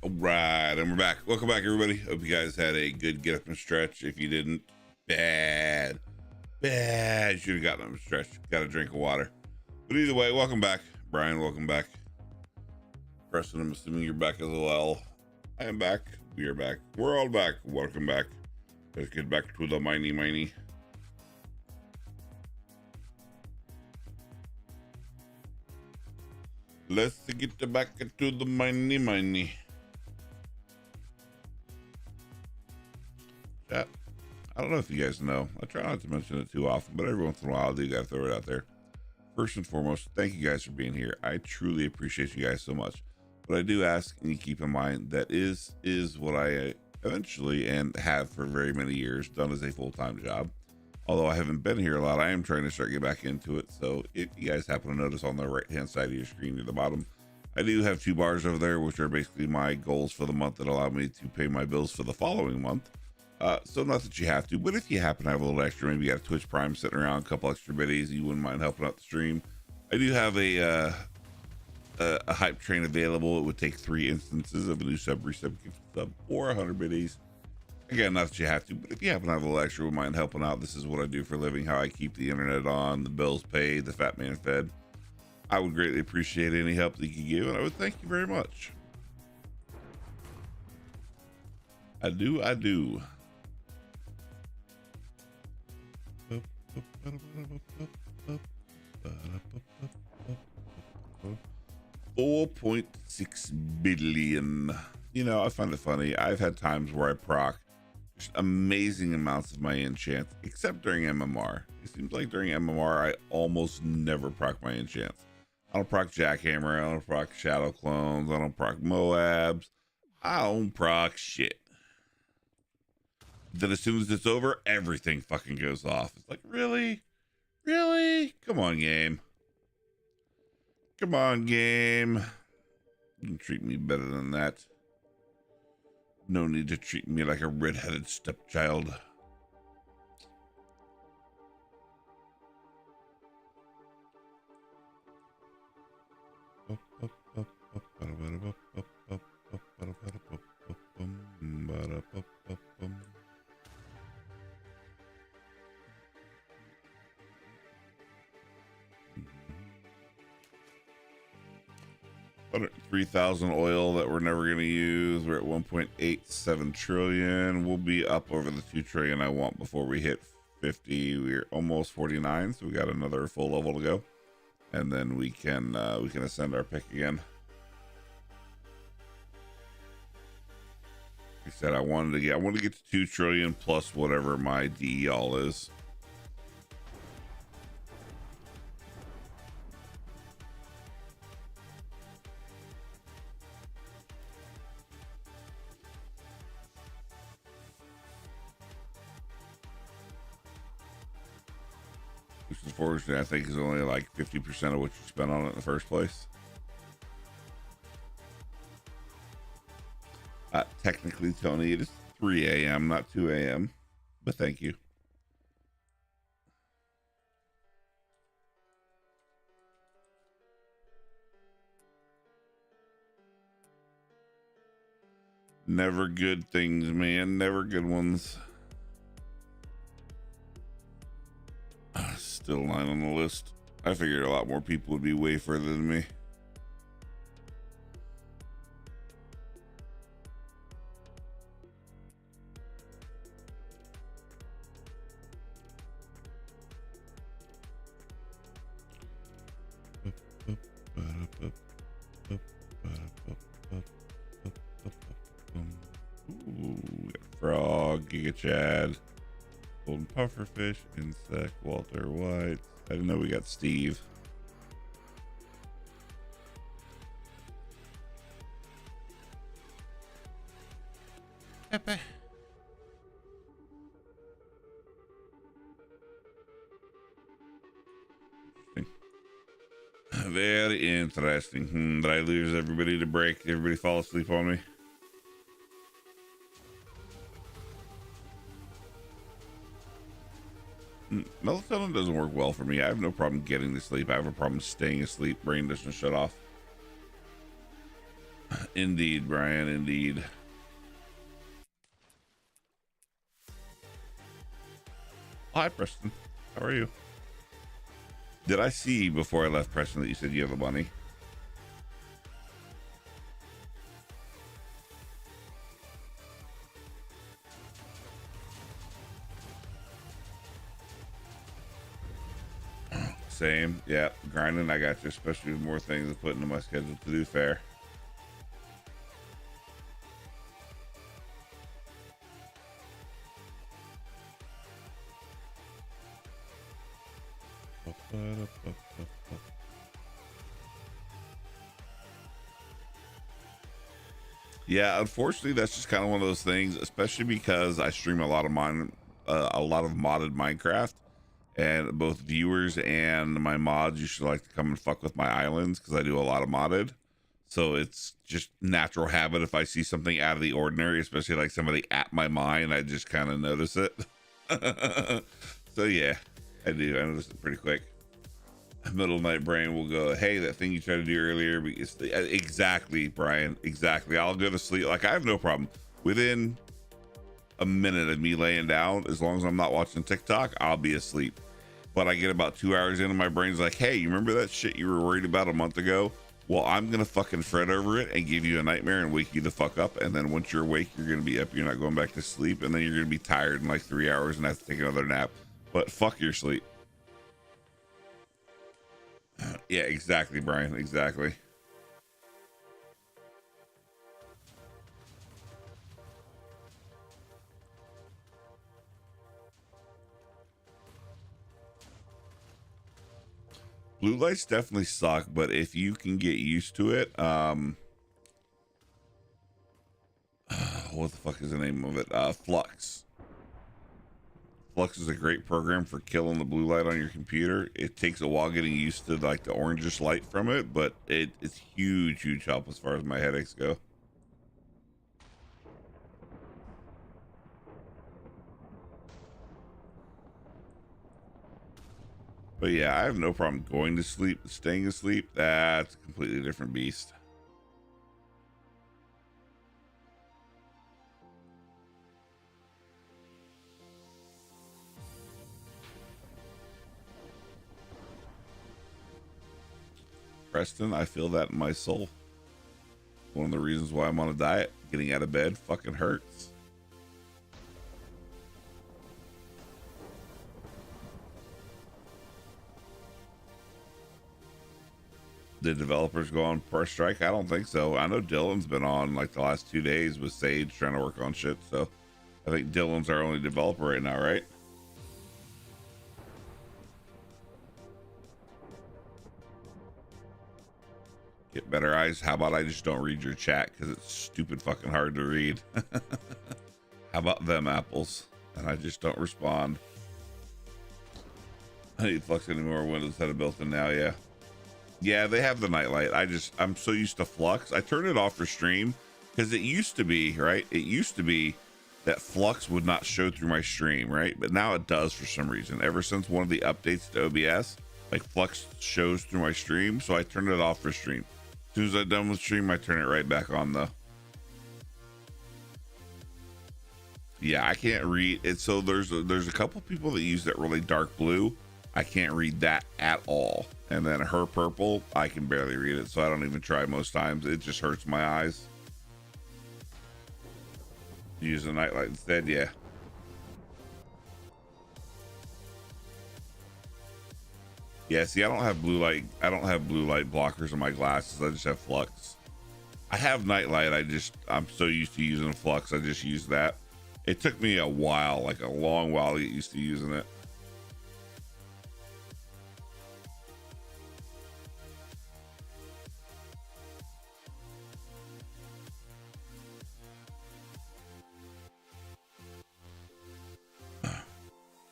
All right, and we're back. Welcome back, everybody. Hope you guys had a good get up and stretch. If you didn't, bad. You should have gotten up and stretched. Got a drink of water. But either way, welcome back. Brian, welcome back. Preston, I'm assuming you're back as well. I am back. We are back. We're all back. Welcome back. Let's get back to the miney. Let's get back to the miney. Chat. I don't know if you guys know. I try not to mention it too often, but every once in a while I do gotta throw it out there. First and foremost, thank you guys for being here. I truly appreciate you guys so much. But I do ask, and you keep in mind, that is what I eventually and have for very many years done as a full-time job. Although I haven't been here a lot, I am trying to start getting back into it. So if you guys happen to notice on the right-hand side of your screen near the bottom, I do have 2 bars over there, which are basically my goals for the month that allow me to pay my bills for the following month. So not that you have to, but if you happen to have a little extra, maybe you got a Twitch Prime sitting around, a couple extra biddies, you wouldn't mind helping out the stream. I do have a hype train available. It would take 3 instances of a new sub, resub, gift sub, or 100 biddies. Again, not that you have to, but if you happen to have a little extra, wouldn't mind helping out. This is what I do for a living, how I keep the internet on, the bills paid, the fat man fed. I would greatly appreciate any help that you can give, and I would thank you very much. I do. 4.6 billion. You know, I find it funny. I've had times where I proc just amazing amounts of my enchants, except during MMR. It seems like during MMR, I almost never proc my enchants. I don't proc Jackhammer. I don't proc Shadow Clones. I don't proc Moabs. I don't proc shit. Then as soon as it's over, everything fucking goes off. It's like, really? Come on, game. You can treat me better than that. No need to treat me like a redheaded stepchild. $3,000 oil that we're never going to use. We're at 1.87 trillion. We'll be up over the 2 trillion I want before we hit 50. We're almost 49, so we got another full level to go, and then we can ascend our pick again. Like I said, I wanted to get to 2 trillion plus whatever my DE all is. Which is unfortunate. I think is only like 50% of what you spent on it in the first place. Technically, Tony, it is 3 a.m., not 2 a.m., but thank you. Never good things, man. Never good ones. Still 9 on the list. I figured a lot more people would be way further than me. Ooh, got Frog, Giga Chad, Golden Pufferfish, Insect, Walter White. I didn't know we got Steve. Pepe. Very interesting. Did I lose everybody to break? Did everybody fall asleep on me? Melatonin doesn't work well for me. I have no problem getting to sleep. I have a problem staying asleep. Brain doesn't shut off. Indeed, Brian, indeed. Hi, Preston. How are you? Did I see before I left, Preston, that you said you have the money? Same. Yeah, grinding. I got you, especially with more things to put into my schedule to do fair. Yeah, unfortunately, that's just kind of one of those things, especially because I stream a lot of a lot of modded Minecraft, and both viewers and my mods usually like to come and fuck with my islands because I do a lot of modded. So it's just natural habit. If I see something out of the ordinary, especially like somebody at my mine, I just kind of notice it. So yeah, I do. I notice it pretty quick. Middle night brain will go, hey, that thing you tried to do earlier, because exactly, Brian, exactly. I'll go to sleep. Like, I have no problem within a minute of me laying down. As long as I'm not watching TikTok, I'll be asleep. But I get about 2 hours into my brain's like, hey, you remember that shit you were worried about a month ago? Well, I'm gonna fucking fret over it and give you a nightmare and wake you the fuck up, and then once you're awake, you're gonna be up, you're not going back to sleep, and then you're gonna be tired in like 3 hours and have to take another nap. But fuck your sleep. Yeah, exactly, Brian. Exactly. Blue lights definitely suck, but if you can get used to it, what the fuck is the name of it? Flux. Flux is a great program for killing the blue light on your computer. It takes a while getting used to like the orangish light from it, but it's huge help as far as my headaches go. But yeah, I have no problem going to sleep, staying asleep. That's a completely different beast. Preston, I feel that in my soul. One of the reasons why I'm on a diet, getting out of bed fucking hurts. Did developers go on first strike? I don't think so. I know Dylan's been on like the last 2 days with Sage trying to work on shit. So I think Dylan's our only developer right now, right? Get better eyes. How about I just don't read your chat because it's stupid fucking hard to read. How about them apples? And I just don't respond. I need Flux anymore. Windows had it built in now. Yeah. Yeah, they have the nightlight. I'm so used to Flux. I turned it off for stream because it used to be, right? It used to be that Flux would not show through my stream, right? But now it does for some reason. Ever since one of the updates to OBS, like Flux shows through my stream. So I turned it off for stream. As soon as I'm done with stream, I turn it right back on though. Yeah, I can't read it. So there's a couple people that use that really dark blue. I can't read that at all. And then her purple, I can barely read it, so I don't even try most times. It just hurts my eyes. Use a nightlight instead, yeah. Yeah, see, I don't have blue light. I don't have blue light blockers on my glasses. I just have Flux. I have nightlight. I'm so used to using Flux. I just use that. It took me a while, like a long while, to get used to using it.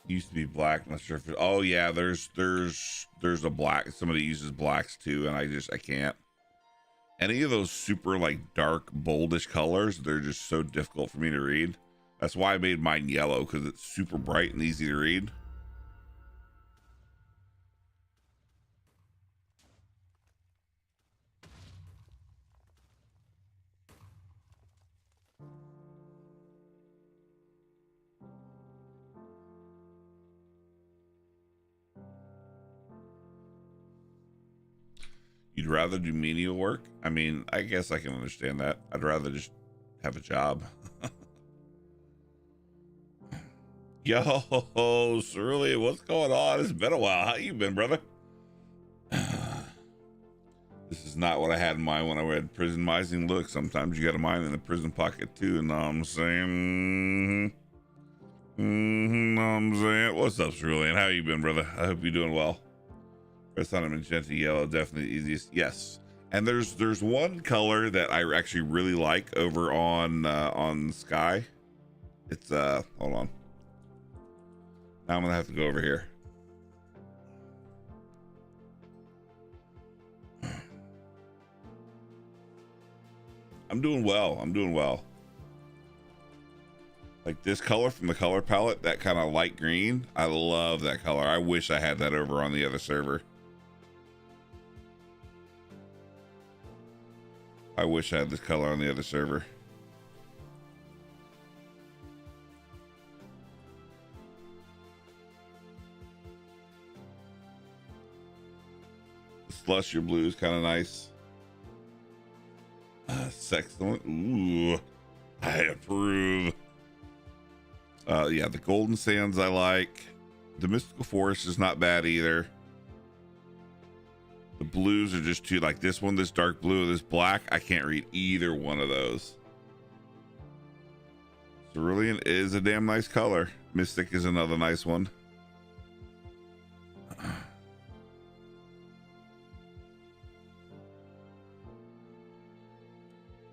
Used to be black. Not sure if it, oh yeah, there's a black. Somebody uses blacks too, and I can't. Any of those super like dark boldish colors, they're just so difficult for me to read. That's why I made mine yellow, because it's super bright and easy to read. rather do menial work? I mean, I guess I can understand that. I'd rather just have a job. Yo, Cerulean, what's going on? It's been a while. How you been, brother? This is not what I had in mind when I read prison mising. Look, sometimes you got a mind in the prison pocket too. You know what I'm saying? Know what I'm saying? What's up, Cerulean? How you been, brother? I hope you're doing well. Press on a magenta yellow, definitely easiest. Yes. And there's one color that I actually really like over on Sky. It's hold on. Now I'm gonna have to go over here. I'm doing well. I'm doing well. Like this color from the color palette, that kind of light green. I love that color. I wish I had that over on the other server. I wish I had this color on the other server. The celestial blue is kind of nice. Excellent. Ooh, I approve. Yeah, the golden sands I like. The mystical forest is not bad either. The blues are just too, like this one, this dark blue, this black. I can't read either one of those. Cerulean is a damn nice color. Mystic is another nice one.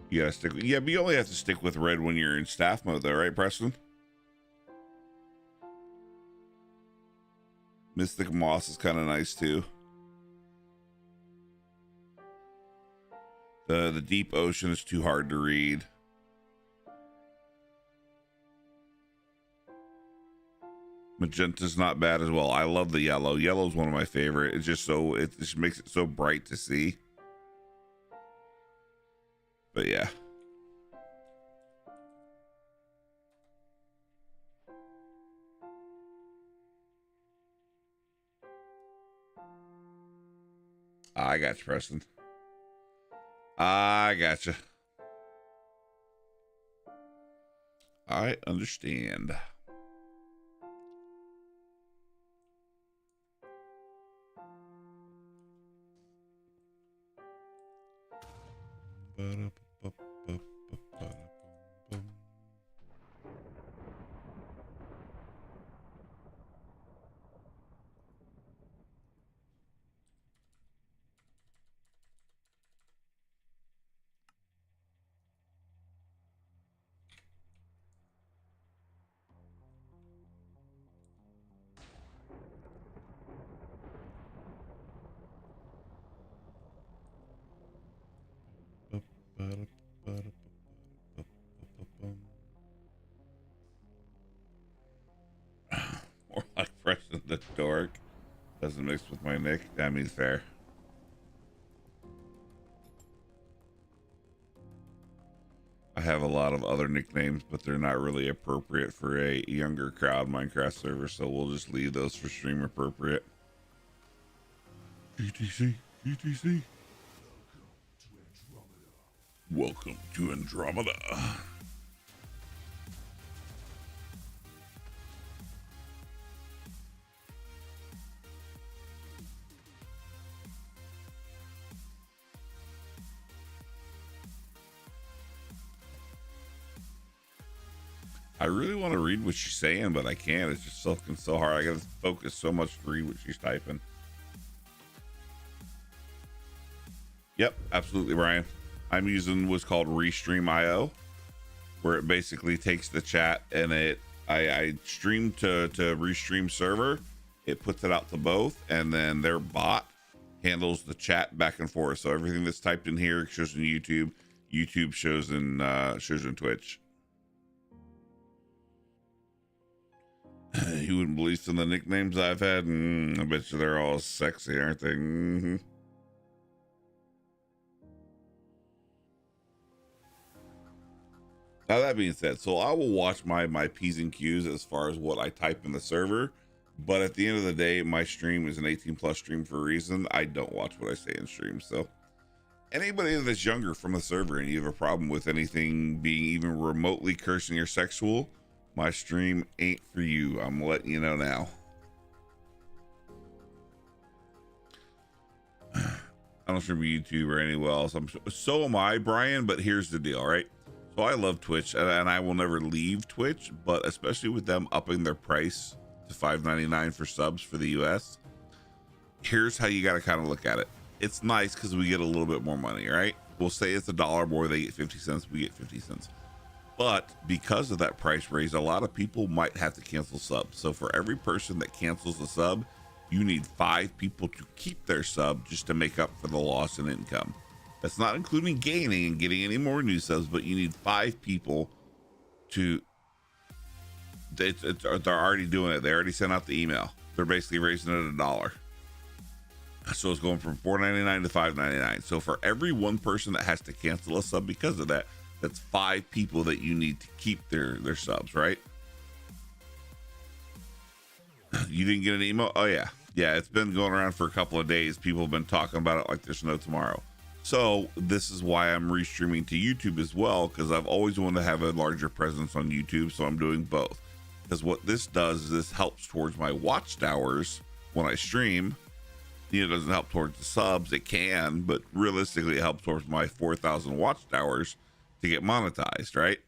You gotta stick with, yeah, but you only have to stick with red when you're in staff mode though, right, Preston? Mystic moss is kind of nice too. The deep ocean is too hard to read. Magenta's not bad as well. I love the yellow. Yellow's one of my favorite. It's just so, it just makes it so bright to see. But yeah. I got you, Preston. I got you. I understand. More like Preston the Dork. Doesn't mix with my nick. That means fair. I have a lot of other nicknames, but they're not really appropriate for a younger crowd Minecraft server, so we'll just leave those for stream appropriate. GTC, GTC. Welcome to Andromeda. I really want to read what she's saying, but I can't. It's just so hard. I gotta focus so much to read what she's typing. Yep, absolutely, Brian. I'm using what's called Restream.io, where it basically takes the chat and I stream to Restream server. It puts it out to both, and then their bot handles the chat back and forth. So everything that's typed in here shows in YouTube. YouTube shows in Twitch. You wouldn't believe some of the nicknames I've had. I bet you they're all sexy, aren't they? Mm-hmm. Now that being said, so I will watch my P's and Q's as far as what I type in the server, but at the end of the day, my stream is an 18+ stream for a reason. I don't watch what I say in stream, so Anybody that's younger from the server and you have a problem with anything being even remotely cursing or sexual, my stream ain't for you. I'm letting you know now. I don't stream YouTube or anywhere else. So am I, Brian, but here's the deal, right? So I love Twitch and I will never leave Twitch, but especially with them upping their price to $5.99 for subs for the US, here's how you got to kind of look at it. It's nice because we get a little bit more money, right? We'll say it's $1 more, they get 50 cents, we get 50 cents. But because of that price raise, a lot of people might have to cancel subs. So for every person that cancels a sub, you need 5 people to keep their sub just to make up for the loss in income. That's not including gaining and getting any more new subs, but you need 5 people to, they're already doing it. They already sent out the email. They're basically raising it $1. So it's going from $4.99 to $5.99. So for every one person that has to cancel a sub because of that, that's 5 people that you need to keep their subs, right? You didn't get an email? Oh yeah. It's been going around for a couple of days. People have been talking about it like there's no tomorrow. So this is why I'm restreaming to YouTube as well, because I've always wanted to have a larger presence on YouTube. So I'm doing both, because what this does is this helps towards my watch hours when I stream. It doesn't help towards the subs. It can, but realistically it helps towards my 4,000 watch hours to get monetized, right?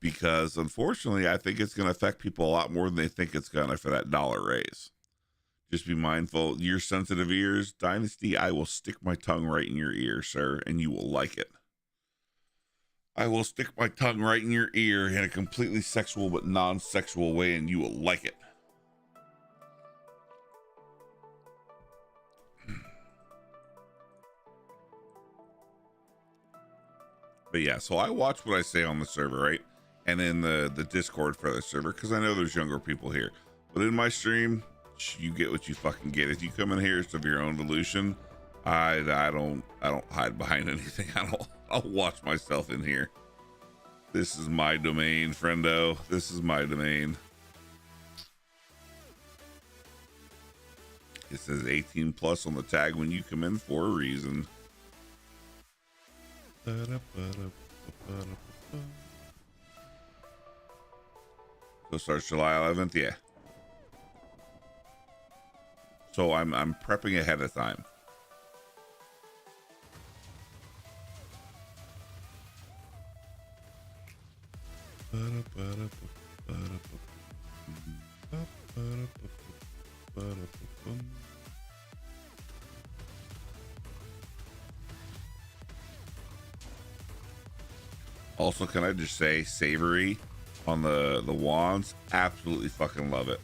Because unfortunately I think it's going to affect people a lot more than they think it's going to for that dollar raise. Just be mindful. Your sensitive ears, Dynasty, I will stick my tongue right in your ear, sir, and you will like it. I will stick my tongue right in your ear in a completely sexual but non-sexual way, and you will like it. But yeah, so I watch what I say on the server, right? And in the Discord for the server, because I know there's younger people here. But in my stream, you get what you fucking get. If you come in here, it's of your own delusion. I don't hide behind anything. I'll watch myself in here. This is my domain, friendo. This is my domain. It says 18 plus on the tag when you come in for a reason. So it starts July 11th, yeah. So I'm prepping ahead of time. Also, can I just say, savory on the wands, absolutely fucking love it.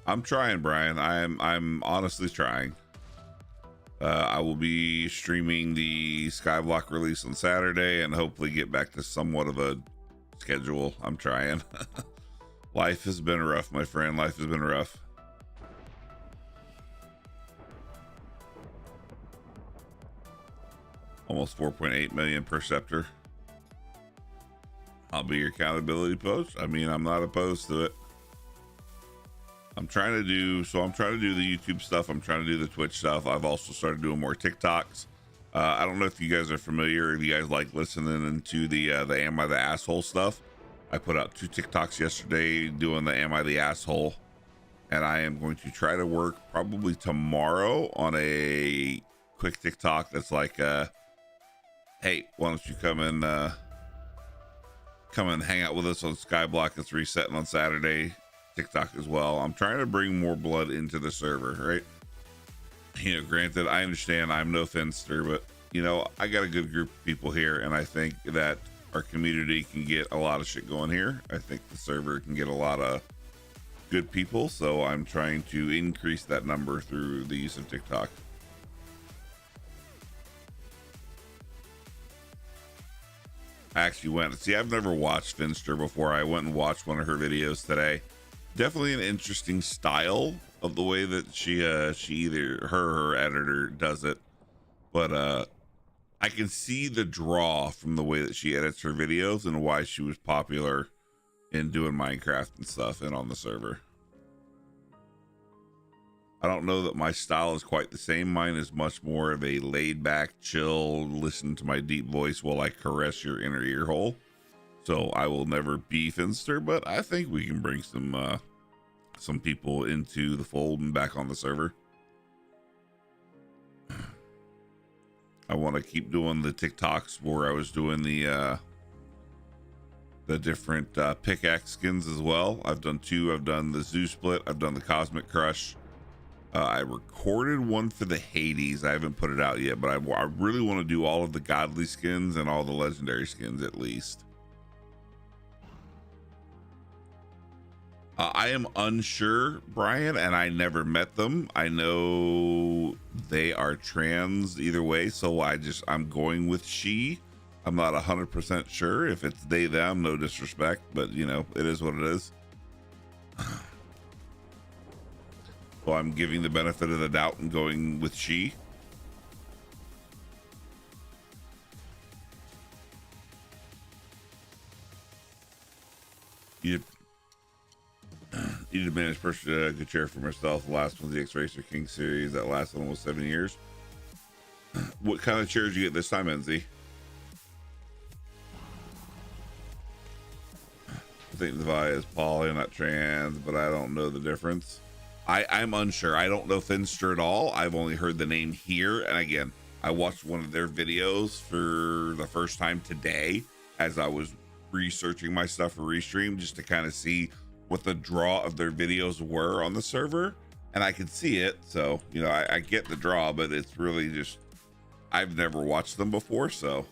I'm trying, Brian. I'm honestly trying. I will be streaming the Skyblock release on Saturday and hopefully get back to somewhat of a schedule. I'm trying. Life has been rough, my friend. Life has been rough. Almost 4.8 million per scepter. I'll be your accountability post. I mean, I'm not opposed to it. I'm trying to do the YouTube stuff. I'm trying to do the Twitch stuff. I've also started doing more TikToks. I don't know if you guys are familiar, if you guys like listening into the Am I the Asshole stuff. I put out 2 TikToks yesterday doing the Am I the Asshole, and I am going to try to work probably tomorrow on a quick TikTok that's like, hey, why don't you come and hang out with us on Skyblock? It's resetting on Saturday. TikTok as well. I'm trying to bring more blood into the server, right? You know, granted, I understand I'm no finster, but you know, I got a good group of people here, and I think that our community can get a lot of shit going here. I think the server can get a lot of good people, so I'm trying to increase that number through the use of TikTok. I actually went, see, I've never watched Finster before. I went and watched one of her videos today. Definitely an interesting style of the way that she either her or her editor does it, but I can see the draw from the way that she edits her videos and why she was popular in doing Minecraft and stuff and on the server. I don't know that my style is quite the same. Mine is much more of a laid back, chill, listen to my deep voice while I caress your inner ear hole. So I will never be Finster, but I think we can bring some people into the fold and back on the server. I want to keep doing the TikToks where I was doing the different pickaxe skins as well. I've done 2. I've done the Zoo Split. I've done the Cosmic Crush. I recorded one for the Hades. I haven't put it out yet, but I really want to do all of the godly skins and all the legendary skins at least. I am unsure, Brian, and I never met them. I know they are trans either way, so I'm going with she. I'm not 100% sure if it's they, them, no disrespect, but you know, it is what it is. So I'm giving the benefit of the doubt and going with she. You need to manage good chair for myself. The last one's the X-Racer King series. That last one was 7 years. What kind of chairs you get this time, NZ? I think the Vi is poly, not trans, but I don't know the difference. I'm unsure. I don't know Finster at all. I've only heard the name here. And again, I watched one of their videos for the first time today as I was researching my stuff for Restream, just to kind of see what the draw of their videos were on the server. And I could see it. So, you know, I get the draw, but it's really just, I've never watched them before. So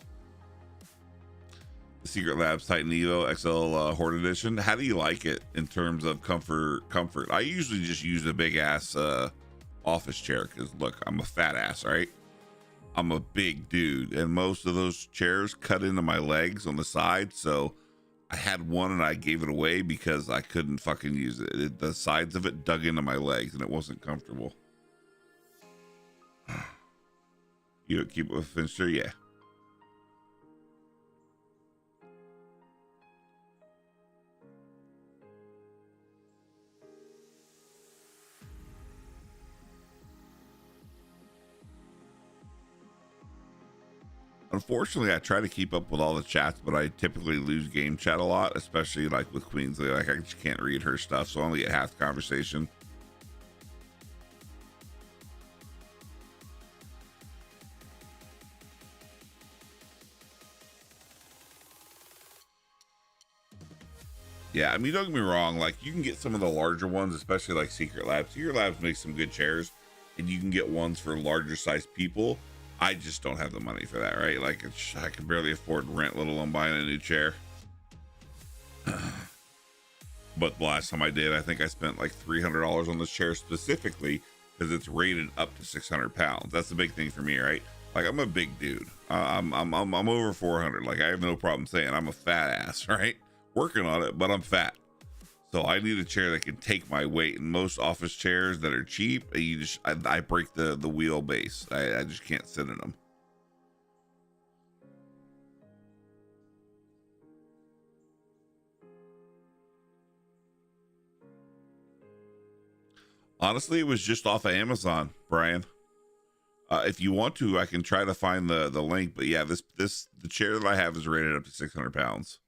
the Secret Labs Titan Evo XL Horde Edition. How do you like it in terms of comfort? I usually just use a big ass office chair because look, I'm a fat ass, right? I'm a big dude, and most of those chairs cut into my legs on the side. So I had one and I gave it away because I couldn't fucking use it. The sides of it dug into my legs and it wasn't comfortable. You don't keep it with Finster? Yeah. Unfortunately, I try to keep up with all the chats, but I typically lose game chat a lot, especially like with Queensley. Like I just can't read her stuff, so I only get half the conversation. Yeah, I mean, don't get me wrong. Like you can get some of the larger ones, especially like Secret Labs. Secret Labs makes some good chairs, and you can get ones for larger sized people. I just don't have the money for that, right? Like I can barely afford rent, let alone buying a new chair. But the last time I did, I think I spent like $300 on this chair specifically because it's rated up to 600 pounds. That's the big thing for me, right? Like I'm a big dude. I'm over 400. Like I have no problem saying I'm a fat ass, right? Working on it, but I'm fat. So I need a chair that can take my weight. And most office chairs that are cheap, I break the wheelbase. I just can't sit in them. Honestly, it was just off of Amazon, Brian. If you want to, I can try to find the link. But yeah, the chair that I have is rated up to 600 pounds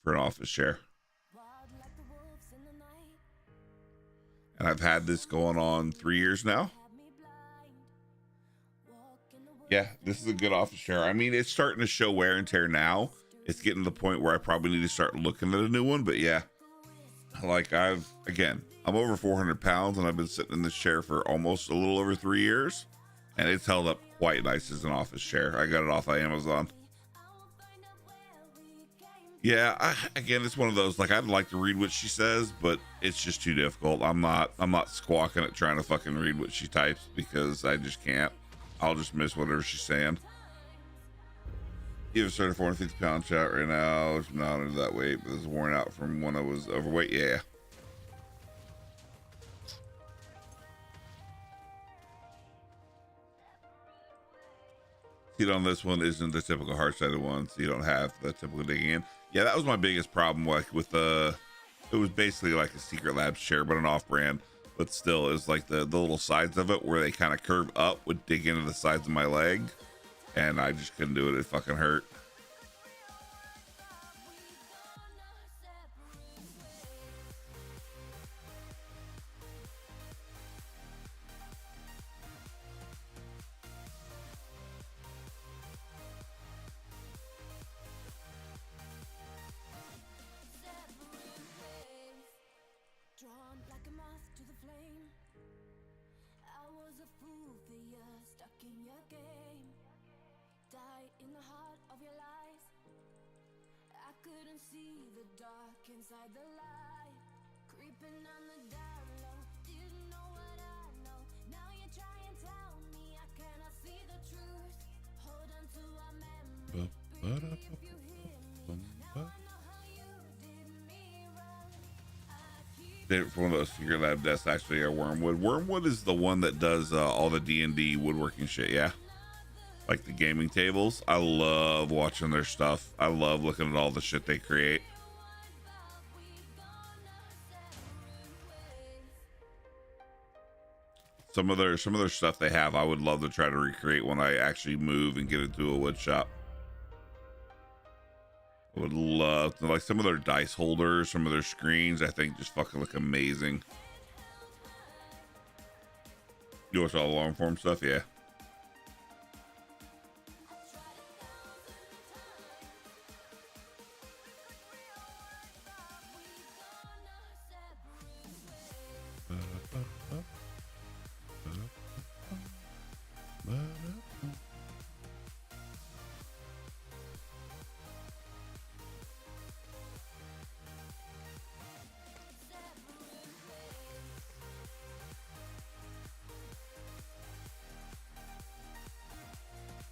for an office chair. And I've had this going on 3 years now. Yeah, this is a good office chair. I mean, it's starting to show wear and tear now. It's getting to the point where I probably need to start looking at a new one. But yeah, like I'm over 400 pounds and I've been sitting in this chair for almost a little over 3 years. And it's held up quite nice as an office chair. I got it off of Amazon. Yeah, again, it's one of those, like, I'd like to read what she says, but it's just too difficult. I'm not squawking at trying to fucking read what she types because I just can't. I'll just miss whatever she's saying. You have a started 450 pound chat right now. It's not under that weight, but it's worn out from when I was overweight. Yeah. seat on this one isn't the typical hard-sided one, so you don't have the typical digging in. Yeah, that was my biggest problem, like with the, it was basically like a Secret Labs chair, but an off-brand, but still, it was like the little sides of it where they kind of curve up would dig into the sides of my leg, and I just couldn't do it. It fucking hurt. Drawn like a moth to the flame. I was a fool for you, stuck in your game. Die in the heart of your lies. I couldn't see the dark inside the light. Creeping on the down low, didn't know what I know. Now you try and tell me I cannot see the truth. Hold on to our memory, breathe if you hear me. Now I know how you did me wrong. One of those Secret Lab desks actually are Wormwood. Wormwood is the one that does all the D&D woodworking shit, yeah? Like the gaming tables. I love watching their stuff. I love looking at all the shit they create. Some of their stuff they have, I would love to try to recreate when I actually move and get into a wood shop. I would love to, like some of their dice holders, some of their screens, I think just fucking look amazing. You watch all the long form stuff? Yeah.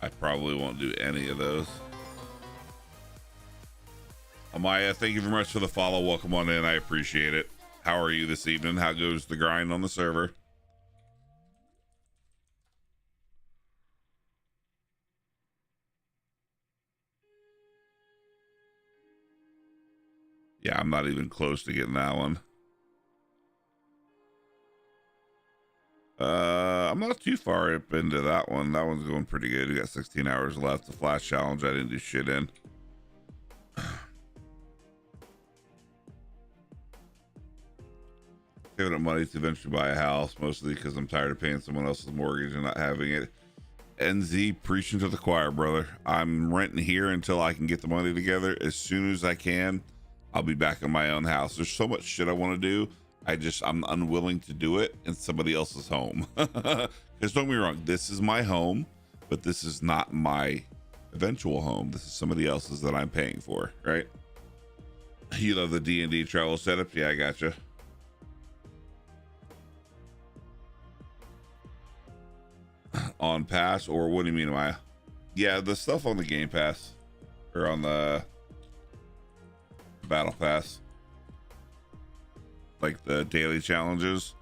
I probably won't do any of those. Amaya, thank you very much for the follow. Welcome on in. I appreciate it. How are you this evening? How goes the grind on the server? Yeah, I'm not even close to getting that one. I'm not too far up into that one. That one's going pretty good. We got 16 hours left. The flash challenge I didn't do shit in. Giving up money to eventually buy a house, mostly because I'm tired of paying someone else's mortgage and not having it. NZ, preaching to the choir, brother. I'm renting here until I can get the money together. As soon as I can, I'll be back in my own house. There's so much shit I want to do. I'm unwilling to do it in somebody else's home. Because don't get me wrong, this is my home, but this is not my eventual home. This is somebody else's that I'm paying for, right? You love the D&D travel setup? Yeah, I gotcha. On pass, or what do you mean, Maya? Yeah, the stuff on the Game Pass or on the Battle Pass, like the daily challenges.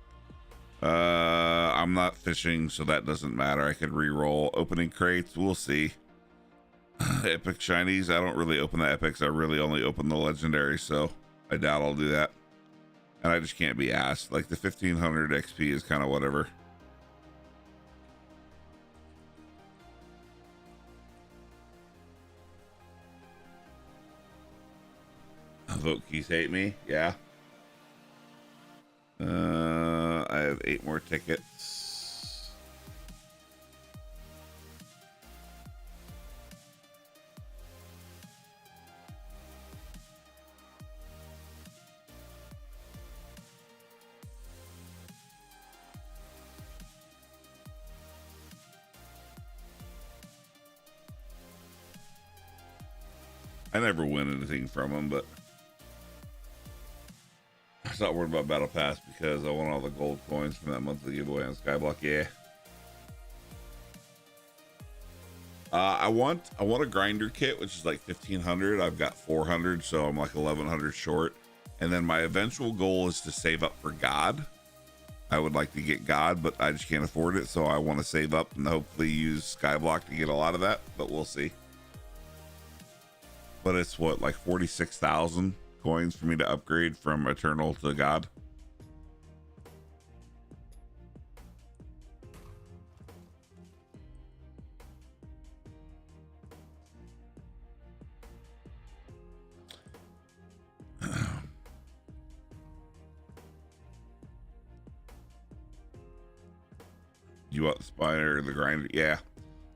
I'm not fishing, so that doesn't matter. I could re-roll. Opening crates, we'll see. Epic shinies, I don't really open the epics. I really only open the legendary, so I doubt I'll do that. And I just can't be asked. Like the 1500 XP is kind of whatever. Vote keys hate me. Yeah. I have 8 more tickets. I never win anything from them, but I'm not worried about Battle Pass because I want all the gold coins from that monthly giveaway on Skyblock. Yeah. I want a grinder kit, which is like 1500. I've got 400, so I'm like 1100 short. And then my eventual goal is to save up for God. I would like to get God, but I just can't afford it. So I want to save up and hopefully use Skyblock to get a lot of that, but we'll see. But it's what, like 46,000 coins for me to upgrade from Eternal to God. You want the spider, the grinder? Yeah.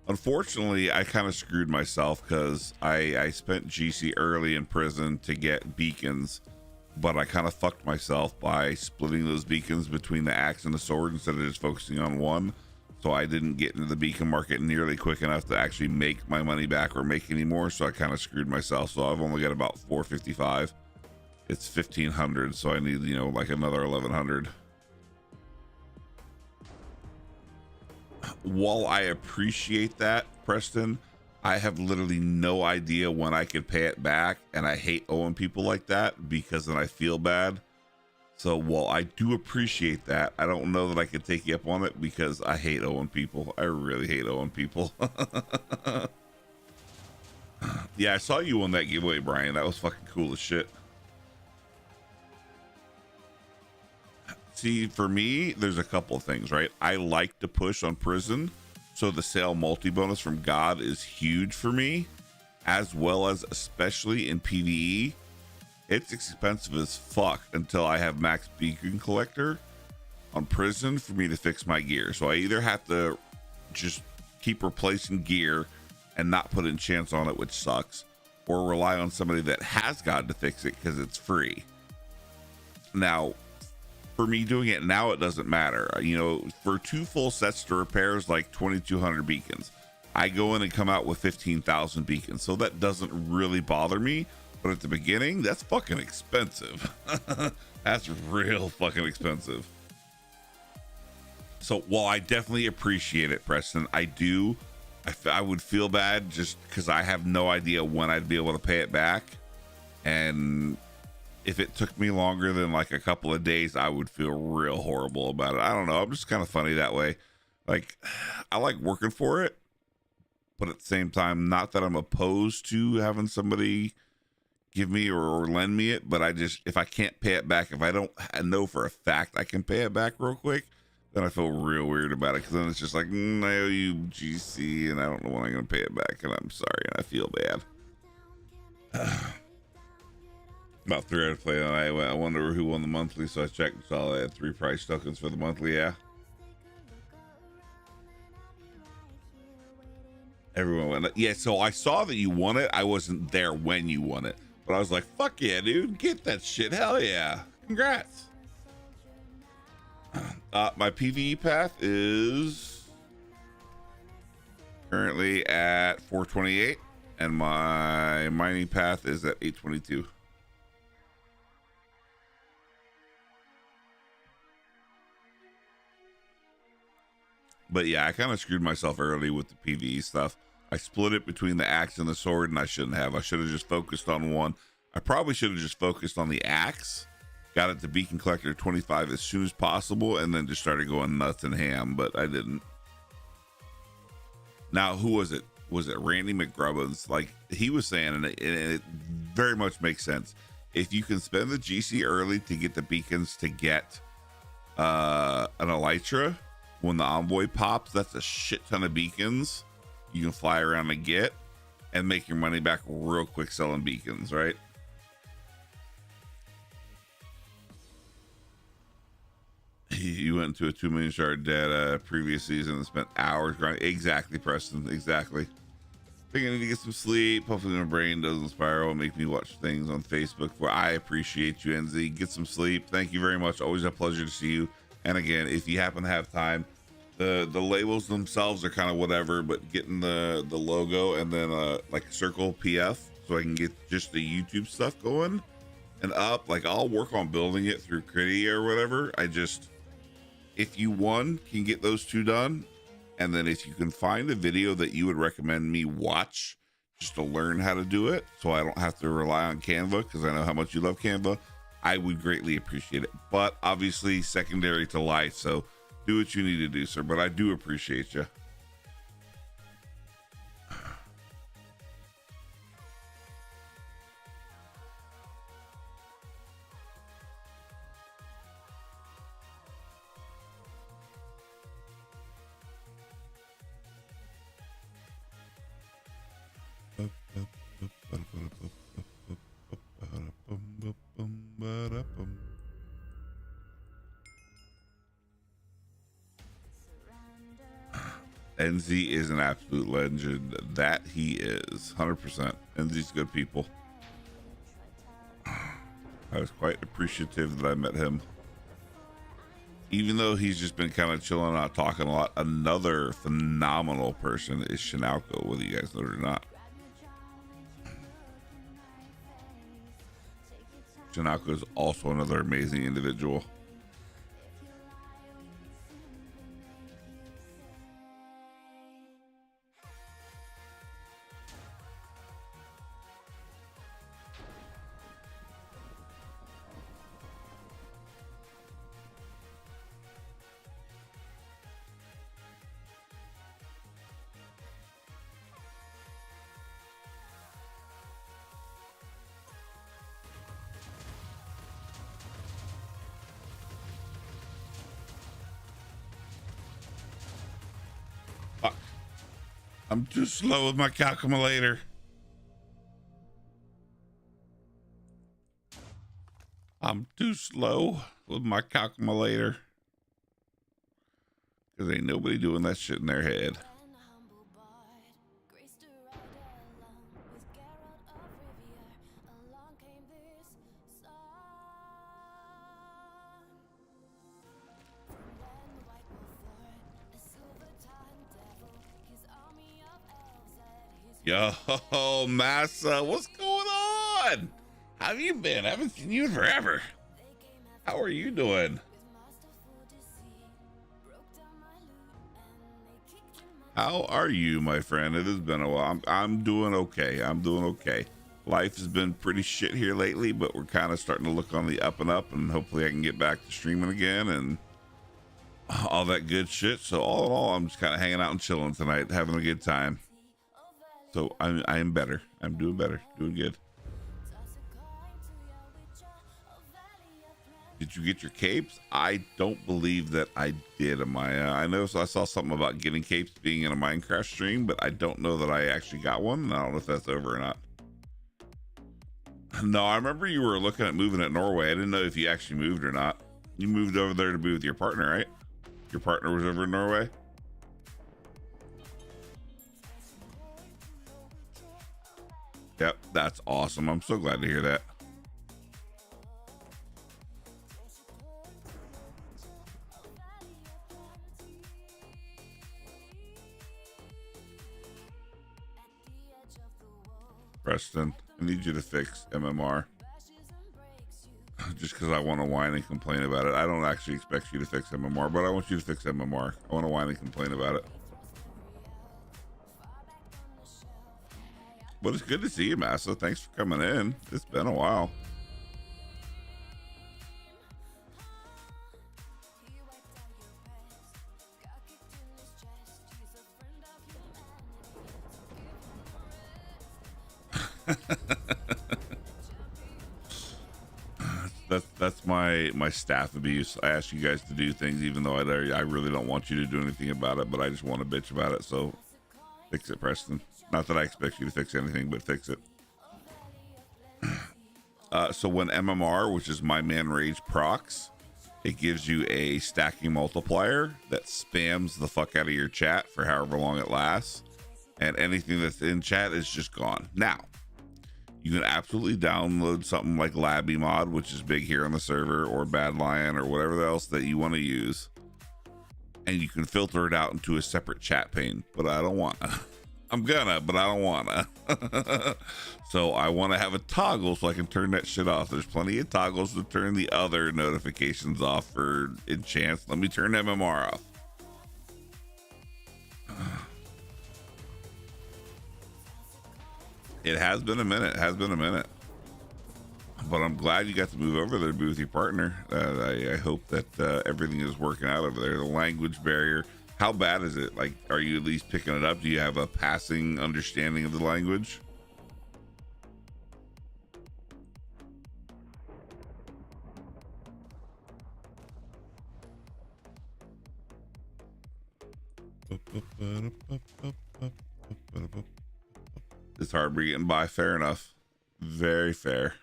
Unfortunately, I kind of screwed myself because I spent GC early in prison to get beacons, but I kind of fucked myself by splitting those beacons between the axe and the sword instead of just focusing on one. So I didn't get into the beacon market nearly quick enough to actually make my money back or make any more. So I kind of screwed myself. So I've only got about 455. It's 1,500. So I need, like another 1,100. While I appreciate that, Preston, I have literally no idea when I could pay it back, and I hate owing people like that because then I feel bad. So while I do appreciate that, I don't know that I could take you up on it because I hate owing people. I really hate owing people. Yeah, I saw you on that giveaway, Brian. That was fucking cool as shit. See, for me, there's a couple of things, right? I like to push on prison, so the sale multi bonus from God is huge for me, as well as especially in PvE. It's expensive as fuck until I have max beacon collector on prison for me to fix my gear. So I either have to just keep replacing gear and not put enchants on it, which sucks, or rely on somebody that has God to fix it because it's free. Now, for me doing it now, it doesn't matter. For 2 full sets to repair is like 2,200 beacons. I go in and come out with 15,000 beacons, so that doesn't really bother me. But at the beginning, that's fucking expensive. That's real fucking expensive. So while I definitely appreciate it, Preston, I would feel bad just because I have no idea when I'd be able to pay it back. And if it took me longer than like a couple of days, I would feel real horrible about it. I don't know. I'm just kind of funny that way. Like, I like working for it, but at the same time, not that I'm opposed to having somebody give me or lend me it, but if I can't pay it back, if I know for a fact I can pay it back real quick, then I feel real weird about it. Cause then it's just like, I owe you GC and I don't know when I'm going to pay it back. And I'm sorry. And I feel bad. About 3 hours to play. I wonder who won the monthly, so I checked and saw I had 3 price tokens for the monthly. Yeah, everyone won it. Yeah, so I saw that you won it. I wasn't there when you won it, but I was like, fuck yeah, dude, get that shit. Hell yeah, congrats. My PvE path is currently at 428 and my mining path is at 822. But yeah, I kind of screwed myself early with the PvE stuff. I split it between the axe and the sword, and I shouldn't have. I should have just focused on one. I probably should have just focused on the axe, got it to beacon collector 25 as soon as possible, and then just started going nuts and ham, but I didn't. Now, who was it? Was it Randy McGrubbins? Like he was saying, and it very much makes sense. If you can spend the GC early to get the beacons to get an elytra, when the envoy pops, that's a shit ton of beacons you can fly around and get and make your money back real quick selling beacons, right? You went into a 2 million shard debt previous season and spent hours grinding. Exactly, Preston. Exactly. I think I need to get some sleep. Hopefully my brain doesn't spiral and make me watch things on Facebook. Where I appreciate you, NZ. Get some sleep. Thank you very much. Always a pleasure to see you. And again, if you happen to have time, the labels themselves are kind of whatever, but getting the logo and then like a circle PF so I can get just the YouTube stuff going and up. Like I'll work on building it through Critty or whatever. If you can get those 2 done, and then if you can find a video that you would recommend me watch just to learn how to do it, so I don't have to rely on Canva, because I know how much you love Canva, I would greatly appreciate it. But obviously secondary to life, so do what you need to do, sir. But I do appreciate you. NZ is an absolute legend. That he is 100%. NZ's good people. I was quite appreciative that I met him. Even though he's just been kind of chilling out, talking a lot. Another phenomenal person is Shinalko, whether you guys know it or not. Shinalko is also another amazing individual. Fuck. I'm too slow with my calculator. I'm too slow with my calculator. Because ain't nobody doing that shit in their head. Yo, Massa, what's going on? How have you been? I haven't seen you in forever. How are you doing? How are you, my friend? It has been a while. I'm doing okay. I'm doing okay. Life has been pretty shit here lately, but we're kind of starting to look on the up and up, and hopefully I can get back to streaming again and all that good shit. So all in all, I'm just kind of hanging out and chilling tonight, having a good time. So I am better. I'm doing better. Doing good. Did you get your capes? I don't believe that I did. I know I saw something about getting capes being in a Minecraft stream, but I don't know that I actually got one. I don't know if that's over or not. No, I remember you were looking at moving at Norway. I didn't know if you actually moved or not. You moved over there to be with your partner, right? Your partner was over in Norway? Yep, that's awesome. I'm so glad to hear that. Preston, I need you to fix MMR. Just because I want to whine and complain about it. I don't actually expect you to fix MMR, but I want you to fix MMR. I want to whine and complain about it. But it's good to see you, Massa. Thanks for coming in. It's been a while. That's my staff abuse. I ask you guys to do things even though I really don't want you to do anything about it, but I just want to bitch about it. So fix it, Preston. Not that I expect you to fix anything, but fix it. So when MMR, which is My Man Rage, procs, it gives you a stacking multiplier that spams the fuck out of your chat for however long it lasts, and anything that's in chat is just gone. Now you can absolutely download something like Labby Mod, which is big here on the server, or Bad Lion, or whatever else that you want to use, and you can filter it out into a separate chat pane. But I don't want to. I'm gonna, but I don't wanna. So I want to have a toggle so I can turn that shit off. There's plenty of toggles to turn the other notifications off for enchants. Let me turn MMR off. It has been a minute. It has been a minute. But I'm glad you got to move over there to be with your partner. I hope that everything is working out over there. The language barrier, how bad is it? Like, are you at least picking it up? Do you have a passing understanding of the language? It's hard getting by. Fair enough. Very fair.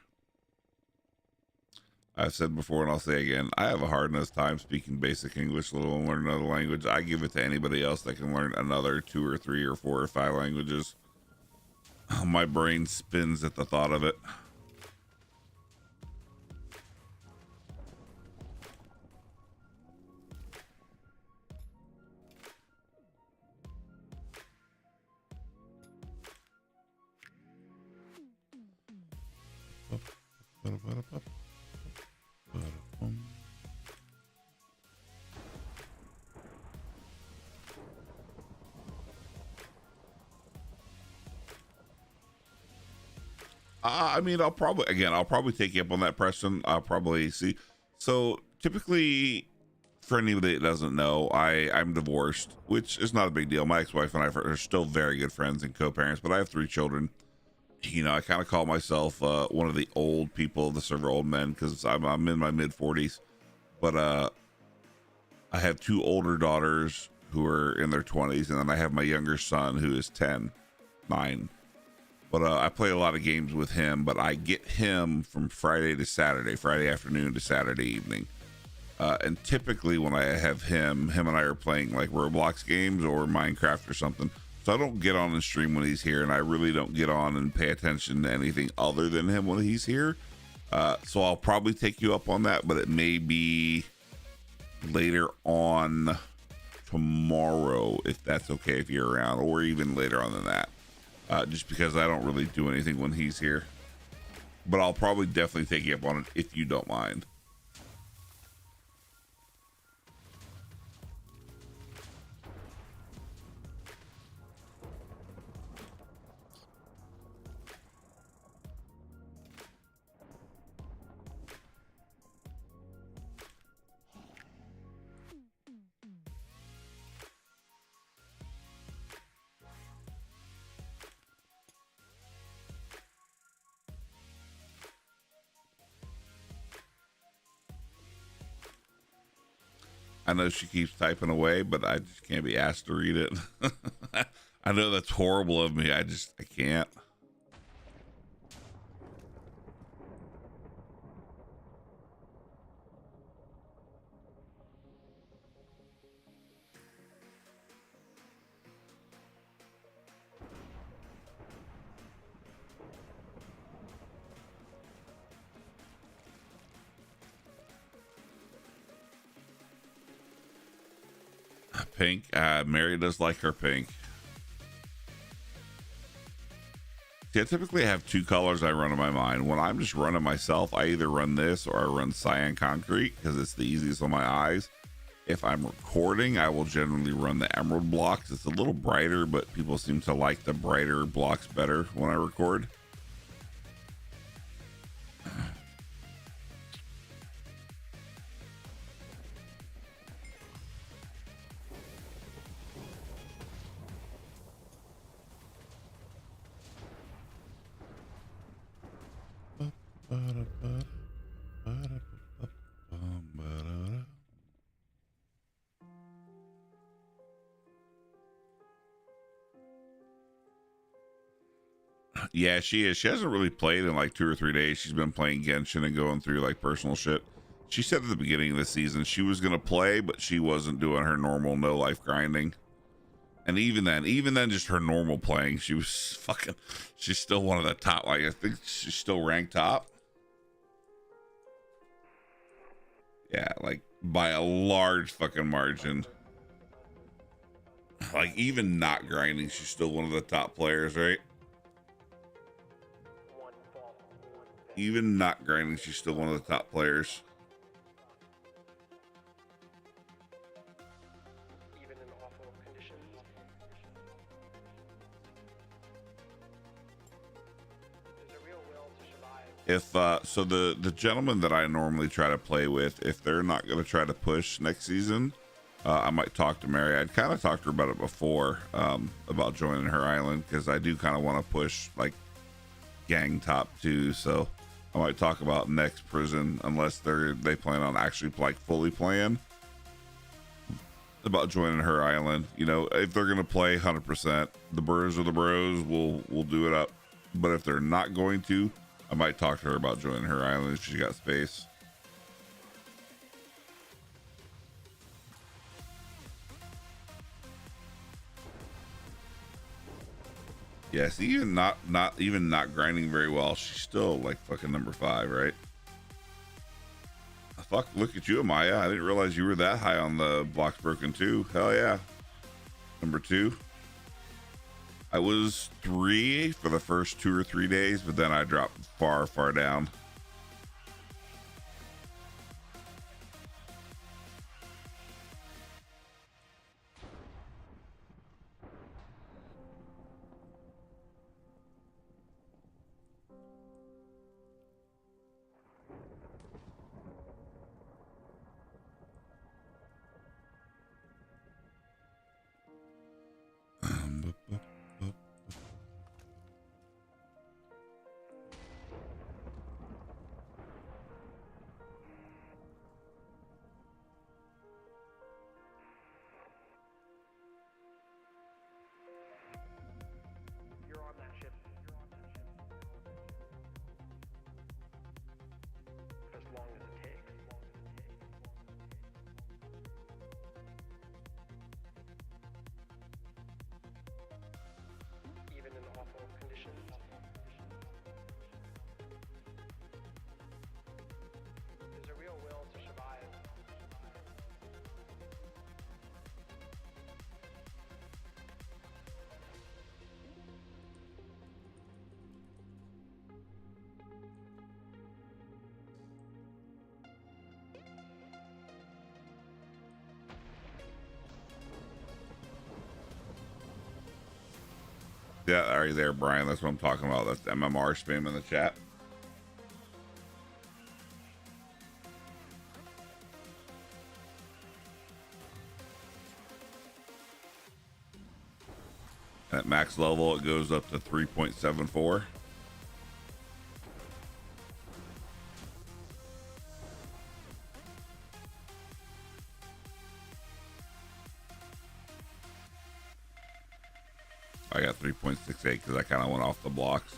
I've said before and I'll say again, I have a hard enough time speaking basic English, let alone learn another language. I give it to anybody else that can learn another 2 or 3 or 4 or 5 languages. My brain spins at the thought of it. I mean, I'll probably take you up on that, Preston. I'll probably see. So typically, for anybody that doesn't know, I'm divorced, which is not a big deal. My ex-wife and I are still very good friends and co-parents, but I have 3 children. You know, I kind of call myself one of the old people of the server, old men, because I'm in my mid-40s. But I have 2 older daughters who are in their 20s, and then I have my younger son who is 9. But I play a lot of games with him, but I get him from Friday to Saturday, Friday afternoon to Saturday evening. And typically when I have him and I are playing like Roblox games or Minecraft or something. So I don't get on and stream when he's here, and I really don't get on and pay attention to anything other than him when he's here. So I'll probably take you up on that, but it may be later on tomorrow, if that's okay, if you're around, or even later on than that. Just because I don't really do anything when he's here. But I'll probably definitely take you up on it if you don't mind. I know she keeps typing away, but I just can't be asked to read it. I know that's horrible of me. I can't. Pink. Mary does like her pink. See, I typically have 2 colors I run in my mind. When I'm just running myself, I either run this or I run cyan concrete because it's the easiest on my eyes. If I'm recording, I will generally run the emerald blocks. It's a little brighter, but people seem to like the brighter blocks better when I record. Yeah, she is. She hasn't really played in like 2 or 3 days. She's been playing Genshin and going through like personal shit. She said at the beginning of the season she was gonna play, but she wasn't doing her normal no life grinding. And even then, just her normal playing, she was fucking. She's still one of the top. Like I think she's still ranked top. Yeah, like by a large fucking margin. Like even not grinding, she's still one of the top players, right? Even not grinding, she's still one of the top players. Even in awful conditions. There's a real will to survive. If so, the gentleman that I normally try to play with, if they're not going to try to push next season, I might talk to Mary. I'd kind of talked to her about it before, about joining her island, because I do kind of want to push like gang top 2. So I might talk about next prison, unless they plan on actually like fully playing about joining her island. You know, if they're going to play 100%, the bros are the bros, we'll do it up. But if they're not going to, I might talk to her about joining her island if she got space. Yes, even not grinding very well, she's still like fucking number 5, right? Fuck, look at you, Amaya. I didn't realize you were that high on the blocks broken too. Hell yeah. Number 2. I was 3 for the first 2 or 3 days, but then I dropped far down. You're on that ship. For as long as it takes. Even in awful conditions. There's a real will to survive. Yeah, are you there, Brian? That's what I'm talking about. That's MMR spam in the chat. At max level, it goes up to 3.74. I got 3.68 because I kind of went off the blocks,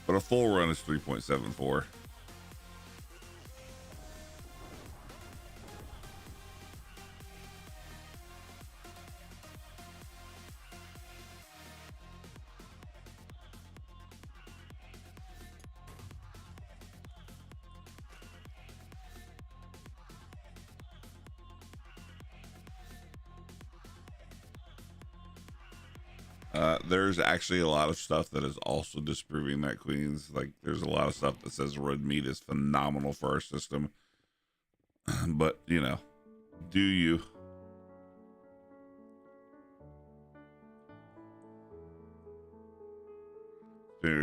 but a full run is 3.74. There's actually a lot of stuff that is also disproving that, Queens. Like, there's a lot of stuff that says red meat is phenomenal for our system. But, you know, do you?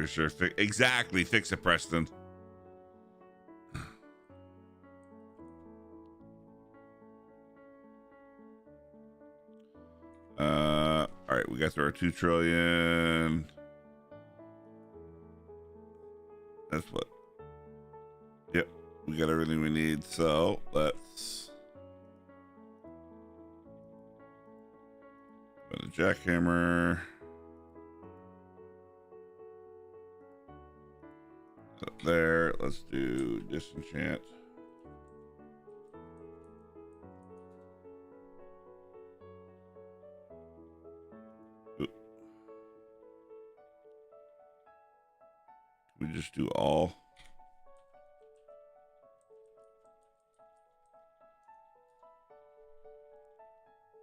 Sure, exactly. Fix it, Preston. All right, we got through our 2 trillion. That's what. Yep, we got everything we need. So let's go to jackhammer. Up there, let's do disenchant. We just do all.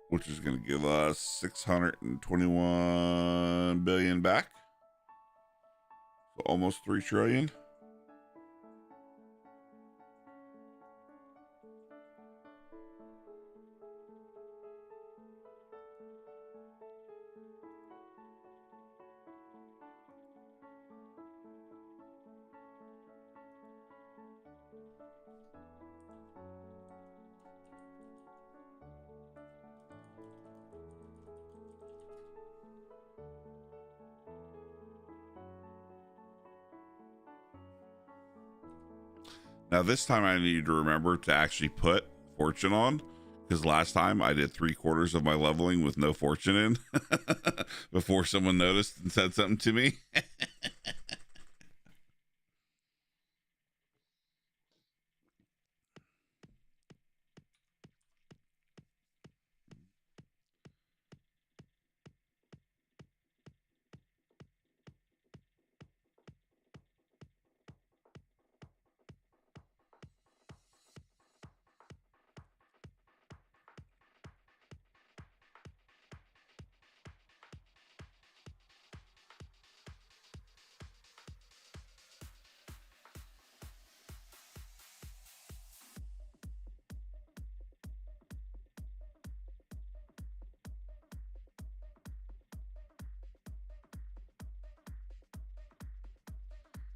Which is going to give us 621 billion back. So almost 3 trillion. Now this time I need to remember to actually put fortune on, because last time I did 3/4 of my leveling with no fortune in before someone noticed and said something to me.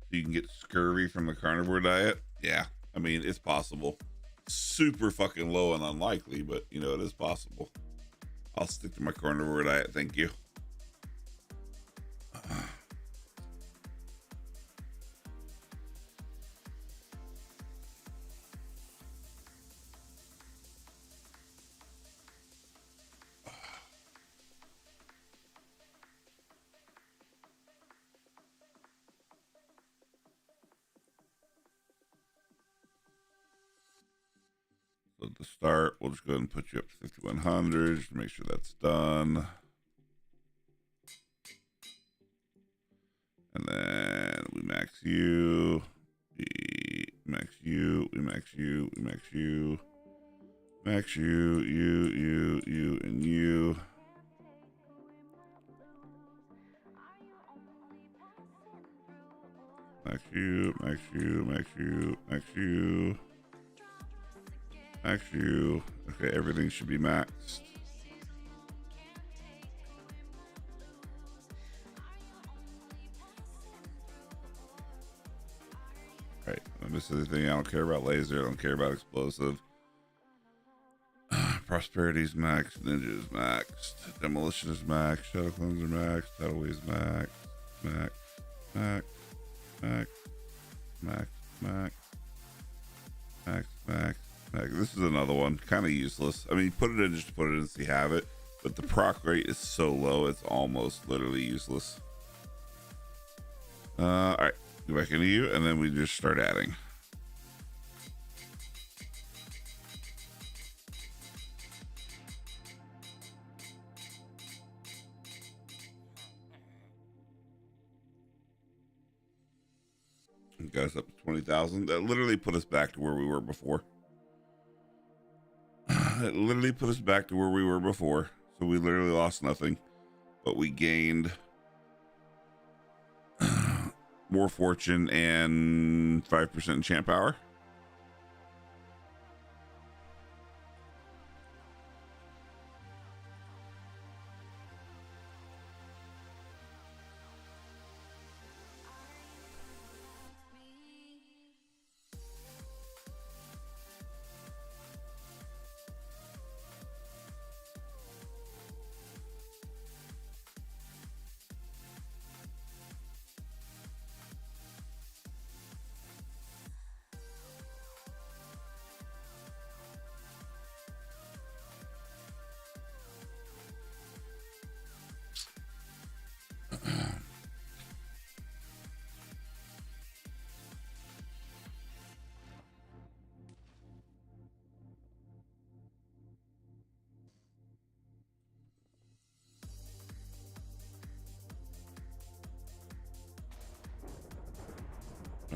You can get scurvy from the carnivore diet. Yeah, I mean, it's possible. Super fucking low and unlikely, but you know, it is possible. I'll stick to my carnivore diet, thank you. So at the start, we'll just go ahead and put you up to 5100 to make sure that's done. And then we max you, we max you, we max you, we max you, max you, you, and you. Max you, max you, max you, max you. Max you. Okay, everything should be maxed. Alright, I missed anything. I don't care about laser. I don't care about explosive. Prosperity's maxed. Ninja is maxed. Demolition is maxed. Shadow clones are maxed. Tidal is maxed. Max. Max. Max. Max. Max. Max. Max. This is another one, kind of useless. I mean, put it in just to put it in so you have it, but the proc rate is so low, it's almost literally useless. All right, go back into you, and then we just start adding. Got us up to 20,000. That literally put us back to where we were before. It literally put us back to where we were before. So we literally lost nothing, but we gained more fortune and 5% enchant power.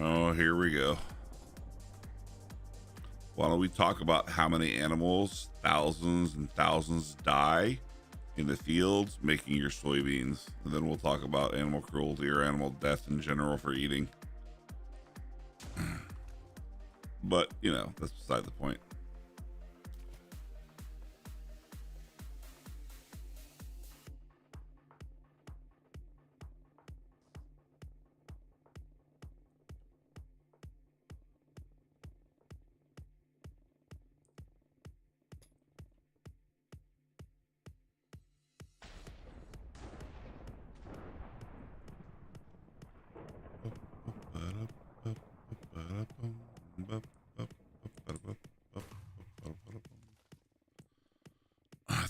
Oh, here we go. Why don't we talk about how many animals, thousands and thousands, die in the fields making your soybeans, and then we'll talk about animal cruelty or animal death in general for eating. But you know, that's beside the point.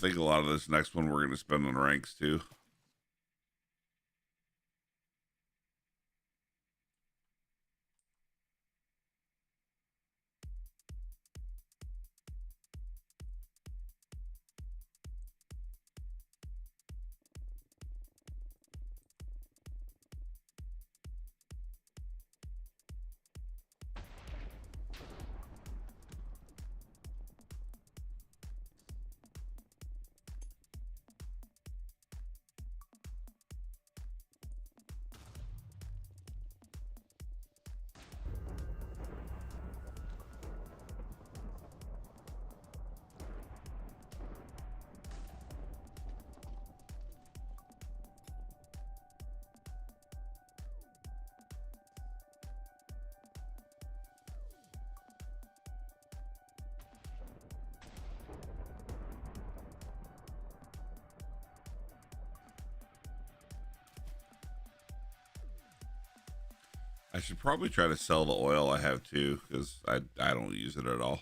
think a lot of this next one we're going to spend on ranks too. I should probably try to sell the oil I have too, because I don't use it at all.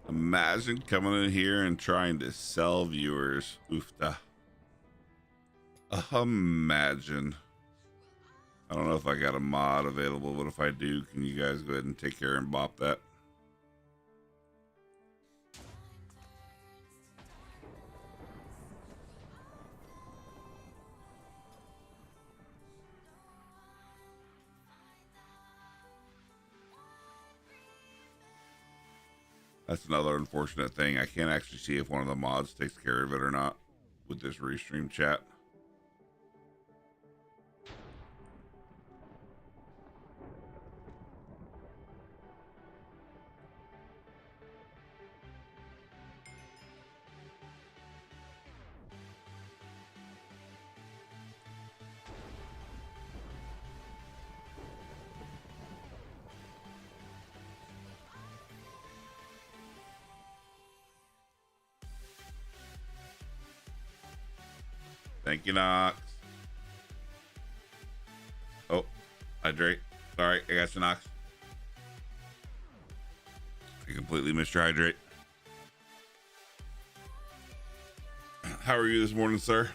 Imagine coming in here and trying to sell viewers. Oofta. Imagine. I don't know if I got a mod available, but if I do, can you guys go ahead and take care and bop that? That's another unfortunate thing. I can't actually see if one of the mods takes care of it or not with this restream chat. Thank you, Knox. Oh, hydrate. Sorry, I got you, Knox. I completely missed your hydrate. How are you this morning, sir?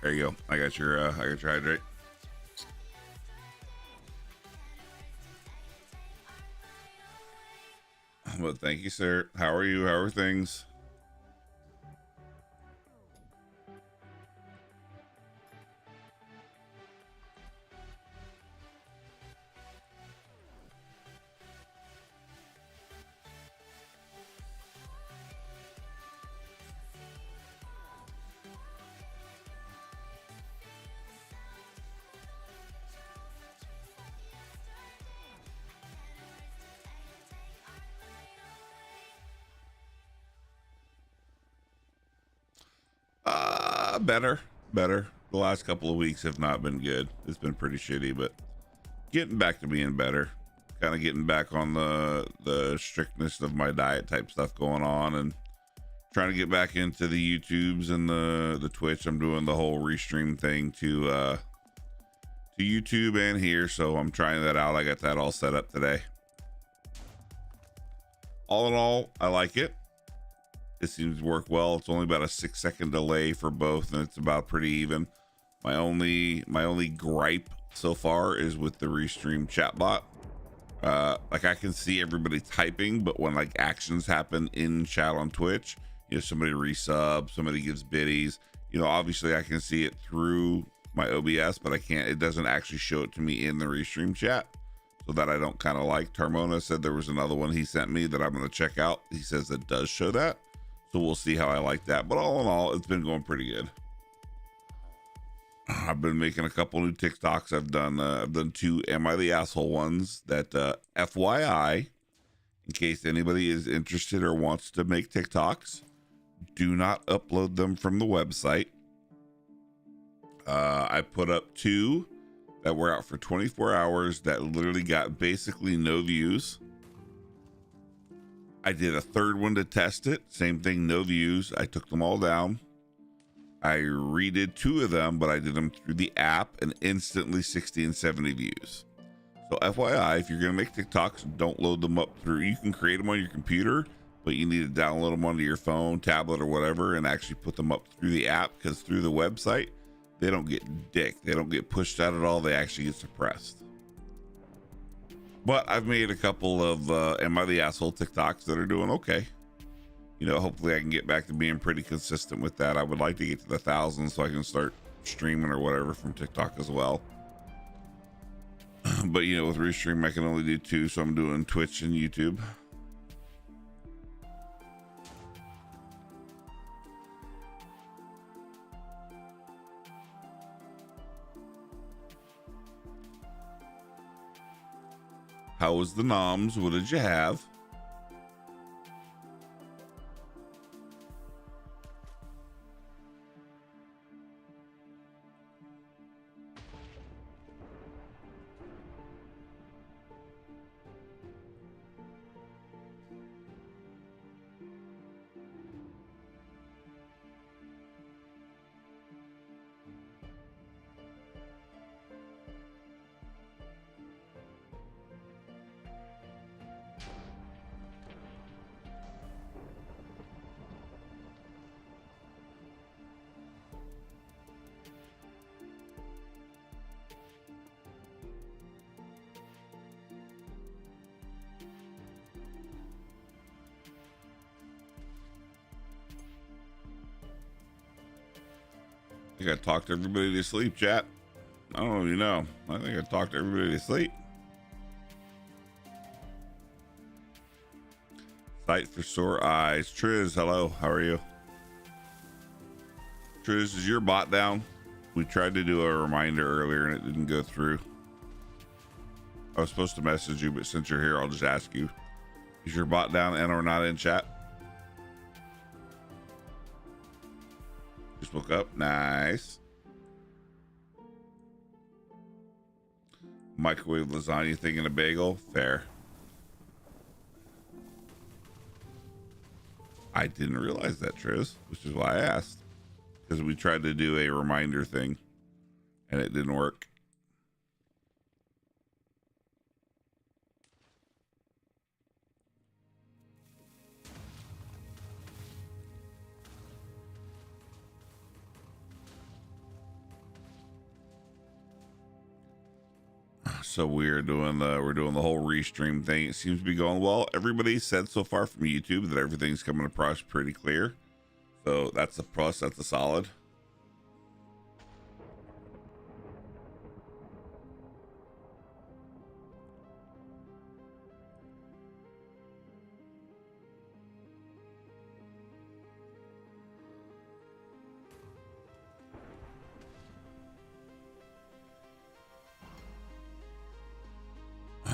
There you go. I got your hydrate. Well, thank you, sir. How are you? How are things? Better. The last couple of weeks have not been good. It's been pretty shitty, but getting back to being better. Kind of getting back on the strictness of my diet type stuff going on, and trying to get back into the YouTubes and the Twitch. I'm doing the whole restream thing to YouTube and here, so I'm trying that out. I got that all set up today. All in all, I like it. It seems to work well. It's only about a 6-second delay for both, and it's about pretty even. My only gripe so far is with the Restream chatbot. Like I can see everybody typing, but when like actions happen in chat on Twitch, you know, somebody resub, somebody gives biddies, you know, obviously I can see it through my OBS, but it doesn't actually show it to me in the Restream chat. So that I don't kind of like. Tarmona said there was another one he sent me that I'm going to check out. He says it does show that. So we'll see how I like that. But all in all, it's been going pretty good. I've been making a couple new TikToks. I've done 2 Am I the Asshole ones that FYI, in case anybody is interested or wants to make TikToks, do not upload them from the website. I put up 2 that were out for 24 hours that literally got basically no views. I did a 3rd one to test it. Same thing, no views. I took them all down. I redid 2 of them, but I did them through the app and instantly 60 and 70 views. So FYI, if you're going to make TikToks, don't load them up through. You can create them on your computer, but you need to download them onto your phone, tablet, or whatever, and actually put them up through the app, because through the website, they don't get dick. They don't get pushed out at all. They actually get suppressed. But I've made a couple of Am I the Asshole TikToks that are doing okay. You know, hopefully I can get back to being pretty consistent with that. I would like to get to the 1,000 so I can start streaming or whatever from TikTok as well. But, you know, with Restream, I can only do 2, so I'm doing Twitch and YouTube. How was the noms? What did you have? I think I talked everybody to sleep, chat. I don't know if you know. I think I talked everybody to sleep. Sight for sore eyes. Triz, hello. How are you? Triz, is your bot down? We tried to do a reminder earlier and it didn't go through. I was supposed to message you, but since you're here, I'll just ask you. Is your bot down and or not in chat? Just woke up. Nice. Microwave lasagna thinking a bagel. Fair. I didn't realize that, Triz, which is why I asked. Because we tried to do a reminder thing and it didn't work. So we're doing the whole restream thing. It seems to be going well. Everybody said so far from YouTube that everything's coming across pretty clear. So that's a plus. That's a solid.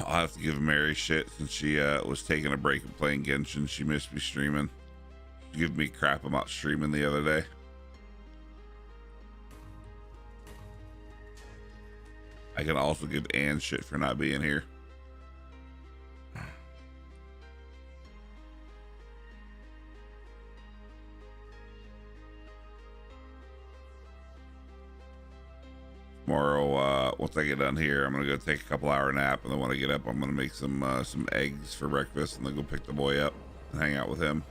I'll have to give Mary shit since she was taking a break and playing Genshin. She missed me streaming. She gave me crap about streaming the other day. I can also give Ann shit for not being here. Tomorrow, once I get done here, I'm gonna go take a couple hour nap, and then when I get up, I'm gonna make some eggs for breakfast, and then go pick the boy up and hang out with him.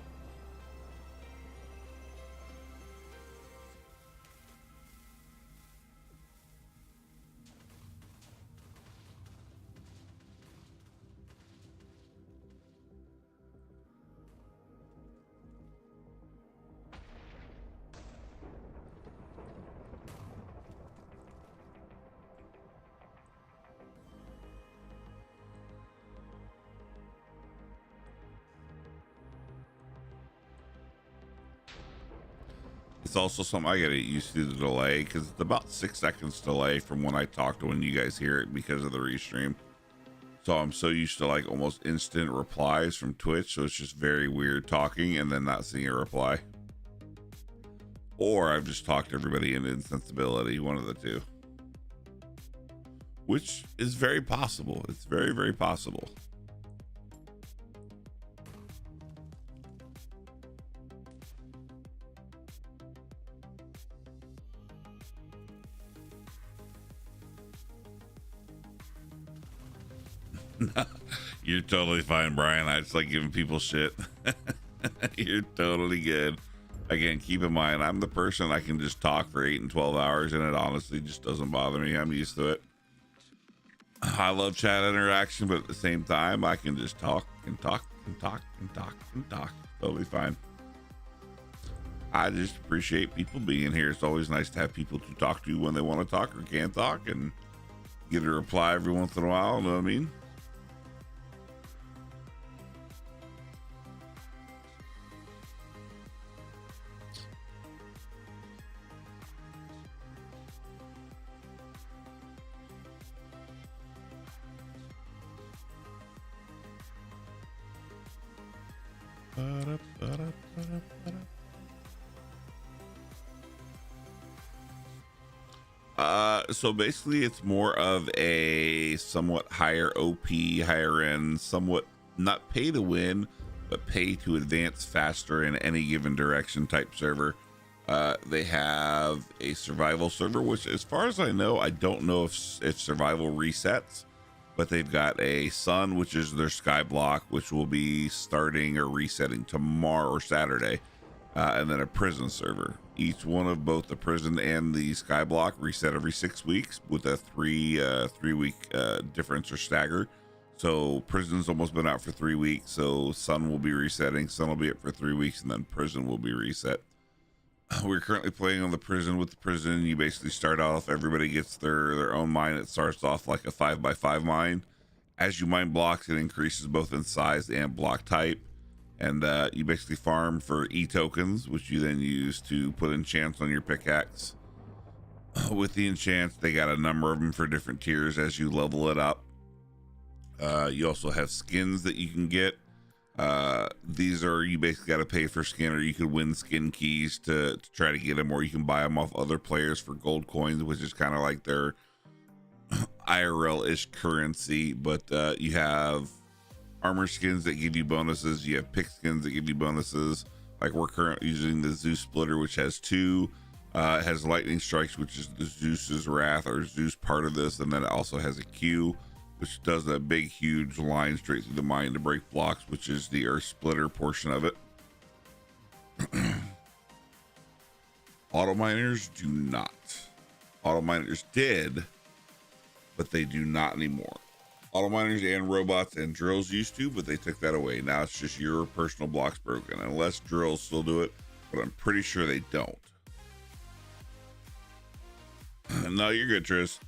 It's also something I gotta get used to, the delay, because it's about 6 seconds delay from when I talk to when you guys hear it because of the restream. So I'm so used to like almost instant replies from Twitch, so it's just very weird talking and then not seeing a reply. Or I've just talked to everybody in insensibility, one of the two. Which is very possible. It's very, very possible. You're totally fine, Brian. I just like giving people shit. You're totally good. Again, keep in mind, I'm the person I can just talk for 8 and 12 hours, and it honestly just doesn't bother me. I'm used to it. I love chat interaction, but at the same time, I can just talk and talk and talk and talk and talk. Totally fine. I just appreciate people being here. It's always nice to have people to talk to when they want to talk or can't talk, and get a reply every once in a while. You know what I mean? So basically it's more of a somewhat higher OP, higher end, somewhat not pay to win, but pay to advance faster in any given direction type server. They have a survival server, which as far as I know, I don't know if survival resets, but they've got a sun, which is their sky block, which will be starting or resetting tomorrow or Saturday. And then a prison server. Each one of both the prison and the sky block reset every 6 weeks with a three week difference or stagger. So prison's almost been out for 3 weeks. So sun will be resetting. Sun will be up for 3 weeks, and then prison will be reset. We're currently playing on the prison. With the prison, you basically start off, everybody gets their own mine. It starts off like a 5x5 mine. As you mine blocks, it increases both in size and block type. And you basically farm for E-tokens, which you then use to put enchants on your pickaxe. With the enchants, they got a number of them for different tiers as you level it up. You also have skins that you can get. These are, you basically got to pay for skin, or you could win skin keys to try to get them, or you can buy them off other players for gold coins, which is kind of like their IRL-ish currency. But you have armor skins that give you bonuses. You have pick skins that give you bonuses. Like we're currently using the Zeus splitter, which has 2. It has lightning strikes, which is the Zeus's wrath or Zeus part of this, and then it also has a Q, which does that big huge line straight through the mine to break blocks, which is the earth splitter portion of it. Auto miners do not. Auto miners did, but they do not anymore. Auto miners and robots and drills used to, but they took that away. Now it's just your personal blocks broken, unless drills still do it, but I'm pretty sure they don't. No, you're good, Tris.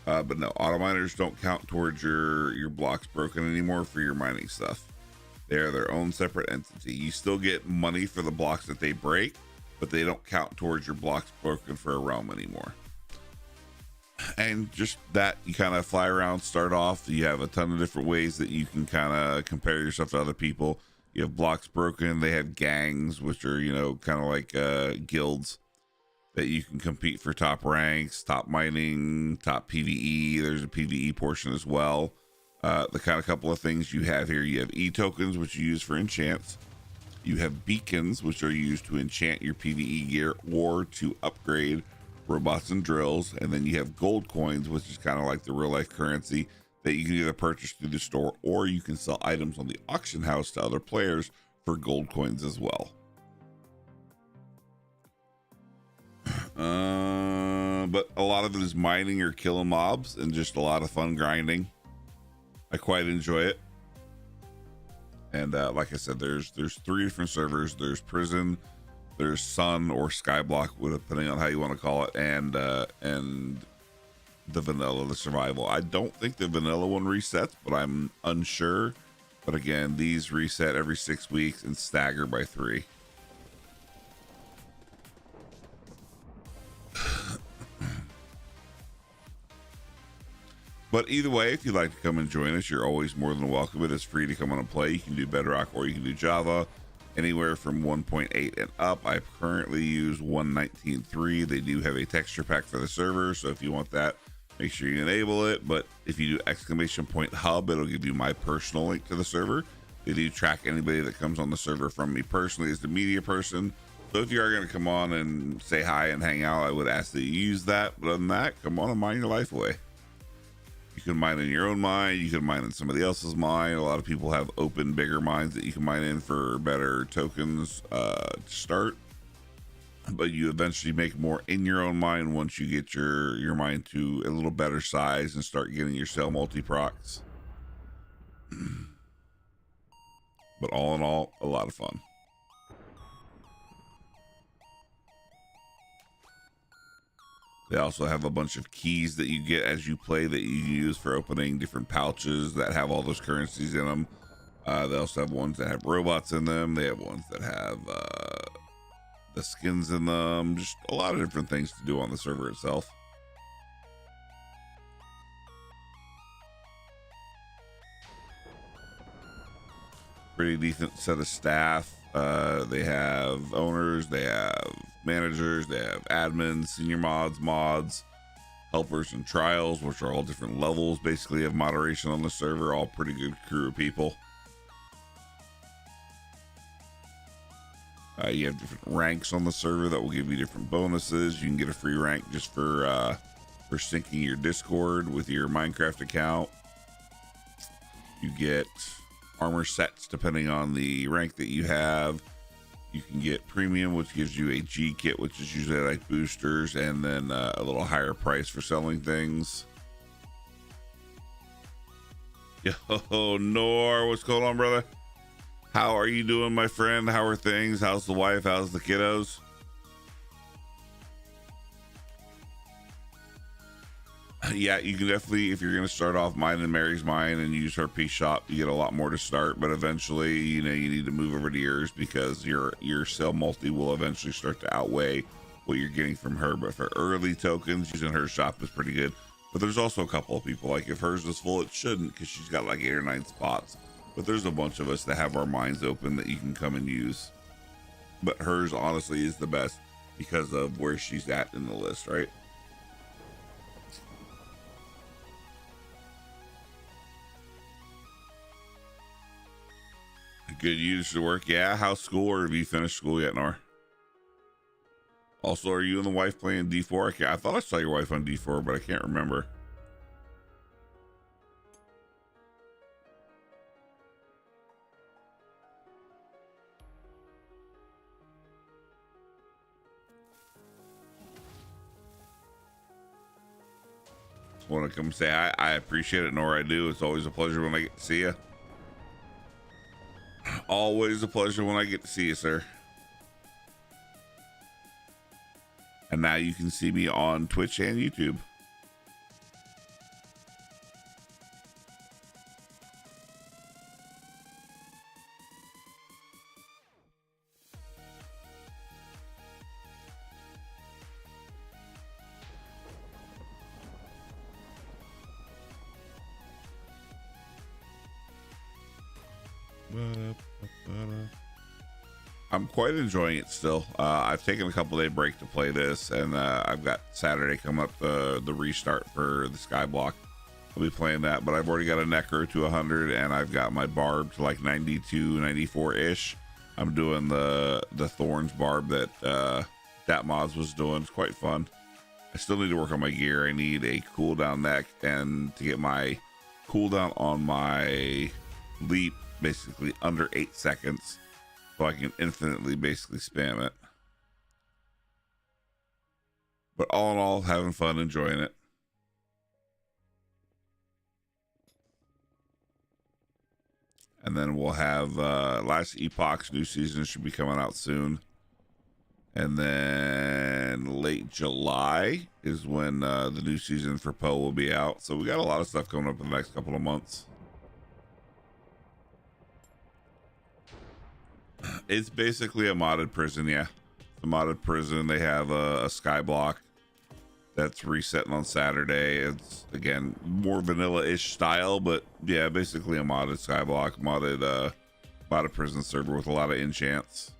But no, auto miners don't count towards your blocks broken anymore for your mining stuff. They are their own separate entity. You still get money for the blocks that they break, but they don't count towards your blocks broken for a realm anymore. And just that, you kind of fly around, start off, you have a ton of different ways that you can kind of compare yourself to other people. You have blocks broken, they have gangs, which are, you know, kind of like guilds that you can compete for top ranks, top mining, top PvE. There's a PvE portion as well. The kind of couple of things you have here, you have E-tokens, which you use for enchants. You have beacons, which are used to enchant your PvE gear or to upgrade robots and drills. And then you have gold coins, which is kind of like the real life currency that you can either purchase through the store, or you can sell items on the auction house to other players for gold coins as well. But a lot of it is mining or killing mobs and just a lot of fun grinding. I quite enjoy it. And like I said, there's 3 different servers. There's prison, there's sun or skyblock, depending on how you want to call it, and the vanilla, the survival. I don't think the vanilla one resets, but I'm unsure. But again, these reset every 6 weeks and stagger by 3. But either way, if you'd like to come and join us, you're always more than welcome. It is free to come on and play. You can do Bedrock or you can do Java, anywhere from 1.8 and up. I currently use 1.19.3. They do have a texture pack for the server, so if you want that, make sure you enable it. But if you do !hub, it'll give you my personal link to the server. They do track anybody that comes on the server from me personally as the media person. So if you are going to come on and say hi and hang out, I would ask that you use that. But other than that, come on and mine your life away. You can mine in your own mine. You can mine in somebody else's mine. A lot of people have open, bigger mines that you can mine in for better tokens to start. But you eventually make more in your own mine once you get your mine to a little better size and start getting your cell multi-procs. But all in all, a lot of fun. They also have a bunch of keys that you get as you play that you use for opening different pouches that have all those currencies in them. They also have ones that have robots in them. They have ones that have the skins in them. Just a lot of different things to do on the server itself. Pretty decent set of staff. They have owners, they have managers, they have admins, senior mods, helpers, and trials, which are all different levels basically of moderation on the server. All pretty good crew of people. You have different ranks on the server that will give you different bonuses. You can get a free rank just for syncing your Discord with your Minecraft account. You get armor sets depending on the rank that you have. You can get premium, which gives you a G kit, which is usually like boosters, and then a little higher price for selling things. Yo, Nor, what's going on, brother? How are you doing, my friend? How are things? How's the wife? How's the kiddos? Yeah, you can definitely, if you're going to start off mining Mary's mine and use her P shop, you get a lot more to start. But eventually, you know, you need to move over to yours because your cell multi will eventually start to outweigh what you're getting from her. But for early tokens, using her shop is pretty good. But there's also a couple of people, like if hers is full, it shouldn't, because she's got like 8 or 9 spots. But there's a bunch of us that have our mines open that you can come and use. But hers honestly is the best because of where she's at in the list, right? Good use to work. Yeah, how's school, or have you finished school yet, Nor? Also, are you and the wife playing D4? I thought I saw your wife on D4, but I can't remember. Want to come say hi? I appreciate it, Nor. I do. It's always a pleasure when I get to see you. Always a pleasure when I get to see you, sir. And now you can see me on Twitch and YouTube. I'm quite enjoying it still. I've taken a couple day break to play this, and I've got Saturday coming up, the restart for the Skyblock. I'll be playing that, but I've already got a Necro to 100, and I've got my Barb to like 92, 94-ish. I'm doing the Thorns Barb that Mods was doing. It's quite fun. I still need to work on my gear. I need a cooldown neck, and to get my cooldown on my leap basically under 8 seconds, so I can infinitely basically spam it. But all in all, having fun, enjoying it. And then we'll have Last Epoch's new season should be coming out soon. And then late July is when the new season for Poe will be out. So we got a lot of stuff coming up in the next couple of months. It's basically a modded prison, yeah. The modded prison, they have a sky block that's resetting on Saturday. It's again more vanilla-ish style, but yeah, basically a modded skyblock, modded prison server with a lot of enchants.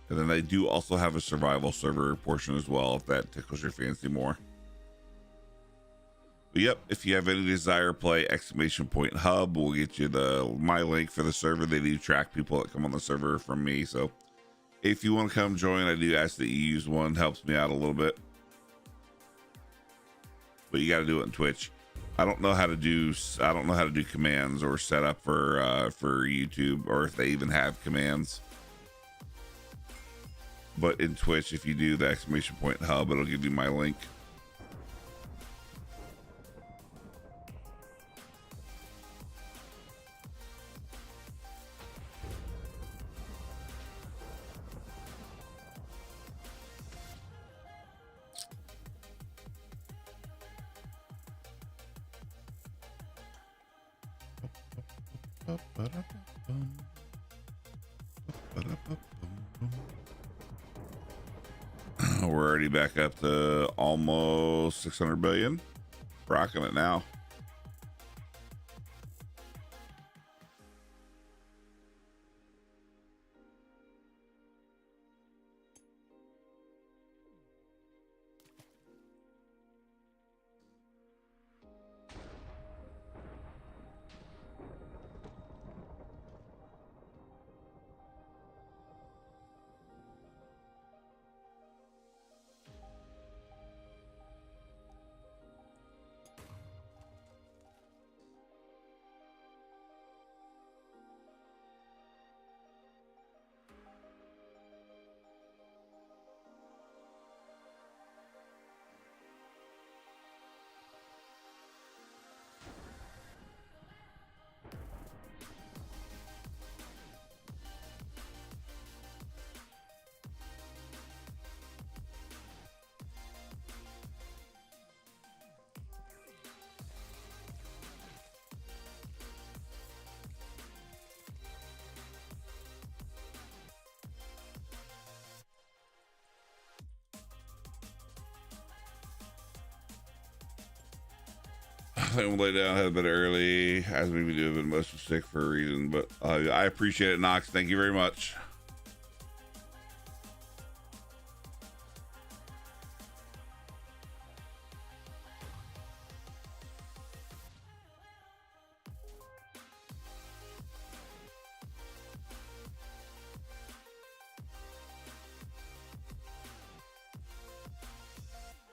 And then they do also have a survival server portion as well, if that tickles your fancy more. But yep, if you have any desire to play !Hub, we'll get you my link for the server. They do track people that come on the server from me, so if you want to come join, I do ask that you use one. Helps me out a little bit, but you got to do it in Twitch. I don't know how to do commands or set up for YouTube, or if they even have commands. But in Twitch, if you do the !Hub, it'll give you my link. We're already back up to almost 600 billion. Rocking it now. I went lay down, had a bit early, has me do a bit most sick for a reason, but I appreciate it, Knox. Thank you very much.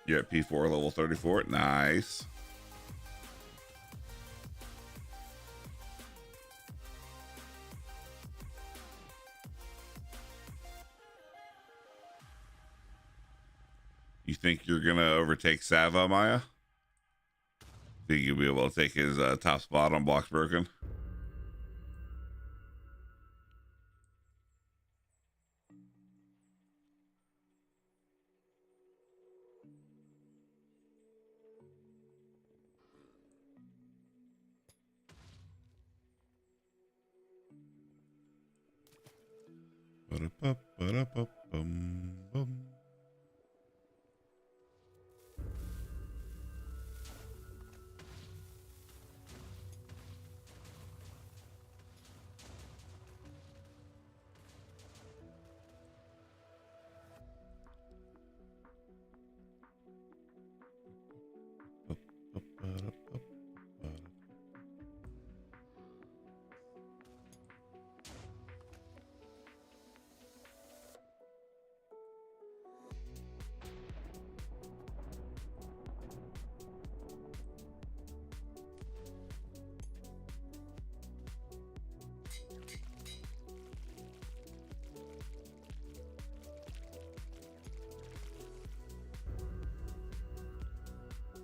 You're at P4 level 34. Nice. You think you're gonna overtake Sava, Maya? Think you'll be able to take his top spot on Blocks Broken? Ba-da-ba-ba-da-ba-bum-bum.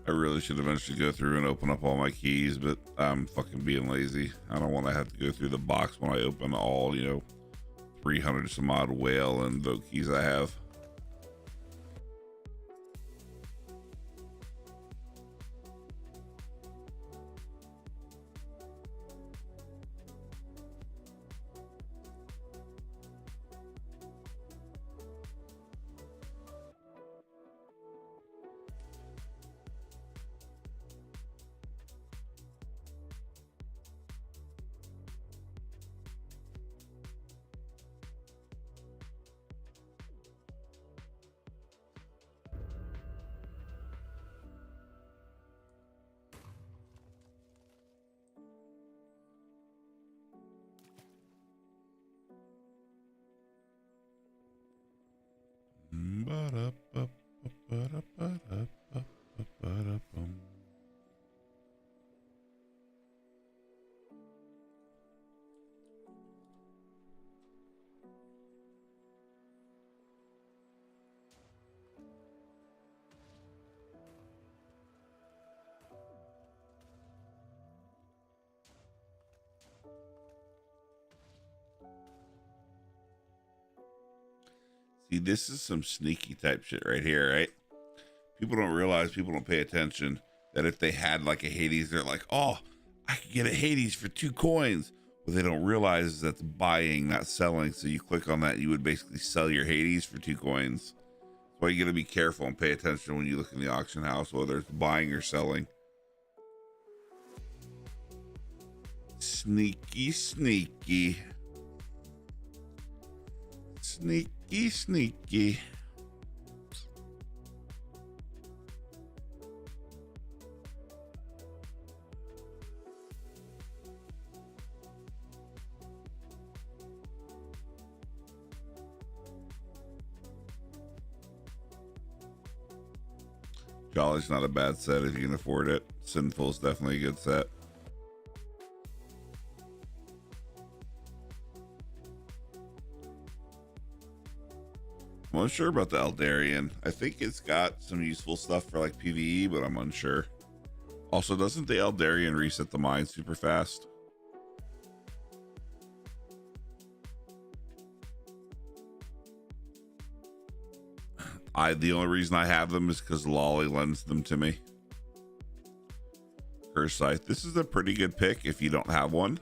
I really should eventually go through and open up all my keys, but I'm fucking being lazy. I don't want to have to go through the box when I open all, 300 some odd whale and vote keys I have. See, this is some sneaky type shit right here, right? People don't realize, people don't pay attention that if they had like a Hades, they're like, oh, I could get a Hades for 2 coins. What they don't realize is that's buying, not selling. So you click on that, you would basically sell your Hades for 2 coins. That's why you got to be careful and pay attention when you look in the auction house, whether it's buying or selling. Sneaky, sneaky. Sneaky, sneaky. Jolly's not a bad set if you can afford it. Sinful's definitely a good set. I'm unsure about the Eldarian. I think it's got some useful stuff for like PvE, but I'm unsure. Also, doesn't the Eldarian reset the mine super fast? The only reason I have them is because Lolly lends them to me. Curse Scythe. This is a pretty good pick if you don't have one.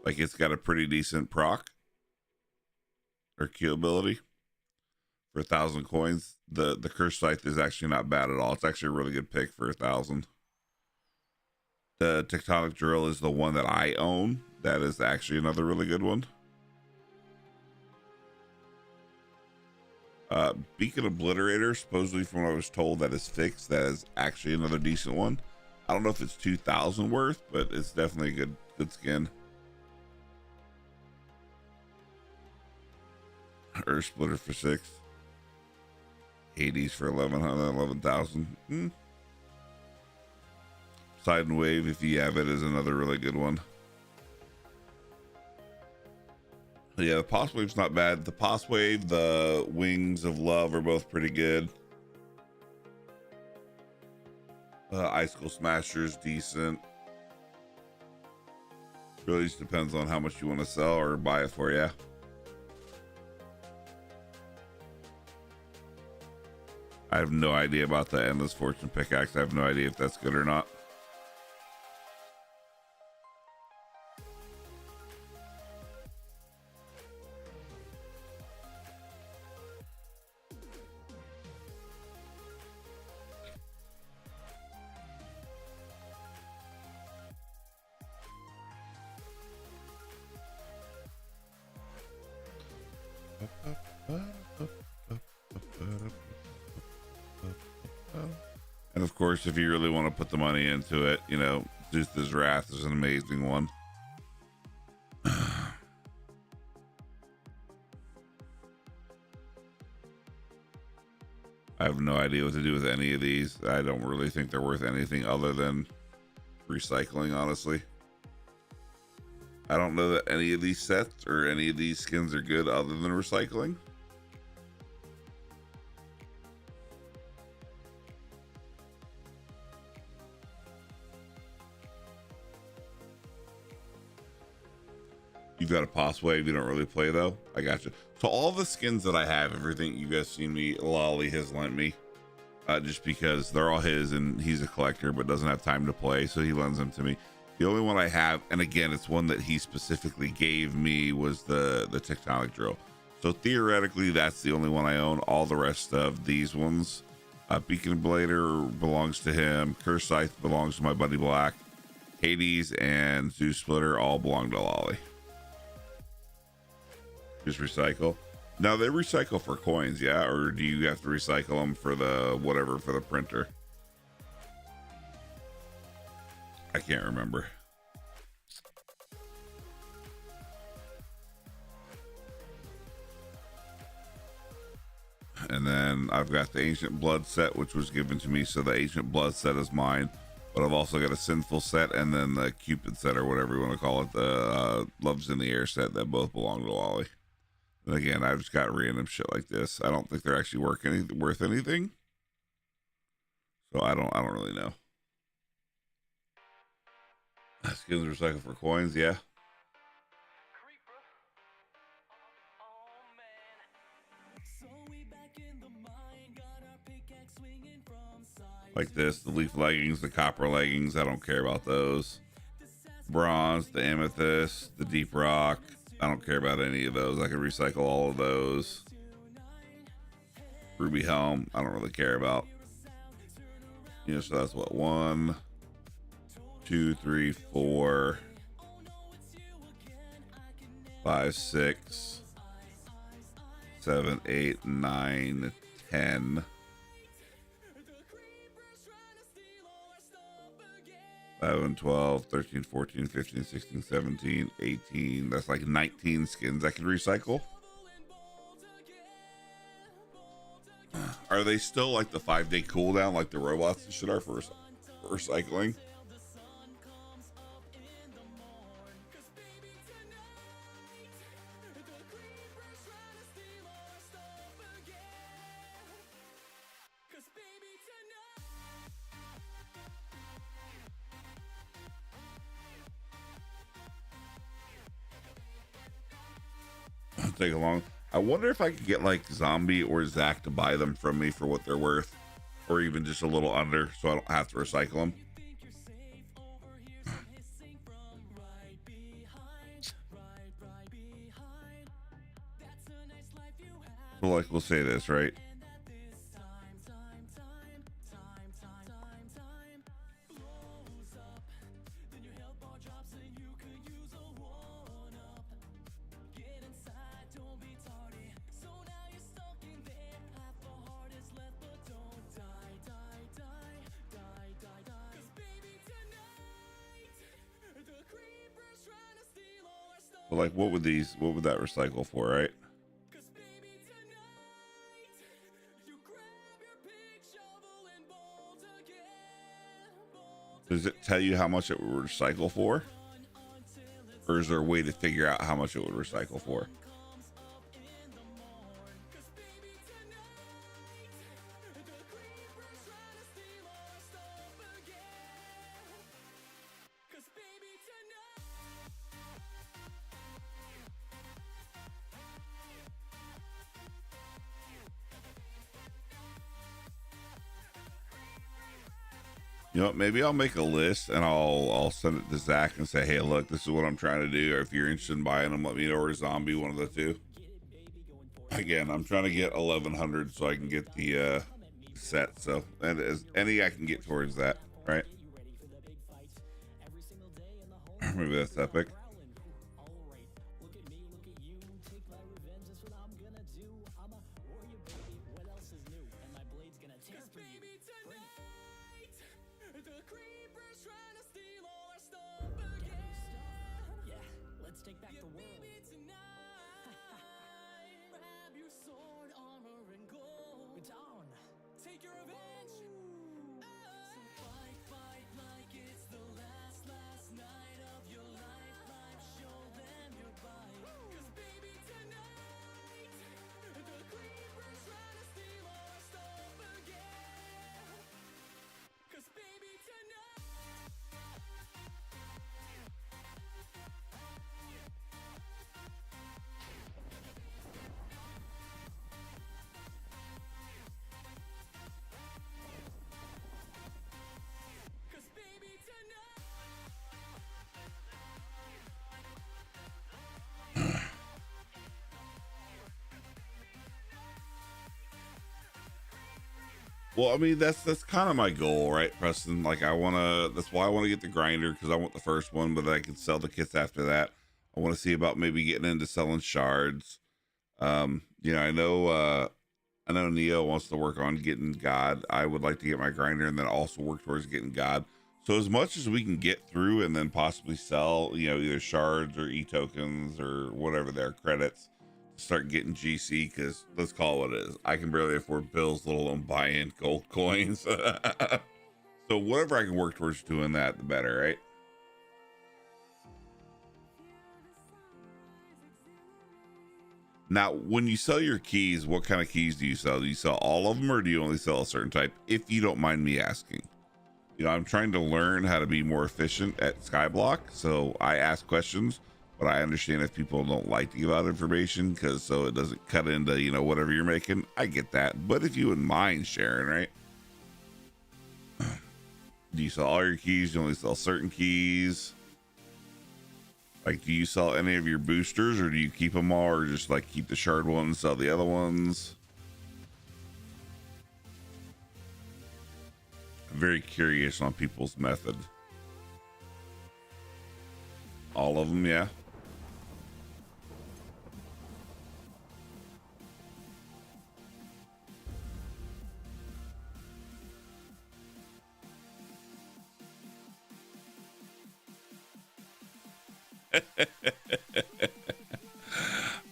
Like, it's got a pretty decent proc or Q ability for 1,000 coins. The Curse Scythe is actually not bad at all. It's actually a really good pick for 1,000. The Tectonic Drill is the one that I own. That is actually another really good one. Beacon Obliterator, supposedly from what I was told, that is fixed. That is actually another decent one. I don't know if it's 2,000 worth, but it's definitely a good skin. Earth Splitter for 6. Hades for 11,000. Side and Wave, if you have it, is another really good one. Yeah, the Pos Wave's not bad. The Pos Wave, the Wings of Love are both pretty good. Icicle Smasher's decent. Really just depends on how much you want to sell or buy it for, yeah. I have no idea about the Endless Fortune Pickaxe. I have no idea if that's good or not. And of course, if you really want to put the money into it, you know, Zeus's Wrath is an amazing one. I have no idea what to do with any of these. I don't really think they're worth anything other than recycling, honestly. I don't know that any of these sets or any of these skins are good other than recycling. You've got a Pos Wave you don't really play though. I got you. So all the skins that I have, everything you guys seen me, Lolly has lent me, just because they're all his and he's a collector but doesn't have time to play, so he lends them to me. The only one I have, and again, it's one that he specifically gave me, was the Tectonic Drill. So theoretically, that's the only one I own. All the rest of these ones, Beacon Blader belongs to him. Curse Scythe belongs to my buddy Black. Hades and Zeus Splitter all belong to Lolly. Just recycle. Now they recycle for coins, yeah? Or do you have to recycle them for the whatever, for the printer? I can't remember. And then I've got the Ancient Blood set, which was given to me, so the Ancient Blood set is mine. But I've also got a Sinful set and then the Cupid set, or whatever you want to call it, the Love's in the Air set, that both belong to Lolly. And again, I've just got random shit like this. I don't think they're actually worth anything. So I don't really know. Skins recycled for coins, yeah. Like this, the leaf leggings, the copper leggings, I don't care about those. Bronze, the amethyst, the deep rock, I don't care about any of those. I can recycle all of those. Ruby helm, I don't really care about. You know, so that's what, 1, 2, 3, 4, 5, 6, 7, 8, 9, 10. 11, 12, 13, 14, 15, 16, 17, 18. That's like 19 skins I can recycle. Are they still like the 5-day cooldown like the robots and shit are for recycling? Take along. I wonder if I could get like Zombie or Zach to buy them from me for what they're worth, or even just a little under, so I don't have to recycle them. So like, we'll say this, right? But like, what would that recycle for, right? Does it tell you how much it would recycle for? Or is there a way to figure out how much it would recycle for? You know what, maybe I'll make a list and I'll send it to Zach and say, hey, look, this is what I'm trying to do. If you're interested in buying them, let me know, or Zombie, one of the two. Again, I'm trying to get 1100 so I can get the set. So that is any I can get towards that, right? Maybe that's epic. Well, I mean, that's kind of my goal, right, Preston? Like, that's why I want to get the grinder, because I want the first one, but I can sell the kits after that. I want to see about maybe getting into selling shards. You know, I know Neo wants to work on getting God. I would like to get my grinder and then also work towards getting God. So as much as we can get through and then possibly sell, you know, either shards or e-tokens or whatever their credits start getting GC, because let's call it what it is. I can barely afford bills, let alone buy in gold coins. So whatever I can work towards doing that, the better, right? Now, when you sell your keys, what kind of keys do you sell? Do you sell all of them, or do you only sell a certain type? If you don't mind me asking. You know, I'm trying to learn how to be more efficient at Skyblock, so I ask questions, but I understand if people don't like to give out information, because so it doesn't cut into, you know, whatever you're making. I get that, but if you wouldn't mind sharing, right? Do you sell all your keys? Do you only sell certain keys? Like, do you sell any of your boosters, or do you keep them all, or just like keep the shard ones, sell the other ones? I'm very curious on people's method. All of them, yeah.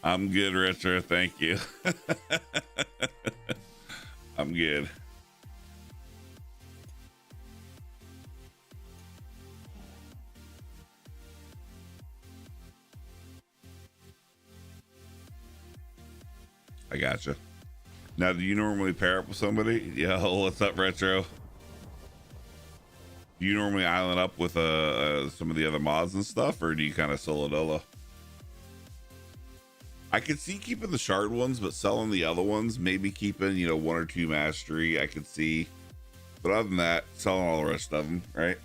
I'm good, Retro. Thank you. I'm good. I gotcha. Now, do you normally pair up with somebody? Yeah. What's up, Retro? Do you normally island up with some of the other mods and stuff, or do you kind of solo dolo? I could see keeping the shard ones, but selling the other ones, maybe keeping, you know, 1 or 2 mastery, I could see. But other than that, selling all the rest of them, right?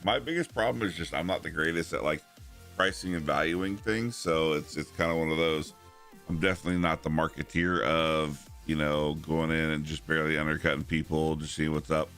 My biggest problem is just I'm not the greatest at like pricing and valuing things, so it's kind of one of those. I'm definitely not the marketeer of, you know, going in and just barely undercutting people, just seeing what's up.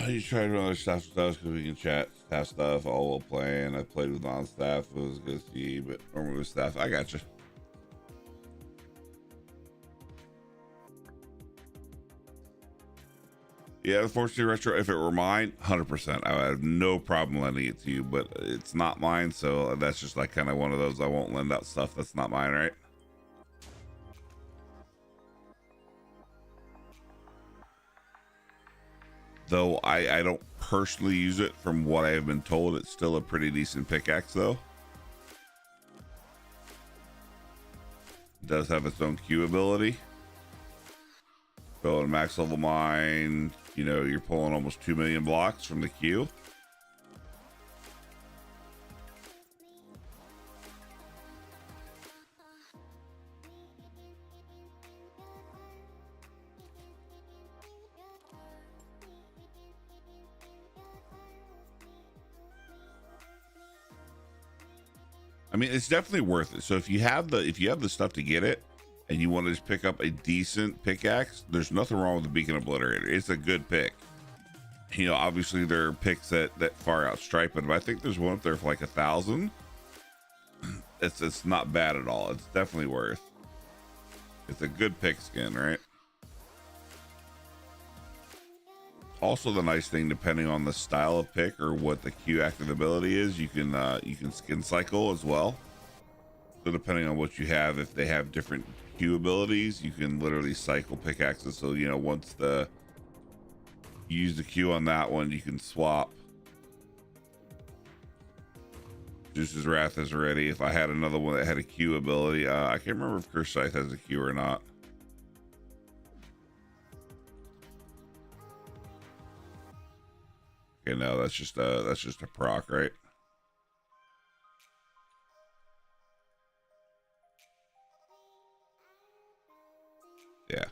You tried with other staff because we can chat staff stuff all while playing. I played with non-staff. It was good to see, but normally with staff. I got you. Yeah, unfortunately, Retro, if it were mine, 100%, I would have no problem lending it to you, but it's not mine, so that's just like kind of one of those. I won't lend out stuff that's not mine, right? Though I don't personally use it. From what I have been told, it's still a pretty decent pickaxe, though. It does have its own Q ability. So in max level mine, you know, you're pulling almost 2 million blocks from the Q. I mean, it's definitely worth it. So if you have the stuff to get it, and you want to just pick up a decent pickaxe, there's nothing wrong with the Beacon Obliterator. It's a good pick. You know, obviously there are picks that far outstripe it, but I think there's one up there for like 1,000. It's not bad at all. It's definitely worth. It's a good pick skin, right? Also, the nice thing, depending on the style of pick or what the Q active ability is, you can skin cycle as well. So depending on what you have, if they have different Q abilities, you can literally cycle pickaxes. So you know, once you use the Q on that one, you can swap. Zeus's Wrath is ready. If I had another one that had a Q ability, I can't remember if Curse Scythe has a Q or not. Okay, no, that's just a proc, right? Yeah,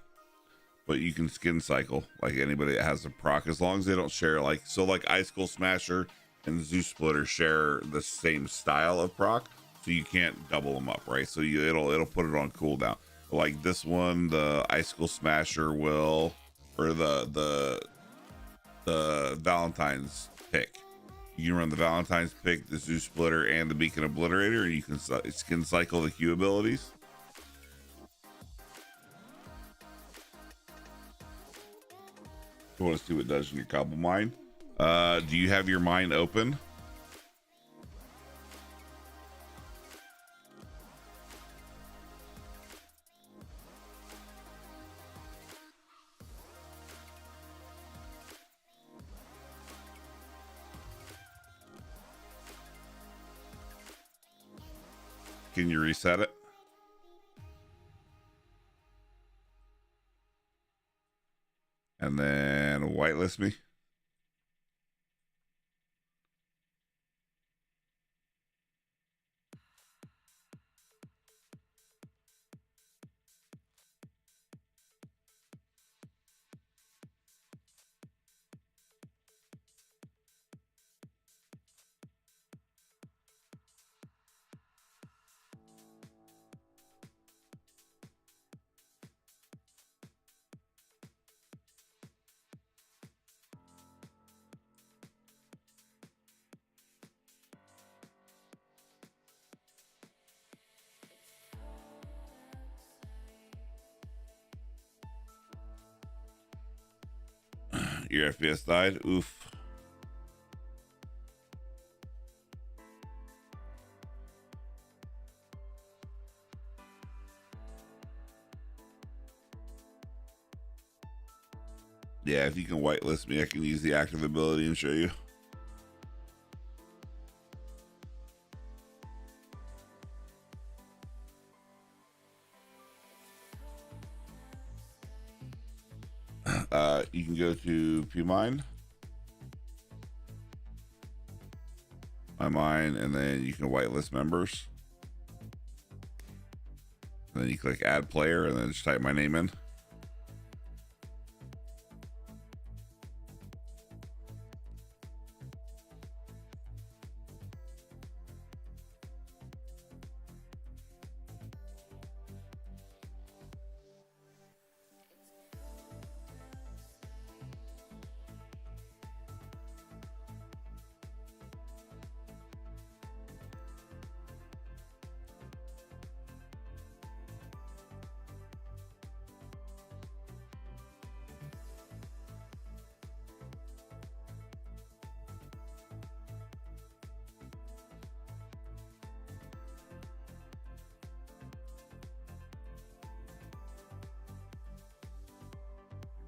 but you can skin cycle like anybody that has a proc, as long as they don't share like Icicle Smasher and Zeus Splitter share the same style of proc, so you can't double them up, right? So it'll put it on cooldown. Like this one, the Icicle Smasher will, or the Valentine's pick. You can run the Valentine's pick, the Zeus Splitter, and the Beacon Obliterator, and you can skin cycle the Q abilities. You want to see what it does in your Cobble Mine? Do you have your mine open? Can you reset it? And then whitelist me. Your FPS died. Oof. Yeah, if you can whitelist me, I can use the active ability and show you. You can go to PMine, my mine, and then you can whitelist members. And then you click add player and then just type my name in.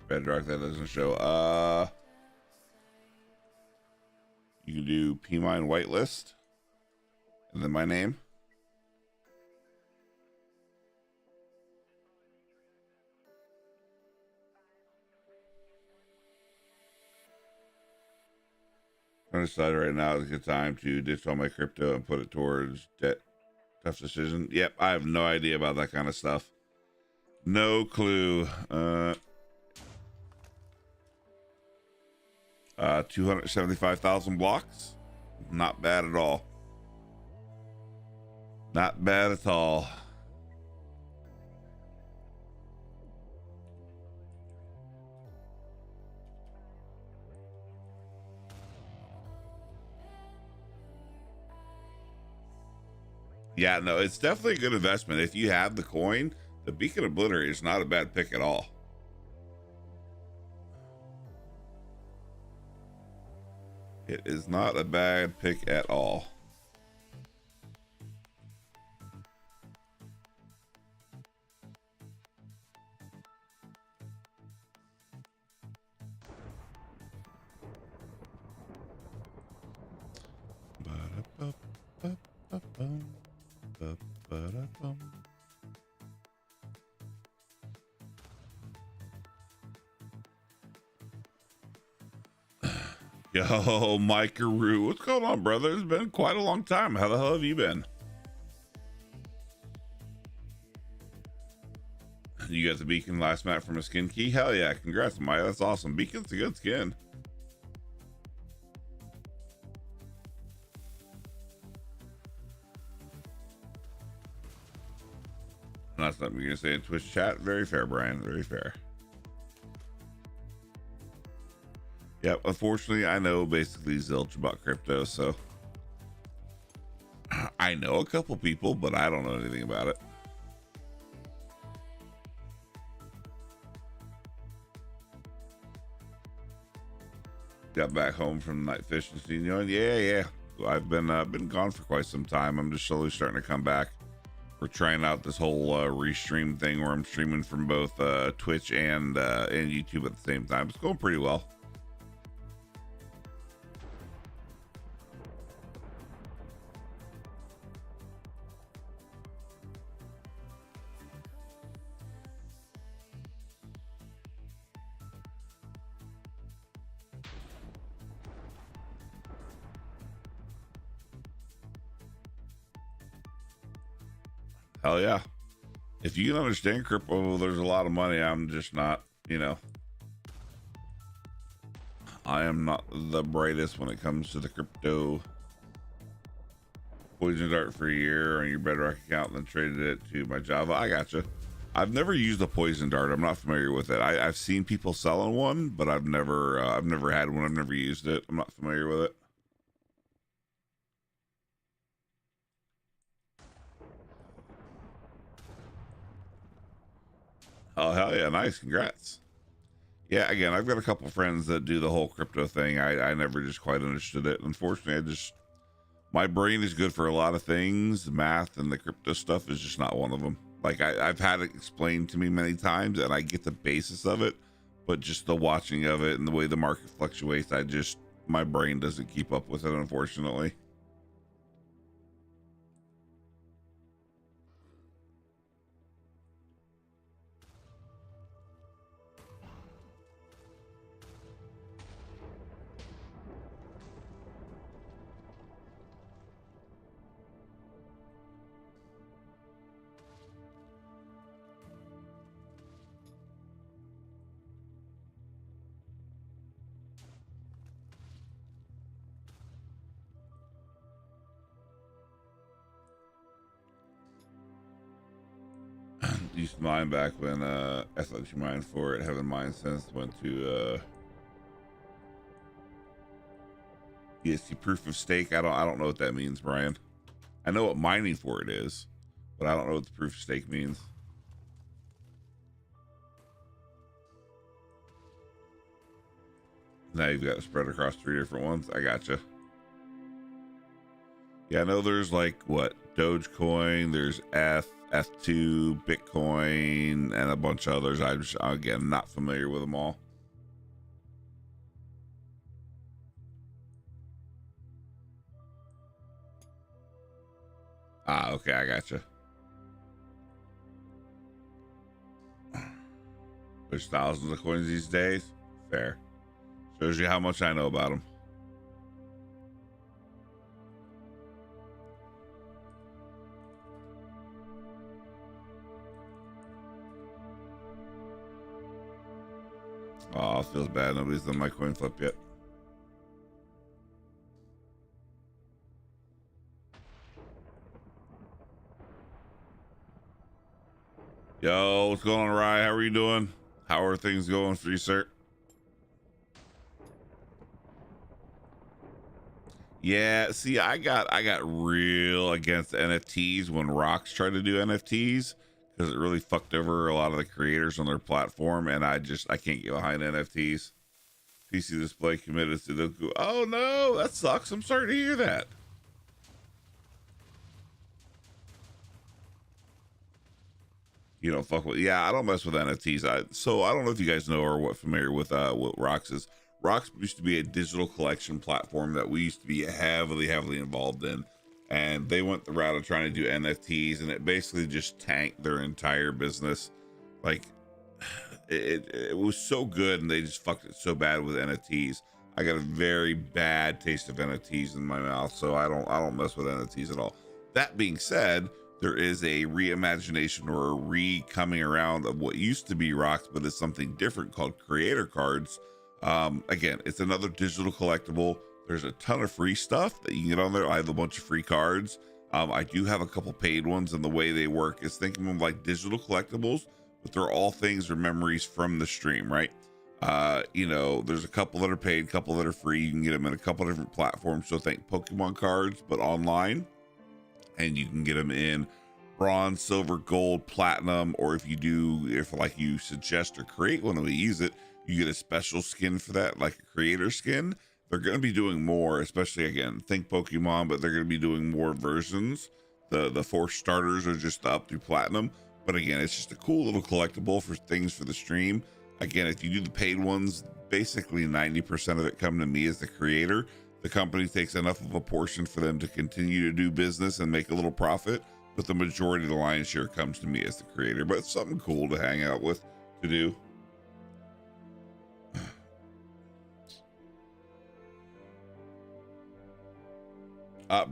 Bedrock, that doesn't show. You can do PMine whitelist and then my name. I'm gonna decide right now is a good time to ditch all my crypto and put it towards debt. Tough decision. Yep, I have no idea about that kind of stuff. No clue. 275,000 blocks. Not bad at all. Not bad at all. Yeah, no, it's definitely a good investment. If you have the coin, the Beacon Obliterator is not a bad pick at all. It is not a bad pick at all. Yo, Mike-a-roo, what's going on, brother? It's been quite a long time. How the hell have you been? You got the beacon last map from a skin key? Hell yeah, congrats, Maya. That's awesome. Beacon's a good skin. That's something you're gonna say in Twitch chat. Very fair, Brian. Very fair. Yep, unfortunately, I know basically zilch about crypto, so I know a couple people, but I don't know anything about it. Got back home from night fishing scene. Yeah. I've been gone for quite some time. I'm just slowly starting to come back. We're trying out this whole restream thing where I'm streaming from both Twitch and YouTube at the same time. It's going pretty well. Hell yeah. If you can understand crypto, there's a lot of money. I'm just not, I am not the brightest when it comes to the crypto. Poison dart for a year on your Bedrock account and then traded it to my Java. I gotcha. I've never used a poison dart. I'm not familiar with it. I've seen people selling one, but I've never had one. I've never used it. I'm not familiar with it. Oh, hell yeah. Nice. Congrats. Yeah, again, I've got a couple friends that do the whole crypto thing. I never just quite understood it. Unfortunately, my brain is good for a lot of things. Math and the crypto stuff is just not one of them. Like I've had it explained to me many times and I get the basis of it, but just the watching of it and the way the market fluctuates, my brain doesn't keep up with it, unfortunately. Used to mine back when SLG mined for it. Haven't mined since. Went to EST proof of stake. I don't know what that means, Brian. I know what mining for it is, but I don't know what the proof of stake means. Now you've got to spread across 3 different ones. I gotcha. Yeah, I know there's like what Dogecoin, there's F2, Bitcoin, and a bunch of others. I'm just, again, not familiar with them all. Ah, okay, I gotcha. There's thousands of coins these days. Fair. Shows you how much I know about them. Oh, it feels bad. Nobody's done my coin flip yet. Yo, what's going on, Rye? How are you doing? How are things going for you, sir? Yeah, see, I got real against NFTs when Rocks tried to do NFTs because it really fucked over a lot of the creators on their platform, and I can't get behind NFTs PC display committed Sudoku. Oh no, that sucks. I'm sorry to hear that. You don't fuck with, yeah, I don't mess with NFTs. So I don't know if you guys know or what familiar with what Rocks is. Rocks used to be a digital collection platform that we used to be heavily involved in, and they went the route of trying to do NFTs, and it basically just tanked their entire business. Like it was so good, and they just fucked it so bad with NFTs. I got a very bad taste of NFTs in my mouth, so I don't mess with NFTs at all. That being said, there is a reimagination or a re-coming around of what used to be Rocks, but it's something different called creator cards. Again, it's another digital collectible. There's a ton of free stuff that you can get on there. I have a bunch of free cards. I do have a couple paid ones, and the way they work is think of them like digital collectibles, but they're all things or memories from the stream, right? You know, there's a couple that are paid, a couple that are free. You can get them in a couple different platforms. So think Pokemon cards, but online. And you can get them in bronze, silver, gold, platinum, or if you suggest or create one and we use it, you get a special skin for that, like a creator skin. They're going to be doing more, especially again, think Pokemon, but they're going to be doing more versions. The 4 starters are just up through platinum, but again, it's just a cool little collectible for things for the stream. Again, if you do the paid ones, basically 90% of it come to me as the creator. The company takes enough of a portion for them to continue to do business and make a little profit, but the majority of the lion's share comes to me as the creator. But it's something cool to hang out with, to do.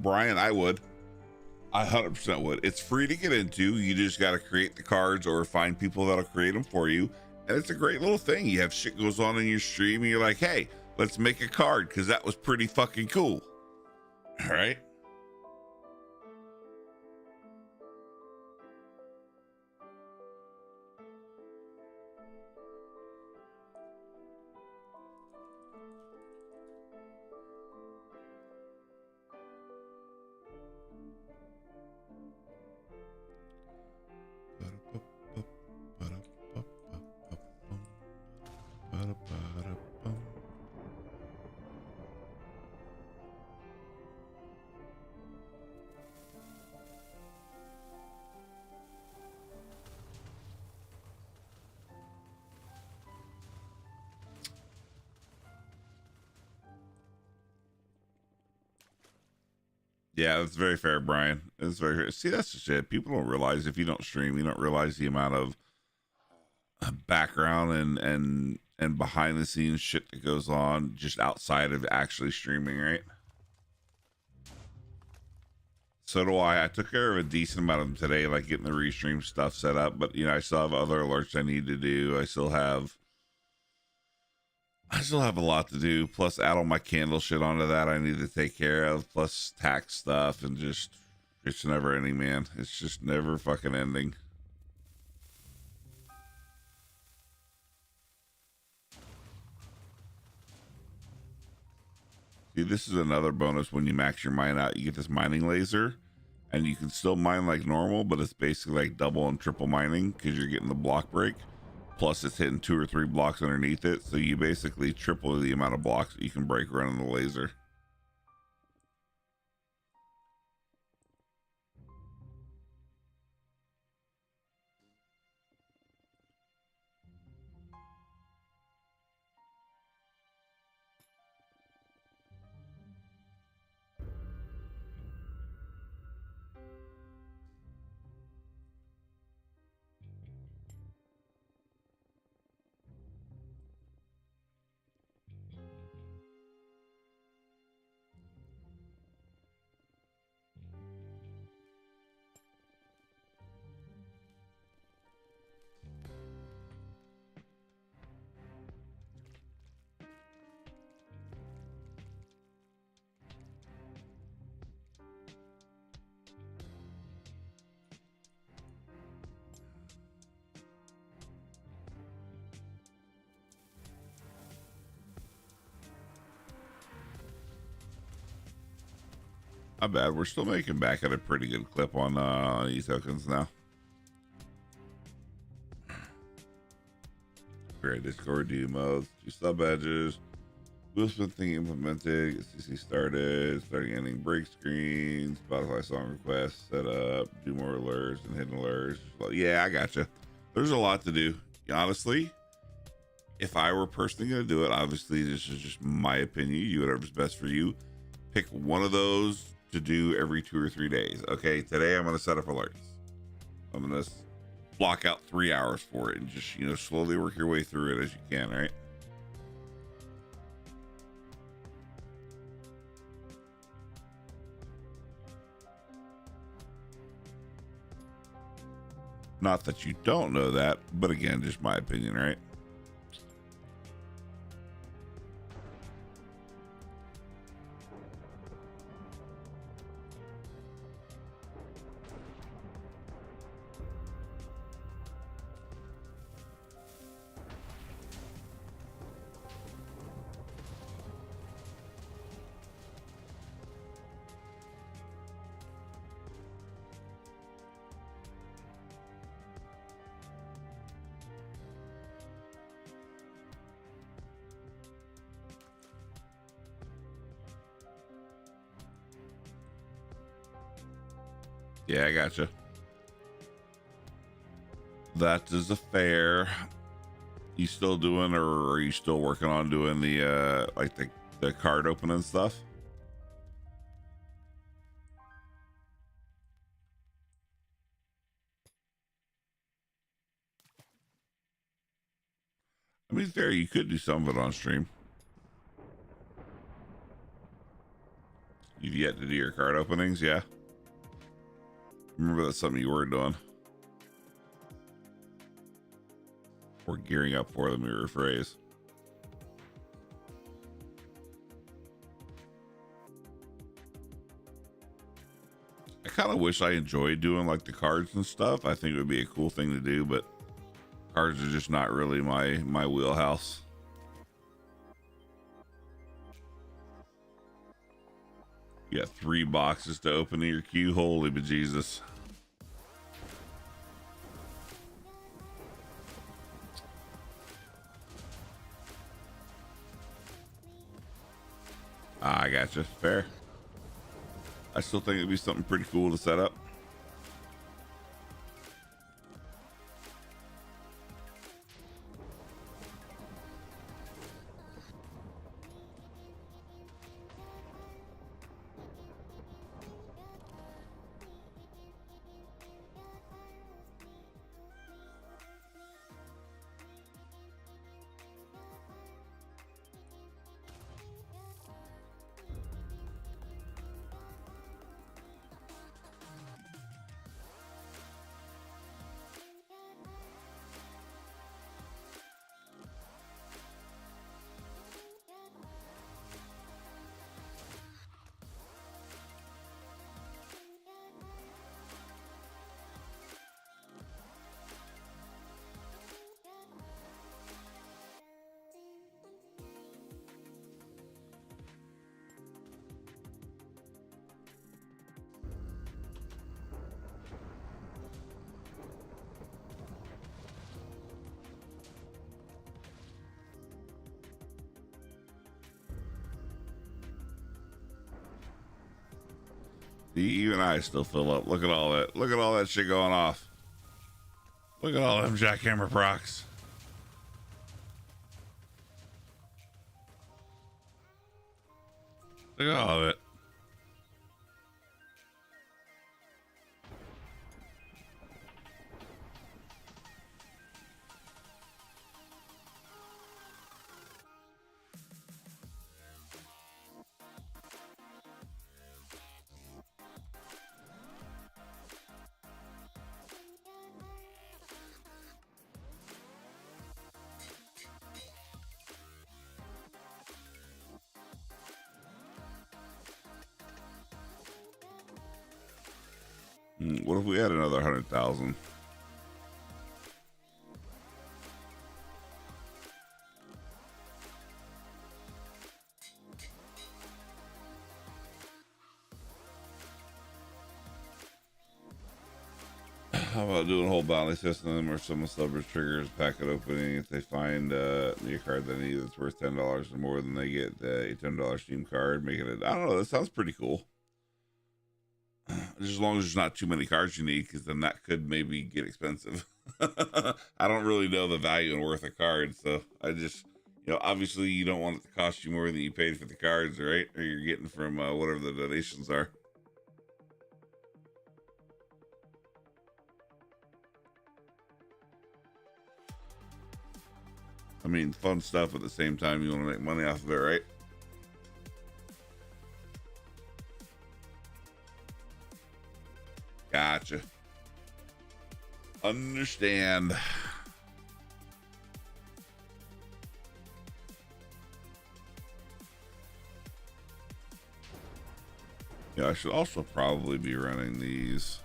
Brian, I 100% would. It's free to get into. You just got to create the cards or find people that'll create them for you. And it's a great little thing. You have shit goes on in your stream and you're like, hey, let's make a card because that was pretty fucking cool. All right. Yeah, that's very fair, Brian. It's very fair. See, that's the shit. People don't realize if you don't stream, you don't realize the amount of background and behind the scenes shit that goes on just outside of actually streaming, right? So do I. I took care of a decent amount of them today, like getting the restream stuff set up, but you know, I still have other alerts I need to do. I still have a lot to do, plus add all my candle shit onto that I need to take care of, plus tax stuff, and just, it's never ending, man. It's just never fucking ending. See, this is another bonus when you max your mine out. You get this mining laser, and you can still mine like normal, but it's basically like double and triple mining because you're getting the block break. Plus it's hitting 2 or 3 blocks underneath it, so you basically triple the amount of blocks that you can break running the laser. Not bad. We're still making back at a pretty good clip on e-tokens now. Great Discord, do modes, 2 sub edges, Will Smith thing implemented, get CC started, starting ending break screens, Spotify song requests, set up, do more alerts and hidden alerts. Well, yeah, I gotcha. There's a lot to do. Honestly, if I were personally going to do it, obviously this is just my opinion. You do whatever's best for you. Pick one of those to do every 2 or 3 days. Okay, today I'm going to set up alerts. I'm going to block out 3 hours for it and just, slowly work your way through it as you can, right? Not that you don't know that, but again, just my opinion, right? Yeah, I gotcha. That is a fair. You still doing, or are you still working on doing the like the card opening stuff? I mean, fair. You could do some of it on stream. You've yet to do your card openings, yeah. Remember that's something you were doing. Or gearing up for, let me rephrase. I kind of wish I enjoyed doing like the cards and stuff. I think it would be a cool thing to do, but cards are just not really my wheelhouse. You got 3 boxes to open in your queue. Holy bejesus. I gotcha. Fair. I still think it'd be something pretty cool to set up. Even I still fill up. Look at all that. Look at all that shit going off. Look at all them jackhammer procs. Look at all of it. What if we had another 100,000? How about doing a whole bounty system or some celebrity triggers, packet opening? If they find a card they need that's worth $10 or more, then they get a $10 Steam card. Making it, I don't know, that sounds pretty cool. Just as long as there's not too many cards you need, because then that could maybe get expensive. I don't really know the value and worth of cards, so I just, obviously you don't want it to cost you more than you paid for the cards, right? Or you're getting from whatever the donations are. I mean, fun stuff at the same time. You want to make money off of it, right? Gotcha. Understand. Yeah, I should also probably be running these.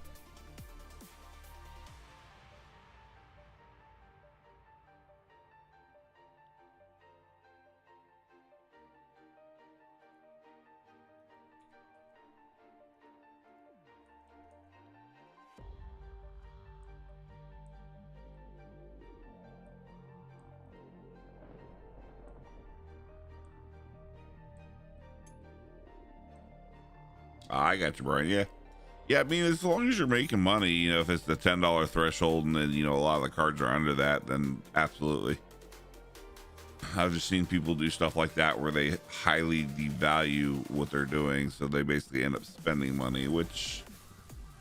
I got you, Brian. Yeah. Yeah, I mean, as long as you're making money, if it's the $10 threshold and then, a lot of the cards are under that, then absolutely. I've just seen people do stuff like that where they highly devalue what they're doing. So they basically end up spending money, which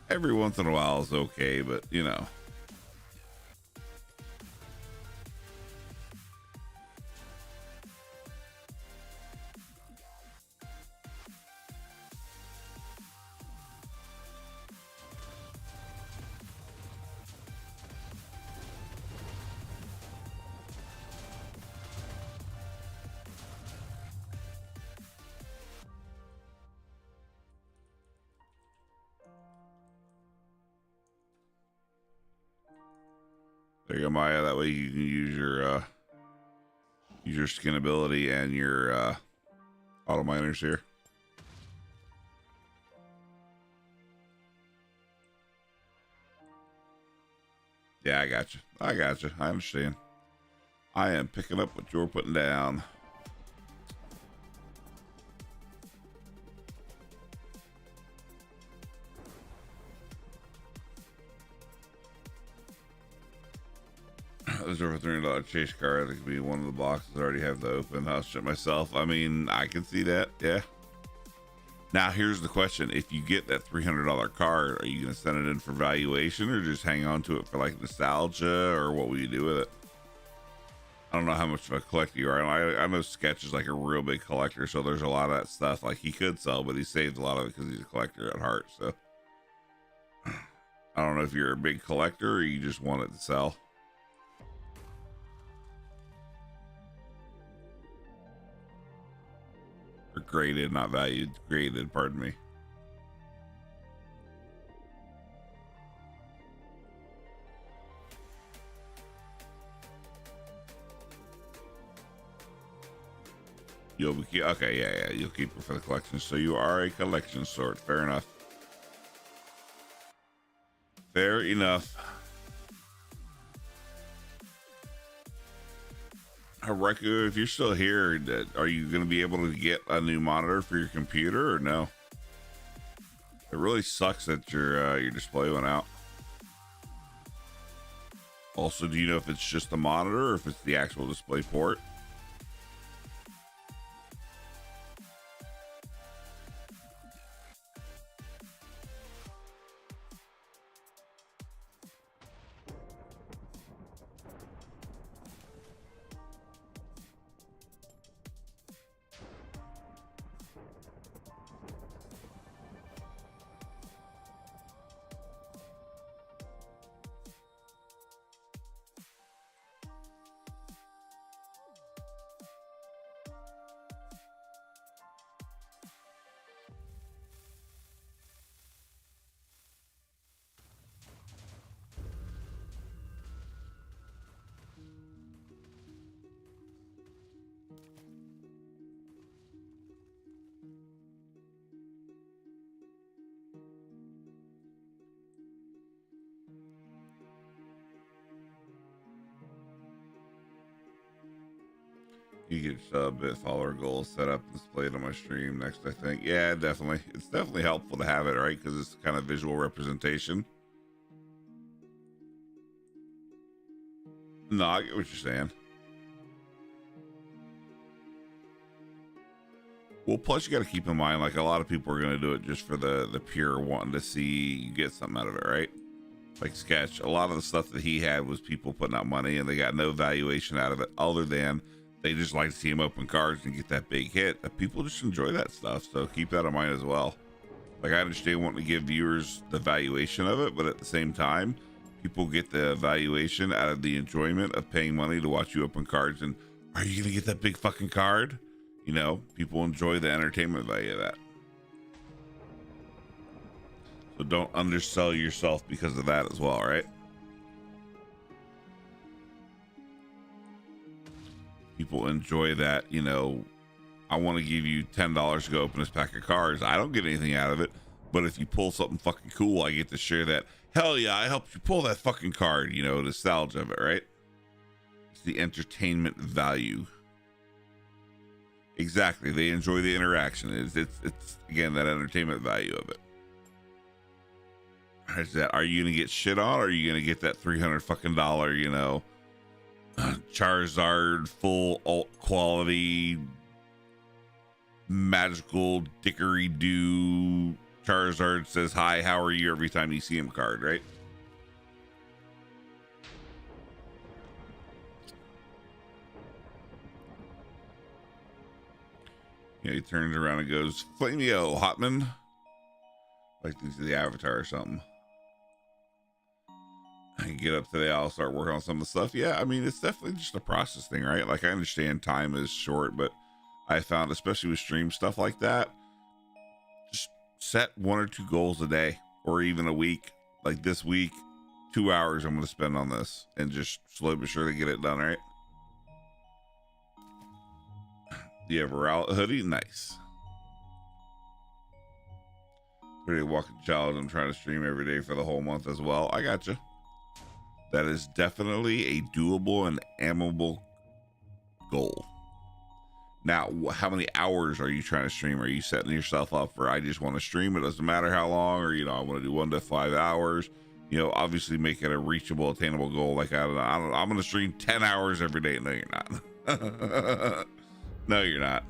every once in a while is okay, but there you go, Maya. That way you can use your skin ability and your auto miners here. Yeah, I got you. I understand. I am picking up what you're putting down. There's over $300 chase card. That could be one of the boxes I already have to open. I'll ship myself. I mean, I can see that. Yeah. Now, here's the question. If you get that $300 card, are you going to send it in for valuation or just hang on to it for like nostalgia, or what will you do with it? I don't know how much of a collector you are. I know Sketch is like a real big collector, so there's a lot of that stuff like he could sell, but he saved a lot of it because he's a collector at heart. So I don't know if you're a big collector or you just want it to sell. Or graded, not valued. Graded, pardon me. You'll be okay, yeah, you'll keep it for the collection. So you are a collection sort. Fair enough. Fair enough. Reku, if you're still here, are you going to be able to get a new monitor for your computer or no? It really sucks that your display went out. Also, do you know if it's just the monitor or if it's the actual display port? You get sub follower goals set up and displayed on my stream next, I think. Yeah, definitely. It's definitely helpful to have it, right? Because it's kind of visual representation. No, I get what you're saying. Well, plus you got to keep in mind, like a lot of people are going to do it just for the pure wanting to see you get something out of it, right? Like Sketch, a lot of the stuff that he had was people putting out money and they got no valuation out of it other than they just like to see him open cards and get that big hit. People just enjoy that stuff, so keep that in mind as well. Like I understand wanting to give viewers the valuation of it, but at the same time, people get the valuation out of the enjoyment of paying money to watch you open cards. And are you gonna get that big fucking card? You know, people enjoy the entertainment value of that. So don't undersell yourself because of that as well, right? People enjoy that, you know, I want to give you $10 to go open this pack of cards. I don't get anything out of it, but if you pull something fucking cool, I get to share that. Hell yeah, I helped you pull that fucking card, you know, nostalgia of it, right? It's the entertainment value. Exactly. They enjoy the interaction. It's again, that entertainment value of it. Is that, are you gonna get shit on, or are you gonna get that $300 fucking dollar, you know, Charizard full alt quality magical dickery do Charizard says hi, how are you every time you see him card, right? Yeah, he turns around and goes, Flamio Hotman, like this is the avatar or something. I can get up today, I'll start working on some of the stuff. Yeah, I mean, it's definitely just a process thing, right? Like I understand time is short, but I found, especially with stream stuff like that, just set 1 or 2 goals a day or even a week. Like this week, 2 hours I'm going to spend on this and just slowly but surely get it done, right? Do you have a Rowlet hoodie? Nice. Pretty walking challenge. I'm trying to stream every day for the whole month as well. I got you. That is definitely a doable and amiable goal. Now, how many hours are you trying to stream? Are you setting yourself up for, I just want to stream, it doesn't matter how long, or, you know, I want to do 1 to 5 hours, you know, obviously make it a reachable, attainable goal. Like, I don't know, I'm going to stream 10 hours every day. No, you're not. No, you're not.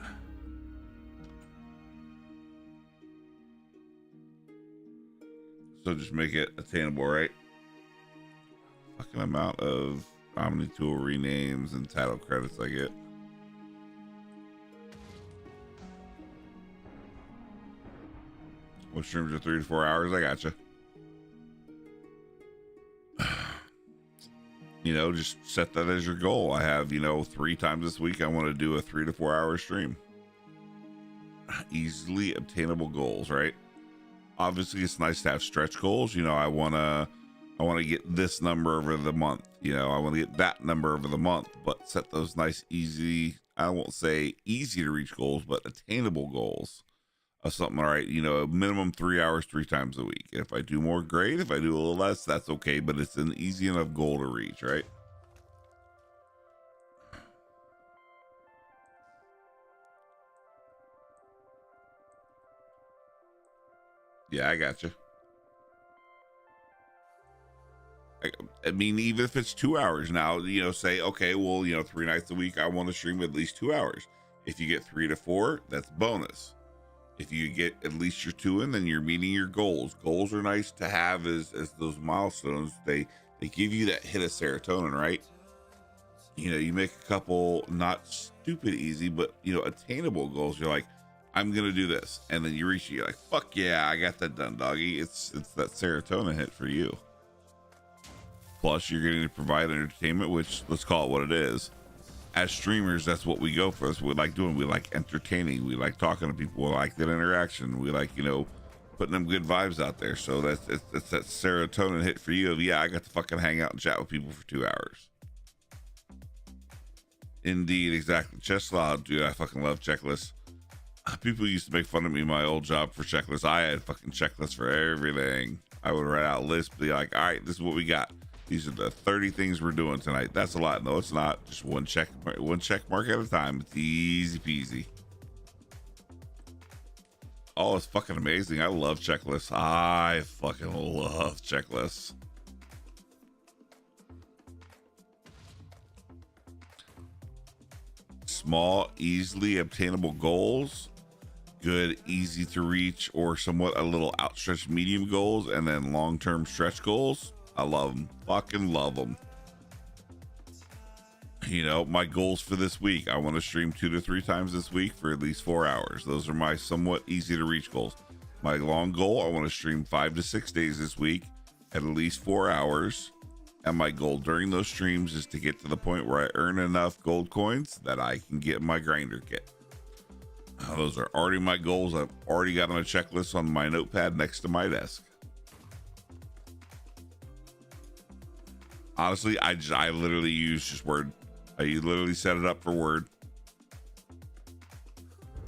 So just make it attainable, right? Fucking amount of Omni Tool renames and title credits I get. What streams are 3 to 4 hours? I gotcha. You know, just set that as your goal. I have, you know, 3 times this week I want to do a 3 to 4 hour stream. Easily obtainable goals, right? Obviously it's nice to have stretch goals. You know, I want to get this number over the month. You know, I want to get that number over the month, but set those nice, easy, I won't say easy to reach goals, but attainable goals of something. All right, you know, a minimum 3 hours 3 times a week. If I do more, great. If I do a little less, that's okay, but it's an easy enough goal to reach, right? Yeah, I got you. I mean, even if it's 2 hours now, you know, say, okay, well, you know, 3 nights a week, I want to stream at least 2 hours. If you get 3 to 4, that's bonus. If you get at least your 2 in, then you're meeting your goals. Goals are nice to have as those milestones. They give you that hit of serotonin, right? You know, you make a couple, not stupid easy, but, you know, attainable goals. You're like, I'm going to do this. And then you reach it. You're like, fuck yeah, I got that done, doggy. It's that serotonin hit for you. Plus, you're getting to provide entertainment, which, let's call it what it is. As streamers, that's what we go for. That's what we like doing. We like entertaining. We like talking to people. We like that interaction. We like, you know, putting them good vibes out there. So it's that serotonin hit for you of, yeah, I got to fucking hang out and chat with people for 2 hours. Indeed, exactly. Checklist, dude, I fucking love checklists. People used to make fun of me in my old job for checklists. I had fucking checklists for everything. I would write out lists, be like, all right, this is what we got. These are the 30 things we're doing tonight. That's a lot. No, it's not. Just one check mark at a time. It's easy peasy. Oh, it's fucking amazing. I love checklists. I fucking love checklists. Small, easily obtainable goals, good, easy to reach, or somewhat a little outstretched medium goals, and then long-term stretch goals. I love them. Fucking love them. You know, my goals for this week, I want to stream 2 to 3 times this week for at least 4 hours. Those are my somewhat easy to reach goals. My long goal, I want to stream 5 to 6 days this week at least 4 hours. And my goal during those streams is to get to the point where I earn enough gold coins that I can get my grinder kit. Those are already my goals. I've already got on a checklist on my notepad next to my desk. Honestly, I literally use just Word. I literally set it up for Word.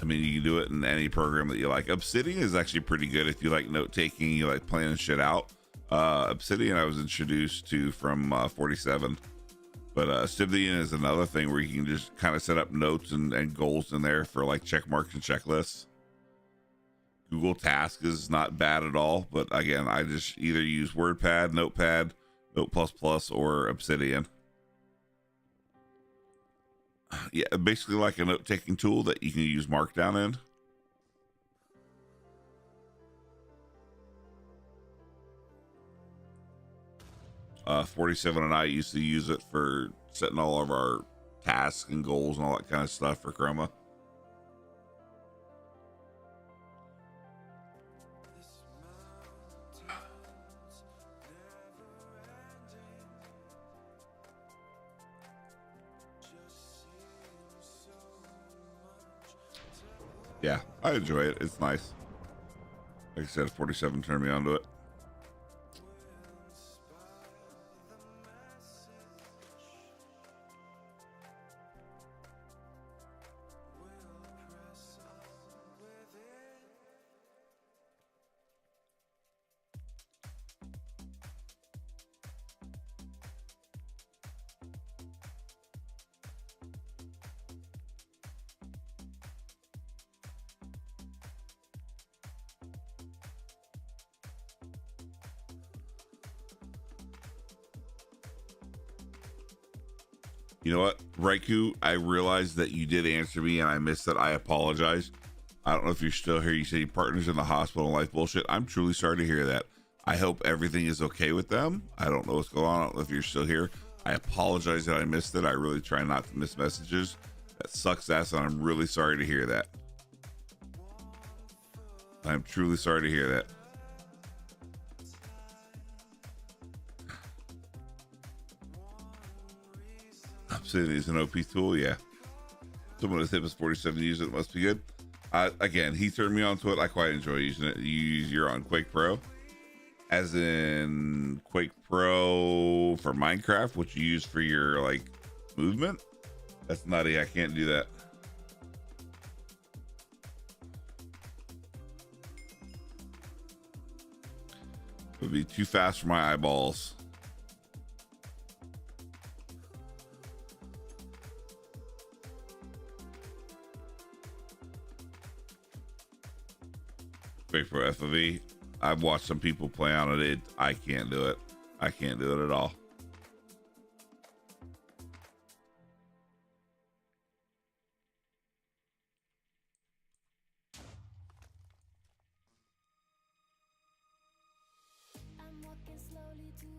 I mean, you can do it in any program that you like. Obsidian is actually pretty good if you like note taking, you like planning shit out. Obsidian I was introduced to from 47, but Obsidian is another thing where you can just kind of set up notes and goals in there for like check marks and checklists. Google Task is not bad at all, but again, I just either use WordPad, Notepad, Note++, or Obsidian. Yeah, basically like a note-taking tool that you can use Markdown in. 47 and I used to use it for setting all of our tasks and goals and all that kind of stuff for Chroma. Yeah, I enjoy it. It's nice. Like I said, 47 turned me onto it. You know what, Raikou, I realized that you did answer me and I missed it. I apologize. I don't know if you're still here. You said your partner's in the hospital and life bullshit. I'm truly sorry to hear that. I hope everything is okay with them. I don't know what's going on. I don't know if you're still here. I apologize that I missed it. I really try not to miss messages. That sucks ass, and I'm really sorry to hear that. I'm truly sorry to hear that. Obsidian is an OP tool, yeah. Someone that's hip as 47 use it, must be good. Again, he turned me onto it. I quite enjoy using it. You're on Quake Pro, as in Quake Pro for Minecraft, which you use for your like movement. That's nutty. I can't do that. It would be too fast for my eyeballs. Quake Pro FOV. I've watched some people play on it. I can't do it. I can't do it at all.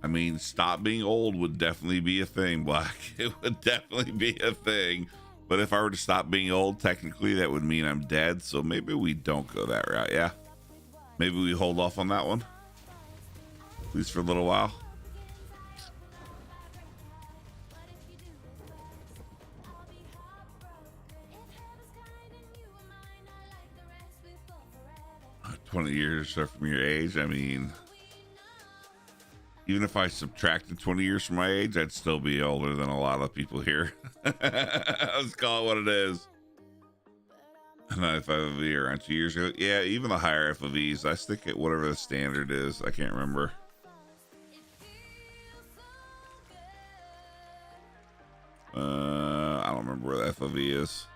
I mean, stop being old would definitely be a thing, Black. It would definitely be a thing. But if I were to stop being old, technically that would mean I'm dead. So maybe we don't go that route. Yeah. Maybe we hold off on that one. At least for a little while. Uh, 20 years from your age. I mean, even if I subtracted 20 years from my age, I'd still be older than a lot of people here. Let's call it what it is. 95 FOV around 2 years ago. Yeah, even the higher FOVs, I stick at whatever the standard is. I can't remember. FOV is.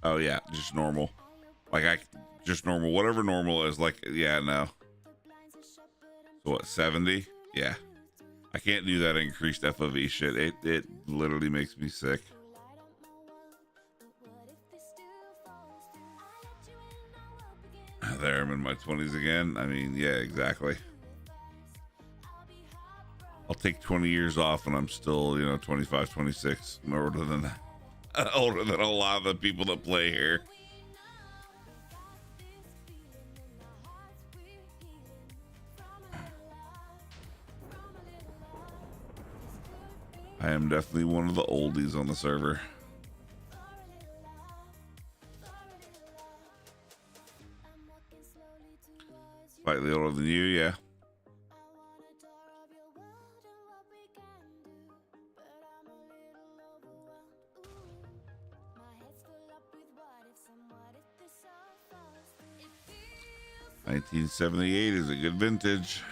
Oh yeah, just normal. Like just normal, whatever normal is. Like, yeah, no. So what, 70? Yeah. I can't do that increased FOV shit. It literally makes me sick. There, I'm in my 20s again. I mean, yeah, exactly. I'll take 20 years off and I'm still, 25, 26, older than older than a lot of the people that play here. I am definitely one of the oldies on the server. Slightly older than you, yeah. $1978 is a good vintage.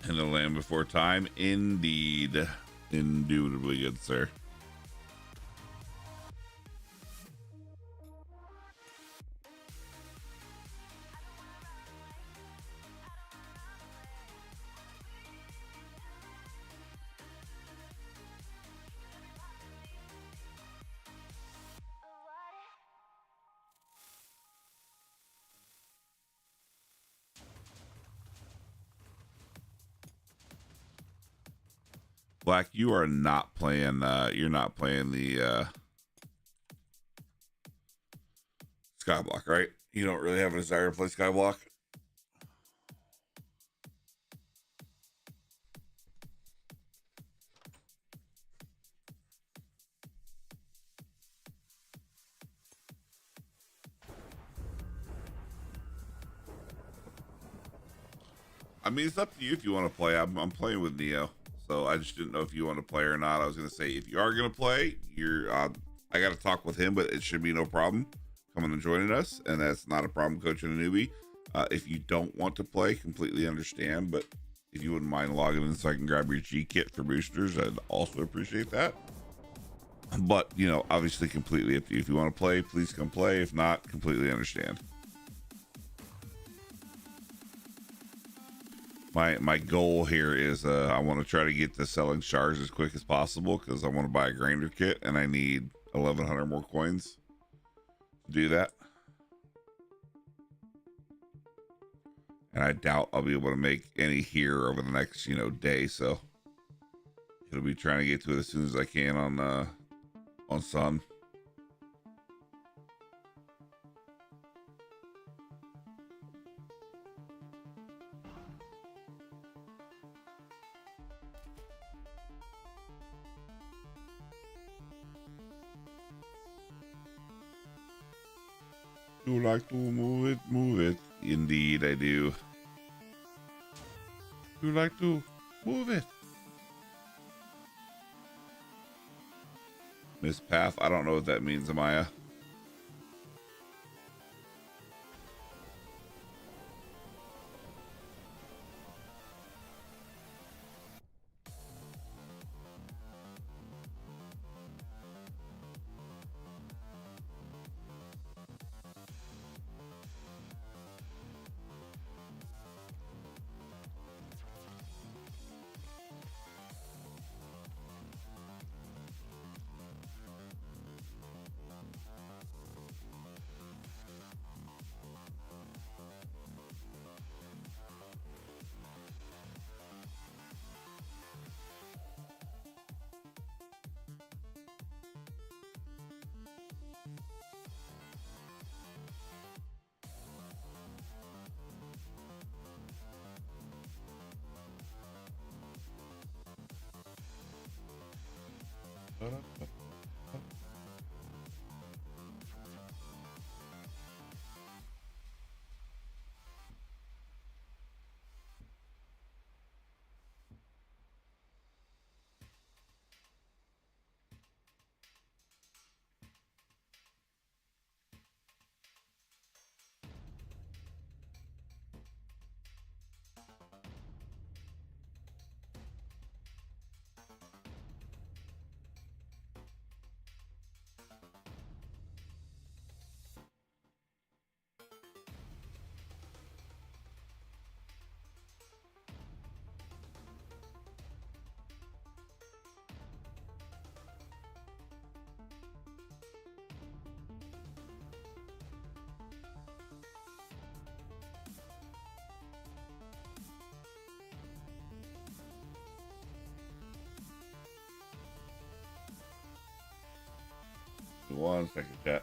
In the land before time, indeed. Indubitably good, sir. Black, you are not playing, you're not playing the Skyblock, right? You don't really have a desire to play Skyblock? I mean, it's up to you if you want to play. I'm playing with Neo, so I just didn't know if you want to play or not. I was gonna say if you are gonna play, you're. I got to talk with him, but it should be no problem coming and joining us, and that's not a problem coaching a newbie. If you don't want to play, completely understand. But if you wouldn't mind logging in so I can grab your G kit for boosters, I'd also appreciate that. But obviously, completely up to you. If you want to play, please come play. If not, completely understand. My goal here is I want to try to get to selling shards as quick as possible because I want to buy a grinder kit and I need 1,100 more coins to do that. And I doubt I'll be able to make any here over the next day, so it'll be trying to get to it as soon as I can on Sun. You like to move it, move it. Indeed, I do. You like to move it. Miss Path, I don't know what that means, Amaya. 1 second, chat.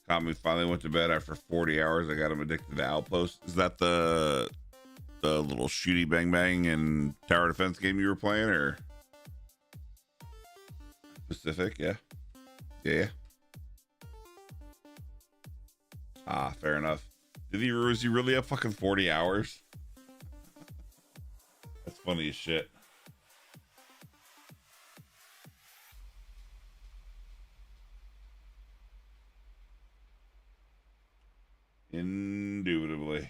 Tommy finally went to bed after 40 hours. I got him addicted to Outpost. Is that the little shooty bang bang and tower defense game you were playing, or Pacific? Yeah. Yeah. Ah, fair enough. Was he really up fucking 40 hours? That's funny as shit. Indubitably.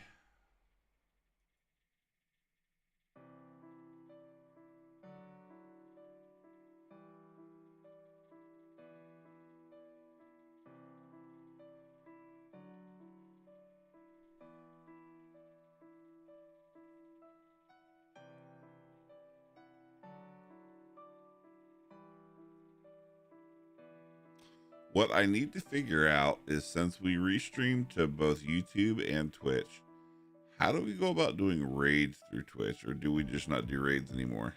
What I need to figure out is, since we restream to both YouTube and Twitch, how do we go about doing raids through Twitch, or do we just not do raids anymore?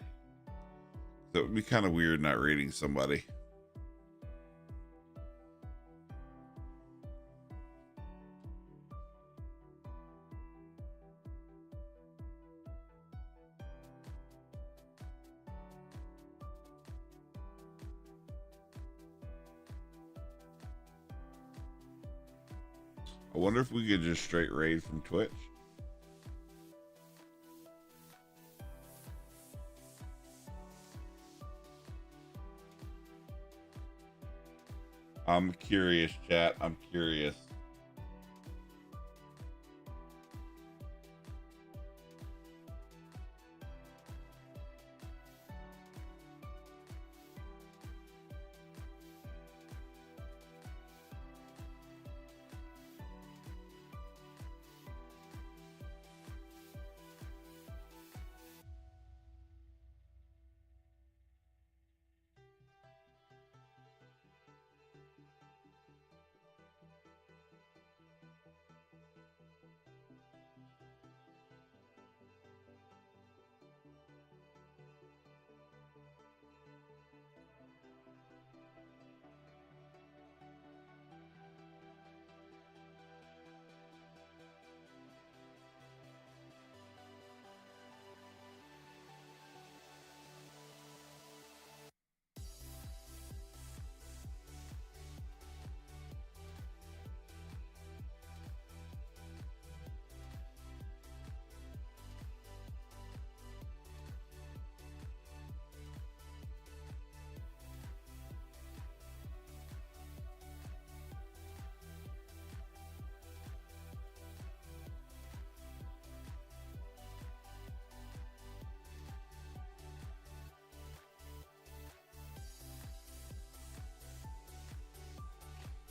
That would be kind of weird not raiding somebody. I wonder if we could just straight raid from Twitch. I'm curious, chat. I'm curious.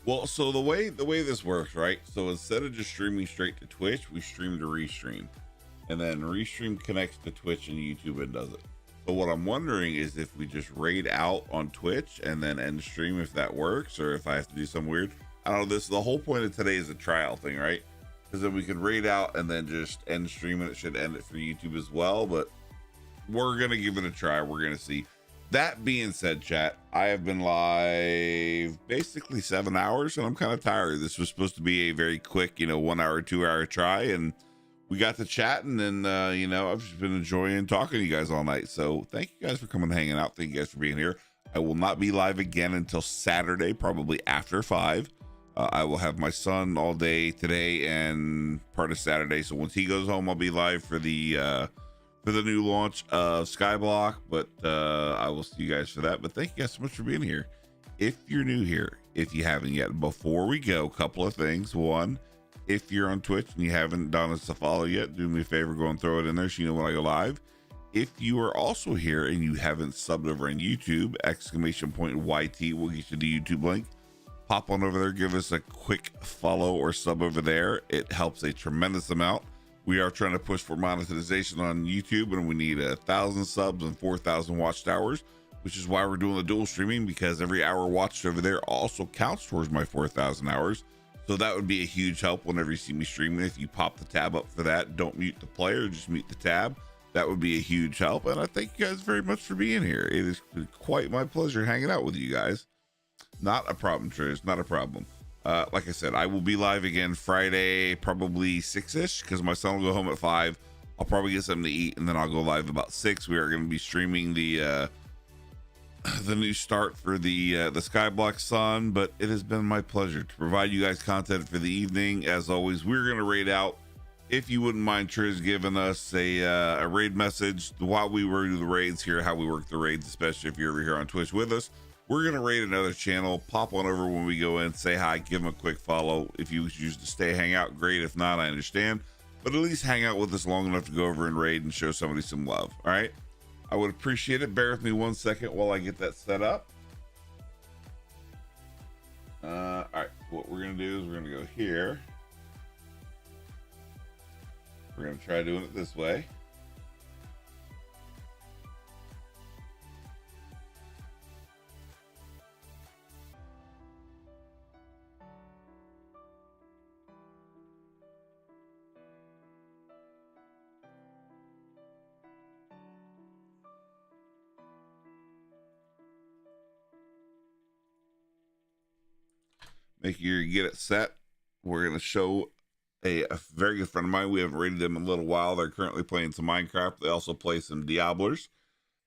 Well, so the way this works, right? So instead of just streaming straight to Twitch, we stream to Restream, and then Restream connects to Twitch and YouTube and does it. So what I'm wondering is if we just raid out on Twitch and then end stream, if that works, or if I have to do something weird. I don't know. This the whole point of today is a trial thing, right? Because then we could raid out and then just end stream, and it should end it for YouTube as well. But we're gonna give it a try. We're gonna see. That being said, chat, I have been live basically 7 hours, and I'm kind of tired. This was supposed to be a very quick, 1 hour, 2 hour try, and we got to chatting, and I've just been enjoying talking to you guys all night. So thank you guys for coming and hanging out. Thank you guys for being here. I will not be live again until Saturday, probably after 5. I will have my son all day today and part of Saturday. So once he goes home, I'll be live for the new launch of Skyblock, but I will see you guys for that. But thank you guys so much for being here. If you're new here, if you haven't yet, before we go, a couple of things. One, if you're on Twitch and you haven't done us a follow yet, do me a favor, go and throw it in there so you know when I go live. If you are also here and you haven't subbed over on YouTube, !YT will get you the YouTube link. Pop on over there, give us a quick follow or sub over there. It helps a tremendous amount. We are trying to push for monetization on YouTube, and we need 1,000 subs and 4,000 watch hours, which is why we're doing the dual streaming, because every hour watched over there also counts towards my 4,000 hours. So that would be a huge help whenever you see me streaming. If you pop the tab up for that, don't mute the player, just mute the tab. That would be a huge help. And I thank you guys very much for being here. It is quite my pleasure hanging out with you guys. Not a problem, Trish, not a problem. Like I said, I will be live again Friday, probably 6ish, because my son will go home at 5. I'll probably get something to eat, and then I'll go live about 6. We are going to be streaming the new start for the Skyblock Sun, but it has been my pleasure to provide you guys content for the evening. As always, we're going to raid out. If you wouldn't mind, Triz, giving us a raid message while we were doing the raids here, how we work the raids, especially if you're over here on Twitch with us. We're going to raid another channel. Pop on over when we go in, say hi, give them a quick follow. If you choose to stay, hang out, great. If not, I understand. But at least hang out with us long enough to go over and raid and show somebody some love. All right? I would appreciate it. Bear with me 1 second while I get that set up. All right. What we're going to do is we're going to go here. We're going to try doing it this way. Make sure you get it set. We're going to show a very good friend of mine. We haven't rated them in a little while. They're currently playing some Minecraft. They also play some Diablers.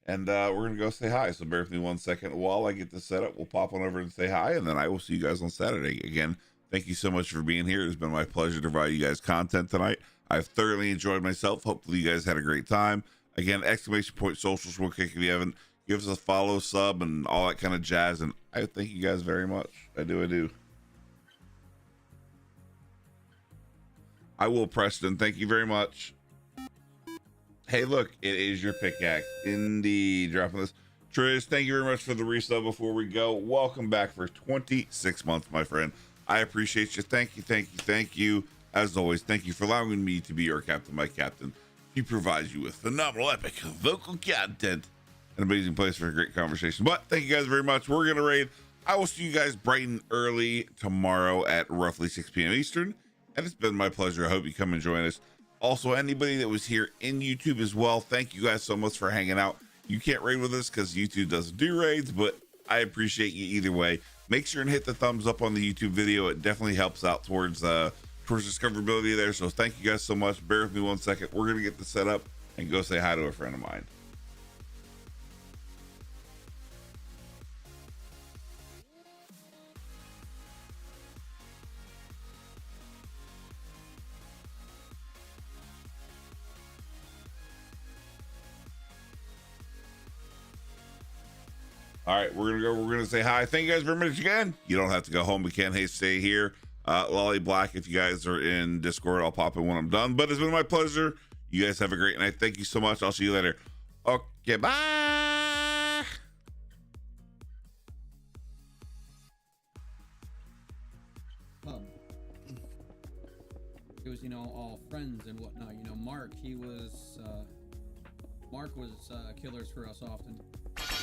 And we're going to go say hi. So bear with me 1 second while I get this set up. We'll pop on over and say hi, and then I will see you guys on Saturday. Again, thank you so much for being here. It's been my pleasure to provide you guys content tonight. I've thoroughly enjoyed myself. Hopefully you guys had a great time. Again, !socials real quick if you haven't. Give us a follow, sub, and all that kind of jazz. And I thank you guys very much. I do. I will, Preston. Thank you very much. Hey, look, it is your pickaxe. Indeed. Dropping this. Trish, thank you very much for the resub before we go. Welcome back for 26 months, my friend. I appreciate you. Thank you. As always, thank you for allowing me to be your captain, my captain. He provides you with phenomenal, epic vocal content. An amazing place for a great conversation. But thank you guys very much. We're going to raid. I will see you guys bright and early tomorrow at roughly 6 p.m. Eastern. And it's been my pleasure. I hope you come and join us. Also, anybody that was here in YouTube as well, thank you guys so much for hanging out. You can't raid with us because YouTube doesn't do raids, but I appreciate you either way. Make sure and hit the thumbs up on the YouTube video. It definitely helps out towards discoverability there. So thank you guys so much. Bear with me 1 second. We're going to get this set up and go say hi to a friend of mine. All right, we're gonna say hi. Thank you guys very much again. You don't have to go home. We can't stay here. Lolly Black, if you guys are in Discord, I'll pop in when I'm done. But it's been my pleasure. You guys have a great night. Thank you so much. I'll see you later. Okay, bye. MCHub. It was, you know, all friends and whatnot. You know, Mark was Killers for us often.